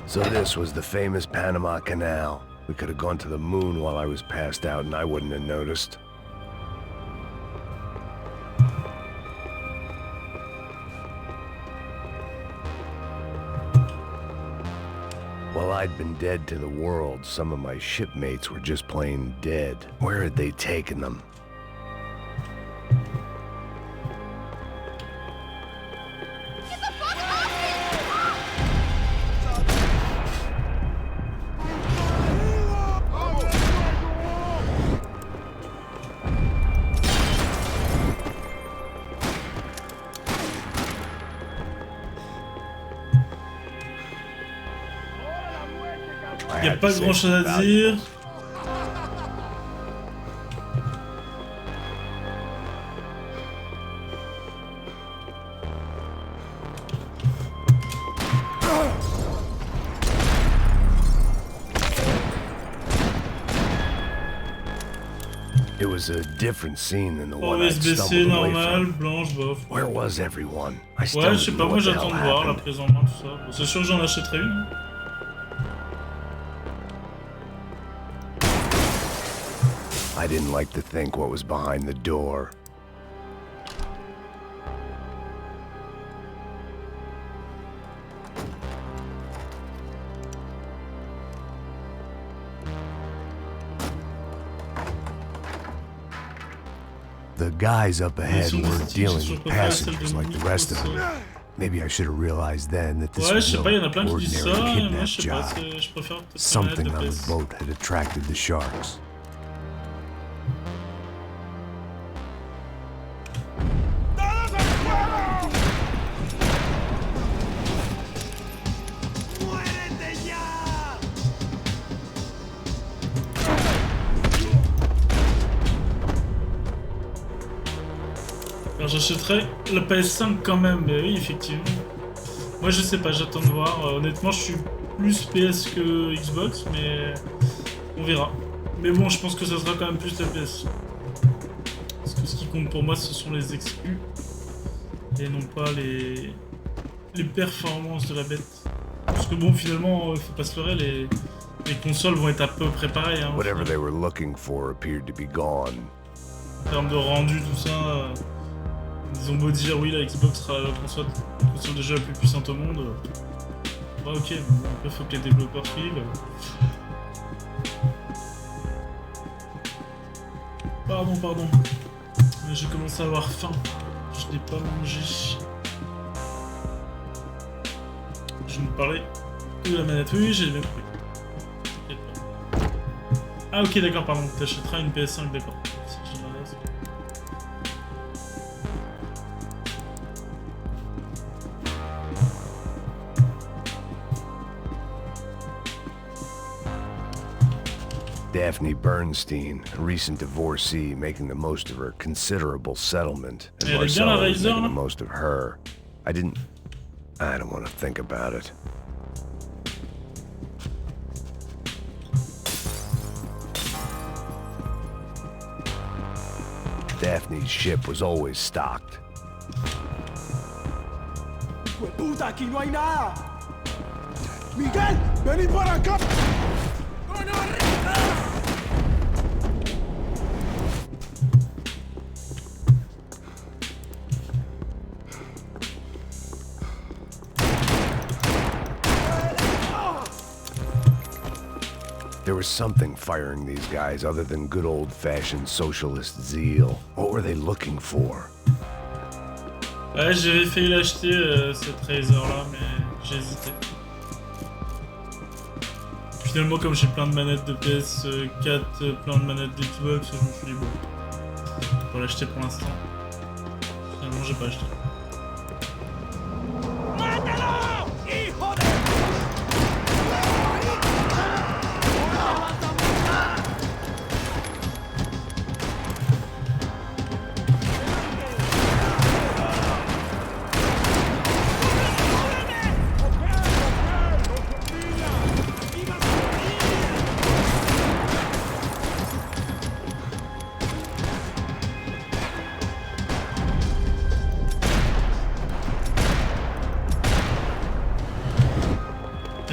So this was the famous Panama Canal. We could have gone to the moon while I was passed out and I wouldn't have noticed. While I'd been dead to the world, some of my shipmates were just plain dead. Where had they taken them?
Il n'y a pas grand chose à dire.
It was a different scene than the one I
OSBC
stumbled away
normal,
from.
blanche, bof.
Where was everyone? I still
Ouais, je sais
didn't
pas,
know
moi
what the
j'attends
hell
de voir la
happened.
prise en main, tout ça. Bon, c'est sûr que j'en achèterai une.
I didn't like to think what was behind the door. The guys up ahead weren't dealing with passengers like the rest of them. Maybe I should have realized then that this
Ouais, je
was
sais
no
pas, il y en a plein qui disent ça,
ordinary
et moi
kidnap
je sais pas,
job.
je préfère peut-être
Something
la
on
lettre
the
de
boat had attracted the sharks.
Alors j'achèterais la PS5 quand même, mais oui, effectivement. Moi je sais pas, j'attends de voir. Honnêtement, je suis plus PS que Xbox, mais on verra. Mais bon, je pense que ça sera quand même plus la PS. Parce que ce qui compte pour moi, ce sont les exclus. Et non pas les performances de la bête. Parce que bon, finalement, faut pas se leurrer, les consoles vont être à peu près pareilles. Hein,
Whatever they were looking for appeared to be gone.
en termes de rendu, tout ça, ils ont beau dire oui, la Xbox sera la console déjà la plus puissante au monde. Bah ok, après faut que les développeurs suivent. Pardon. J'ai commencé à avoir faim. Je n'ai pas mangé. Je ne parlais que de la manette. Oui, j'ai bien compris. Ah ok, d'accord, pardon. T'achèteras une PS5, d'accord.
Daphne Bernstein, a recent divorcee making the most of her considerable settlement, and Marcelo was making the most of her. I don't want to think about it. Daphne's ship was always stocked.
¡Puta, aquí no hay nada! ¡Miguel, vení para acá!
There was something firing these guys other than good old-fashioned socialist zeal. What were they looking for?
Ouais, j'avais failli l'acheter, ce trésor-là, mais j'ai hésité. Finalement, comme j'ai plein de manettes de PS4, plein de manettes d'Xbox, je me suis dit bon, je vais l'acheter pour l'instant. Finalement, j'ai pas acheté.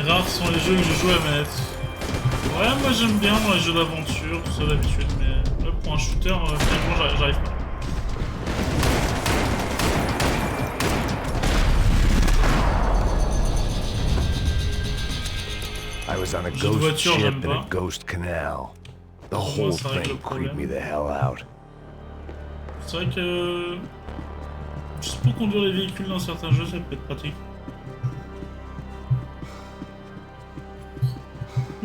Rares sont les jeux que je joue à manette. Ouais, moi j'aime bien les jeux d'aventure, tout ça d'habitude, mais là pour un shooter, finalement j'arrive pas.
I was on a ghost ship in a ghost canal. The whole thing creeped me the hell out.
C'est vrai que juste pour conduire les véhicules dans certains jeux, ça peut être pratique.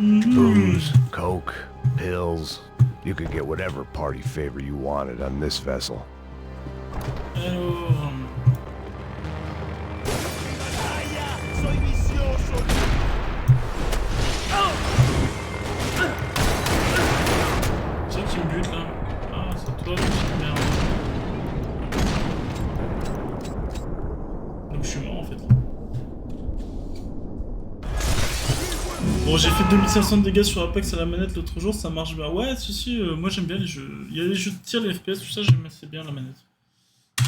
Booze, coke, pills. You could get whatever party favor you wanted on this vessel.
C'est qui me bute là? Ah, c'est toi, petite merde. Donc je suis mort en fait. Bon, j'ai fait 2500 de dégâts sur Apex à la manette l'autre jour, ça marche bien. Ouais, si, moi j'aime bien les jeux. Il y a les jeux de tir, les FPS, tout ça, j'aime assez bien la manette.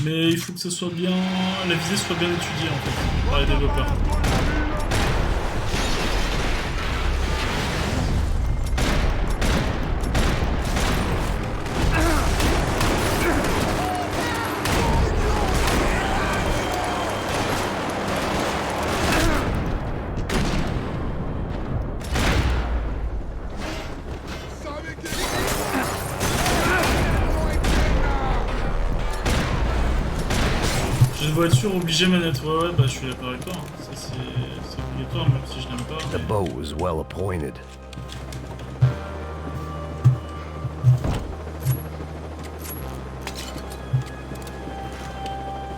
Mais il faut que ça soit bien. La visée soit bien étudiée en fait, par les développeurs. Voiture obligée manette, ouais, bah je suis d'accord avec toi, hein. Ça c'est obligatoire même si je n'aime pas.
The boat was well appointed.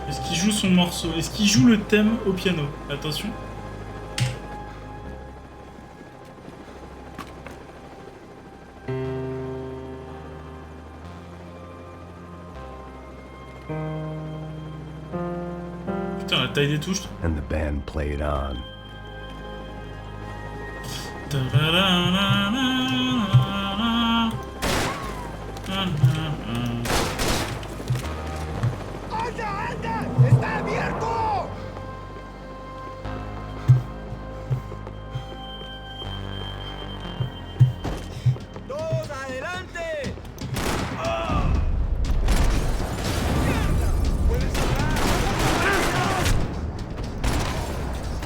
Est-ce qu'il joue son morceau? Est-ce qu'il joue le thème au piano? Attention. La taille des touches.
And the band played on.
¡Está abierto! ¡Todos adelante!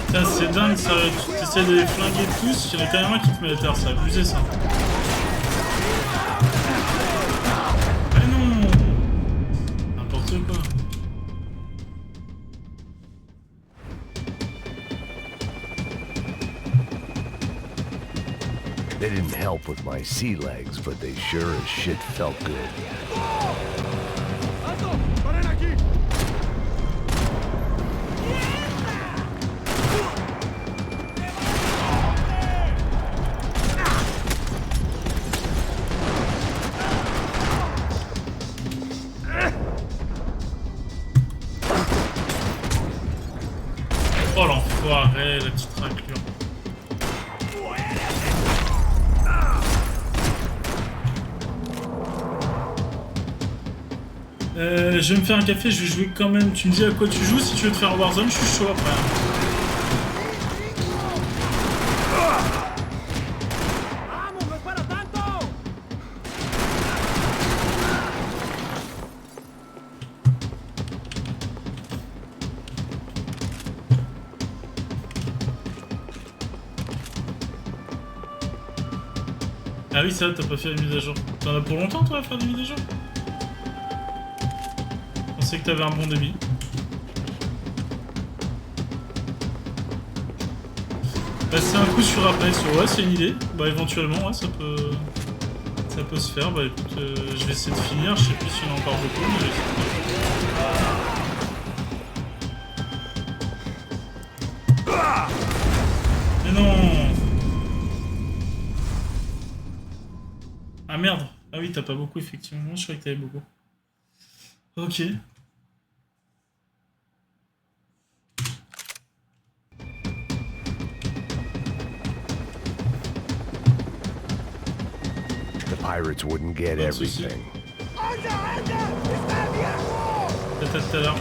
Putain, c'est dingue ça, tu essaies de les flinguer tous, il y en a quand même un qui te met à terre, c'est abusé ça. Mais non! N'importe quoi.
They didn't help with my sea legs, but they sure as shit felt good.
Ouais, la petite raclure. Je vais me faire un café, je vais jouer quand même. Tu me dis à quoi tu joues, si tu veux te faire Warzone, je suis chaud après. Ah oui, ça, t'as pas fait la mise à jour. T'en as pour longtemps, toi, à faire des mises à jour? Je pensais que t'avais un bon débit. Passer un coup sur Apex, ouais, c'est une idée. Bah, éventuellement, ouais, ça peut se faire. Bah, écoute, je vais essayer de finir. Je sais plus s'il y en a encore beaucoup, mais je vais essayer de finir. Mais non! Ah merde! Ah oui, t'as pas beaucoup, effectivement. Je croyais que t'avais beaucoup. Ok.
The pirates wouldn't get everything.
Peut-être tout à l'heure.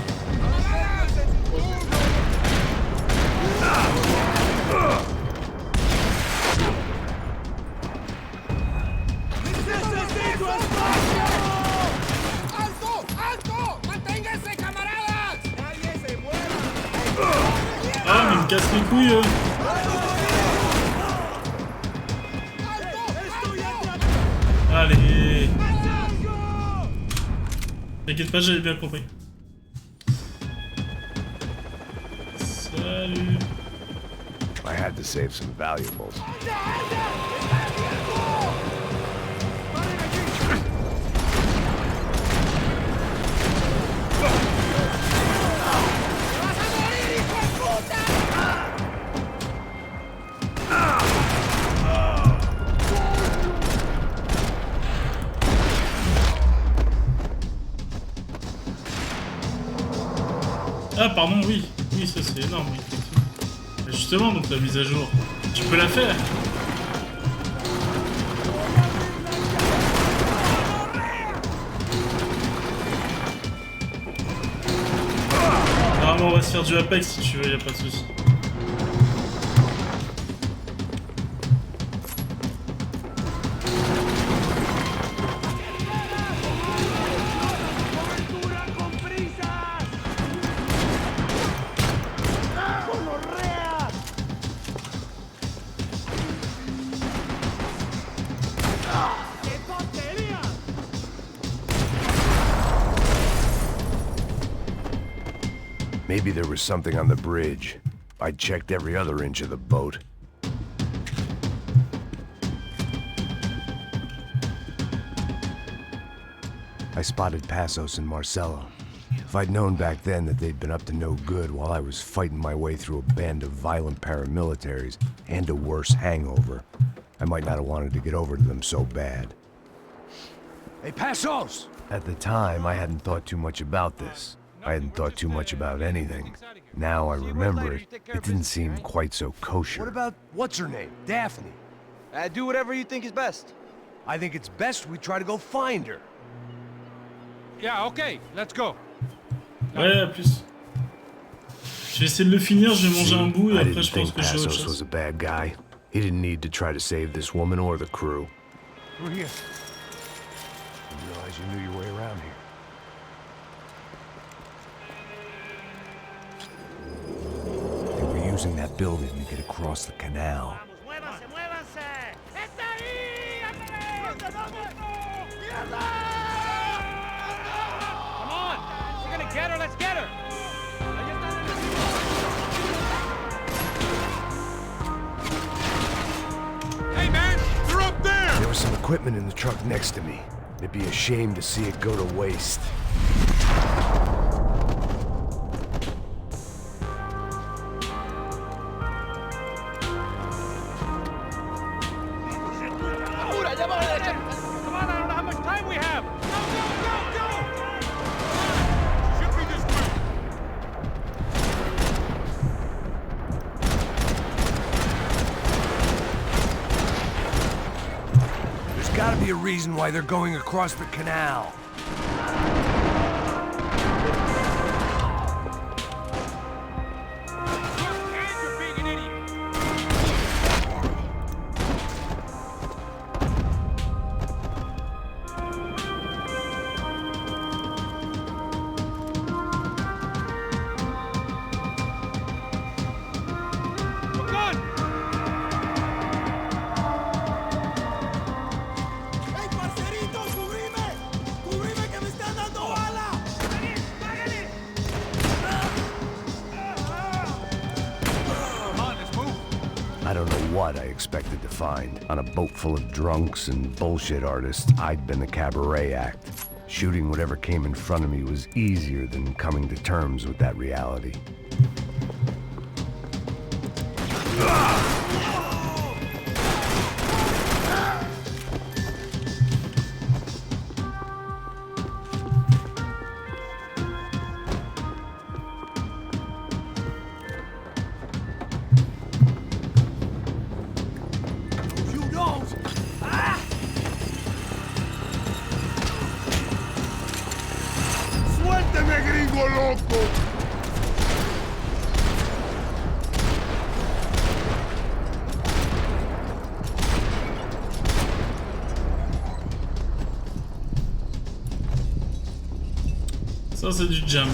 Ah, mais il me casse les couilles. Allez. T'inquiète pas, j'avais bien compris. Salut.
I had to save some valuables.
Ah pardon, oui. Oui, ça c'est énorme. Oui. Justement, donc la mise à jour, tu peux la faire. Normalement, on va se faire du Apex si tu veux, y a pas de souci.
Maybe there was something on the bridge. I checked every other inch of the boat. I spotted Passos and Marcelo. If I'd known back then that they'd been up to no good while I was fighting my way through a band of violent paramilitaries and a worse hangover, I might not have wanted to get over to them so bad.
Hey, Passos!
At the time, I hadn't thought too much about this. I hadn't thought too much about anything. Now I remember it, it didn't seem quite so kosher.
What about, what's her name? Daphne?
Do whatever you think is best.
I think it's best we try to go find her.
Yeah, okay, let's go.
Ouais, à plus. Je vais essayer de le finir, je vais manger un bout et
I
après
didn't
je pense
think
que je fais autre
Passos was
chose.
a bad guy. He didn't need to try to save this woman or the crew.
We're here. I didn't realize you knew your way around here.
They were using that building to get across the canal.
Come on, we're gonna get her, let's get her.
Hey man, they're up there!
There was some equipment in the truck next to me. It'd be a shame to see it go to waste.
Come on, I don't know how much time we have. Go, go, go, go!
Should be this way.
be a reason why they're going across the canal.
I don't know what I expected to find. On a boat full of drunks and bullshit artists, I'd been the cabaret act. Shooting whatever came in front of me was easier than coming to terms with that reality.
¡Suélteme, gringo loco!
Ça c'est du jump.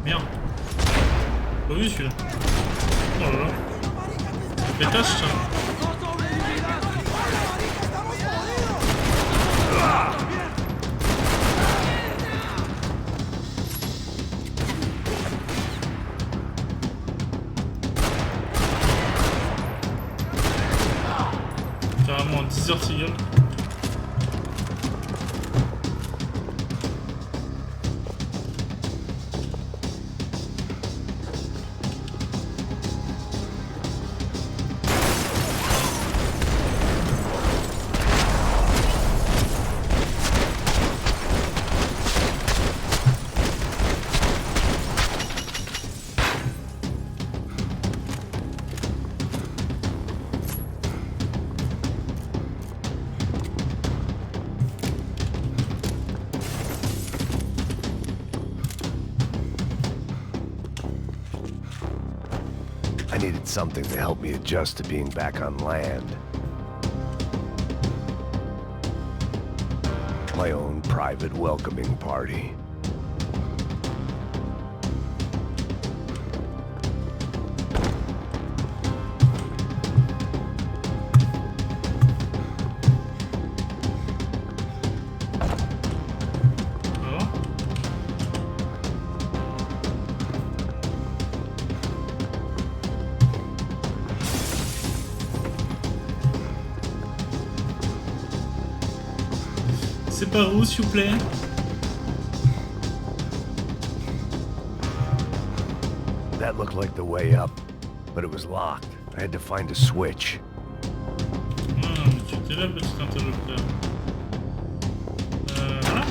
Merde. Pas vu celui-là. Oh là là. Pétage ça. Carrément en 10 heures Seagull.
I needed something to help me adjust to being back on land. My own private welcoming party.
C'est par où, s'il vous plaît?
That looked like the way up, but it was locked. I had to find a switch.
Ah, mais tu étais là, petit interlocuteur. Voilà.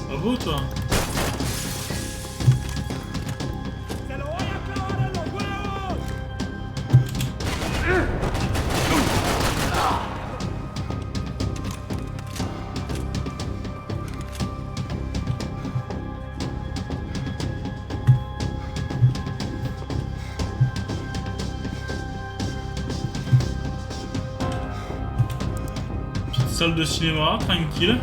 Bravo toi. salle de cinéma, tranquille.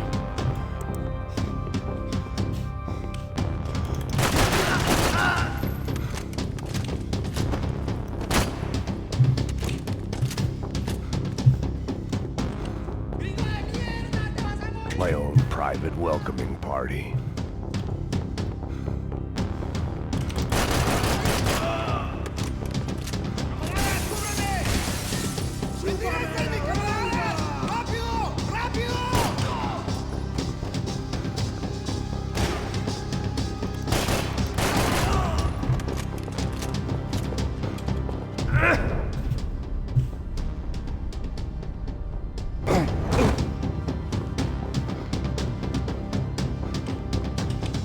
My own private welcoming party.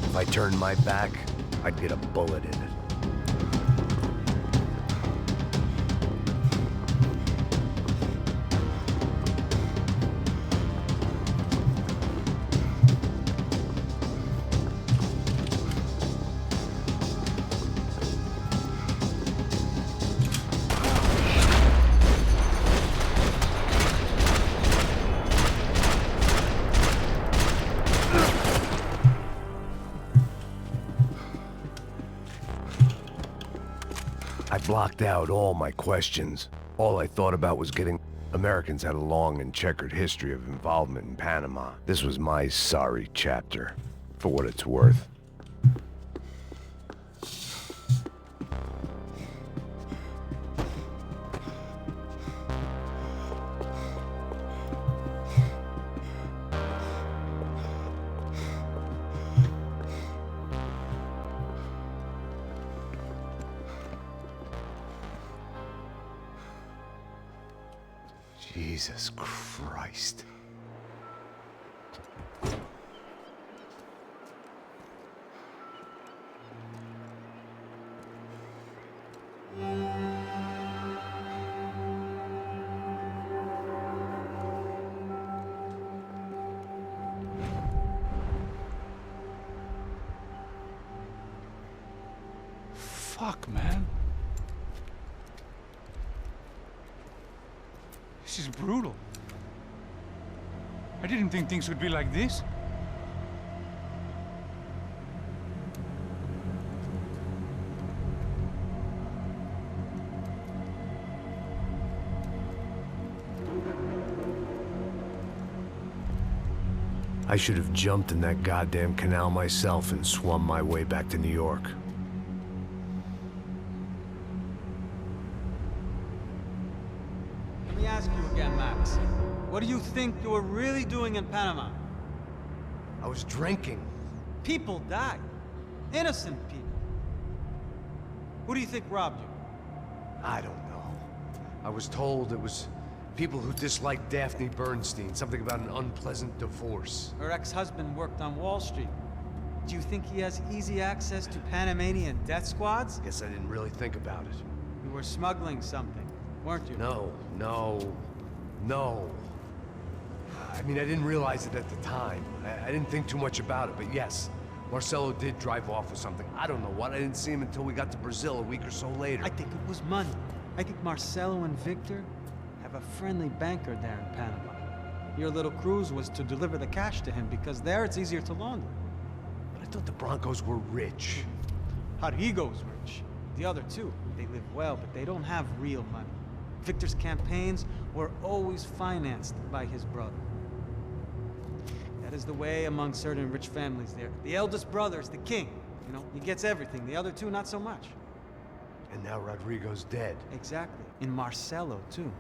If I turned my back, I'd get a bullet in it. I blocked out all my questions. All I thought about was getting... Americans had a long and checkered history of involvement in Panama. This was my sorry chapter, for what it's worth. Jesus Christ.
Fuck, man. This is brutal. I didn't think things would be like this.
I should have jumped in that goddamn canal myself and swum my way back to New York.
Let me ask you again, Max. What do you think you were really doing in Panama?
I was drinking.
People died. Innocent people. Who do you think robbed you?
I don't know. I was told it was people who disliked Daphne Bernstein, something about an unpleasant divorce.
Her ex-husband worked on Wall Street. Do you think he has easy access to Panamanian death squads?
Guess I didn't really think about it.
You were smuggling something, weren't you?
No. I mean, I didn't realize it at the time. I didn't think too much about it, but yes, Marcelo did drive off with something. I don't know what. I didn't see him until we got to Brazil a week or so later.
I think it was money. I think Marcelo and Victor have a friendly banker there in Panama. Your little cruise was to deliver the cash to him because there it's easier to launder.
But I thought the Broncos were rich.
Rodrigo's rich. The other two, they live well, but they don't have real money. Victor's campaigns were always financed by his brother. That is the way among certain rich families there. The eldest brother is the king. You know, he gets everything. The other two, not so much.
And now Rodrigo's dead.
Exactly. And Marcelo, too.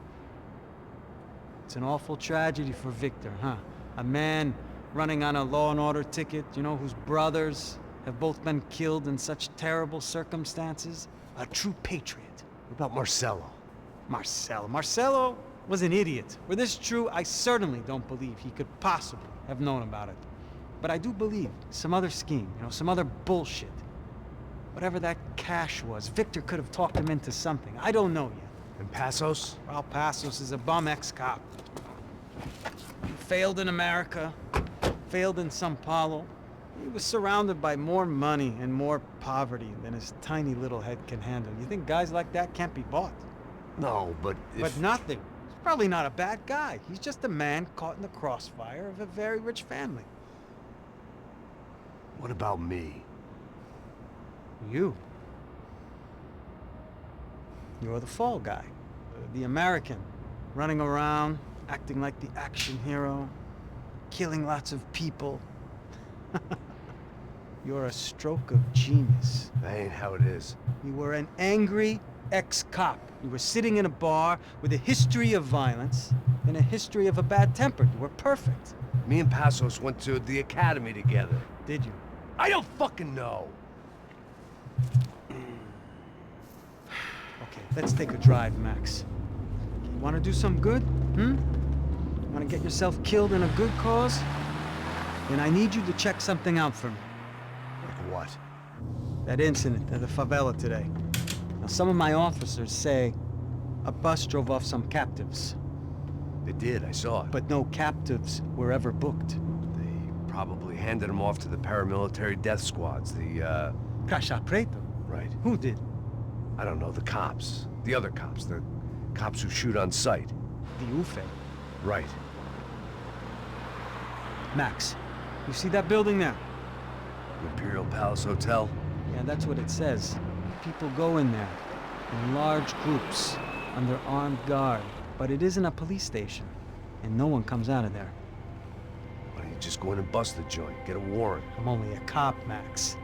It's an awful tragedy for Victor, huh? A man running on a law and order ticket, you know, whose brothers have both been killed in such terrible circumstances. A true patriot.
What about Marcelo?
Marcelo was an idiot. Were this true, I certainly don't believe he could possibly have known about it. But I do believe some other scheme, you know, some other bullshit. Whatever that cash was, Victor could have talked him into something. I don't know yet.
And Passos?
Well, Passos is a bum ex-cop. He failed in America, failed in Sao Paulo. He was surrounded by more money and more poverty than his tiny little head can handle. You think guys like that can't be bought?
No, but
But nothing. Probably not a bad guy. He's just a man caught in the crossfire of a very rich family.
What about me?
You. You're the fall guy. The American. Running around, acting like the action hero. Killing lots of people. You're a stroke of genius.
That ain't how it is.
You were an angry ex-cop. You were sitting in a bar with a history of violence and a history of a bad temper. You were perfect.
Me and Passos went to the academy together.
Did you?
I don't fucking know.
Okay, let's take a drive, Max. You want to do some good? Want to get yourself killed in a good cause? Then I need you to check something out for me.
Like what?
That incident at the favela today. Now, some of my officers say a bus drove off some captives.
They did, I saw it.
But no captives were ever booked.
They probably handed them off to the paramilitary death squads, the,
Caixa Preto?
Right.
Who did?
I don't know, the cops. The other cops, the cops who shoot on sight.
The UFE.
Right.
Max, you see that building there?
Imperial Palace Hotel?
Yeah, that's what it says. People go in there, in large groups, under armed guard. But it isn't a police station, and no one comes out of there.
Why don't you just go in and bust the joint, get a warrant?
I'm only a cop, Max.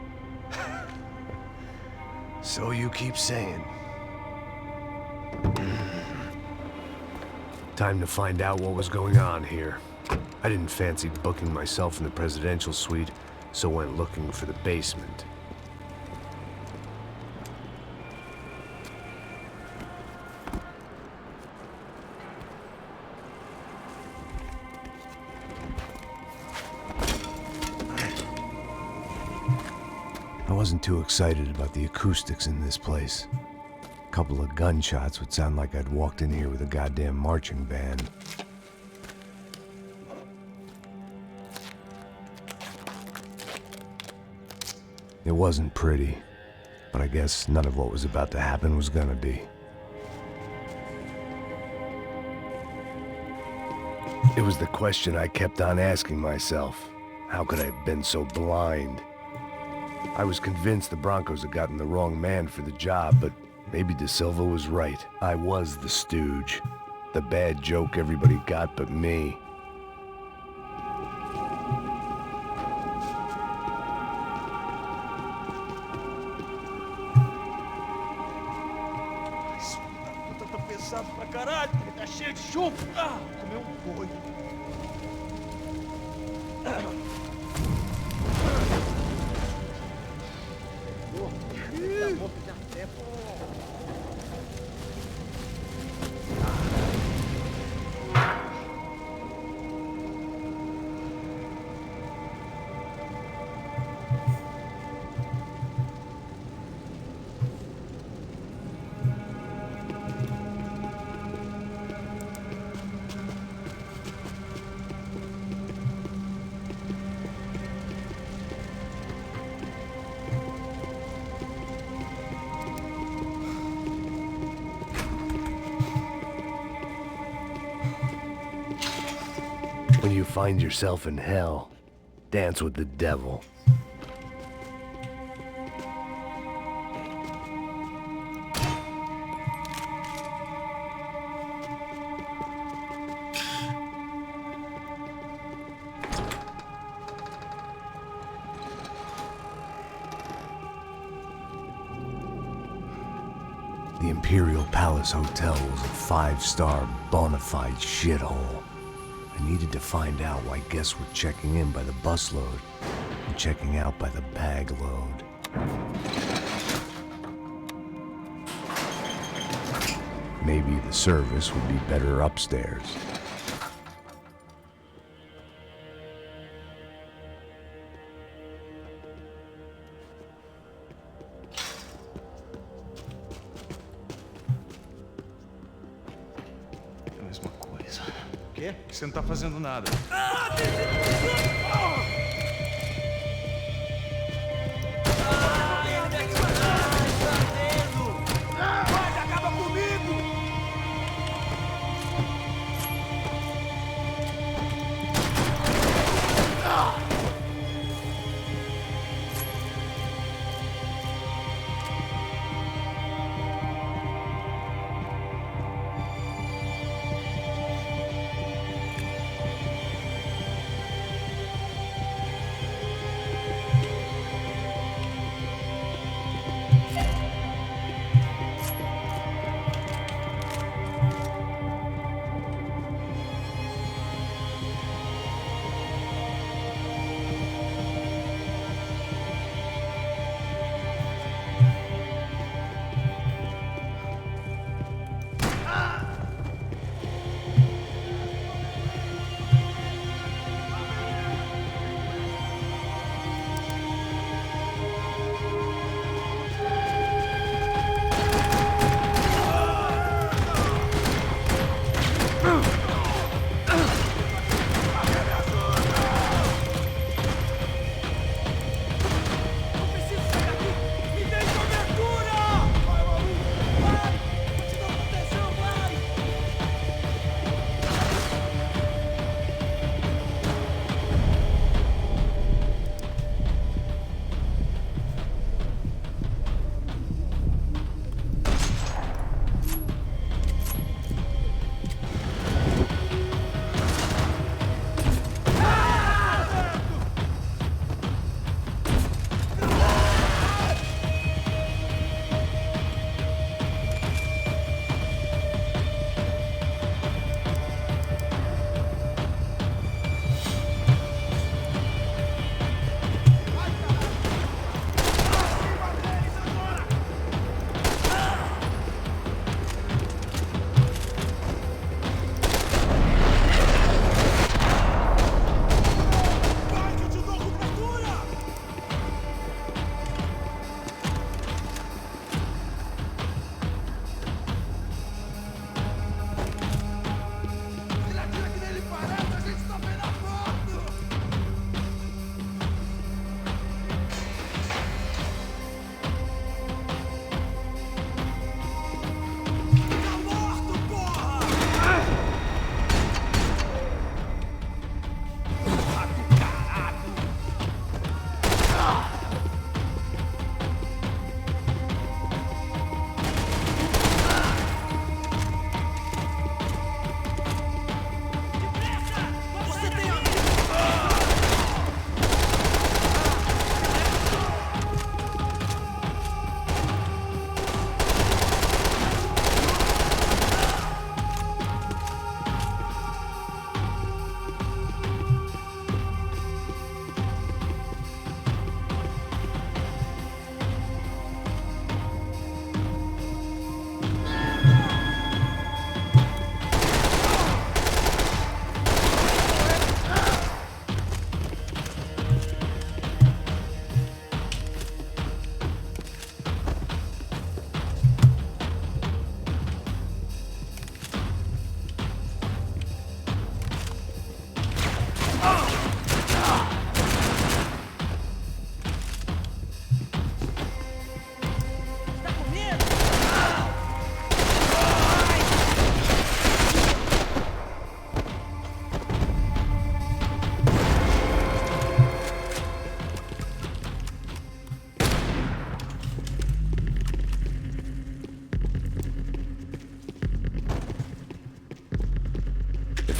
So you keep saying. Time to find out what was going on here. I didn't fancy booking myself in the presidential suite, so went looking for the basement. I wasn't too excited about the acoustics in this place. A couple of gunshots would sound like I'd walked in here with a goddamn marching band. It wasn't pretty, but I guess none of what was about to happen was gonna be. It was the question I kept on asking myself. How could I have been so blind? I was convinced the Broncos had gotten the wrong man for the job, but maybe De Silva was right. I was the stooge. The bad joke everybody got but me. When you find yourself in hell, dance with the devil. The Imperial Palace Hotel was a five-star bona fide shithole. I needed to find out why guests were checking in by the busload and checking out by the bag load. Maybe the service would be better upstairs.
Quê? Você não tá fazendo nada.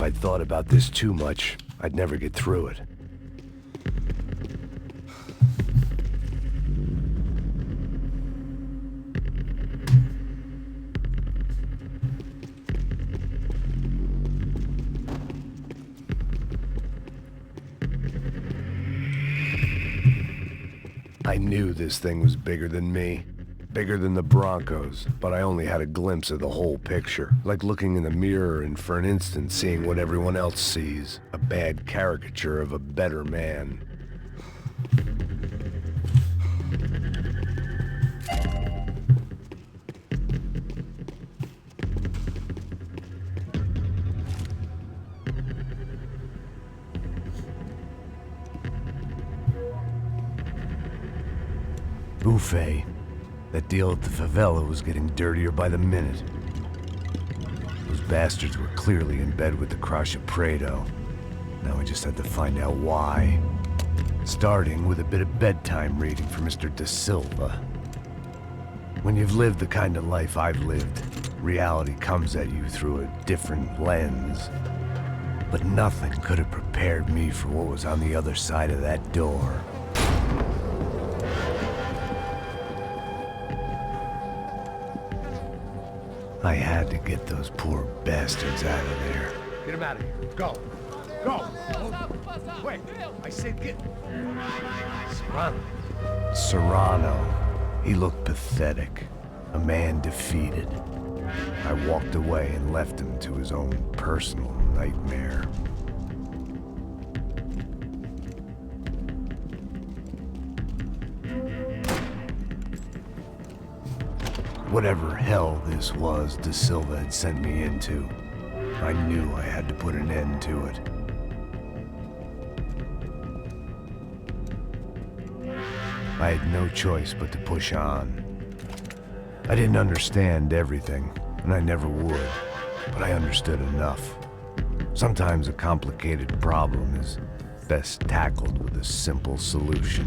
if I thought about this too much, I'd never get through it. I knew this thing was bigger than me, bigger than the Broncos, but I only had a glimpse of the whole picture, like looking in the mirror and for an instant seeing what everyone else sees, a bad caricature of a better man. Buffet. That deal at the favela was getting dirtier by the minute. Those bastards were clearly in bed with the Crash of Prado. Now I just had to find out why. Starting with a bit of bedtime reading for Mr. Da Silva. When you've lived the kind of life I've lived, reality comes at you through a different lens. But nothing could have prepared me for what was on the other side of that door. I had to get those poor bastards out of there.
Get him out of here. Go. Go. Wait. I said get... Serrano.
Serrano. He looked pathetic. A man defeated. I walked away and left him to his own personal nightmare. Whatever hell this was Da Silva had sent me into, I knew I had to put an end to it. I had no choice but to push on. I didn't understand everything, and I never would, but I understood enough. Sometimes a complicated problem is best tackled with a simple solution.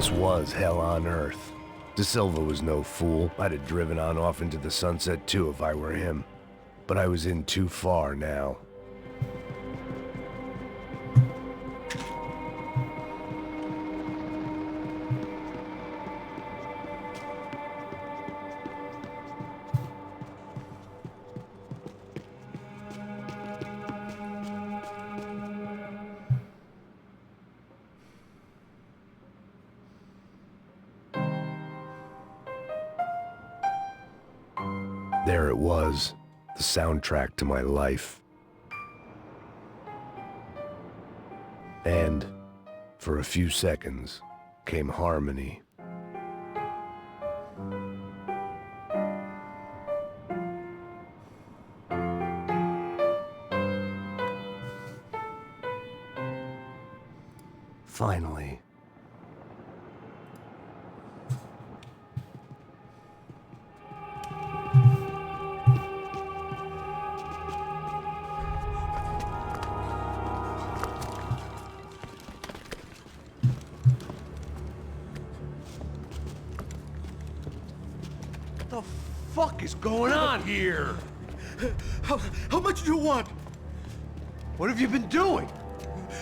This was hell on earth. De Silva was no fool. I'd have driven on off into the sunset too if I were him. But I was in too far now. There it was, the soundtrack to my life. And, for a few seconds, came harmony. Finally.
What the fuck is going on here?
How much do you want?
What have you been doing?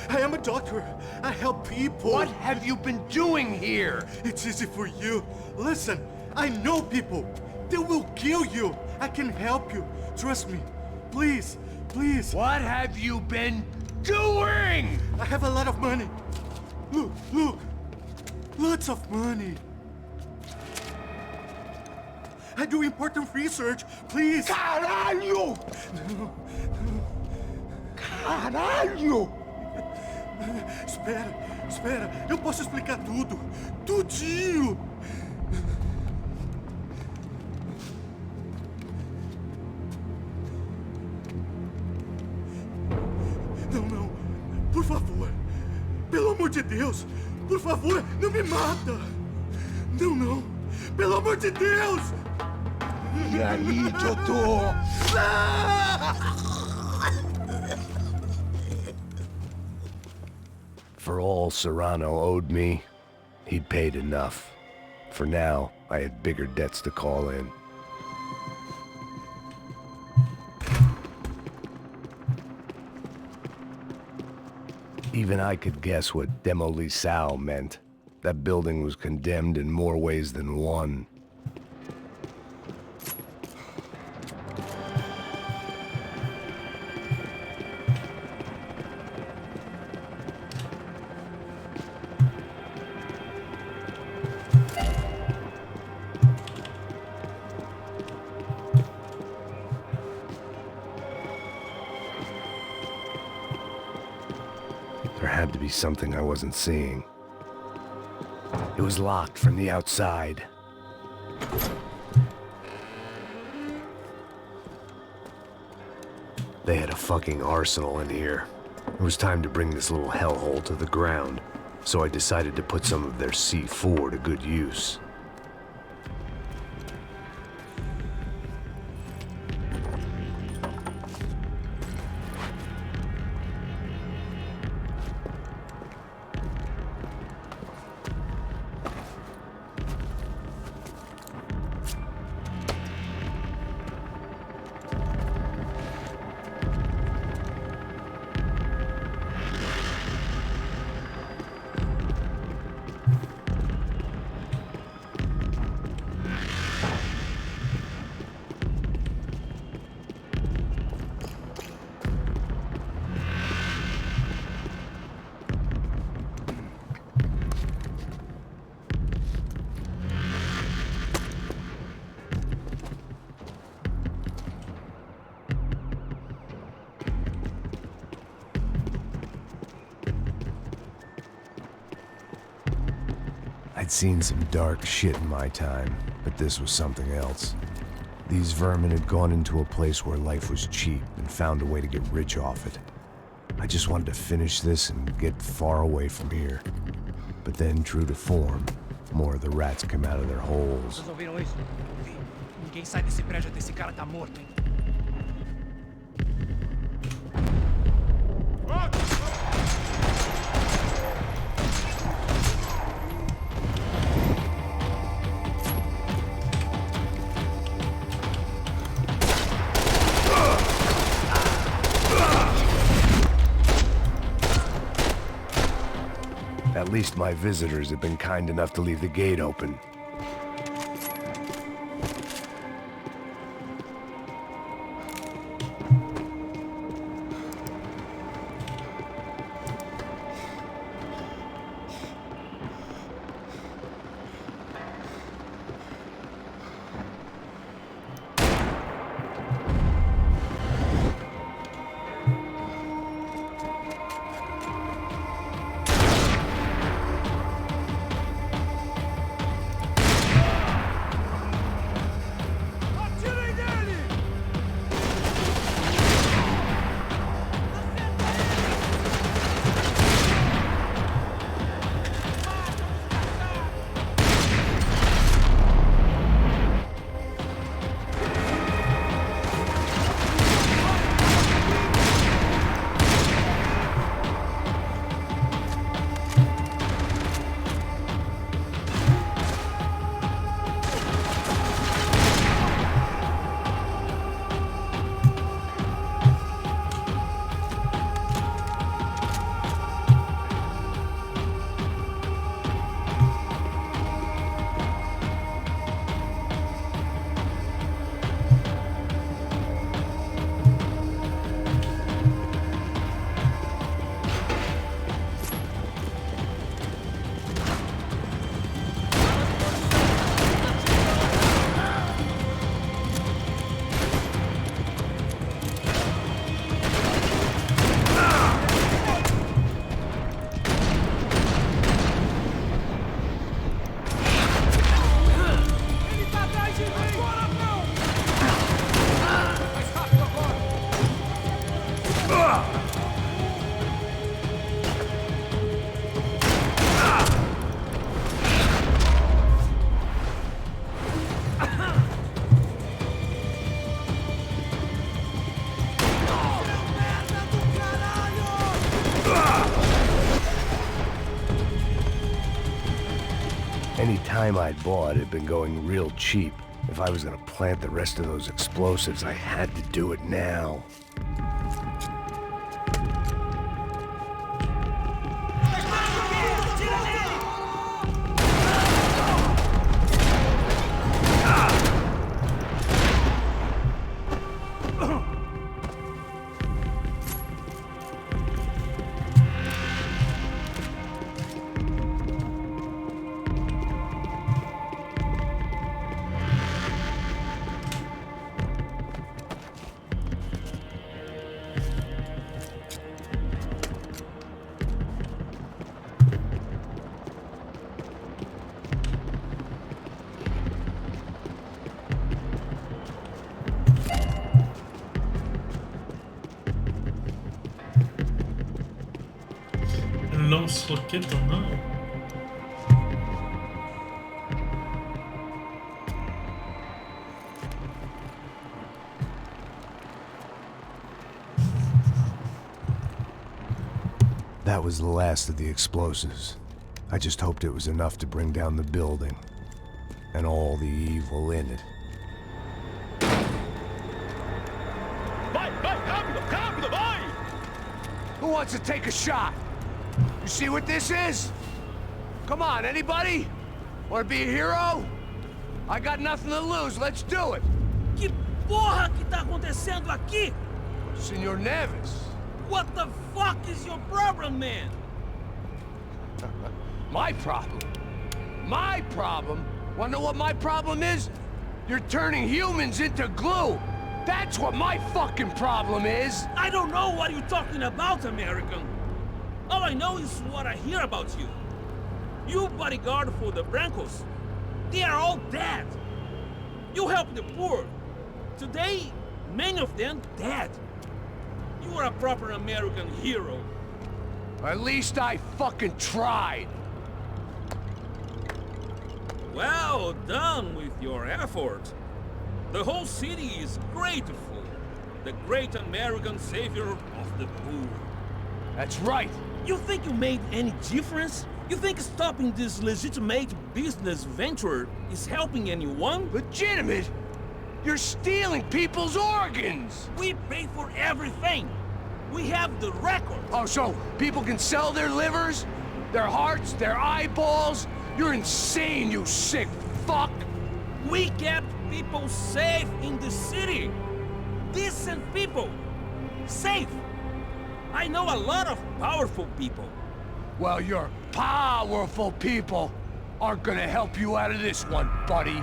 I am a doctor. I help people.
What have you been doing here?
It's easy for you. Listen, I know people. They will kill you. I can help you. Trust me. Please, please.
What have you been doing?
I have a lot of money. Look, look. Lots of money. I do important research. Please.
Caralho! Caralho!
Espera, espera. Eu posso explicar tudo. Tudinho. Não, não. Por favor. Pelo amor de Deus. Por favor, não me mata. Não, não. Pelo amor de Deus.
E aí, doutor?
For all Serrano owed me, he'd paid enough. For now, I had bigger debts to call in. Even I could guess what demolição meant. That building was condemned in more ways than one. There had to be something I wasn't seeing. It was locked from the outside. They had a fucking arsenal in here. It was time to bring this little hellhole to the ground, so I decided to put some of their C4 to good use. I'd seen some dark shit in my time, but this was something else. These vermin had gone into a place where life was cheap and found a way to get rich off it. I just wanted to finish this and get far away from here. But then, true to form, more of the rats come out of their holes.
Vocês ouviram isso? Ninguém sai desse prédio até esse cara tá morto, hein?
At least my visitors have been kind enough to leave the gate open. Any time I'd bought had been going real cheap. If I was gonna plant the rest of those explosives, I had to do it now.
Lance-roquette en or.
That was the last of the explosives. I just hoped it was enough to bring down the building and all the evil in it.
Who wants to take a shot? You see what this is? Come on, anybody? Want to be a hero? I got nothing to lose, let's do it!
Que porra que tá acontecendo aqui?
Senor Neves.
What the fuck is your problem, man?
My problem? My problem? Wanna know what my problem is? You're turning humans into glue! That's what my fucking problem is!
I don't know what you're talking about, American. All I know is what I hear about you. You bodyguard for the Brancos. They are all dead. You help the poor. Today, many of them dead. You are a proper American hero.
At least I fucking tried.
Well done with your effort. The whole city is grateful. The great American savior of the poor.
That's right.
You think you made any difference? You think stopping this legitimate business venture is helping anyone?
Legitimate? You're stealing people's organs!
We pay for everything. We have the record.
Oh, so people can sell their livers? Their hearts, their eyeballs. You're insane, you sick fuck.
We kept people safe in the city. Decent people. Safe. I know a lot of powerful people.
Well, your powerful people aren't gonna help you out of this one, buddy.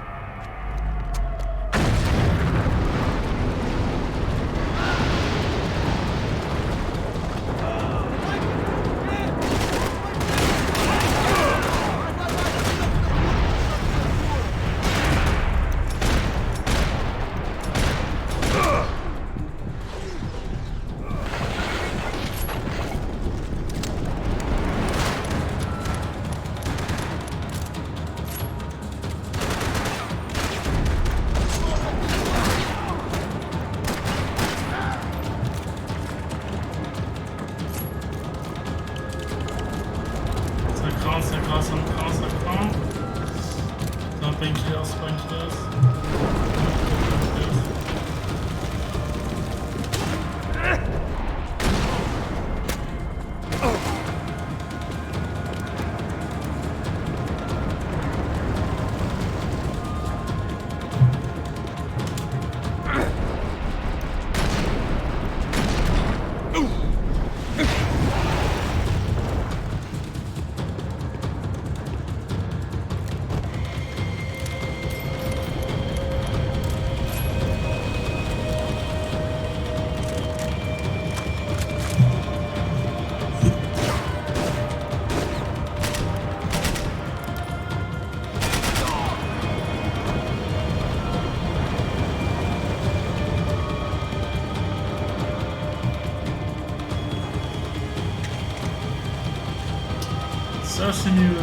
Ça c'est mieux.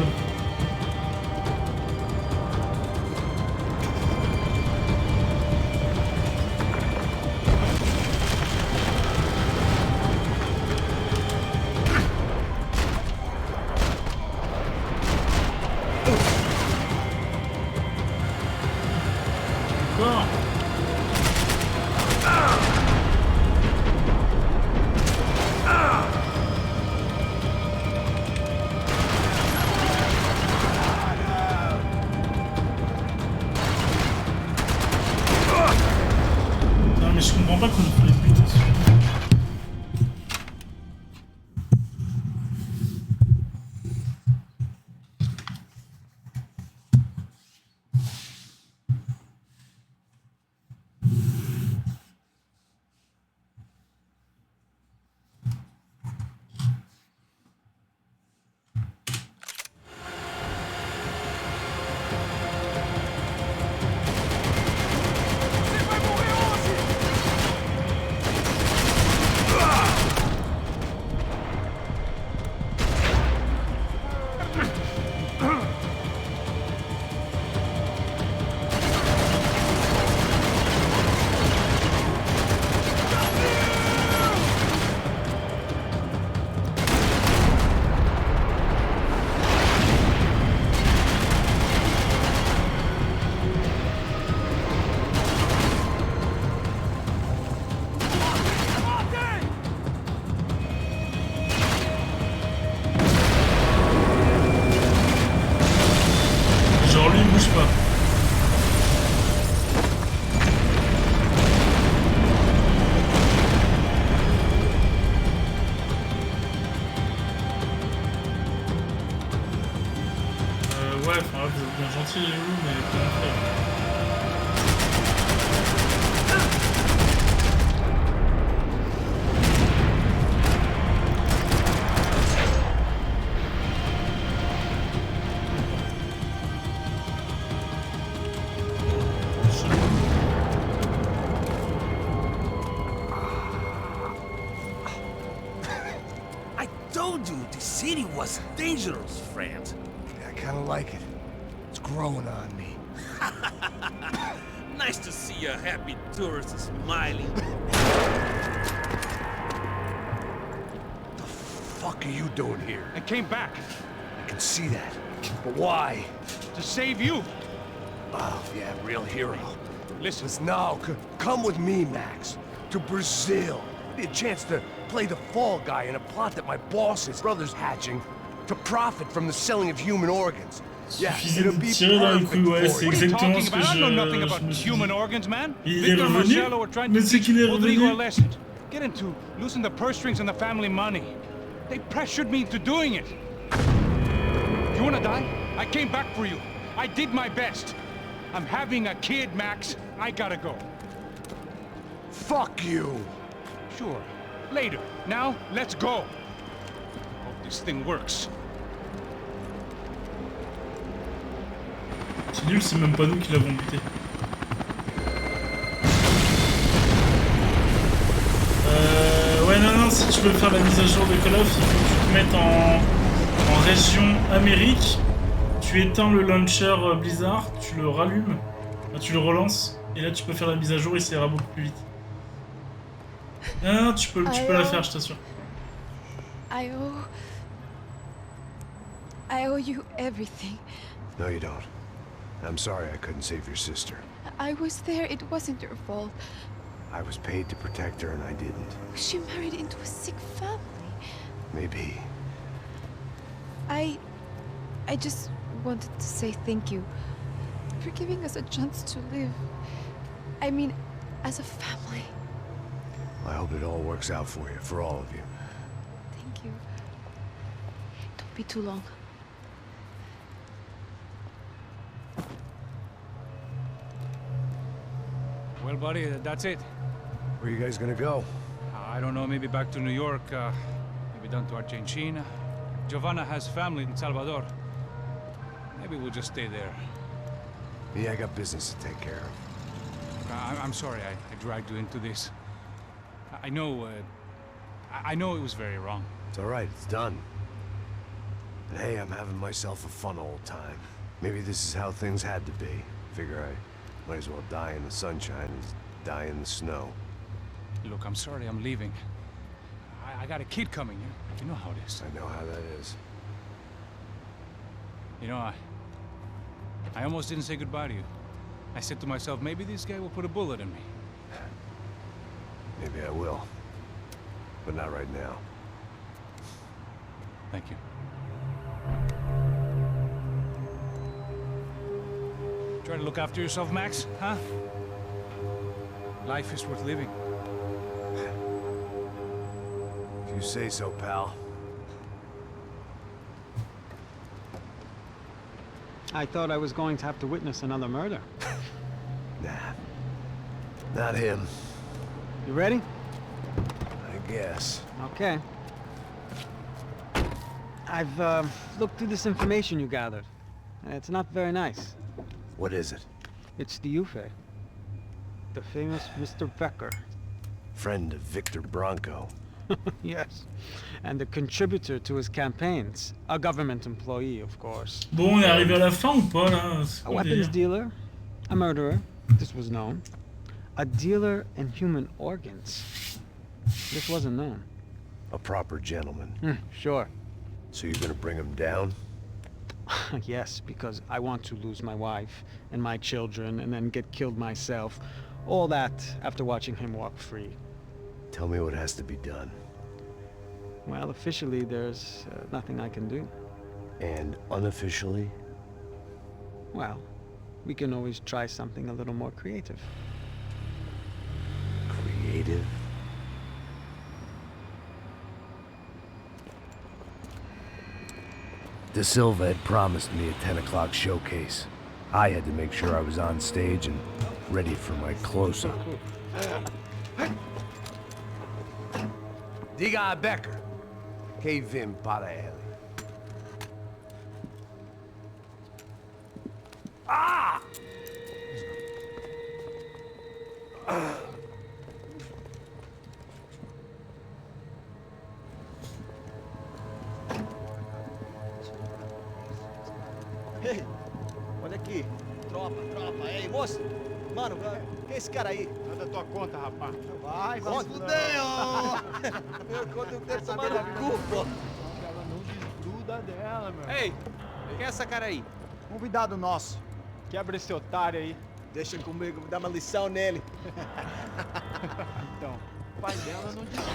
Gentil, il est où, mais comment faire?
I told you the city was dangerous, friend.
I kind of like it. It's growing on me.
Nice to see a happy tourist smiling.
The fuck are you doing here?
I came back.
I can see that. But why?
To save you.
Oh, yeah, real hero.
Listen.
Now, come with me, Max. To Brazil. Be a chance to play the fall guy in a plot that my boss's brother's hatching to profit from the selling of human organs. Yeah,
Suffisait
it'll
de
be
tirer dans les couilles, ouais,
perfect
c'est
for you.
exactement ce que
I know nothing
je
about
me suis
human
dit.
organs, man.
Il est
Victor and
revenu?
Marcello were trying
Mais
to
c'est
teach
qu'il est
Rodrigo a
revenu?
lesson. Get him to loosen the purse strings and the family money. They pressured me into doing it. You wanna die? I came back for you. I did my best. I'm having a kid, Max. I gotta go.
Fuck you.
Sure. Later. Now, let's go. Hope this thing works.
C'est nul, c'est même pas nous qui l'avons buté. Ouais, non, si tu veux faire la mise à jour de Call of, il faut que tu te mettes en région Amérique. Tu éteins le launcher Blizzard, tu le rallumes, là, tu le relances, et là tu peux faire la mise à jour et ça ira beaucoup plus vite. Non, tu peux la faire, je t'assure.
I owe you everything.
No, you don't. I'm sorry I couldn't save your sister.
I was there. It wasn't your fault.
I was paid to protect her and I didn't.
She married into a sick family.
Maybe.
I just wanted to say thank you for giving us a chance to live. I mean, as a family.
I hope it all works out for you, for all of you.
Thank you. Don't be too long.
Well, buddy, that's it.
Where are you guys gonna go?
I don't know, maybe back to New York, maybe down to Argentina. Giovanna has family in Salvador. Maybe we'll just stay there.
Yeah, I got business to take care of.
I'm sorry I dragged you into this. I know it was very wrong.
It's alright, it's done. And hey, I'm having myself a fun old time. Maybe this is how things had to be. Figure I might as well die in the sunshine as die in the snow.
Look, I'm sorry I'm leaving. I got a kid coming, you know how it is.
I know how that is.
You know, I almost didn't say goodbye to you. I said to myself, maybe this guy will put a bullet in me.
Maybe I will. But not right now.
Thank you. Try to look after yourself, Max, huh? Life is worth living.
If you say so, pal.
I thought I was going to have to witness another murder.
Nah. Not him.
You ready?
I guess.
Okay. I've looked through this information you gathered. It's not very nice.
What is it?
It's the Ufe. The famous Mr. Becker.
Friend of Victor Bronco.
Yes. And a contributor to his campaigns. A government employee, of course.
Bon, on est arrivé à la fin ou pas, là?
A weapons dealer. A murderer. This was known. A dealer in human organs. This wasn't known.
A proper gentleman.
Sure.
So you're gonna bring him down?
Yes, because I want to lose my wife and my children and then get killed myself. All that after watching him walk free.
Tell me what has to be done.
Well, officially, there's nothing I can do.
And unofficially?
Well, we can always try something a little more creative.
Creative? De Silva had promised me a 10 o'clock showcase. I had to make sure I was on stage and ready for my close-up. Diga a Becker. Que vim para ele. Ah!
Ei, olha aqui. Tropa. Ei, moço. Mano, quem é esse cara aí?
Nada da tua conta, rapaz.
Vai se fuder, ó. Meu conta eu quero tomar no cu, pô.
Ela não desgruda dela, meu.
Ei, quem é essa cara aí?
Convidado nosso.
Quebra esse otário aí.
Deixa comigo, vou dar uma lição nele.
Então, o pai dela não desgruda.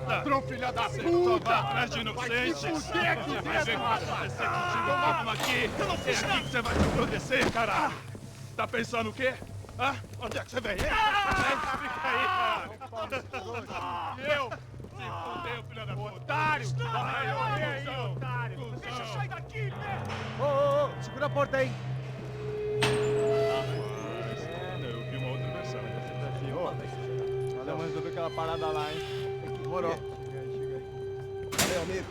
Ladrão, filha da puta! Só vai atrás de inocentes! Vai ver o que vai acontecer contigo mesmo aqui! Eu não fiz nada! Que você vai te acontecer, caralho! Tá pensando o quê? Hã? Onde é que você vem? Fica aí, caralho! E eu? Se fudeu, filha da puta! Otário! Vai, otário! Deixa eu sair daqui, né?
Ô, segura a porta aí.
Eu vi uma outra versão.
Valeu, mas resolveu aquela parada lá, hein? Demorou. Chega aí. Valeu, amigo.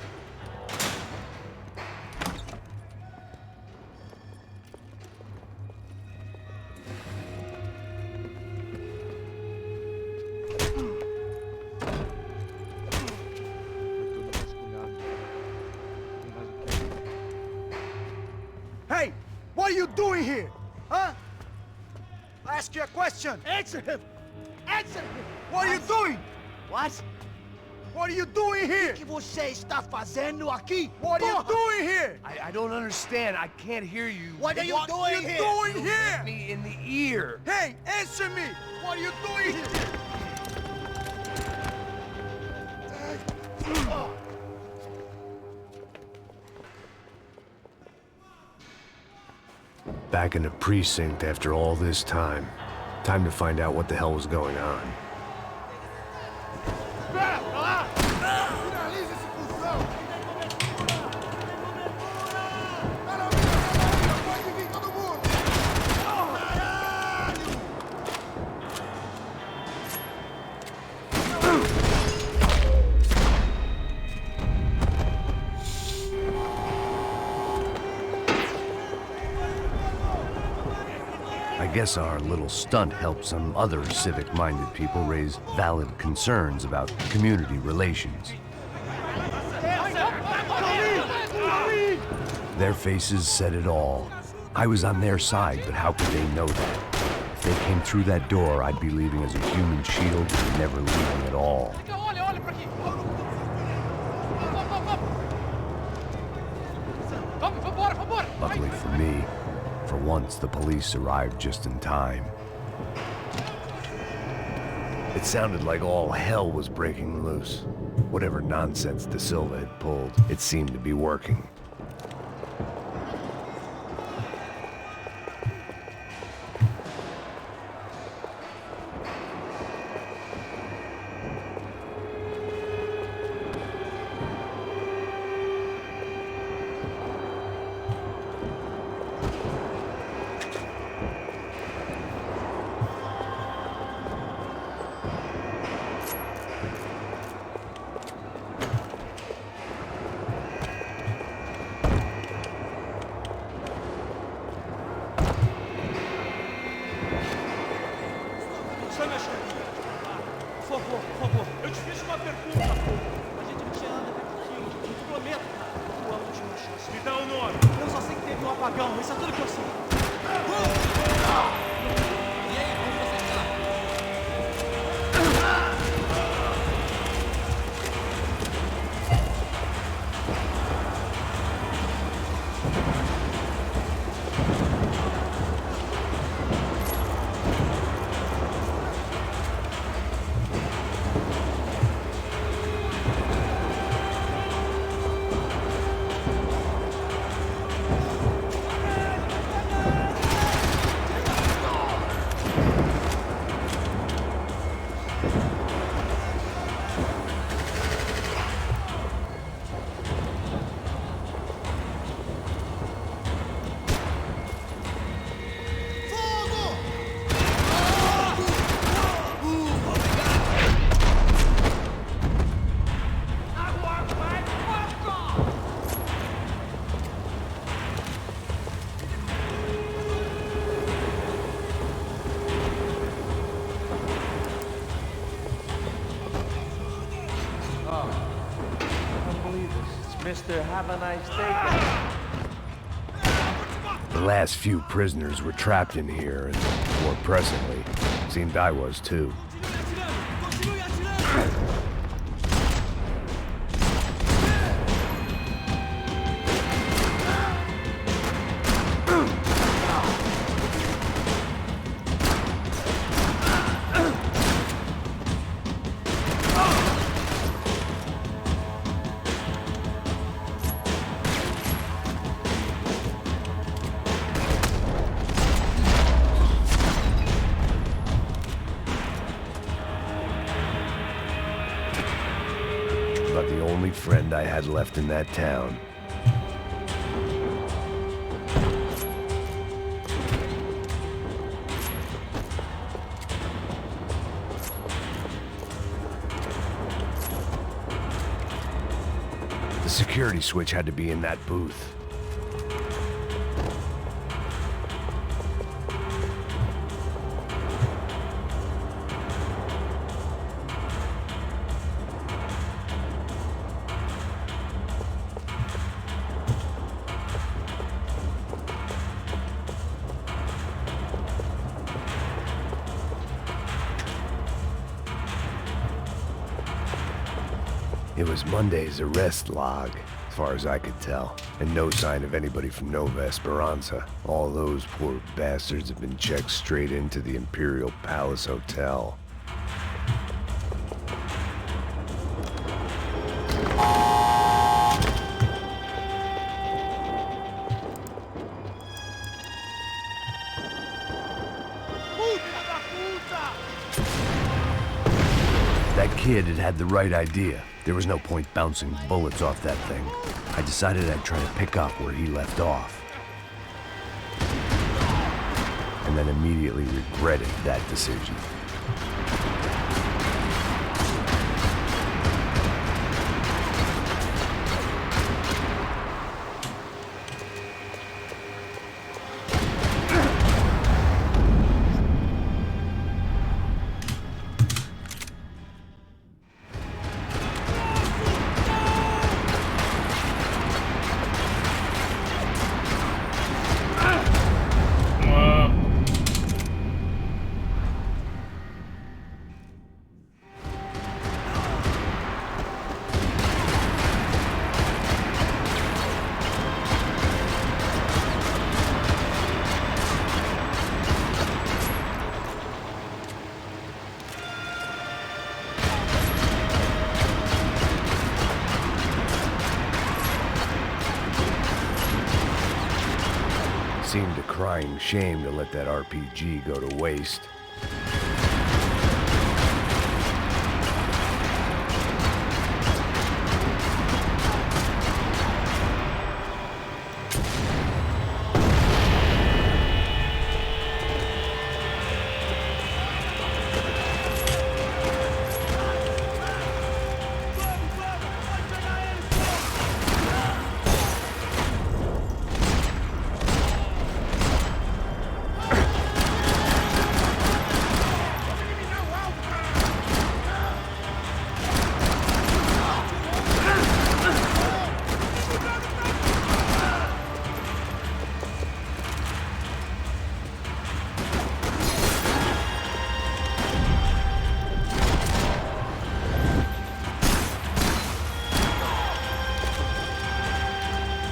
Hey, what are you doing here? Huh? I ask you a question. Answer him. Answer him. What are you doing? What? What are you doing here? O que você está fazendo aqui? What are you doing here?
I don't understand. I can't hear you.
What are you doing here? What are you doing here?
Me in the ear.
Hey, answer me. What are you doing here?
Back in the precinct after all this time. Time to find out what the hell was going on.
Espera, pra lá! Finaliza esse cuzão! Pode vir todo mundo!
I guess our little stunt helped some other civic-minded people raise valid concerns about community relations. Their faces said it all. I was on their side, but how could they know that? If they came through that door, I'd be leaving as a human shield and never leaving at all. Luckily for me, for once the police arrived just in time. It sounded like all hell was breaking loose. Whatever nonsense De Silva had pulled, it seemed to be working.
Por favor, eu te fiz uma pergunta, pô. A gente te anda aqui, eu te prometo, cara. Tu amo de uma chance. Me dá o nome. Eu só sei que teve um apagão, isso é tudo que eu sei. E aí, como você está?
Mr. Have a nice day.
The last few prisoners were trapped in here, and more pressingly, seemed I was too. about the only friend I had left in that town. The security switch had to be in that booth. It was Monday's arrest log, as far as I could tell, and no sign of anybody from Nova Esperanza. All those poor bastards have been checked straight into the Imperial Palace Hotel. That kid had the right idea. There was no point bouncing bullets off that thing. I decided I'd try to pick up where he left off. And then immediately regretted that decision. Seemed a crying shame to let that RPG go to waste.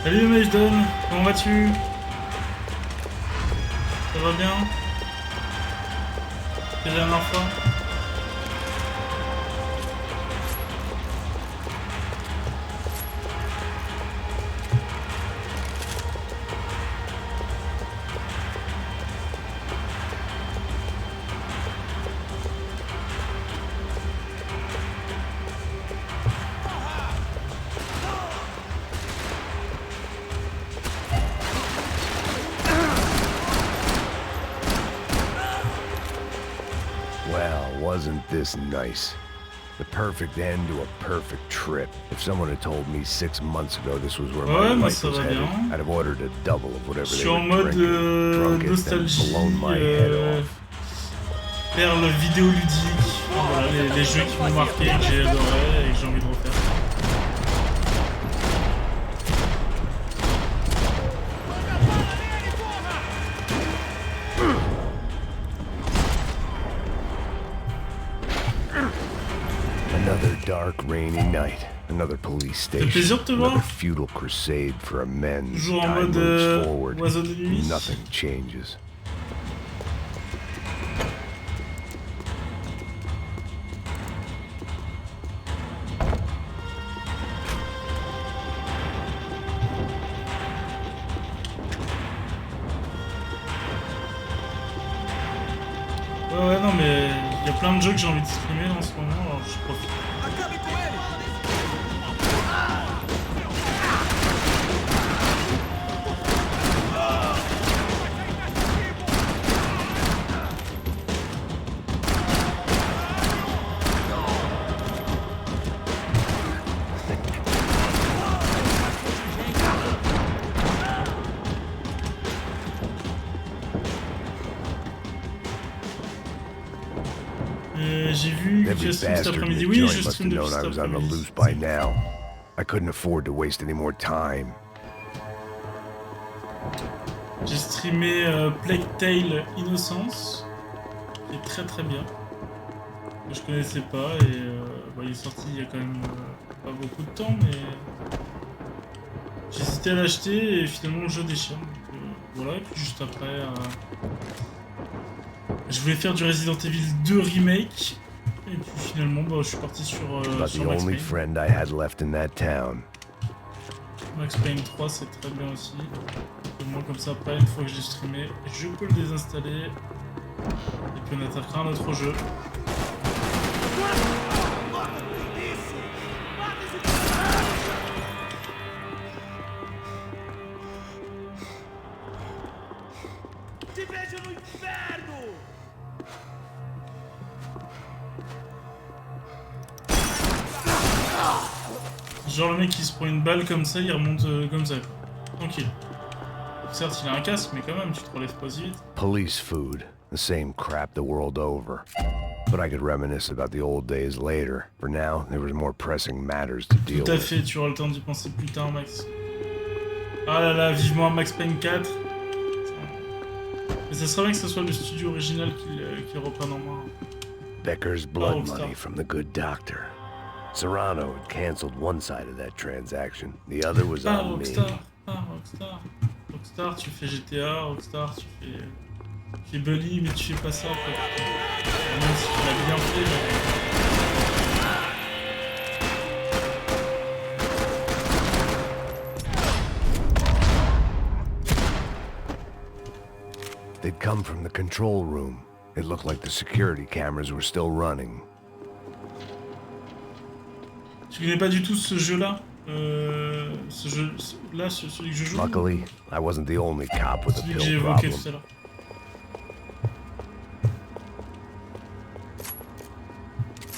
Salut Majdon, comment vas-tu? Ça va bien? C'est la dernière fois?
Wasn't this nice? The perfect end to a perfect trip. If someone had told me 6 months ago this was where my life was headed, I'd have ordered a double of whatever they were drinking, drunk it, and blown my head off.
Perle vidéoludique. Voilà, les jeux qui m'ont marqué, que j'ai adoré et que j'ai envie de refaire.
Another dark, rainy night. Another police station. Another futile crusade for amends. Time moves forward. Nothing changes.
Ouais, non, mais il y a plein de jeux que j'ai envie de streamer en ce moment, alors je profite.
Every bastard in the joint must have known I was on the loose by now. I couldn't afford to waste any more time.
J'ai streamé Plague Tale Innocence, qui est très très bien. Que je connaissais pas et bah, il est sorti il y a quand même pas beaucoup de temps, mais j'ai hésité à l'acheter et finalement le jeu déchire. Donc, voilà, et puis juste après, je voulais faire du Resident Evil 2 Remake et puis finalement bah, je suis parti sur Max Payne. Max Payne 3 c'est très bien aussi. Et moi comme ça après, une fois que j'ai streamé, je peux le désinstaller et puis on attaquera un autre jeu. Genre le mec qui se prend une balle comme ça, il remonte comme ça. Tranquille. Certes il a un casque, mais quand même tu te relèves pas si vite.
Police food, the same crap the world over. But I could reminisce about the old days later. For now, there was more pressing matters to deal with.
Tout à fait, tu auras le temps d'y penser plus tard, Max. Ah là là, vivement Max Payne 4. Mais ça serait bien que ce soit le studio original qui reprenne en main.
Becker's blood money from the good doctor. Serrano had canceled one side of that transaction. The other was on me.
Rockstar, tu fais GTA, Rockstar, tu fais Bully, mais tu fais pas ça, quoi. Même si tu l'as bien fait,
They'd come from the control room. It looked like the security cameras were still running.
Tu connais pas du tout ce jeu-là ce jeu-là, celui que je joue.
Luckily, I wasn't the only cop with a
celui que
pill
j'ai évoqué
problem.
tout à l'heure.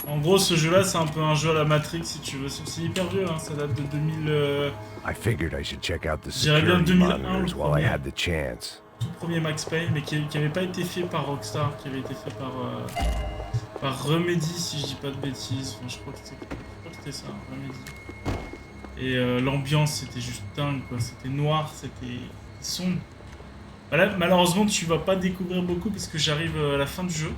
En gros, ce jeu-là, c'est un peu un jeu à la Matrix, si tu veux. C'est hyper vieux, hein, ça date de 2000...
I figured I should check out the
J'irais bien
security
2001,
monitors while I had the chance.
Tout premier Max Payne, mais qui avait pas été fait par Rockstar, qui avait été fait par Remedy, si je dis pas de bêtises. Enfin, je crois que c'était ça, Remedy. Et l'ambiance, c'était juste dingue, quoi. C'était noir, c'était sombre. Voilà, malheureusement, tu vas pas découvrir beaucoup parce que j'arrive à la fin du jeu.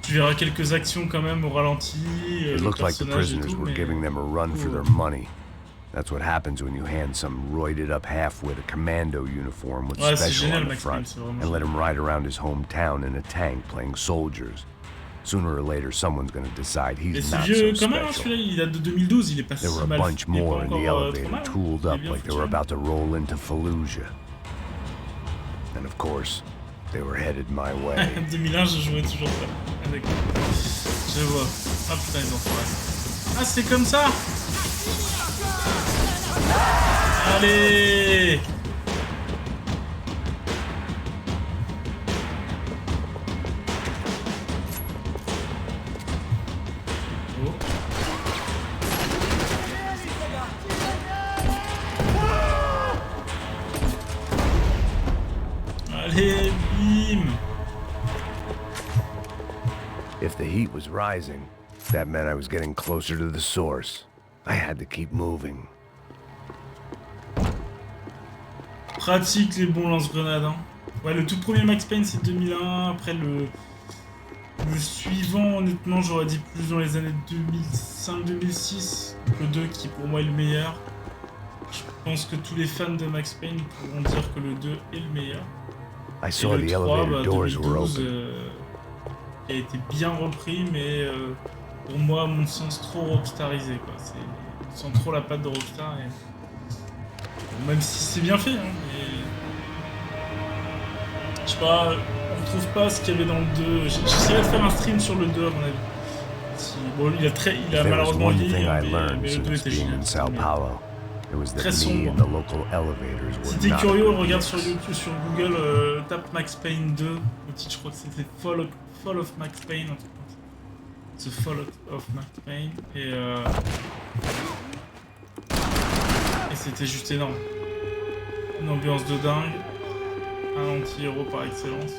Tu verras quelques actions quand même au ralenti.
It looked like the prisoners were giving them a run for their money. That's what happens when you hand some roided up half-wit a commando uniform with special on the front and let him ride around his hometown in a tank playing soldiers. Sooner or later, someone's going to decide he's not so special.
Il date de 2012, il est pas si
There were a
mal.
bunch more in the elevator, tooled up like they were about to roll into Fallujah. And of course, they were headed my way.
2001, je jouais toujours pas. Avec... Je vois. Ah putain, ils ont fait. Ah, c'est comme ça. Allez. Allez, bim.
If the heat was rising, that meant I was getting closer to the source. I had to keep moving.
Pratique les bons lance-grenades, hein. Ouais, le tout premier Max Payne c'est 2001, après le suivant, honnêtement, j'aurais dit plus dans les années 2005-2006, le 2 qui pour moi est le meilleur. Je pense que tous les fans de Max Payne pourront dire que le 2 est le meilleur.
I saw the elevator doors were open.
Qui a été bien repris, mais pour moi, à mon sens, trop rockstarisé, quoi. On sent trop la patte de Rockstar, et... même si c'est bien fait, hein, mais... Je sais pas, on trouve pas ce qu'il y avait dans le 2. J'essaierai de faire un stream sur le 2, à mon avis. Bon, il a malheureusement vieilli, mais le 2 était génial. Très sombre. Si t'es curieux, regarde sur YouTube, sur Google, tape Max Payne 2. Le titre, je crois que c'était Fall of Max Payne, un truc comme ça. The Fall of Max Payne. Et c'était juste énorme. Une ambiance de dingue. Un anti-héros par excellence.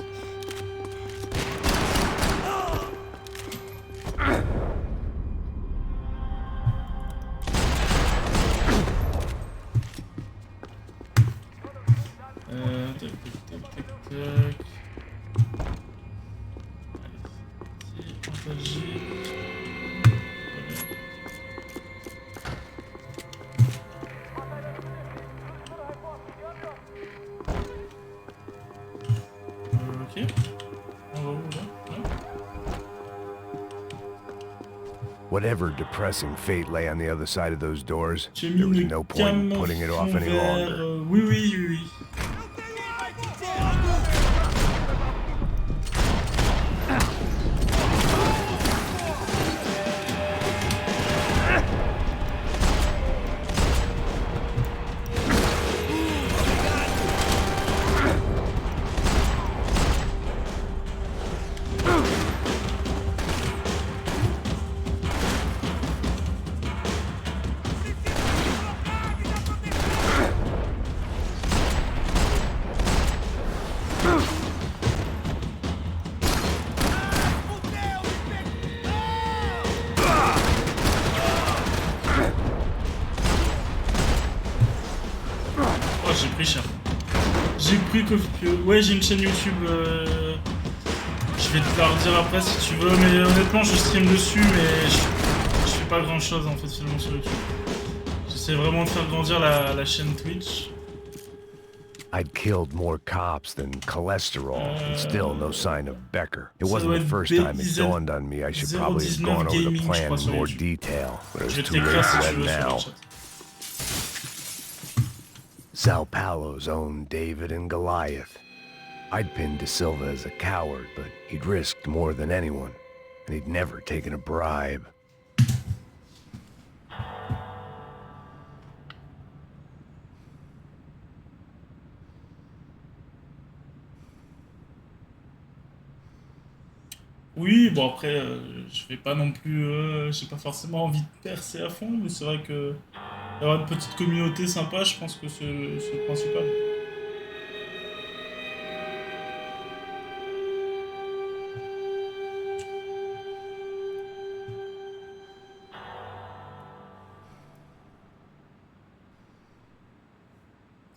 Whatever depressing fate lay on the other side of those doors, there was no point in putting it off any longer.
Oui, oui, oui, oui. Oh, j'ai pris cher. J'ai pris que... Ouais, j'ai une chaîne YouTube. Je vais te la redire après si tu veux, mais honnêtement, je stream dessus, mais je fais pas grand chose en fait finalement sur YouTube. J'essaie vraiment de faire grandir la chaîne Twitch.
I'd killed more cops than cholesterol, and still no sign of Becker. It wasn't the first time it dawned on me I should probably have gone over the plan in more detail, but it was too late for that now. Sao Paulo's own David and Goliath. I'd pinned De Silva as a coward, but he'd risked more than anyone, and he'd never taken a bribe.
Oui, bon après, je vais pas non plus, j'ai pas forcément envie de percer à fond, mais c'est vrai que d'avoir une petite communauté sympa, je pense que c'est le principal.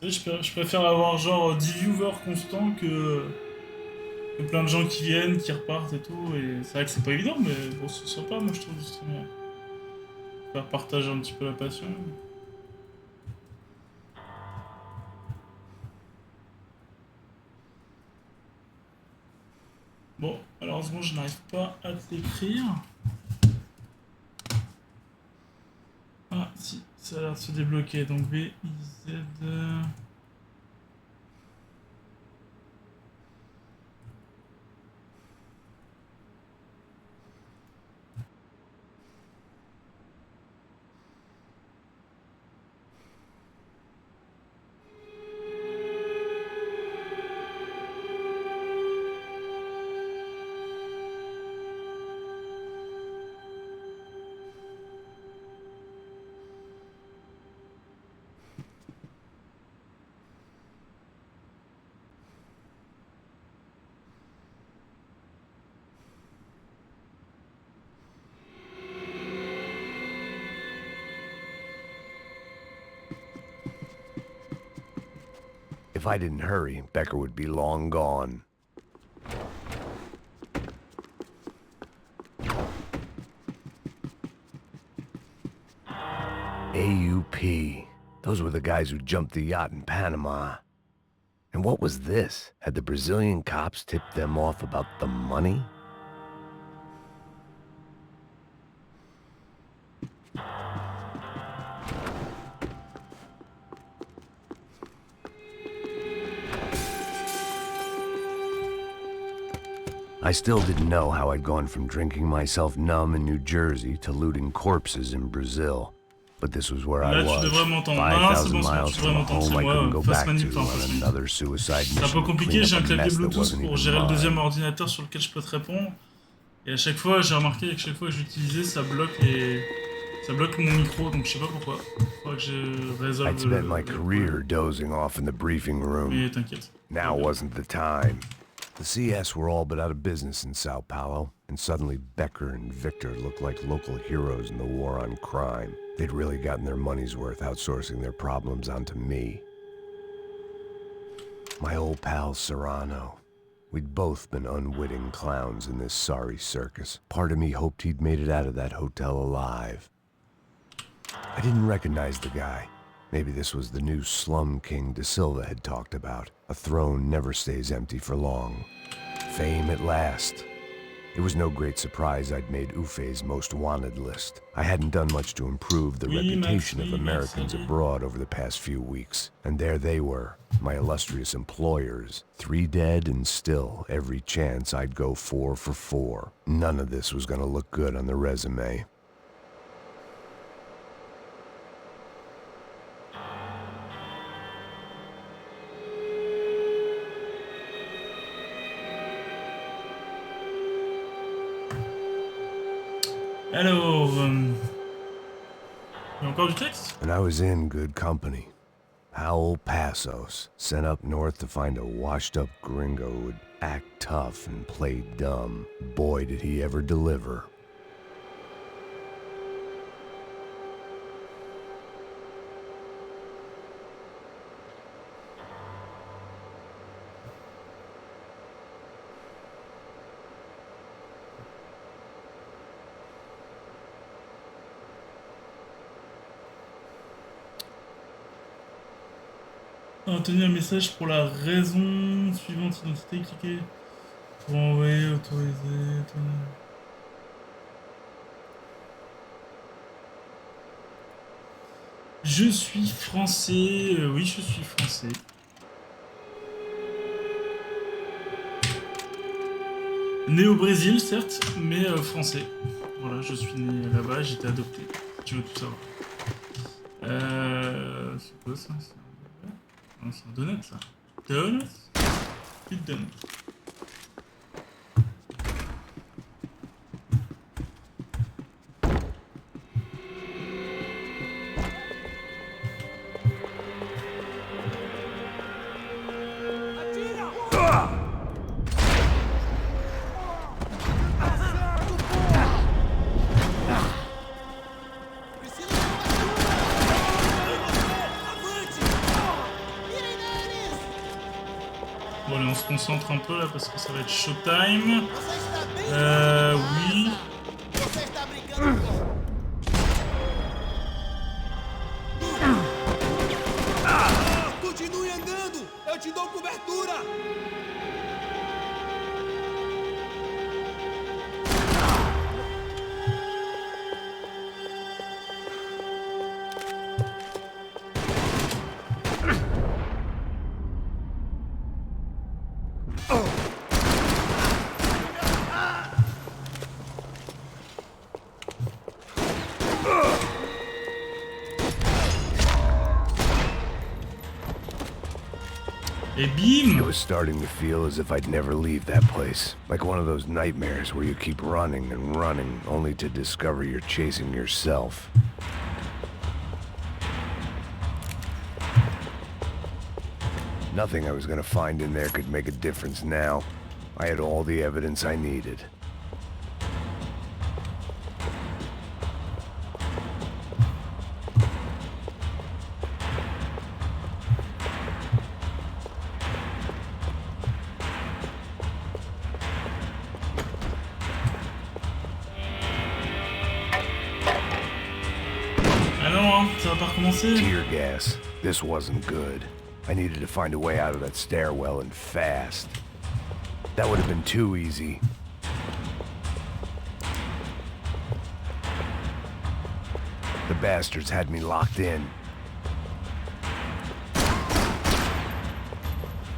Tu sais, je préfère avoir genre 10 viewers constants que plein de gens qui viennent, qui repartent et tout, et c'est vrai que c'est pas évident, mais bon, c'est sympa, moi je trouve, de streamer. Faire partager un petit peu la passion. Bon, malheureusement, je n'arrive pas à t'écrire. Ah, si, ça a l'air de se débloquer, donc B, I, Z...
If I didn't hurry, Becker would be long gone. AUP. Those were the guys who jumped the yacht in Panama. And what was this? Had the Brazilian cops tipped them off about the money? I still didn't know how I'd gone from drinking myself numb in New Jersey to looting corpses in Brazil. But this was where I was, 5,000 miles from a home I couldn't go back to on another suicide mission.
C'est un peu compliqué, j'ai un clavier Bluetooth pour gérer le deuxième ordinateur sur lequel je peux te répondre. Et à chaque fois, j'ai remarqué que chaque fois que j'utilisais, ça bloque mon micro, donc je sais pas pourquoi. Faudrait que je résolve.
I'd spent my career dozing off in the briefing room.
Mais t'inquiète.
Now wasn't the time. The CS were all but out of business in Sao Paulo, and suddenly Becker and Victor looked like local heroes in the war on crime. They'd really gotten their money's worth outsourcing their problems onto me. My old pal Serrano. We'd both been unwitting clowns in this sorry circus. Part of me hoped he'd made it out of that hotel alive. I didn't recognize the guy. Maybe this was the new slum king De Silva had talked about. A throne never stays empty for long. Fame at last. It was no great surprise I'd made Ufe's most wanted list. I hadn't done much to improve the reputation of Americans abroad over the past few weeks. And there they were, my illustrious employers. 3 dead and still every chance I'd go 4 for 4. None of this was gonna look good on the resume.
Alors, il y a encore du texte?
And I was in good company. Howell Passos, sent up north to find a washed-up gringo who would act tough and play dumb. Boy, did he ever deliver.
Obtenir un message pour la raison suivante, identité, cliquez pour envoyer, autoriser, Je suis français, oui je suis français. Né au Brésil certes, mais français. Voilà, je suis né là-bas, j'ai été adopté, si tu veux tout savoir. C'est quoi ça? C'est un donut ça. Donut? Petite donut. Bon allez, on se concentre un peu là parce que ça va être showtime. Oui.
Continue andando! Eu te dou cobertura!
Et bim!
It was starting to feel as if I'd never leave that place. Like one of those nightmares where you keep running and running, only to discover you're chasing yourself. Nothing I was gonna find in there could make a difference now. I had all the evidence I needed.
Ça va pas recommencer.
Tear gas. This wasn't good. I needed to find a way out of that stairwell and fast. That would have been too easy. The bastards had me locked in.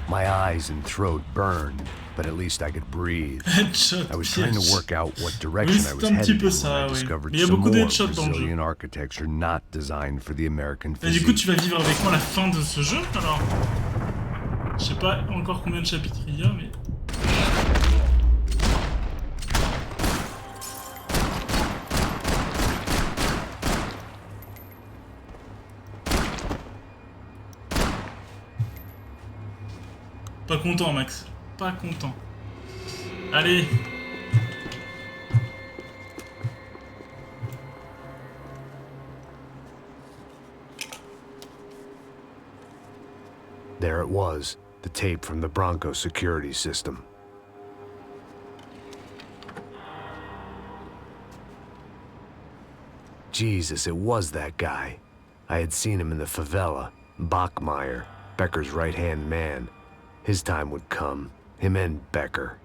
My eyes and throat burned, but at least I could breathe. I was trying to work out what direction I was headed in when I discovered some more Brazilian architecture not designed for the American physique.
Et du coup, tu vas vivre avec moi la fin de ce jeu, alors. Je sais pas encore combien de chapitres il y a, mais... Pas content, Max. Pas content. Allez.
There it was, the tape from the Bronco security system. Jesus, it was that guy. I had seen him in the favela. Bachmeyer, Becker's right-hand man. His time would come. Him and Becker.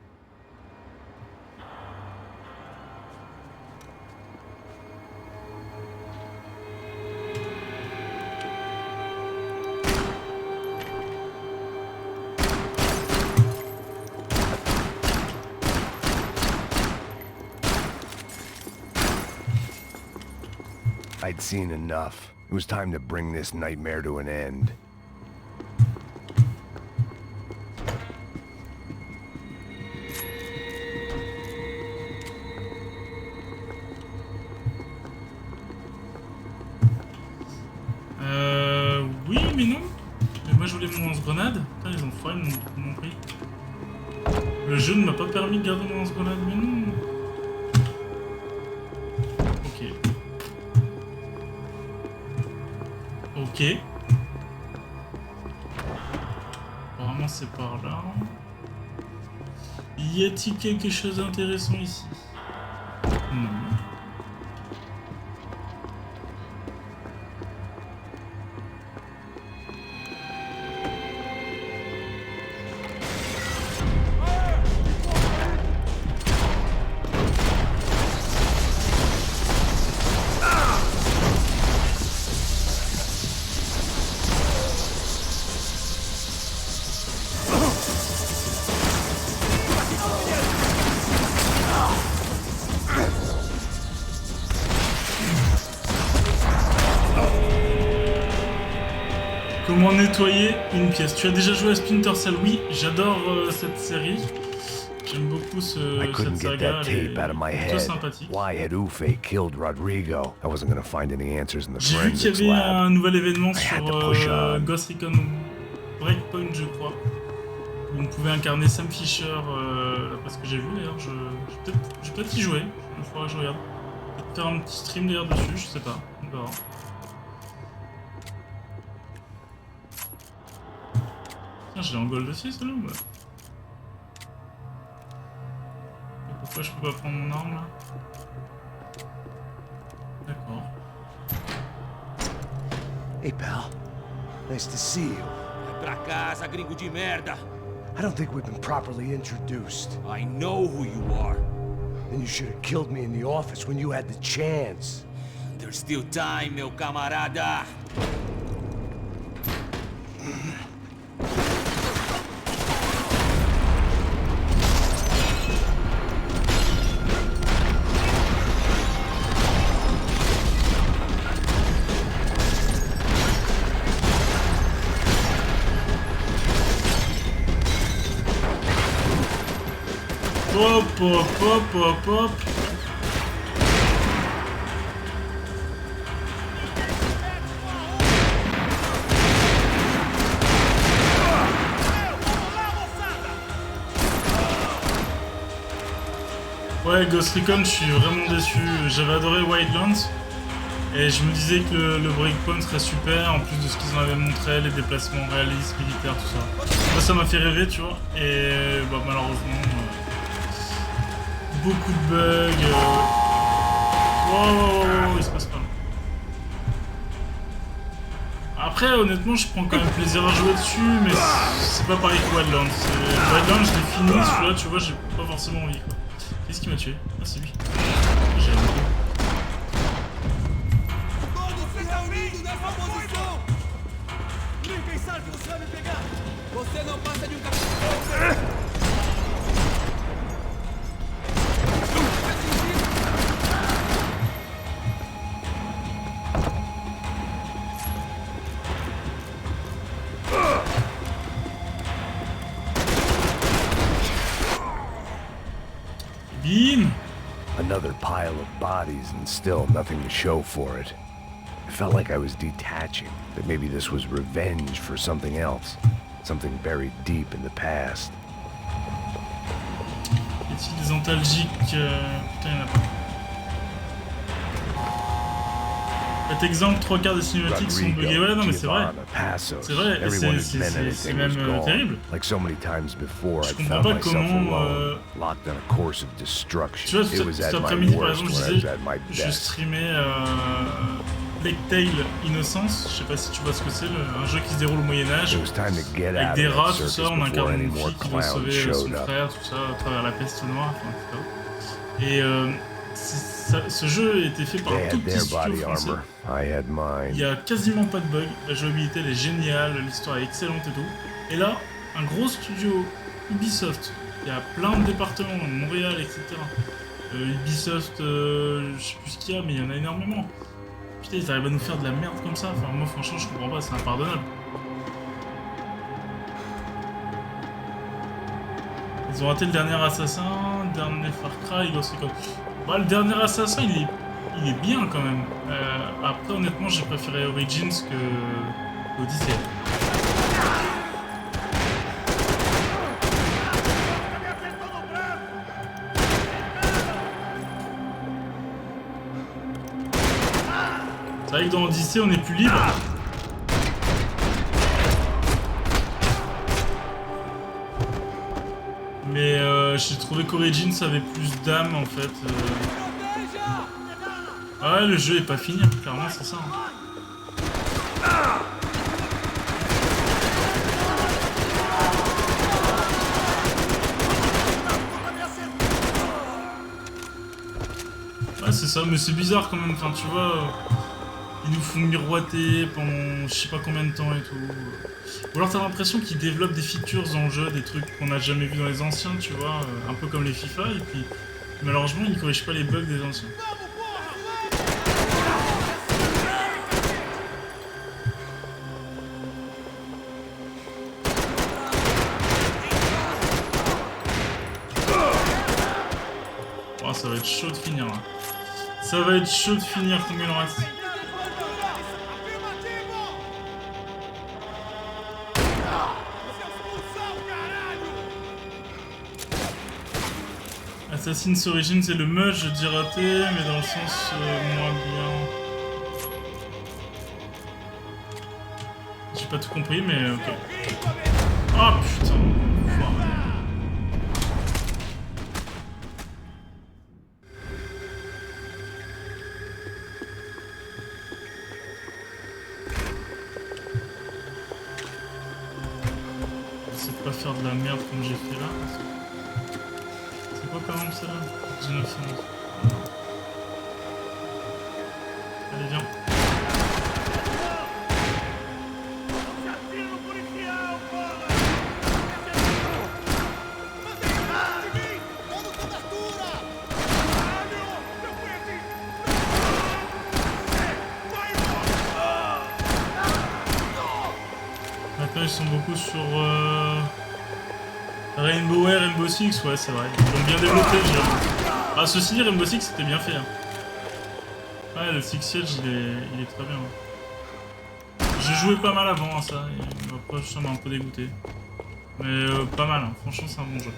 I'd seen enough. It was time to bring this nightmare to an end.
Oui, mais non. Mais moi je voulais mon lance-grenade. Putain, les enfoirés m'ont pris. Le jeu ne m'a pas permis de garder mon lance-grenade, mais non. Ok. Ok. Apparemment c'est par là. Y a-t-il quelque chose d'intéressant ici? Non. Comment nettoyer une pièce? Tu as déjà joué à Splinter Cell? Oui, j'adore cette série. J'aime beaucoup cette saga, elle est plutôt sympathique. J'ai vu qu'il y avait un nouvel événement sur Ghost Recon Breakpoint, je crois. Où on pouvait incarner Sam Fisher, d'après ce que j'ai vu d'ailleurs. Je vais peut-être y jouer, il faudra que je regarde. Peut-être faire un petit stream d'ailleurs dessus, je sais pas, on verra. Je l'ai en gold aussi, celle-là ou pas? Pourquoi je peux pas prendre mon arme là? D'accord.
Hey pal, nice to see you.
Pra casa, gringo de merda!
I don't think we've been properly introduced.
I know who you are.
Then you should have killed me in the office when you had the chance.
There's still time, meu camarada.
Hop, hop, hop, hop, hop. Ouais, Ghost Recon, je suis vraiment déçu. J'avais adoré Wildlands. Et je me disais que le breakpoint serait super, en plus de ce qu'ils en avaient montré, les déplacements réalistes, militaires, tout ça. Moi, ça m'a fait rêver, tu vois. Et bah, malheureusement... beaucoup de bugs. Wow, il se passe pas. Après, honnêtement, je prends quand même plaisir à jouer dessus, mais c'est pas pareil que Wildlands. Wildlands, je l'ai fini, celui-là, tu vois, j'ai pas forcément envie. Qu'est-ce qui m'a tué? Ah, c'est lui. J'ai un peu.
Another pile of bodies and still nothing to show for it. It felt like I was detaching, that maybe this was revenge for something else, something buried deep in the past.
Y a-t-il des antalgiques? Putain, y'en a pas. Cet exemple, 3/4 des cinématiques sont buggées. Ouais, non, mais c'est vrai. C'est vrai, et c'est même terrible. Je comprends pas comment... Tu vois, cet après-midi, par exemple, je streamais Plague Tale Innocence. Je sais pas si tu vois ce que c'est, un jeu qui se déroule au Moyen-Âge. Avec des rats, tout ça, on incarne une fille qui doit sauver son frère, tout ça, à travers la peste noire, enfin, tout ça. Et... ce jeu a été fait par un tout petit studio français. Il n'y a quasiment pas de bugs, la jouabilité elle est géniale, l'histoire est excellente et tout. Et là, un gros studio Ubisoft, il y a plein de départements, Montréal, etc. Ubisoft, je sais plus ce qu'il y a, mais il y en a énormément. Putain, ils arrivent à nous faire de la merde comme ça. Enfin, moi, franchement, je comprends pas, c'est impardonnable. Ils ont raté le dernier assassin, dernier Far Cry, Ghost Recon. Bah, le dernier assassin, il est bien quand même. Après, honnêtement, j'ai préféré Origins que Odyssey. C'est vrai que dans Odyssey, on est plus libre. Mais j'ai trouvé qu'Origins avait plus d'âme en fait. Ouais, le jeu est pas fini, hein. Clairement, c'est ça. Hein. Ouais, c'est ça, mais c'est bizarre quand même, enfin, tu vois. Ils nous font miroiter pendant je sais pas combien de temps et tout. Ou alors t'as l'impression qu'ils développent des features dans le jeu, des trucs qu'on n'a jamais vu dans les anciens, tu vois, un peu comme les FIFA, et puis malheureusement ils corrigent pas les bugs des anciens. Oh, ça va être chaud de finir là. Ça va être chaud de finir, combien il en reste? Assassin's Origins c'est le mud, je dis raté, mais dans le sens moins bien. J'ai pas tout compris, mais ok. Oh putain, j'essaie de pas faire de la merde comme j'ai fait là. C'est quoi par exemple celle-là? 1911. Allez, viens. Maintenant ils sont beaucoup sur Rainbow Air, Rainbow Six, ouais c'est vrai. Ils l'ont bien développé, je dirais. Ah ceci dit, Rainbow Six c'était bien fait. Hein. Ouais, le Six Siege il est très bien. Hein. J'ai joué pas mal avant à ça, et après ça m'a un peu dégoûté. Mais pas mal, hein. Franchement c'est un bon jeu.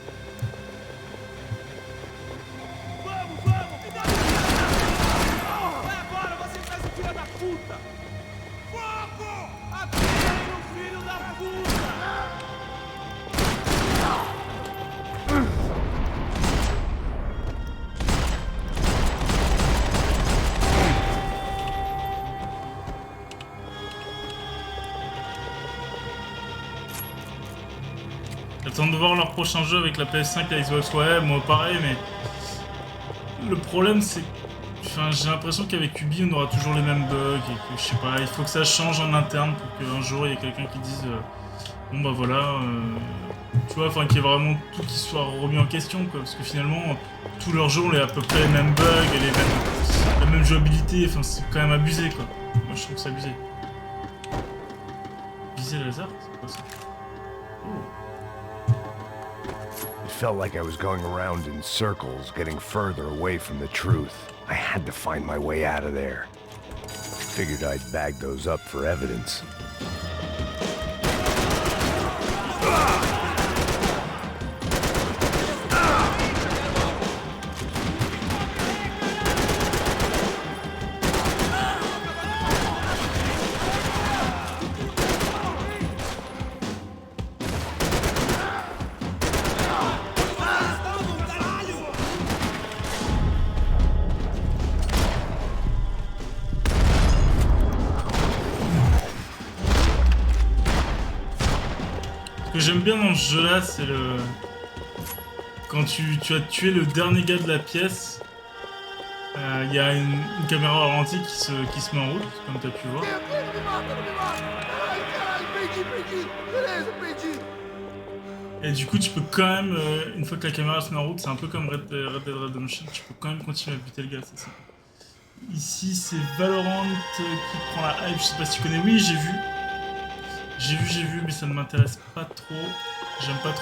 J'attends de voir leur prochain jeu avec la PS5 et la Xbox. Ouais, moi pareil, mais le problème c'est que enfin, j'ai l'impression qu'avec Ubi on aura toujours les mêmes bugs et que je sais pas, il faut que ça change en interne pour qu'un jour il y ait quelqu'un qui dise bon bah voilà, tu vois, enfin qu'il y ait vraiment tout qui soit remis en question quoi, parce que finalement tous leurs jeux ont à peu près les mêmes bugs et la même jouabilité, enfin c'est quand même abusé quoi. Moi je trouve que c'est abusé. Viser le laser, c'est quoi ça?
It felt like I was going around in circles, getting further away from the truth. I had to find my way out of there. Figured I'd bag those up for evidence.
Ce que j'aime bien dans ce jeu là, c'est le... Quand tu as tué le dernier gars de la pièce, il y a une caméra ralentie qui se met en route, comme tu as pu voir. Et du coup tu peux quand même, une fois que la caméra se met en route, c'est un peu comme Red Dead Redemption, tu peux quand même continuer à buter le gars, c'est ça. Ici, c'est Valorant qui prend la hype. Je sais pas si tu connais. Oui, j'ai vu. J'ai vu, mais ça ne m'intéresse pas trop. J'aime pas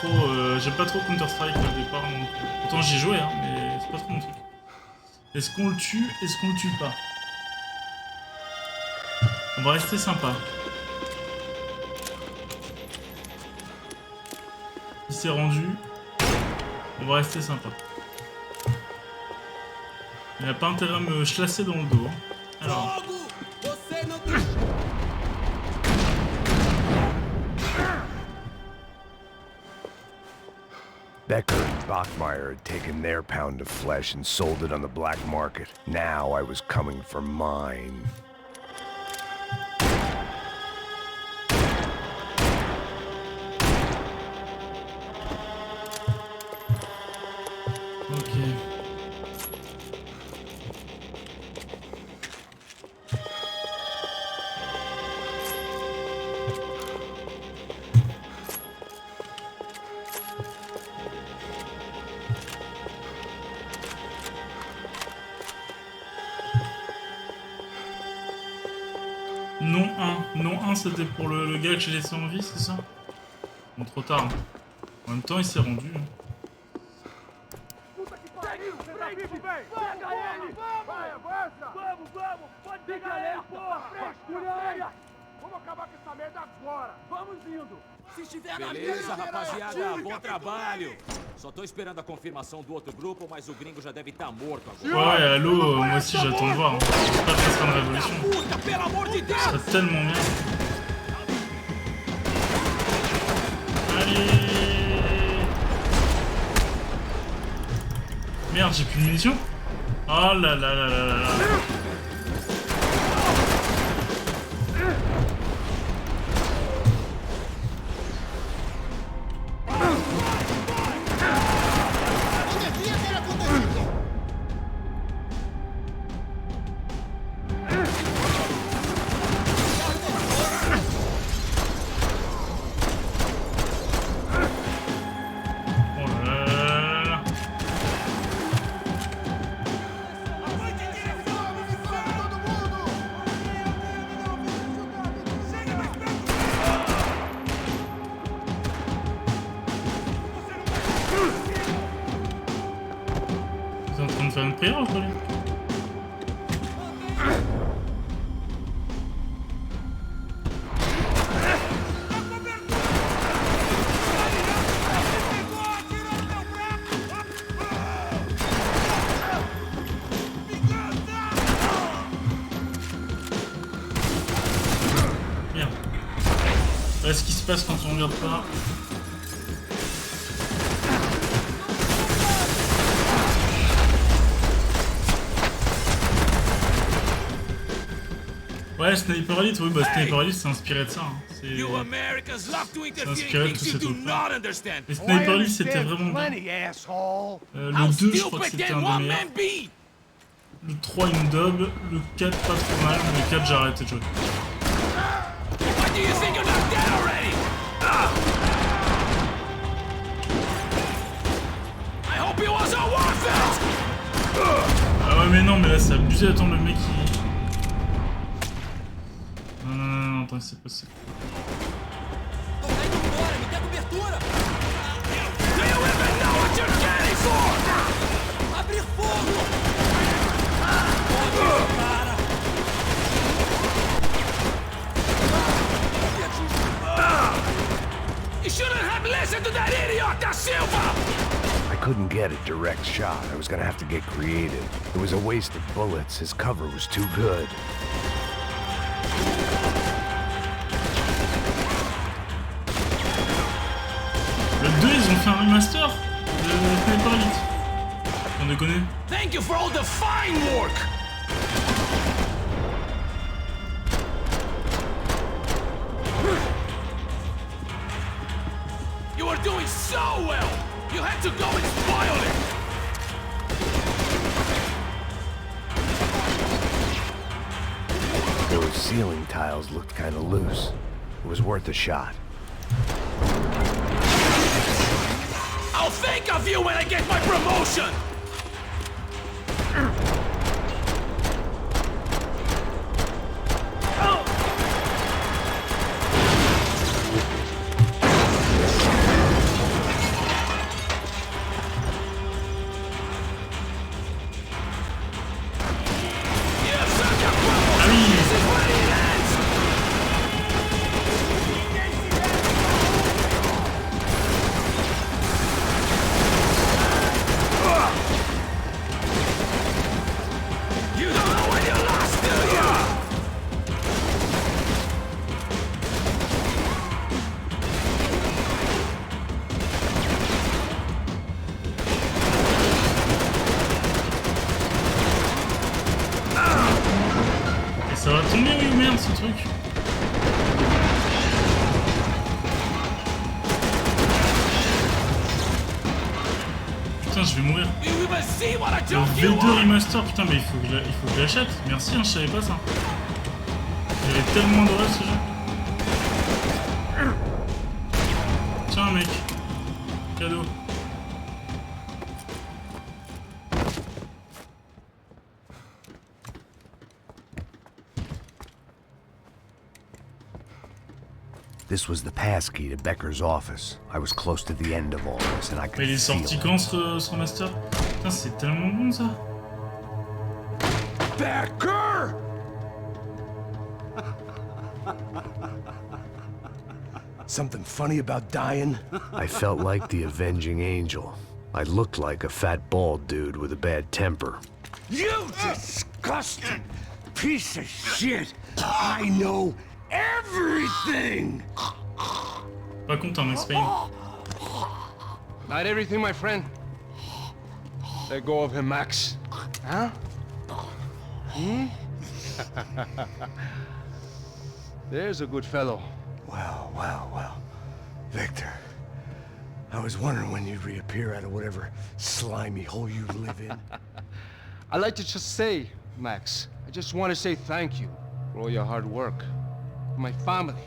trop Counter-Strike au départ. Donc, pourtant, j'y ai joué, hein, mais c'est pas trop mon truc. Est-ce qu'on le tue? Est-ce qu'on le tue pas? On va rester sympa. Il s'est rendu. On va rester sympa. Il n'a pas intérêt à me chlasser dans le dos. Hein. Alors.
Becker and Bachmeyer had taken their pound of flesh and sold it on the black market. Now I was coming for mine.
Ok. Non 1 c'était pour le gars que j'ai laissé en vie, c'est ça? Bon, trop tard. Hein. En même temps, il s'est rendu. Hein.
Beleza, rapaziada, bom trabalho. Só tô esperando a confirmação do outro grupo, mas o gringo já deve estar morto agora.
Ouais, allô, moi aussi j'attends de voir. Hein. J'espère que ça sera une révolution. Ce serait tellement bien. Allez. Merde, j'ai plus de munitions. Oh là là là là là là. Faire une prière ou quoi? Merde. Voilà ce qui se passe quand on regarde pas. Ouais, Sniper Elite, oui, bah Sniper Elite c'est inspiré de ça. Hein. C'est inspiré de tous ces trucs-là. Et Sniper Elite c'était vraiment bien. Le 2, je crois que c'était un des meilleurs. Le 3, une dub. Le 4, pas trop mal. Le 4, j'ai arrêté de jouer. Ah ouais, mais non, mais là c'est abusé. Attends, le mec il. Non, attends, c'est possible.
I couldn't get a direct shot. I was gonna have to get creative. It was a waste of bullets. His cover was too good.
Le 2, ils ont fait un remaster de Sniper Elite. On déconne.
Thank you for all the fine work. You were doing so well. You had to go and spoil it.
Those ceiling tiles looked kind of loose. It was worth a shot.
I'll think of you when I get my promotion!
Ça va tomber, oui ou merde, ce truc? Putain, je vais mourir. Le V2 remaster, putain, mais il faut que je l'achète. Merci, hein, je savais pas ça. J'avais tellement adoré ce jeu. Tiens, mec. Cadeau.
This was the passkey to Becker's office. I was close to the end of all this, and I could
Mais il est sorti quand ce remaster? Putain, c'est tellement bon ça.
Becker! Something funny about dying? I felt like the avenging angel. I looked like a fat bald dude with a bad temper.
You disgusting piece of shit! I know everything!
Pas content, Max Payne.
Not everything, my friend. Let go of him, Max. Huh? Hmm? There's a good fellow.
Well, well, well. Victor, I was wondering when you'd reappear out of whatever slimy hole you live in.
I'd like to just say, Max, I just want to say thank you for all your hard work, for my family,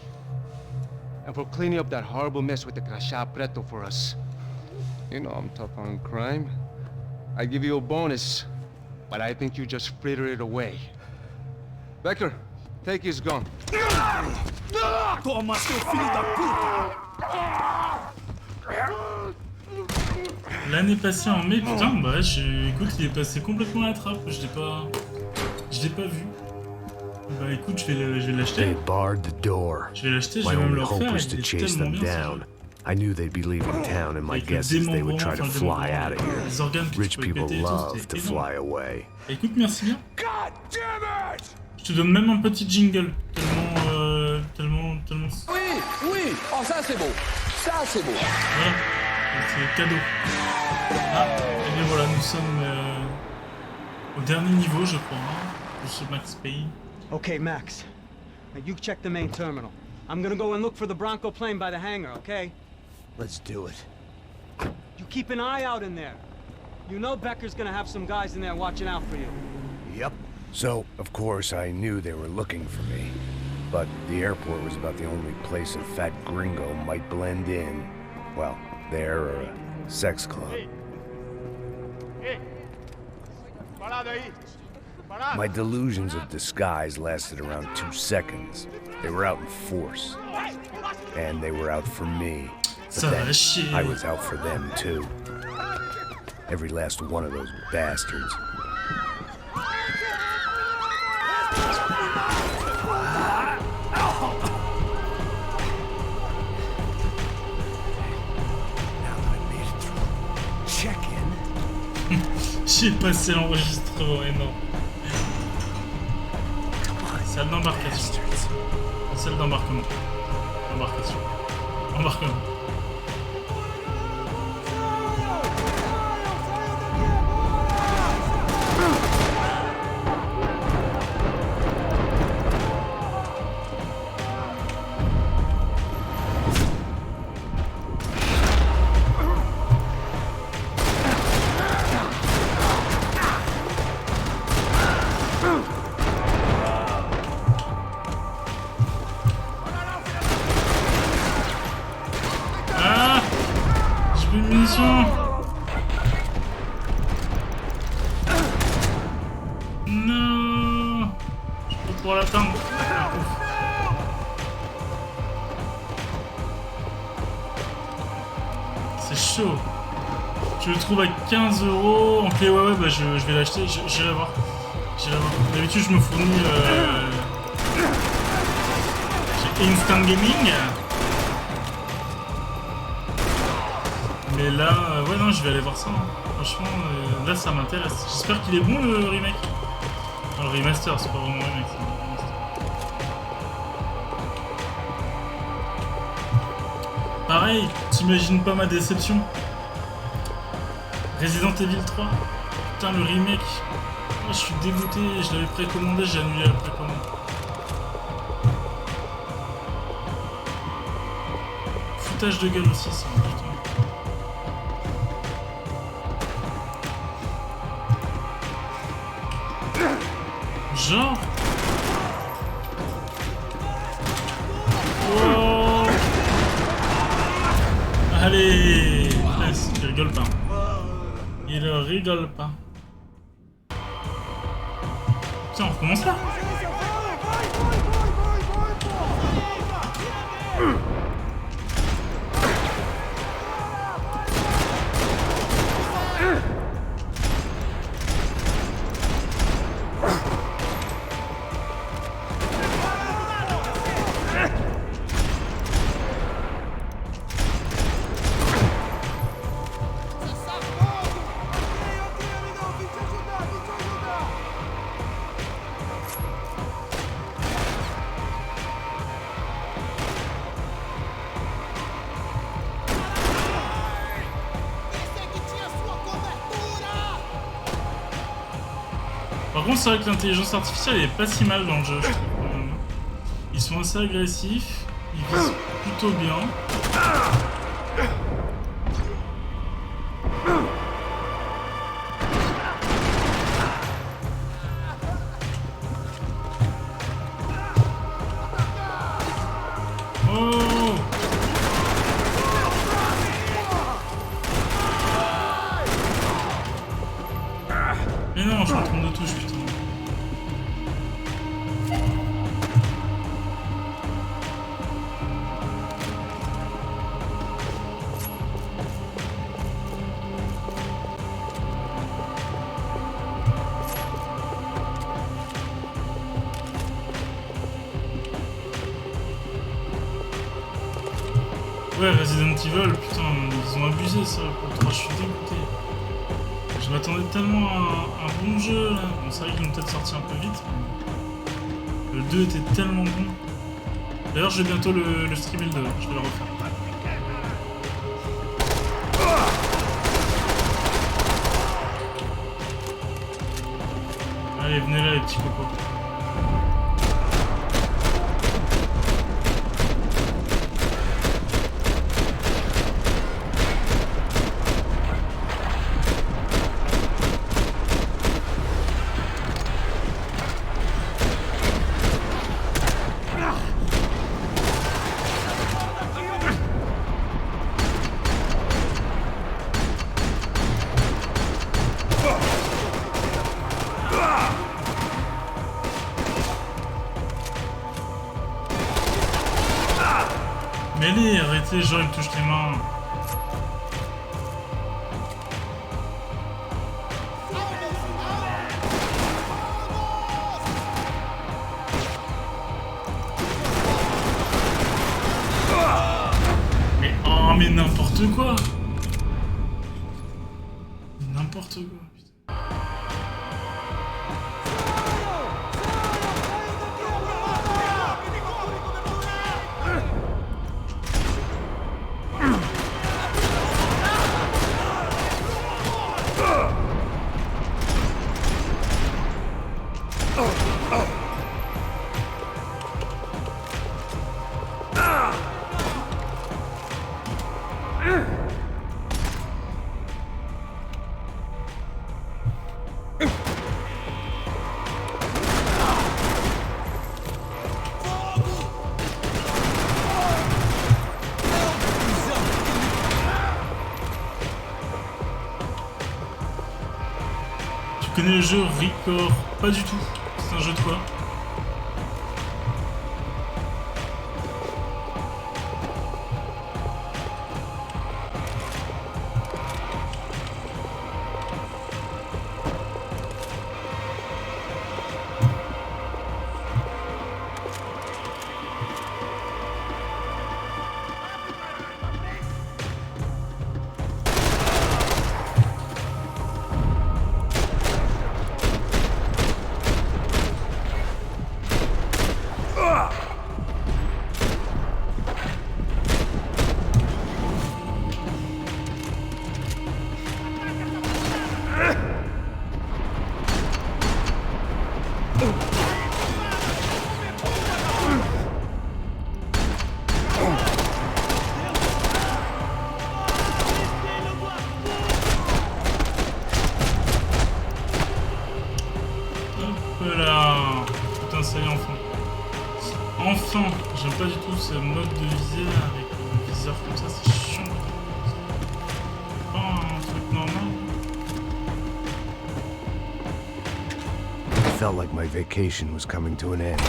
and for cleaning up that horrible mess with the crachá preto for us. You know I'm tough on crime. I give you a bonus, but I think you just fritter it away. Becker, take his gun.
Toma, seu filho da puta!
L'année passée en mai, putain, bah écoute, il est passé complètement à la trappe, je l'ai pas vu. Bah écoute, je vais l'acheter.
They barred the door.
Je vais l'acheter, je
My
vais même
only
le
hope
refaire,
was to
il est
chase
tellement
them
bien ce jeu.
down. I knew they'd be leaving town, and my
Avec le
guess is they would try to
démembrement,
fly out of
les organes
here.
que
Rich
tu peux
people
péter et tout,
love
c'était
to
énorme.
fly away.
Écoute, merci bien.
God damn it!
Je te donne même un petit jingle, tellement...
Oui, oui, oh ça c'est beau, ça c'est beau.
Voilà, c'est cadeau. Ah, et bien voilà, nous sommes au dernier niveau, je crois, de ce Max Payne.
Okay, Max. Now you check the main terminal. I'm gonna go and look for the Bronco plane by the hangar, okay?
Let's do it.
You keep an eye out in there. You know Becker's gonna have some guys in there watching out for you.
Yep. So, of course, I knew they were looking for me. But the airport was about the only place a fat gringo might blend in. Well, there or a sex club. My delusions of disguise lasted around 2 seconds. They were out in force. And they were out for me. But then I was out for them too. Every last one of those bastards.
J'ai passé l'enregistrement énorme. Salle d'embarcation. Salle d'embarquement. Embarcation. Embarquement. Non, je peux pouvoir l'atteindre. C'est chaud. Je le trouve à 15 €. Ok, ouais, bah je vais l'acheter. J'irai voir. D'habitude, je me fournis chez Instant Gaming. Mais là, ouais, non, je vais aller voir ça. Hein. Franchement, là, ça m'intéresse. J'espère qu'il est bon, le remake. Enfin, le remaster, c'est pas vraiment un remake, c'est un remaster. Pareil, t'imagines pas ma déception. Resident Evil 3. Putain, le remake. Oh, je suis dégoûté, je l'avais précommandé, j'ai annulé la précommande. foutage de gueule aussi, ça, putain. Genre. Wow. Allez, laisse, il rigole pas. Il rigole pas. Putain, on recommence là. Par contre, c'est vrai que l'intelligence artificielle est pas si mal dans le jeu, je trouve. Ils sont assez agressifs, ils visent plutôt bien. Oh! Mais non, je me trompe de touche, putain. Ouais, Resident Evil, putain, ils ont abusé ça pour le 3, je suis dégoûté. Je m'attendais tellement à un bon jeu là. Bon, c'est vrai qu'ils l'ont peut-être sorti un peu vite. Mais le 2 était tellement bon. D'ailleurs, je vais bientôt le streamer le 2, je vais le refaire. Allez, venez là les petits cocos. Mais allez, arrêtez, genre il me touche les mains. Mais oh, mais n'importe quoi. N'importe quoi. Tu connais le jeu Record? Pas du tout. C'est un jeu de quoi? y est, enfin. Enfin, j'aime pas du tout ce mode de visée avec le viseur comme ça, c'est chiant. C'est pas un truc normal.
It felt like my vacation was coming to an end.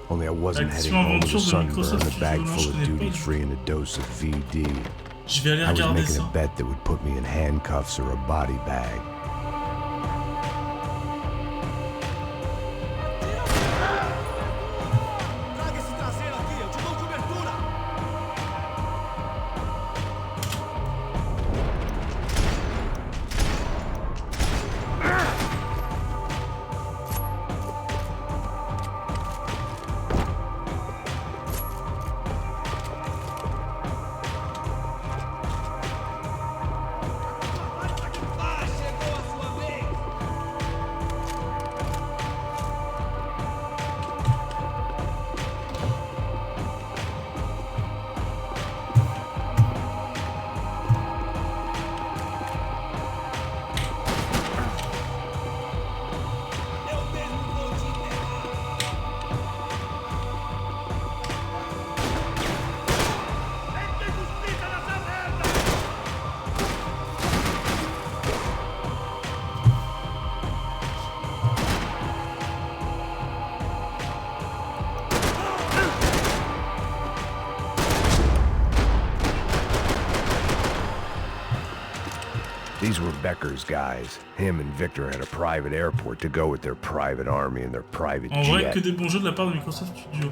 Only I wasn't heading home with a sunburn, a bag full of duty-free and a dose of VD. I was making a bet that would put me in handcuffs or a body bag. These were Becker's guys. Him and Victor had a private airport to go with their private army and their private jet.
En vrai, que des bons jeux de la part de Microsoft Studio.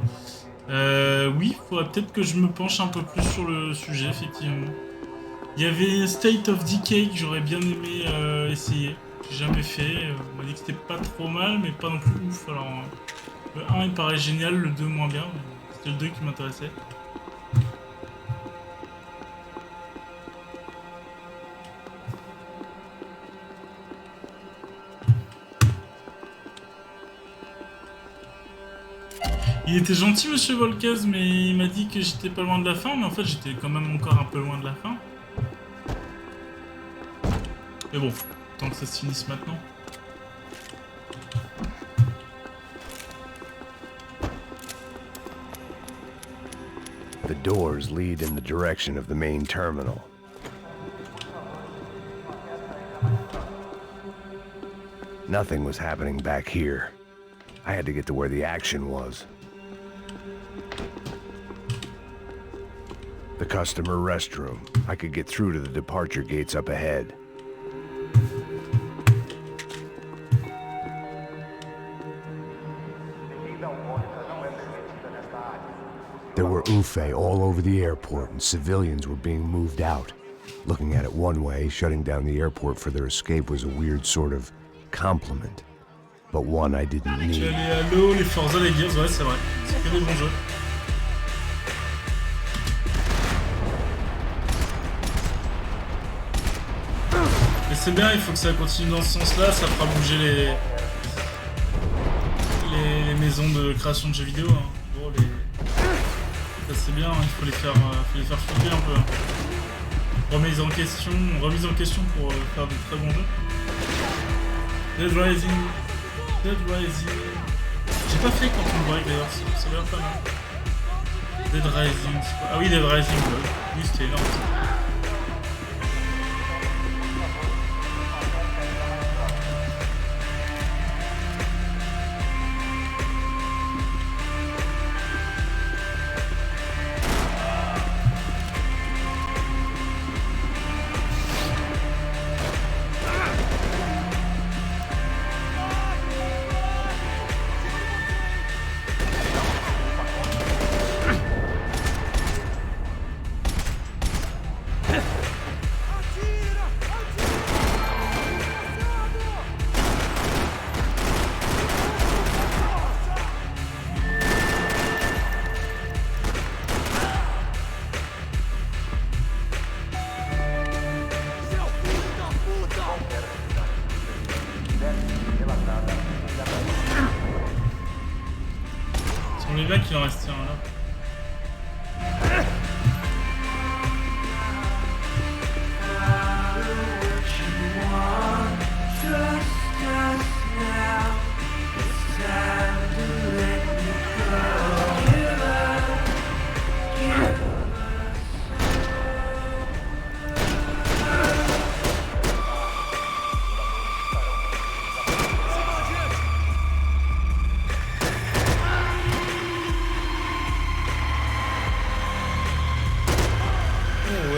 Oui, faudrait peut-être que je me penche un peu plus sur le sujet, effectivement. Il y avait State of Decay que j'aurais bien aimé essayer. J'ai jamais fait. On m'a dit que c'était pas trop mal, mais pas non plus ouf. Alors, le 1 il paraît génial, le 2 moins bien. C'était le 2 qui m'intéressait. Il était gentil, monsieur Volquez, mais il m'a dit que j'étais pas loin de la fin, mais en fait j'étais quand même encore un peu loin de la fin. Mais bon, tant que ça se finisse maintenant.
The doors lead in the direction of the main terminal. Nothing was happening back here. I had to get to where the action was. The customer restroom. I could get through to the departure gates up ahead. There were UFE all over the airport, and civilians were being moved out. Looking at it one way, shutting down the airport for their escape was a weird sort of compliment. But one I didn't need.
Les Halo, les Forza, les Gears, ouais, c'est vrai. C'est que des bons jeux. Mais c'est bien, il faut que ça continue dans ce sens-là, ça fera bouger les maisons de création de jeux vidéo. Hein. Bon, ça c'est bien, il faut les faire flipper un peu. Remise en question pour faire de très bons jeux. Dead Rising. J'ai pas fait Quantum Break d'ailleurs, ça a l'air pas mal. Dead Rising, ah oui, Dead Rising, oui, c'était énorme. Les mecs, il en reste un là.
Just now, it's time to let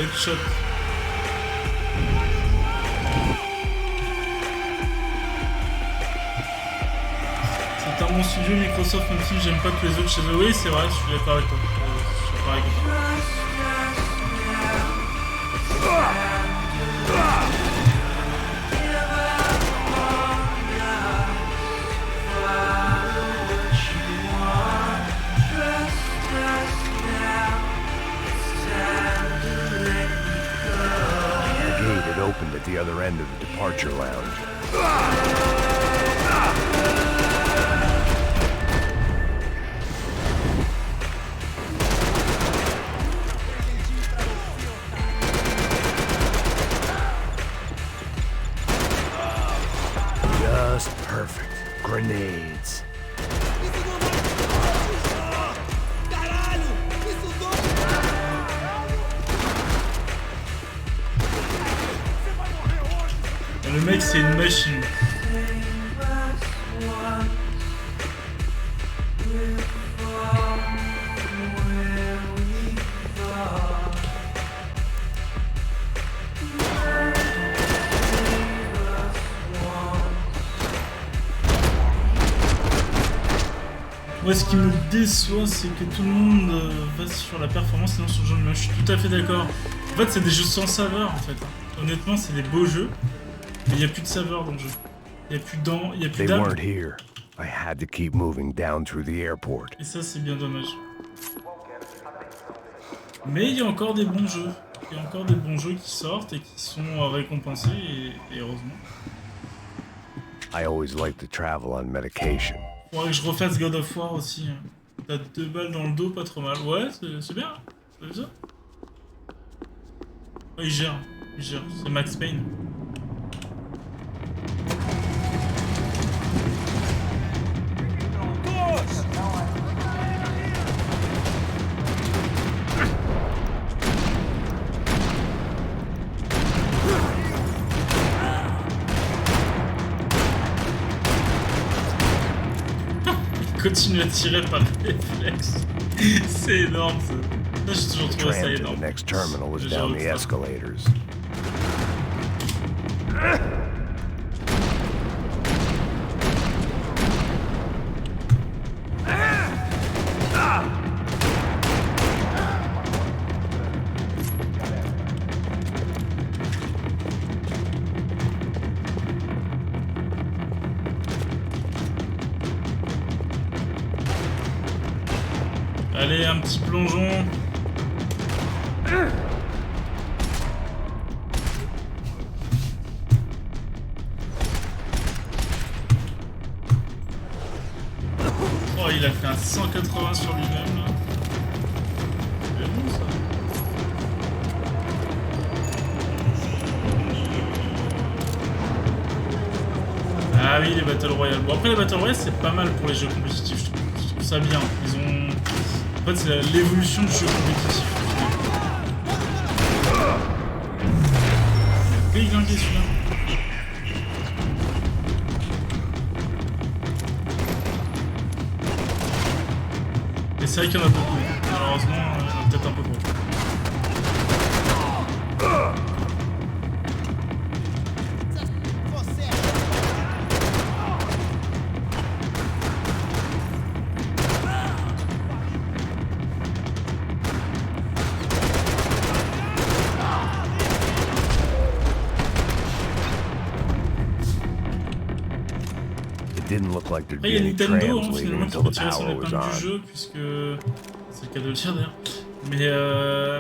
headshot. C'est un bon studio Microsoft, même si j'aime pas que les autres chez eux. Oui, c'est vrai, je suis d'accord avec toi. Je suis d'accord avec toi.
The gate had opened at the other end of the departure lounge. Just perfect. Grenades.
Le mec, c'est une machine. Moi, ce qui me déçoit, c'est que tout le monde va sur la performance, sinon sur le jeu. Moi, je suis tout à fait d'accord. En fait, c'est des jeux sans saveur, en fait. Honnêtement, c'est des beaux jeux, mais il n'y a plus de saveur dans le jeu. Il n'y a plus d'âme.
They weren't here. I had to keep moving down through the airport.
Et ça, c'est bien dommage. Mais il y a encore des bons jeux. Il y a encore des bons jeux qui sortent et qui sont récompensés, et heureusement.
I always like to travel on medication.
Faudrait que je refasse God of War aussi. T'as 2 balles dans le dos, pas trop mal. Ouais, c'est bien. T'as vu ça? Oh, il gère. C'est Max Payne. Continue à tirer par réflexe. C'est énorme ça. J'ai toujours trouvé ça énorme.
The next terminal was down the escalators.
Allez, un petit plongeon. Oh, il a fait un 180 sur lui-même là. C'est bon ça. Ah oui, les Battle Royale. Bon, après les Battle Royale, c'est pas mal pour les jeux compétitifs, je trouve ça bien. Ils ont... En fait, c'est l'évolution du jeu compétitif. Il a déglingué celui-là. Et c'est vrai qu'il y en a beaucoup. Malheureusement, il y en a peut-être un peu trop.
Après,
il y a Nintendo, hein, finalement, qui peut tirer son épingle du jeu, puisque c'est le cas de le dire d'ailleurs.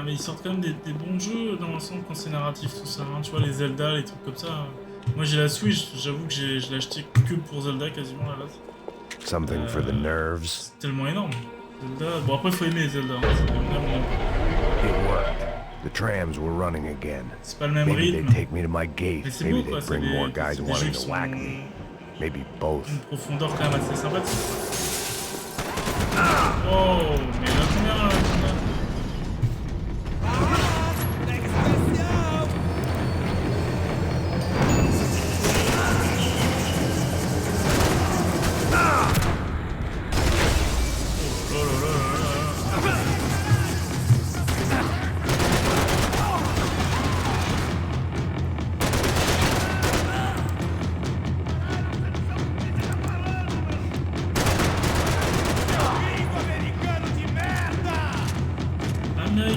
Mais ils sortent quand même des bons jeux dans l'ensemble quand c'est narratif, tout ça. Hein. Tu vois, les Zelda, les trucs comme ça. Moi, j'ai la Switch, j'avoue que je l'ai acheté que pour Zelda quasiment à la base.
Something for the nerves.
C'est tellement énorme. Zelda. Bon, après, il faut aimer les Zelda. Hein.
It worked. The trams were running again.
C'est pas le même
Maybe
rythme.
they'd take me to my gate.
Mais c'est
Maybe
beau, quoi.
they'd bring more guys wanting to whack
sont...
me. Maybe both.
Une profondeur quand même assez sympathique. Oh, mais la première.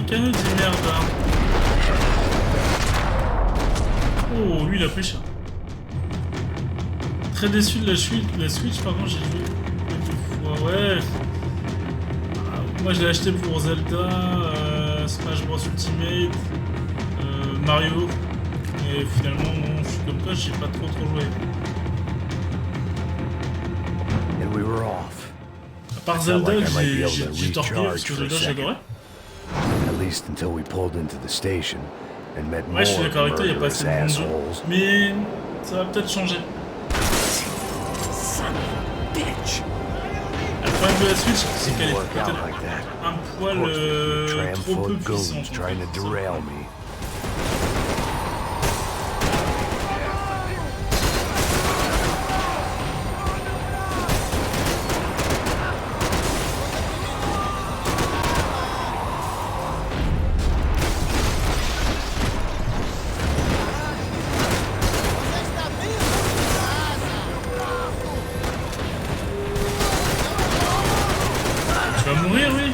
quelqu'un dit merde. Hein. Oh, lui il a pris cher. Très déçu de la Switch, par contre j'ai joué quelques fois. Ouais. Moi je l'ai acheté pour Zelda, Smash Bros Ultimate, Mario. Et finalement, bon, je suis comme toi, j'ai pas trop joué.
And we were off.
À part Zelda, j'ai torpillé parce que Zelda j'adorais.
At least until we pulled into the station and met more
Ouais, je suis d'accord avec toi, il n'y a pas assez de monde jeu. Mais ça va peut-être changer. Le problème de la Switch, c'est qu'elle est peut-être un poil trop peu puissante. Tu vas mourir, oui.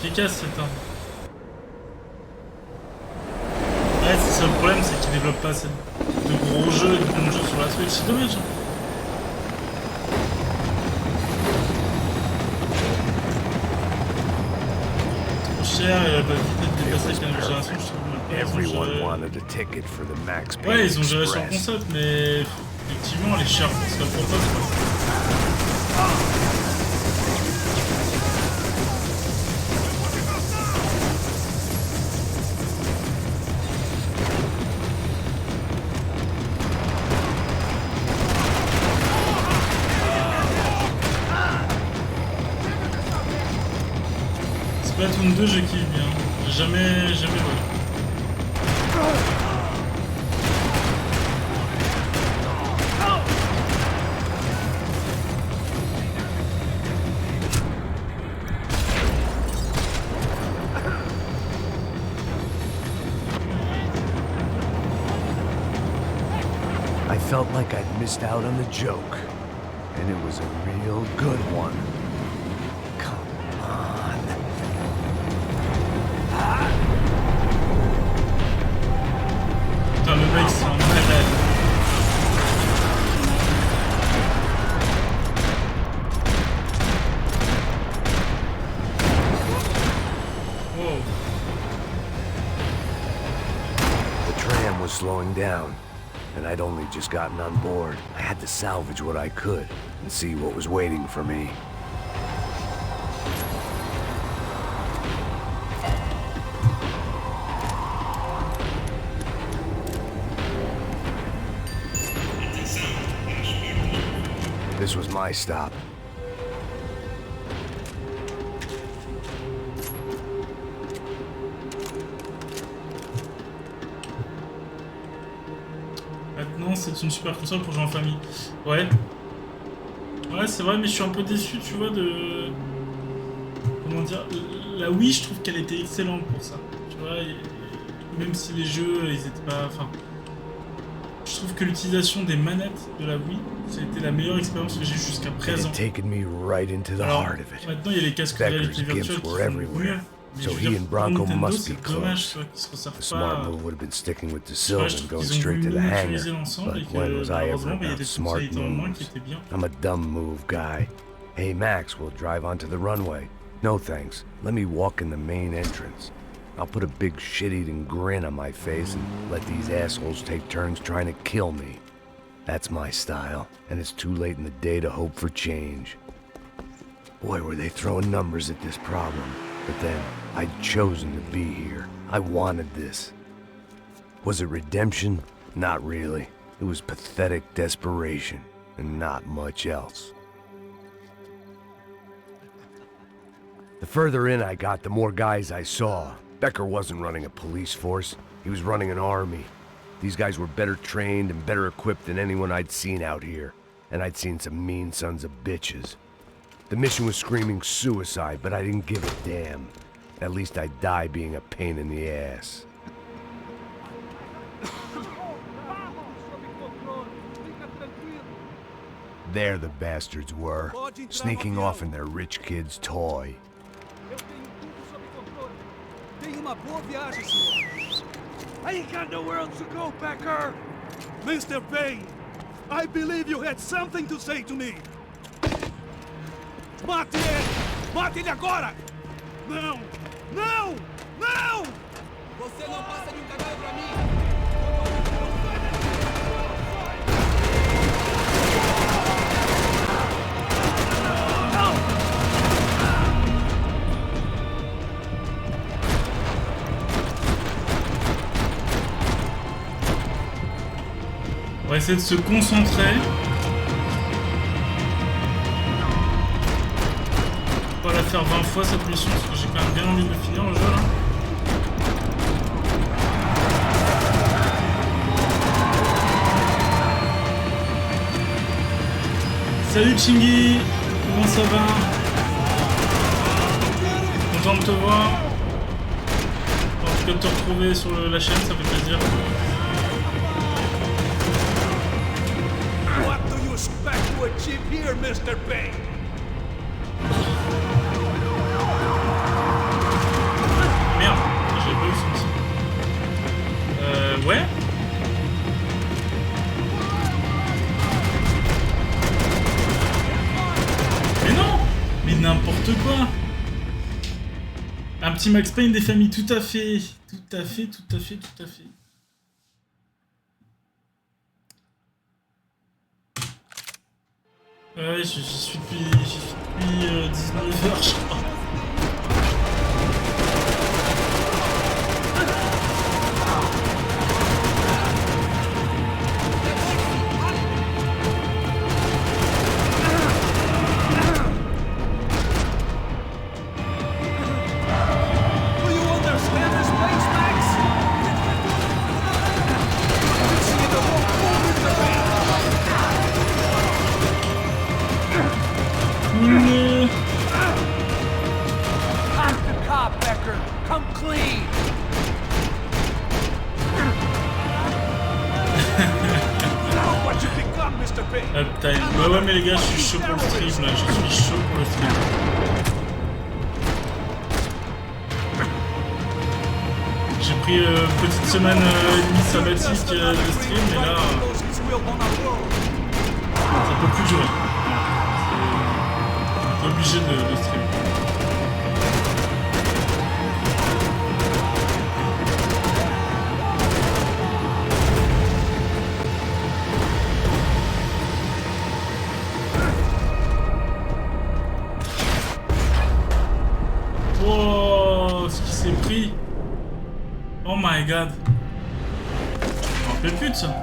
Efficace cette arme. Ouais, c'est ça le problème, c'est qu'ils développent pas assez de gros jeux et de bons jeux sur la Switch, c'est dommage. Trop cher et la vitesse de dépasser avec la nouvelle génération, je trouve. Ouais, ils ont géré sur le concept, mais effectivement, elle est chère pour ce qu'elle propose. Splatoon 2, je kiffe bien. J'ai jamais joué.
I felt like I'd missed out on the joke, and it was a real good one.
Putain, le mec, c'est un malade. Wow.
The tram was slowing down, and I'd only just gotten on board. I had to salvage what I could and see what was waiting for me. This was my stop.
Maintenant, c'est une super console pour jouer en famille. Ouais. Ouais, c'est vrai, mais je suis un peu déçu, tu vois, de... Comment dire? La Wii, je trouve qu'elle était excellente pour ça. Tu vois, même si les jeux, ils étaient pas... Enfin... Je trouve que l'utilisation des manettes de la Wii, c'était la meilleure expérience que j'ai eue jusqu'à présent. Alors, maintenant il y a les casques de réalité virtuelle qui font mieux. Mais
So
je veux
he
dire,
and Bronco
Nintendo,
must be
c'est dommage,
close.
tu vois, qu'ils se
The
resservent
smart
pas.
move would have been sticking with the
Ouais,
silver
je
and
trouve
going
qu'ils ont
straight to
voulu
the hangar.
utiliser l'ensemble et
But
que
when was I ever
malheureusement, il y a
about
des
smart
fonctionnalités en moins
moves?
qui étaient bien.
I'm a dumb move guy. Hey Max, we'll drive onto the runway. No thanks. Let me walk in the main entrance. I'll put a big shit-eating grin on my face and let these assholes take turns trying to kill me. That's my style, and it's too late in the day to hope for change. Boy, were they throwing numbers at this problem. But then, I'd chosen to be here. I wanted this. Was it redemption? Not really. It was pathetic desperation, and not much else. The further in I got, the more guys I saw. Becker wasn't running a police force. He was running an army. These guys were better trained and better equipped than anyone I'd seen out here. And I'd seen some mean sons of bitches. The mission was screaming suicide, but I didn't give a damn. At least I'd die being a pain in the ass. There the bastards were, sneaking off in their rich kid's toy.
I ain't got nowhere else to go, Becker! Mr. Payne, I believe you had something to say to me! Mate ele! Mate ele agora! Não! Não! Não! Você não passa de cagado pra mim!
On va essayer de se concentrer. On va la faire 20 fois cette mission parce que j'ai quand même bien envie de le finir le jeu là. Salut Chingy, comment ça va? Content de te voir. En tout cas de te retrouver sur la chaîne, ça fait plaisir.
To achieve here, Mr. Payne.
Merde, j'ai pas eu ce ouais. Mais non, mais n'importe quoi. Un petit Max Payne des familles, tout à fait. Tout à fait, tout à fait, tout à fait. Ouais, j'y suis depuis 19h, je crois.
Do you understand this place, Max? See the whole movie, Mr. Payne. I'm the cop, Becker. Come clean. What you become, Mr. Payne?
Ah putain, bah ouais mais les gars, je suis chaud pour le stream là, je suis chaud pour le stream. J'ai pris une petite semaine limite sabbatique de stream, mais là, ça peut plus durer. Obligé de stream. Wow, ce qui s'est pris. Oh my god. Je m'en rappelle plus de ça.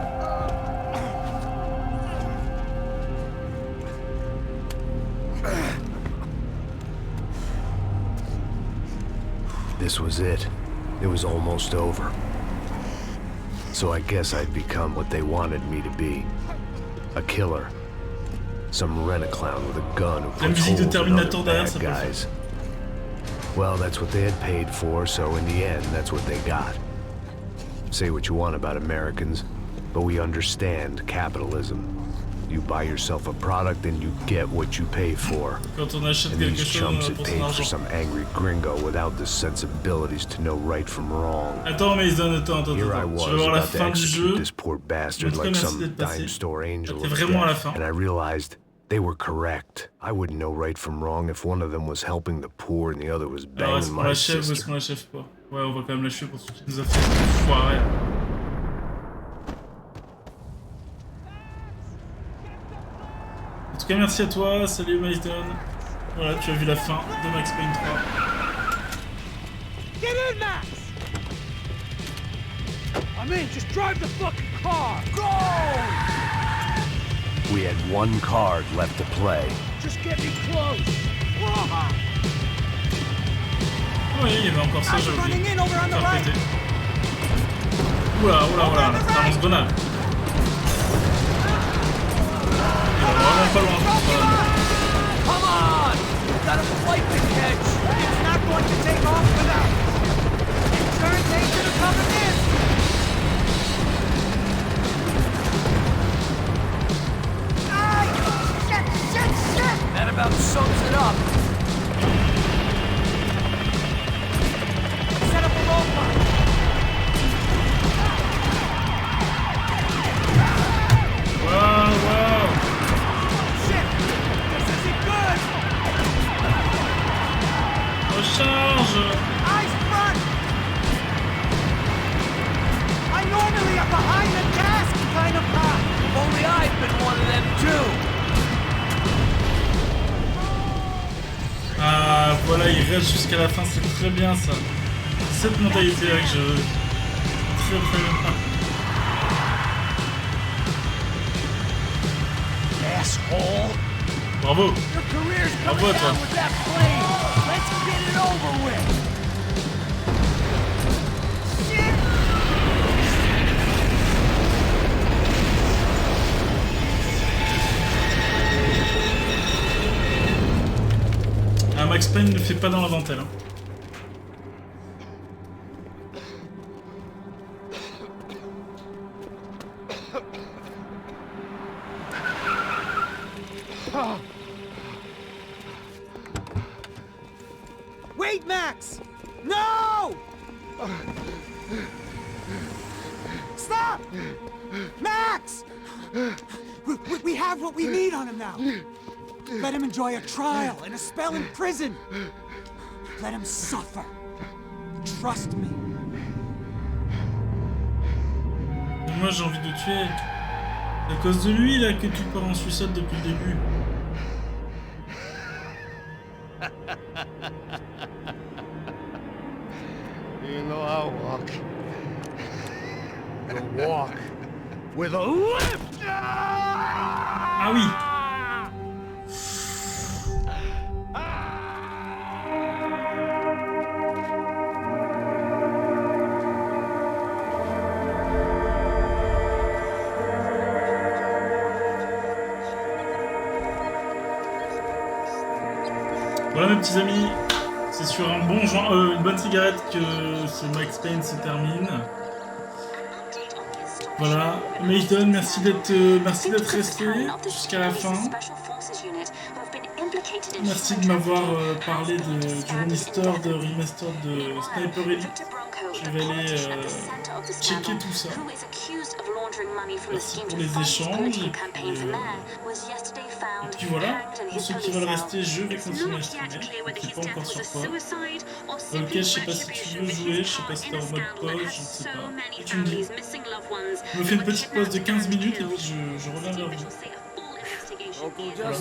This was it. It was almost over. So I guess I'd become what they wanted me to be. A killer. Some rent-a-clown with a gun who puts holes in other bad guys. Well, that's what they had paid for, so in the end, that's what they got. Say what you want about Americans, but we understand capitalism. You buy yourself a product and you get what you pay for.
Quand on achète
And
quelque
these
chose,
chumps
on
had
pour son
paid for
argent.
some angry gringo without the sensibilities to know right from wrong.
Attends, mais ils donnent, attends.
Here I
Je
was
vais voir la
about to
fin du
execute
jeu.
this poor bastard
En tout cas,
like
merci
some
d'être passé.
dime store angel
T'es
of
vraiment à la
death,
fin.
and I realized they were correct. I wouldn't know right from wrong if one of them was helping the poor and the other was
Alors,
banging
est-ce qu'on
my
l'achève ou est-ce
sister.
qu'on l'achève pas? Ouais, on va quand même l'achever pour ce qu'il nous a fait foirer. En tout cas, merci à toi. Salut Maidon. Voilà, tu as vu la fin de Max Payne 3.
Get in, Max! I'm in. Just drive the fucking car. Go!
We had one card left to play.
Just get me close. Whoa!
Oui, il y avait encore ça, j'ai oublié. Faire péter. Oula, ça lance grenade. Il est vraiment pas loin.
Come on! We've got a flight to catch. It's not going to take off without. Insurance agent are coming in. Ay! Shit! That about sums it up. Set up a roadblock.
Wow!
Shit! This isn't good!
Recharge!
Eyes front! I normally am behind the desk kind of cop. If only I'd been one of them too.
Ah, voilà, il reste jusqu'à la fin, c'est très bien ça. Cette mentalité-là que je veux. Très bien.
Asshole!
Bravo!
Your career's
Bravo
coming
à toi.
down with that plane. Let's get it over with.
Ah, Max Payne ne fait pas dans la dentelle. Hein.
Wait, Max! No! Stop! Max! We have what we need on him now. Let him enjoy a trial and a spell in prison. Let him suffer. Trust me.
Moi j'ai envie de le tuer. C'est à cause de lui là que tu pars en suicide depuis le début.
You know I walk. You walk with a lift.
Ah oui. Voilà mes petits amis, c'est sur un bon joint, une bonne cigarette que ce Max Payne se termine. Voilà, Maiden, merci d'être resté jusqu'à la fin. Merci de m'avoir parlé du remaster de Sniper Elite. Je vais aller checker tout ça. Merci pour les échanges. Et puis voilà, pour ceux qui veulent rester, je vais continuer à streamer. Je ne sais pas encore sur quoi. Ok, je sais pas si tu veux jouer, je sais pas si t'es en mode pause, je ne sais pas. Tu me dis. Je me fais une petite pause de 15 minutes et puis je reviens vers vous. Voilà.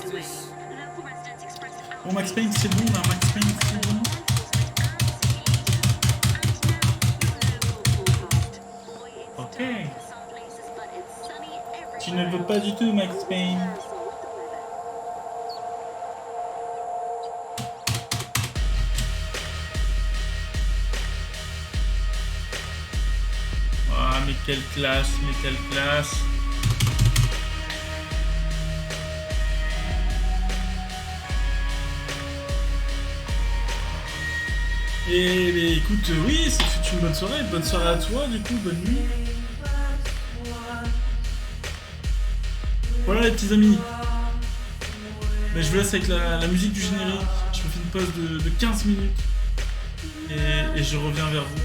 Bon, Max Payne c'est bon là, Max Payne c'est bon. Ok. Tu ne veux pas du tout Max Payne. Ah, mais quelle classe, mais quelle classe. Et écoute, oui, ça fait une bonne soirée à toi, du coup, bonne nuit. Voilà les petits amis. Ben, je vous laisse avec la musique du générique. Je me fais une pause de 15 minutes. Et je reviens vers vous.